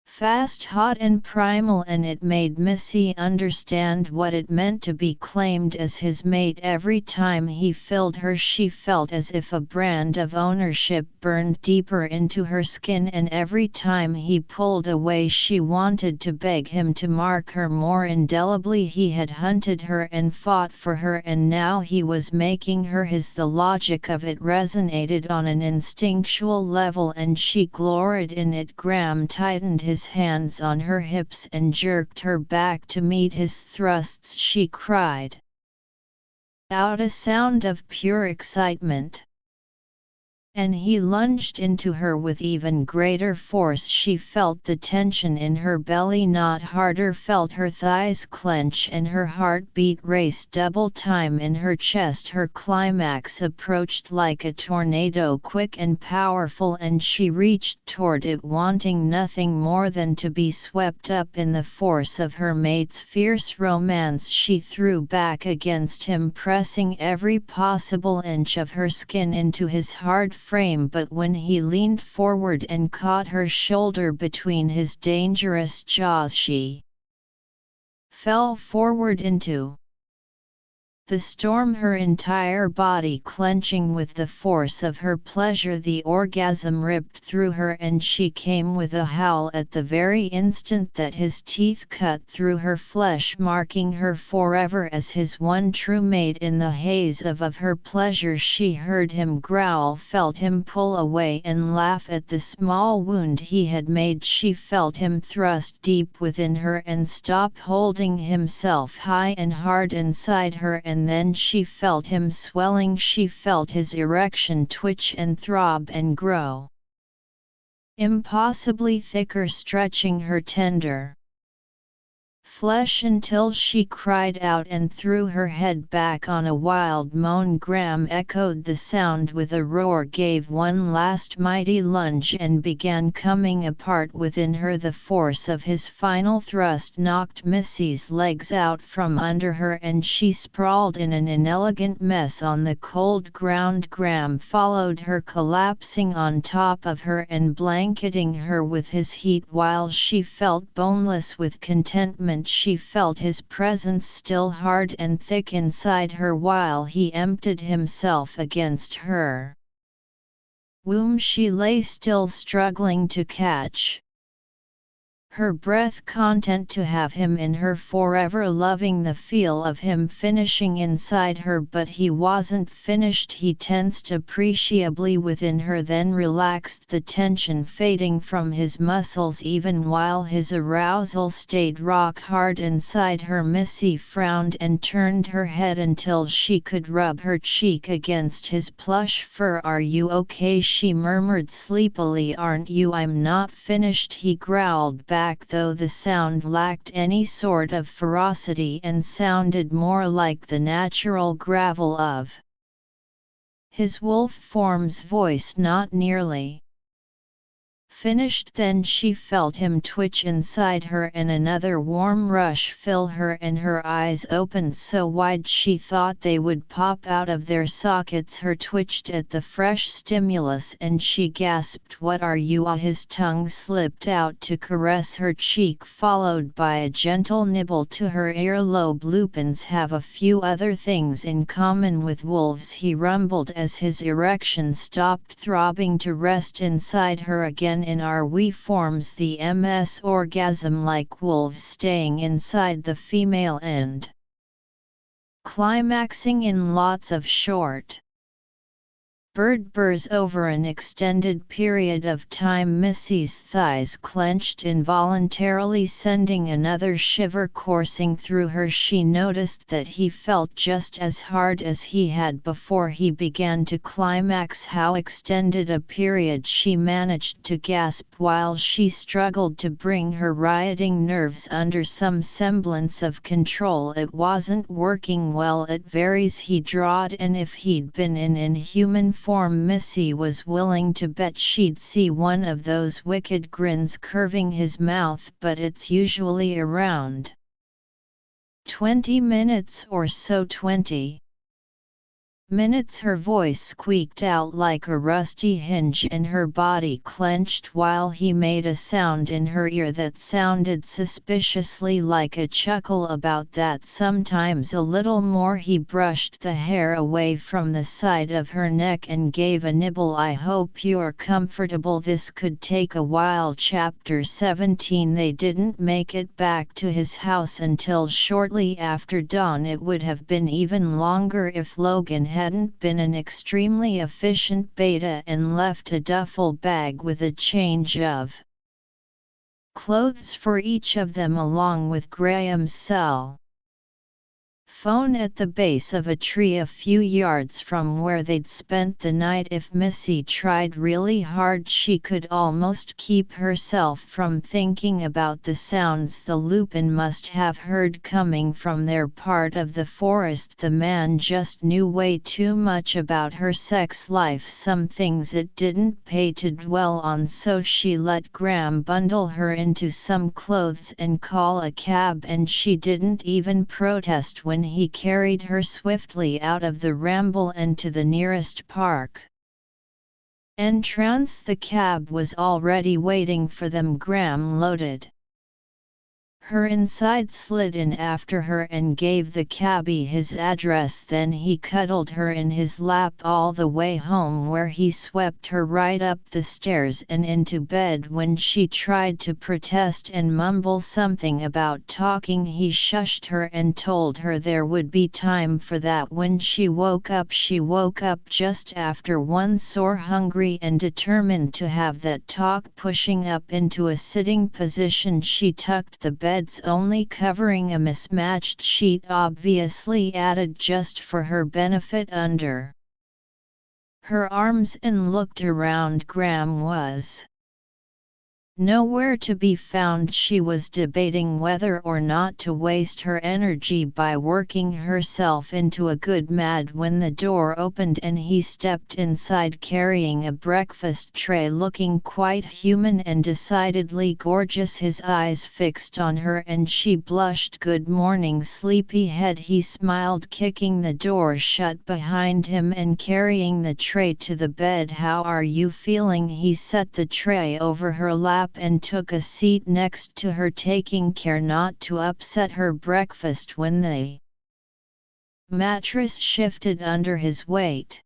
fast, hot and primal, and it made Missy understand what it meant to be claimed as his mate. Every time he filled her she felt as if a brand of ownership burned deeper into her skin, and every time he pulled away she wanted to beg him to mark her more indelibly. He had hunted her and fought for her, and now he was making her his. The logic of it resonated on an instinctual level, and she gloried in it. Graham tightened his hands on her hips and jerked her back to meet his thrusts. She cried out a sound of pure excitement, and he lunged into her with even greater force. She felt the tension in her belly knot harder, felt her thighs clench, and her heartbeat race double time in her chest. Her climax approached like a tornado, quick and powerful, and she reached toward it, wanting nothing more than to be swept up in the force of her mate's fierce romance. She threw back against him, pressing every possible inch of her skin into his hard frame, but when he leaned forward and caught her shoulder between his dangerous jaws, she fell forward into the storm, her entire body clenching with the force of her pleasure. The orgasm ripped through her, and she came with a howl at the very instant that his teeth cut through her flesh, marking her forever as his one true mate. In the haze of her pleasure she heard him growl, felt him pull away and laugh at the small wound he had made. She felt him thrust deep within her and stop holding himself high and hard inside her, and then she felt him swelling. She felt his erection twitch and throb and grow impossibly thicker, stretching her tender flesh until she cried out and threw her head back on a wild moan. Gram echoed the sound with a roar, gave one last mighty lunge and began coming apart within her. The force of his final thrust knocked Missy's legs out from under her and she sprawled in an inelegant mess on the cold ground. Gram followed her, collapsing on top of her and blanketing her with his heat while she felt boneless with contentment. She felt his presence still hard and thick inside her while he emptied himself against her womb. She lay still, struggling to catch her breath, content to have him in her forever, loving the feel of him finishing inside her. But he wasn't finished. He tensed appreciably within her, then relaxed, the tension fading from his muscles even while his arousal stayed rock hard inside her. Missy frowned and turned her head until she could rub her cheek against his plush fur. "Are you okay?" she murmured sleepily. "Aren't you?" "I'm not finished," he growled back, though the sound lacked any sort of ferocity and sounded more like the natural gravel of his wolf form's voice. "Not nearly finished." Then she felt him twitch inside her and another warm rush fill her, and her eyes opened so wide she thought they would pop out of their sockets. Her twitched at the fresh stimulus and she gasped, "What are you?" His tongue slipped out to caress her cheek, followed by a gentle nibble to her earlobe. "Lupins have a few other things in common with wolves," he rumbled as his erection stopped throbbing to rest inside her again. "In our we forms the MS orgasm like wolves, staying inside the female and climaxing in lots of short bird burrs over an extended period of time." Missy's thighs clenched involuntarily, sending another shiver coursing through her. She noticed that he felt just as hard as he had before he began to climax. "How extended a period?" she managed to gasp while she struggled to bring her rioting nerves under some semblance of control. "It wasn't working well." "It varies," he drawled, "and if he'd been in inhuman form, Missy was willing to bet she'd see one of those wicked grins curving his mouth, but it's usually around 20 minutes or so." 20 minutes, her voice squeaked out like a rusty hinge and her body clenched while he made a sound in her ear that sounded suspiciously like a chuckle. "About that, sometimes a little more." He brushed the hair away from the side of her neck and gave a nibble. "I hope you're comfortable. This could take a while." Chapter 17. They didn't make it back to his house until shortly after dawn. It would have been even longer if Logan hadn't been an extremely efficient beta and left a duffel bag with a change of clothes for each of them, along with Graham's cell phone at the base of a tree a few yards from where they'd spent the night. If Missy tried really hard, she could almost keep herself from thinking about the sounds the Lupin must have heard coming from their part of the forest. The man just knew way too much about her sex life, some things it didn't pay to dwell on, so she let Graham bundle her into some clothes and call a cab, and she didn't even protest when he carried her swiftly out of the ramble and to the nearest park entrance. The cab was already waiting for them. Graham loaded her inside, slid in after her and gave the cabbie his address. Then he cuddled her in his lap all the way home, where he swept her right up the stairs and into bed. When she tried to protest and mumble something about talking, he shushed her and told her there would be time for that when she woke up just after one, sore hungry and determined to have that talk. Pushing up into a sitting position, she tucked the bed's only covering, a mismatched sheet obviously added just for her benefit, under her arms and looked around. Graham was Nowhere to be found. She was debating whether or not to waste her energy by working herself into a good mad when the door opened and he stepped inside carrying a breakfast tray, looking quite human and decidedly gorgeous, his eyes fixed on her, and she blushed. "Good morning, sleepyhead," he smiled, kicking the door shut behind him and carrying the tray to the bed. "How are you feeling?" He set the tray over her lap and took a seat next to her, taking care not to upset her breakfast when the mattress shifted under his weight.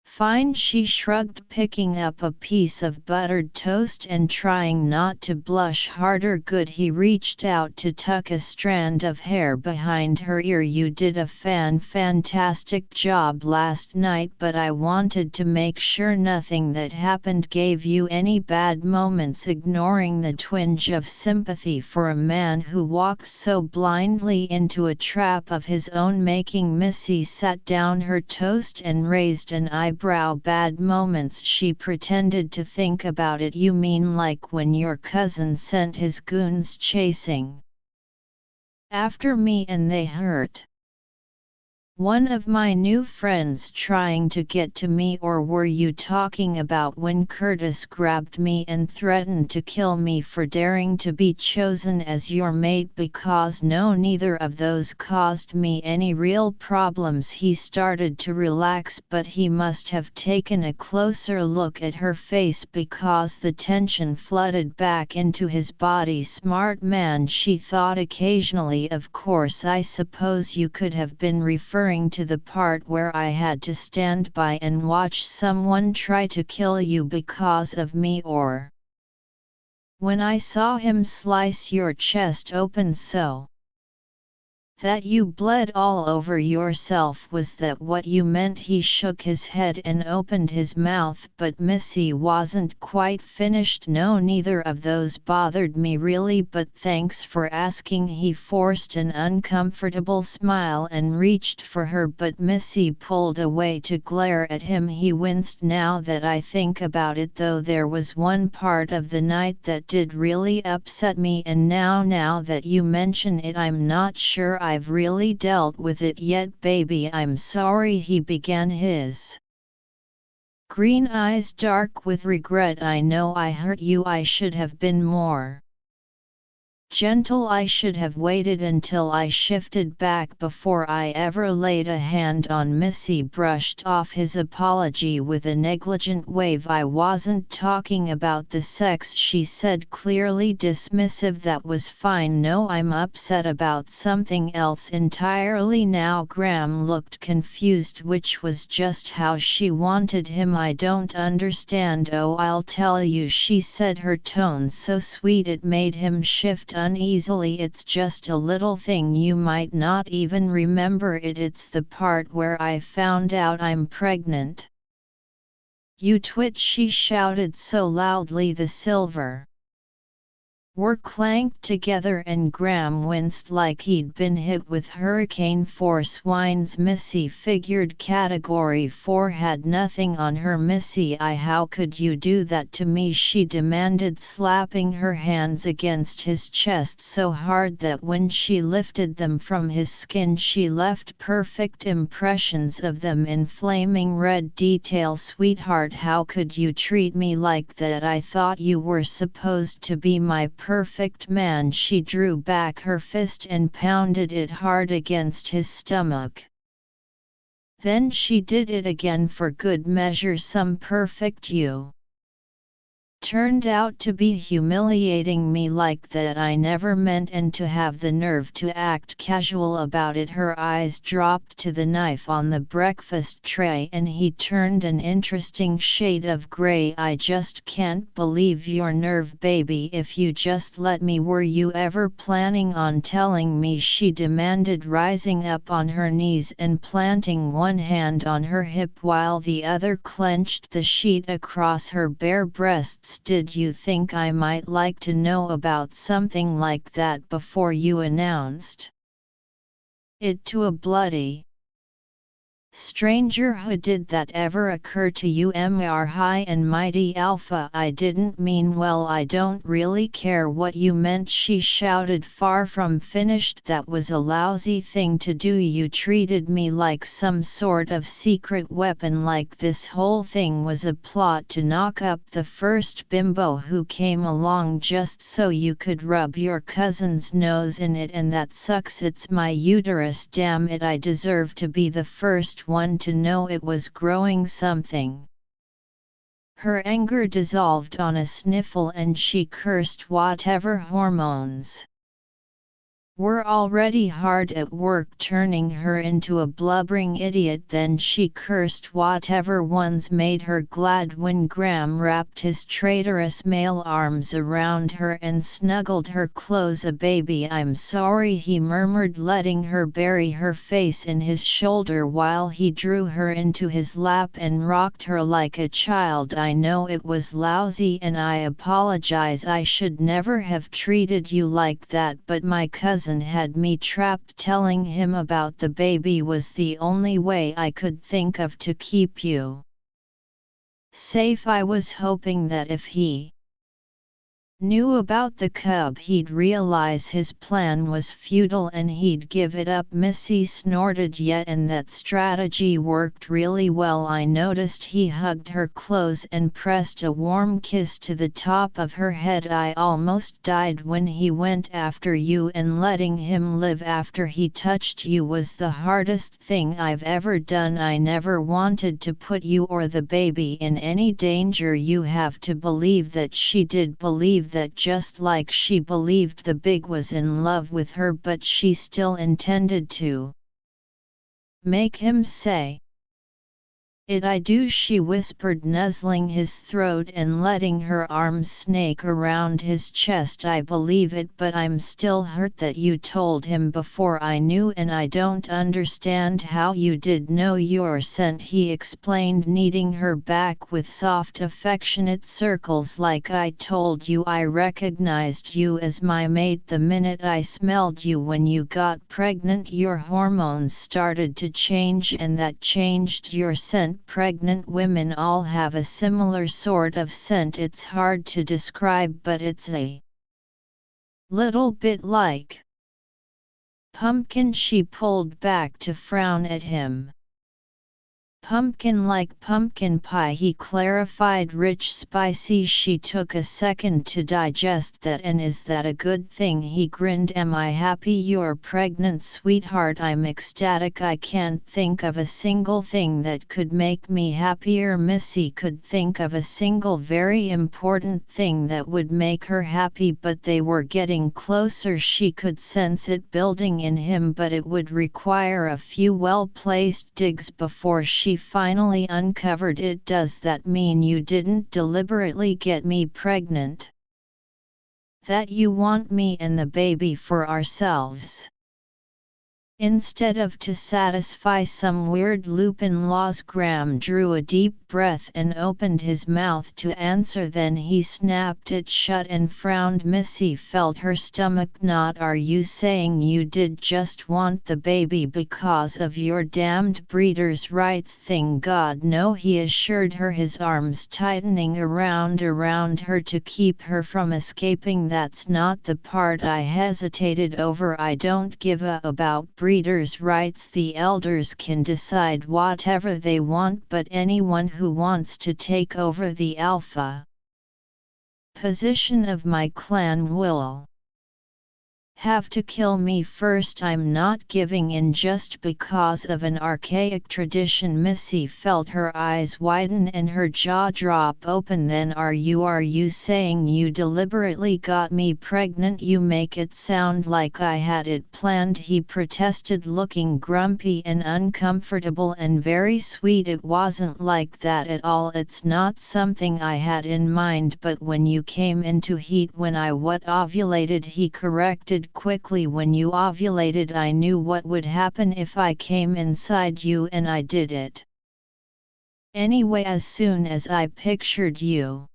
"Fine," she shrugged, picking up a piece of buttered toast and trying not to blush harder. "Good." He reached out to tuck a strand of hair behind her ear. "You did a fantastic job last night, but I wanted to make sure nothing that happened gave you any bad moments." Ignoring the twinge of sympathy for a man who walks so blindly into a trap of his own making, Missy sat down her toast and raised an eyebrow. "Bad moments?" She pretended to think about it. "You mean like when your cousin sent his goons chasing after me and they hurt one of my new friends trying to get to me? Or were you talking about when Curtis grabbed me and threatened to kill me for daring to be chosen as your mate?" "Because no, neither of those caused me any real problems." He started to relax, but he must have taken a closer look at her face because the tension flooded back into his body. "Smart man," she thought occasionally. "Of course, I suppose you could have been referring to the part where I had to stand by and watch someone try to kill you because of me, or when I saw him slice your chest open so that you bled all over yourself. Was that what you meant?" He shook his head and opened his mouth, but Missy wasn't quite finished. "No, neither of those bothered me really, but thanks for asking." He forced an uncomfortable smile and reached for her, but Missy pulled away to glare at him. He winced. "Now that I think about it though, there was one part of the night that did really upset me, and now that you mention it, I'm not sure I've really dealt with it yet." "Baby, I'm sorry," he began, his green eyes dark with regret. "I know I hurt you. I should have been more gentle. I should have waited until I shifted back before I ever laid a hand on." Missy brushed off his apology with a negligent wave. "I wasn't talking about the sex," she said, clearly dismissive. "That was fine. No, I'm upset about something else entirely now." Graham looked confused, which was just how she wanted him. "I don't understand." "Oh, I'll tell you," she said, her tone so sweet it made him shift uneasily. "It's just a little thing, you might not even remember it. It's the part where I found out I'm pregnant." "You twit!" she shouted so loudly the silver were clanked together and Graham winced like he'd been hit with hurricane force winds. Missy figured Category 4 had nothing on her. "Missy, how could you do that to me?" she demanded, slapping her hands against his chest so hard that when she lifted them from his skin she left perfect impressions of them in flaming red detail. "Sweetheart, how could you treat me like that? I thought you were supposed to be my perfect man." She drew back her fist and pounded it hard against his stomach. Then she did it again for good measure. "Some perfect you turned out to be humiliating me like that. I never meant." "And to have the nerve to act casual about it." Her eyes dropped to the knife on the breakfast tray and he turned an interesting shade of gray. "I just can't believe your nerve, baby. If you just let me. Were you ever planning on telling me?" she demanded, rising up on her knees and planting one hand on her hip while the other clenched the sheet across her bare breasts. "Did you think I might like to know about something like that before you announced it to a bloody Stranger, who did that ever occur to you, Mr. High and Mighty Alpha? I didn't mean well, I don't really care what you meant, she shouted, far from finished. That was a lousy thing to do. You treated me like some sort of secret weapon, like this whole thing was a plot to knock up the first bimbo who came along just so you could rub your cousin's nose in it, and that sucks. It's my uterus, damn it, I deserve to be the first one to know it was growing something. Her anger dissolved on a sniffle and she cursed whatever hormones were already hard at work turning her into a blubbering idiot. Then she cursed whatever ones made her glad when Graham wrapped his traitorous male arms around her and snuggled her close. A baby, I'm sorry, he murmured, letting her bury her face in his shoulder while he drew her into his lap and rocked her like a child. I know it was lousy and I apologize. I should never have treated you like that, but my cousin had me trapped. Telling him about the baby was the only way I could think of to keep you safe. I was hoping that if he knew about the cub he'd realize his plan was futile and he'd give it up. Missy snorted, yet, and that strategy worked really well. I noticed he hugged her close and pressed a warm kiss to the top of her head. I almost died when he went after you, and letting him live after he touched you was the hardest thing I've ever done. I never wanted to put you or the baby in any danger. You have to believe that she did believe that, just like she believed the big was in love with her, but she still intended to make him say it. I do, she whispered, nuzzling his throat and letting her arms snake around his chest. I believe it, but I'm still hurt that you told him before I knew, and I don't understand how you did know your scent, he explained, kneading her back with soft affectionate circles. Like I told you, I recognized you as my mate the minute I smelled you. When you got pregnant, your hormones started to change, and that changed your scent. Pregnant women all have a similar sort of scent. It's hard to describe, but it's a little bit like pumpkin. She pulled back to frown at him. Pumpkin, like pumpkin pie, he clarified, rich, spicy. She took a second to digest that. And is that a good thing? He grinned. Am I happy you're pregnant, sweetheart? I'm ecstatic. I can't think of a single thing that could make me happier. Missy could think of a single very important thing that would make her happy, but they were getting closer. She could sense it building in him, but it would require a few well-placed digs before she finally uncovered it. Does that mean you didn't deliberately get me pregnant? That you want me and the baby for ourselves, instead of to satisfy some weird Lupin laws? Graham drew a deep breath and opened his mouth to answer, then he snapped it shut and frowned. Missy felt her stomach knot. Are you saying you did just want the baby because of your damned breeders' rights thing? God, no, he assured her, his arms tightening around her to keep her from escaping. That's not the part I hesitated over. I don't give a about breeders' rights. The elders can decide whatever they want, but anyone who wants to take over the alpha position of my clan will have to kill me first. I'm not giving in just because of an archaic tradition. Missy felt her eyes widen and her jaw drop open. Then are you saying you deliberately got me pregnant? You make it sound like I had it planned, he protested, looking grumpy and uncomfortable and very sweet. It wasn't like that at all. It's not something I had in mind, but when you came into heat when I ovulated, he corrected quickly. When you ovulated, I knew what would happen if I came inside you, and I did it anyway as soon as I pictured you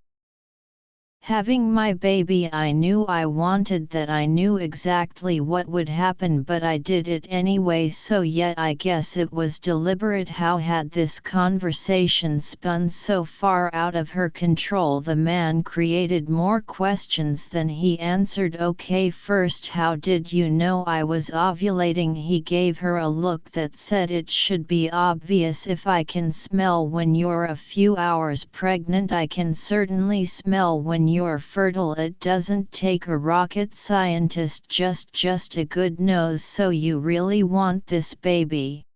Having my baby, I knew I wanted that. I knew exactly what would happen, but I did it anyway, so yet I guess it was deliberate. How had this conversation spun so far out of her control? The man created more questions than he answered. Okay, first, how did you know I was ovulating? He gave her a look that said it should be obvious. If I can smell when you're a few hours pregnant, I can certainly smell when you're fertile. It doesn't take a rocket scientist, just a good nose. So you really want this baby?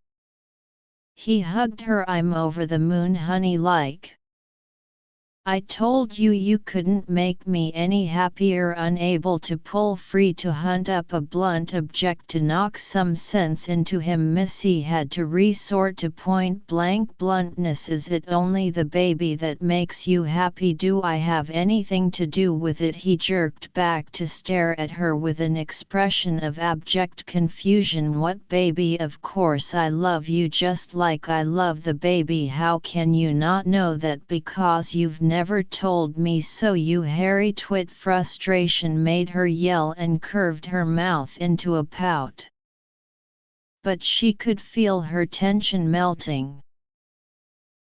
He hugged her. I'm over the moon, honey, like I told you, you couldn't make me any happier. Unable to pull free to hunt up a blunt object to knock some sense into him, Missy had to resort to point-blank bluntness. Is it only the baby that makes you happy? Do I have anything to do with it? He jerked back to stare at her with an expression of abject confusion. What baby? Of course I love you just like I love the baby. How can you not know that? Because you've never told me so, you hairy twit. Frustration made her yell and curved her mouth into a pout. But she could feel her tension melting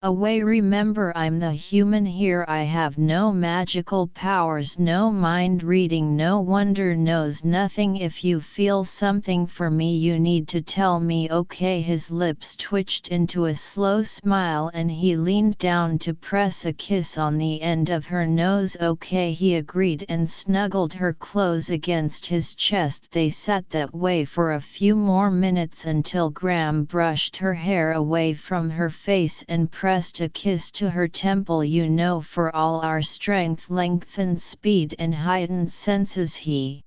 away. Remember, I'm the human here. I have no magical powers, no mind reading, no wonder knows nothing. If you feel something for me, you need to tell me, okay? His lips twitched into a slow smile and he leaned down to press a kiss on the end of her nose. Okay, he agreed and snuggled her close against his chest. They sat that way for a few more minutes until Graham brushed her hair away from her face and pressed a kiss to her temple. You know, for all our strength, lengthened speed and heightened senses, he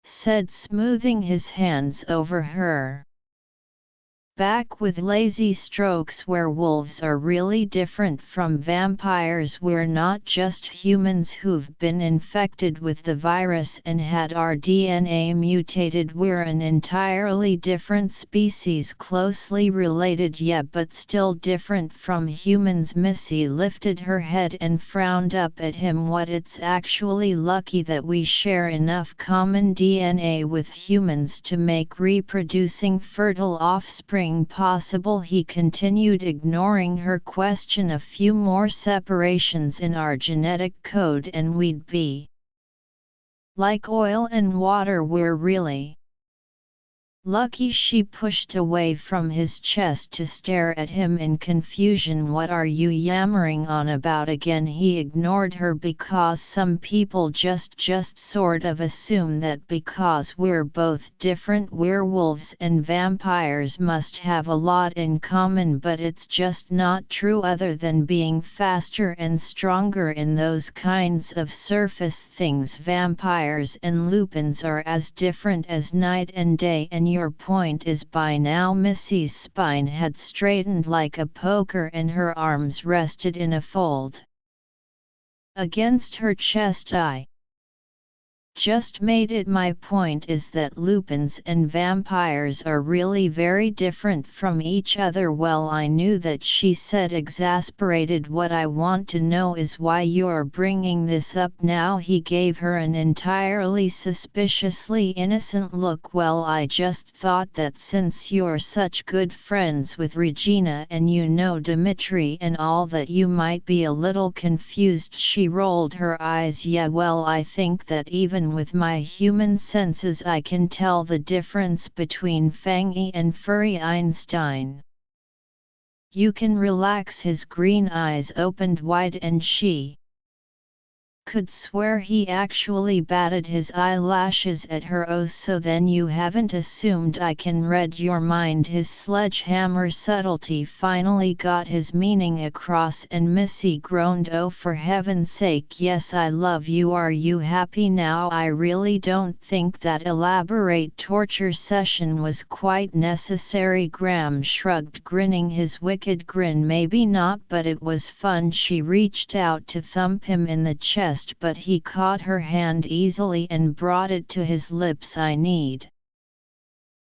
said, smoothing his hands over her back with lazy strokes. Werewolves are really different from vampires. We're not just humans who've been infected with the virus and had our DNA mutated. We're an entirely different species, closely related, yet but still different from humans. Missy lifted her head and frowned up at him. What? It's actually lucky that we share enough common DNA with humans to make reproducing fertile offspring possible, he continued, ignoring her question. A few more separations in our genetic code and we'd be like oil and water. We're really lucky. She pushed away from his chest to stare at him in confusion. What are you yammering on about again? He ignored her. Because some people just sort of assume that because we're both different, werewolves and vampires must have a lot in common, but it's just not true. Other than being faster and stronger in those kinds of surface things, vampires and lupins are as different as night and day. And your point is, by now Missy's spine had straightened like a poker and her arms rested in a fold against her chest. I just made it. My point is that lupins and vampires are really very different from each other. Well, I knew that, she said, exasperated. What I want to know is why you're bringing this up now. He gave her an entirely suspiciously innocent look. Well, I just thought that since you're such good friends with Regina and you know Dimitri and all, that you might be a little confused. She rolled her eyes. Yeah, well, I think that even with my human senses I can tell the difference between fangy and furry. Einstein. You can relax. His green eyes opened wide and she could swear he actually batted his eyelashes at her. Oh, so then you haven't assumed I can read your mind? His sledgehammer subtlety finally got his meaning across and Missy groaned. Oh, for heaven's sake, yes, I love you. Are you happy now? I really don't think that elaborate torture session was quite necessary. Graham shrugged, grinning his wicked grin. Maybe not, but it was fun. She reached out to thump him in the chest, but he caught her hand easily and brought it to his lips. I need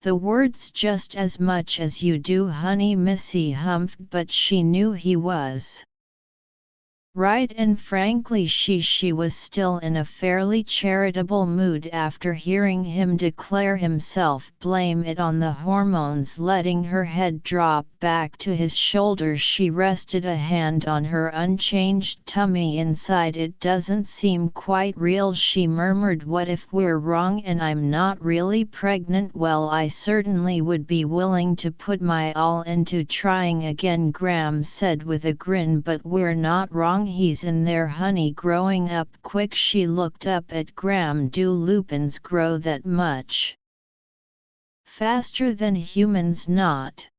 the words just as much as you do, honey, Missy humphed, but she knew he was Right, and frankly she was still in a fairly charitable mood after hearing him declare himself blame it on the hormones. Letting her head drop back to his shoulders, she rested a hand on her unchanged tummy. Inside, it doesn't seem quite real, she murmured. What if we're wrong and I'm not really pregnant? Well, I certainly would be willing to put my all into trying again, Graham said with a grin, but we're not wrong. He's in there, honey, growing up quick. She looked up at Graham. Do lupins grow that much faster than humans? Not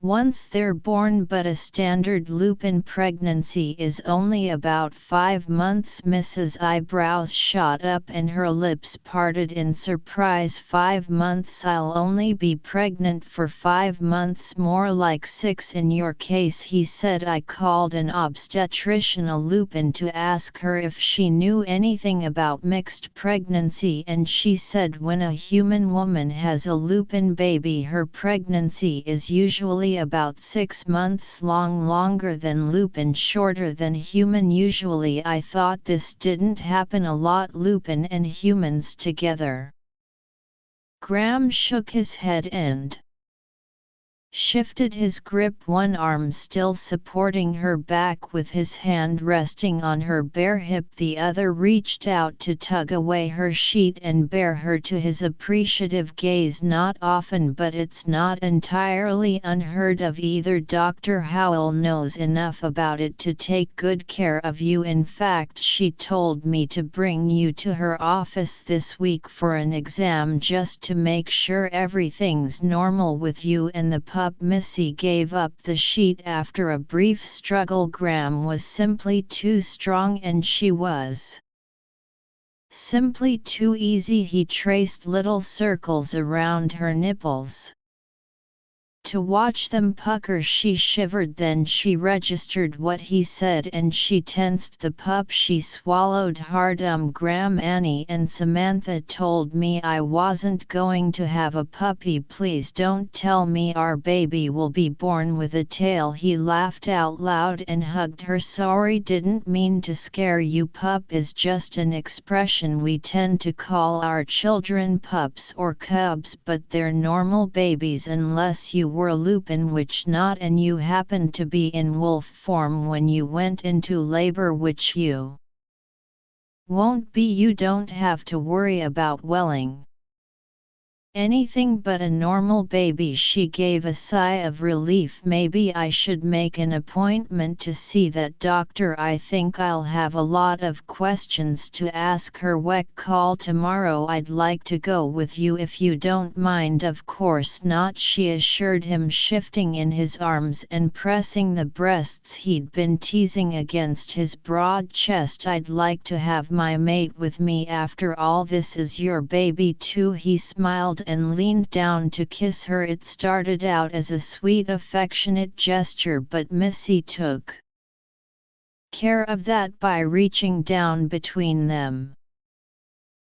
once they're born, but a standard lupin pregnancy is only about 5 months. Mrs. Eyebrows shot up and her lips parted in surprise. 5 months? I'll only be pregnant for 5 months, more like 6 in your case, he said. I called an obstetrician, a lupin, to ask her if she knew anything about mixed pregnancy, and she said when a human woman has a lupin baby, her pregnancy is usually about 6 months long, longer than lupin, shorter than human usually. I thought this didn't happen a lot, lupin and humans together. Graham shook his head and shifted his grip, one arm still supporting her back with his hand resting on her bare hip. The other reached out to tug away her sheet and bear her to his appreciative gaze. Not often, but it's not entirely unheard of either. Dr. Howell knows enough about it to take good care of you. In fact, she told me to bring you to her office this week for an exam just to make sure everything's normal with you and the pup. Missy gave up the sheet after a brief struggle. Graham was simply too strong and she was simply too easy. He traced little circles around her nipples. To watch them pucker, she shivered. Then she registered what he said and she tensed. The pup, she swallowed hard. Graham, Annie and Samantha told me I wasn't going to have a puppy. Please don't tell me our baby will be born with a tail. He laughed out loud and hugged her. Sorry, didn't mean to scare you. Pup is just an expression we tend to call our children pups or cubs, but they're normal babies unless you were lupin, which not, and you happened to be in wolf form when you went into labor, which you won't be. You don't have to worry about welling. Anything but a normal baby. She gave a sigh of relief. Maybe I should make an appointment to see that doctor. I think I'll have a lot of questions to ask her. Weck call tomorrow. I'd like to go with you if you don't mind. Of course not, she assured him, shifting in his arms and pressing the breasts he'd been teasing against his broad chest. I'd like to have my mate with me. After all, this is your baby too. He smiled and leaned down to kiss her. It started out as a sweet, affectionate gesture, but Missy took care of that by reaching down between them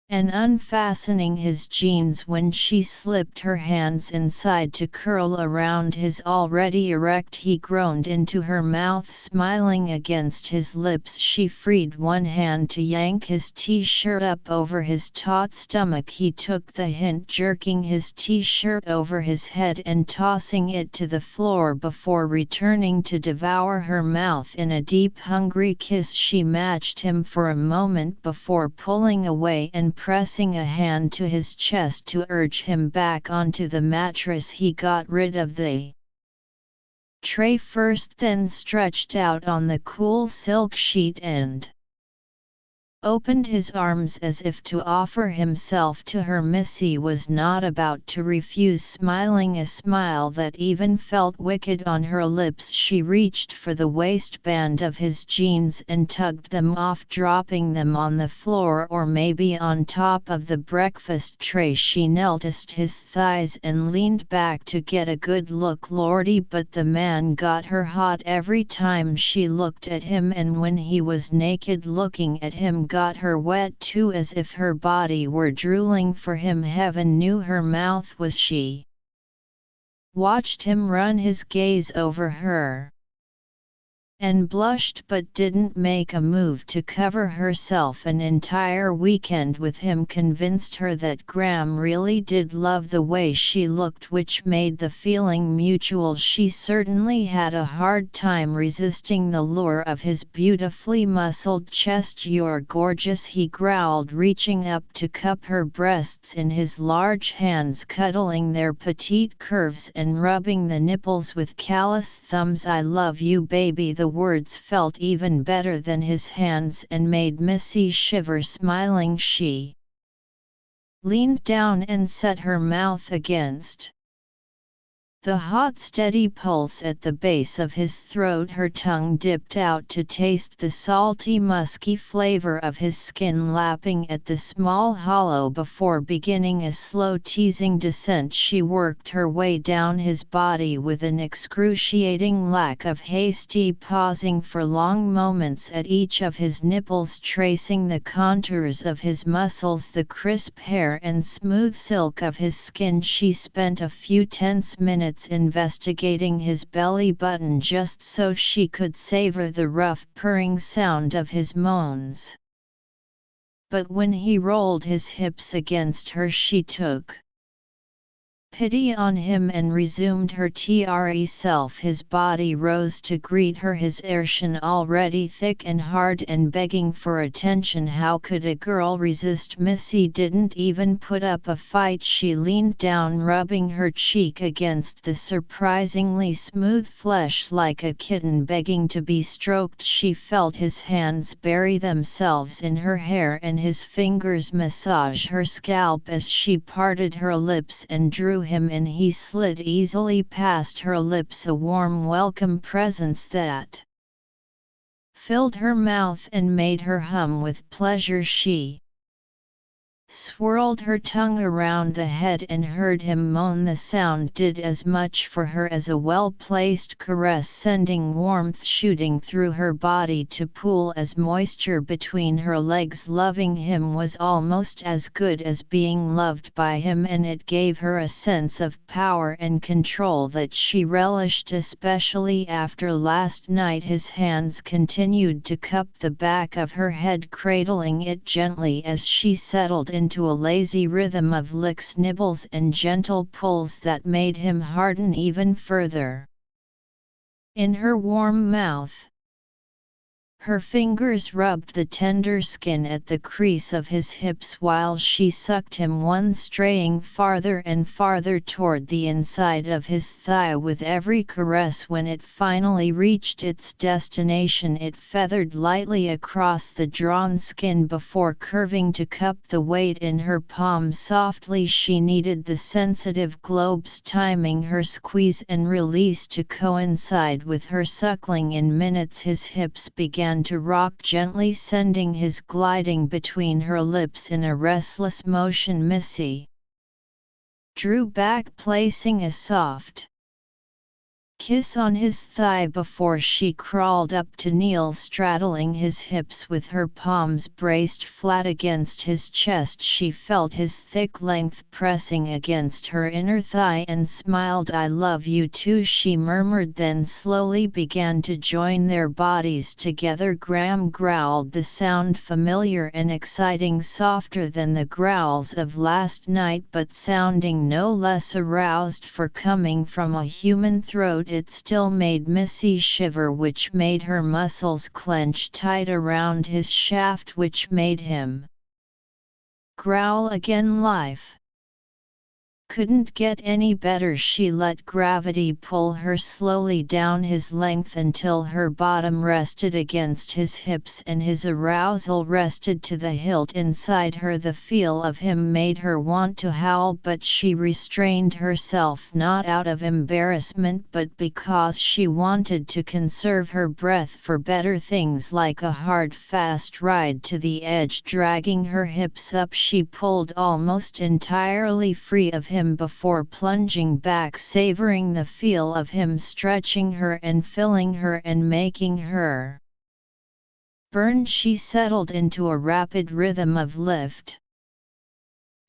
and unfastening his jeans. When she slipped her hands inside to curl around his already erect, he groaned into her mouth, smiling against his lips. She freed one hand to yank his t-shirt up over his taut stomach. He took the hint, jerking his t-shirt over his head and tossing it to the floor before returning to devour her mouth in a deep, hungry kiss. She matched him for a moment before pulling away and pressing a hand to his chest to urge him back onto the mattress. He got rid of the tray first, then stretched out on the cool silk sheet and opened his arms as if to offer himself to her. Missy was not about to refuse, smiling a smile that even felt wicked on her lips. She reached for the waistband of his jeans and tugged them off, dropping them on the floor or maybe on top of the breakfast tray. She knelt against his thighs and leaned back to get a good look. Lordy, but the man got her hot every time she looked at him, and when he was naked looking at him got her wet too, as if her body were drooling for him. Heaven knew her mouth was. She watched him run his gaze over her and blushed but didn't make a move to cover herself. An entire weekend with him convinced her that Graham really did love the way she looked, which made the feeling mutual. She certainly had a hard time resisting the lure of his beautifully muscled chest. "You're gorgeous," he growled, reaching up to cup her breasts in his large hands, cuddling their petite curves and rubbing the nipples with callous thumbs. "I love you, baby." The words felt even better than his hands and made Missy shiver. Smiling, she leaned down and set her mouth against the hot, steady pulse at the base of his throat. Her tongue dipped out to taste the salty, musky flavor of his skin lapping at the small hollow. Before beginning a slow, teasing descent, she worked her way down his body with an excruciating lack of haste, pausing for long moments at each of his nipples, tracing the contours of his muscles, the crisp hair and smooth silk of his skin. She spent a few tense minutes investigating his belly button just so she could savor the rough purring sound of his moans. But when he rolled his hips against her, she took pity on him and resumed her self. His body rose to greet her, his erection already thick and hard and begging for attention. How could a girl resist? Missy didn't even put up a fight. She leaned down, rubbing her cheek against the surprisingly smooth flesh like a kitten begging to be stroked. She felt his hands bury themselves in her hair and his fingers massage her scalp as she parted her lips and drew him in. He slid easily past her lips, a warm, welcome presence that filled her mouth and made her hum with pleasure. She swirled her tongue around the head and heard him moan. The sound did as much for her as a well-placed caress, sending warmth shooting through her body to pool as moisture between her legs. Loving him was almost as good as being loved by him, and it gave her a sense of power and control that she relished, especially after last night. His hands continued to cup the back of her head, cradling it gently as she settled into a lazy rhythm of licks, nibbles and gentle pulls that made him harden even further. In her warm mouth, her fingers rubbed the tender skin at the crease of his hips while she sucked him, one straying farther and farther toward the inside of his thigh with every caress. When it finally reached its destination, it feathered lightly across the drawn skin before curving to cup the weight in her palm softly. She needed the sensitive globes timing her squeeze and release to coincide with her suckling. In minutes his hips began to rock gently, sending his gliding between her lips in a restless motion. Missy drew back, placing a soft kiss on his thigh before she crawled up to kneel, straddling his hips with her palms braced flat against his chest. She felt his thick length pressing against her inner thigh and smiled. "I love you too," she murmured, then slowly began to join their bodies together. Graham growled, the sound familiar and exciting, softer than the growls of last night but sounding no less aroused for coming from a human throat. It still made Missy shiver, which made her muscles clench tight around his shaft, which made him growl again. Life couldn't get any better. She let gravity pull her slowly down his length until her bottom rested against his hips and his arousal rested to the hilt inside her. The feel of him made her want to howl, but she restrained herself, not out of embarrassment but because she wanted to conserve her breath for better things like a hard, fast ride to the edge. Dragging her hips up, she pulled almost entirely free of him before plunging back, savoring the feel of him stretching her and filling her and making her burn. She settled into a rapid rhythm of lift,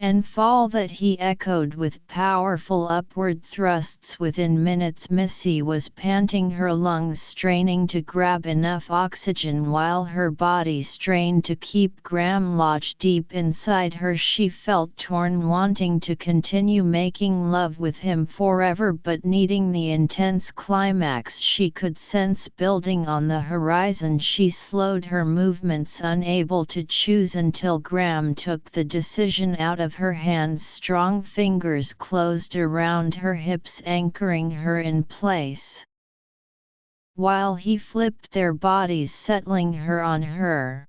and fall that he echoed with powerful upward thrusts. Within minutes Missy was panting, her lungs straining to grab enough oxygen while her body strained to keep Graham lodged deep inside her. She felt torn, wanting to continue making love with him forever but needing the intense climax she could sense building on the horizon. She slowed her movements, unable to choose until Graham took the decision out of her hands. Strong fingers closed around her hips, anchoring her in place, while he flipped their bodies, settling her on her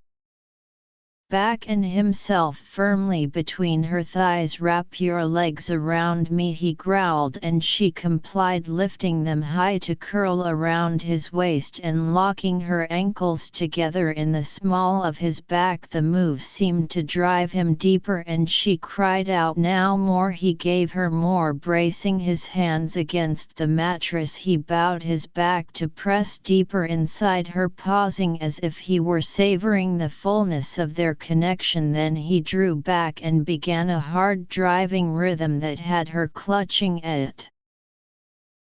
back and himself firmly between her thighs. "Wrap your legs around me," he growled, and she complied, lifting them high to curl around his waist and locking her ankles together in the small of his back. The move seemed to drive him deeper and she cried out, "Now more!" He gave her more, bracing his hands against the mattress. He bowed his back to press deeper inside her, pausing as if he were savoring the fullness of their connection. Then he drew back and began a hard driving rhythm that had her clutching at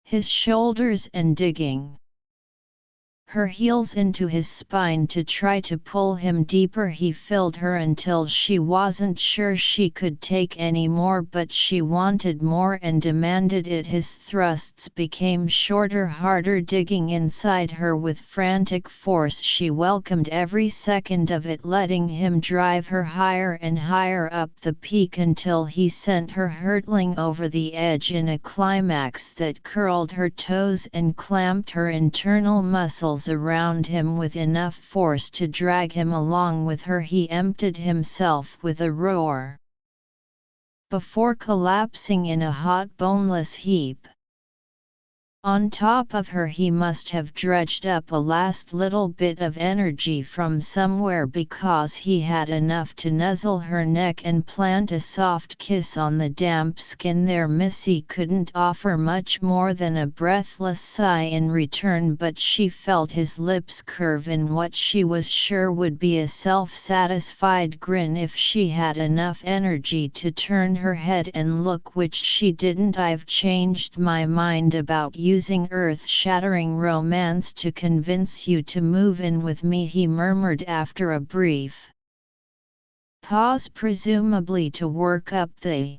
his shoulders and digging her heels into his spine to try to pull him deeper. He filled her until she wasn't sure she could take any more, but she wanted more and demanded it. His thrusts became shorter, harder, digging inside her with frantic force. She welcomed every second of it, letting him drive her higher and higher up the peak until he sent her hurtling over the edge in a climax that curled her toes and clamped her internal muscles around him with enough force to drag him along with her. He emptied himself with a roar before collapsing in a hot, boneless heap on top of her. He must have dredged up a last little bit of energy from somewhere, because he had enough to nuzzle her neck and plant a soft kiss on the damp skin there. Missy couldn't offer much more than a breathless sigh in return, but she felt his lips curve in what she was sure would be a self-satisfied grin if she had enough energy to turn her head and look, which she didn't. "I've changed my mind about using earth-shattering romance to convince you to move in with me," he murmured after a brief pause, presumably to work up the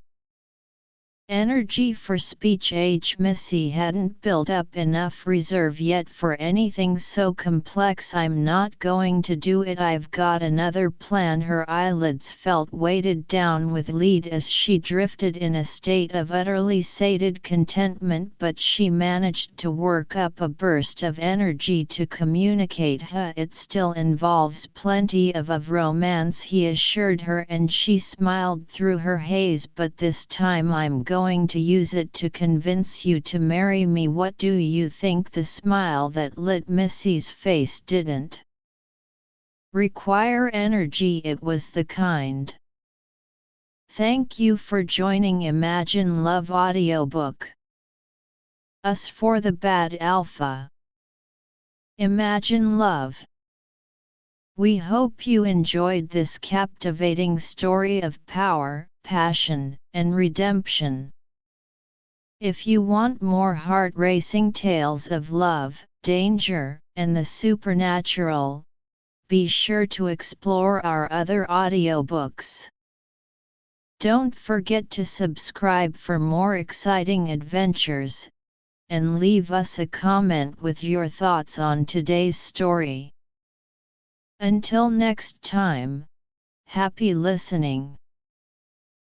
energy for speech. Missy hadn't built up enough reserve yet for anything so complex. "I'm not going to do it. I've got another plan." Her eyelids felt weighted down with lead as she drifted in a state of utterly sated contentment, but she managed to work up a burst of energy to communicate. "It still involves plenty of romance," he assured her, and she smiled through her haze, "but this time I'm going to use it to convince you to marry me. What do you think?" The smile that lit Missy's face didn't require energy. It was the kind. Thank you for joining Imagine Love Audiobook. Us for the Bad Alpha. Imagine Love. We hope you enjoyed this captivating story of power, passion, and redemption. If you want more heart-racing tales of love, danger, and the supernatural, be sure to explore our other audiobooks. Don't forget to subscribe for more exciting adventures, and leave us a comment with your thoughts on today's story. Until next time, happy listening.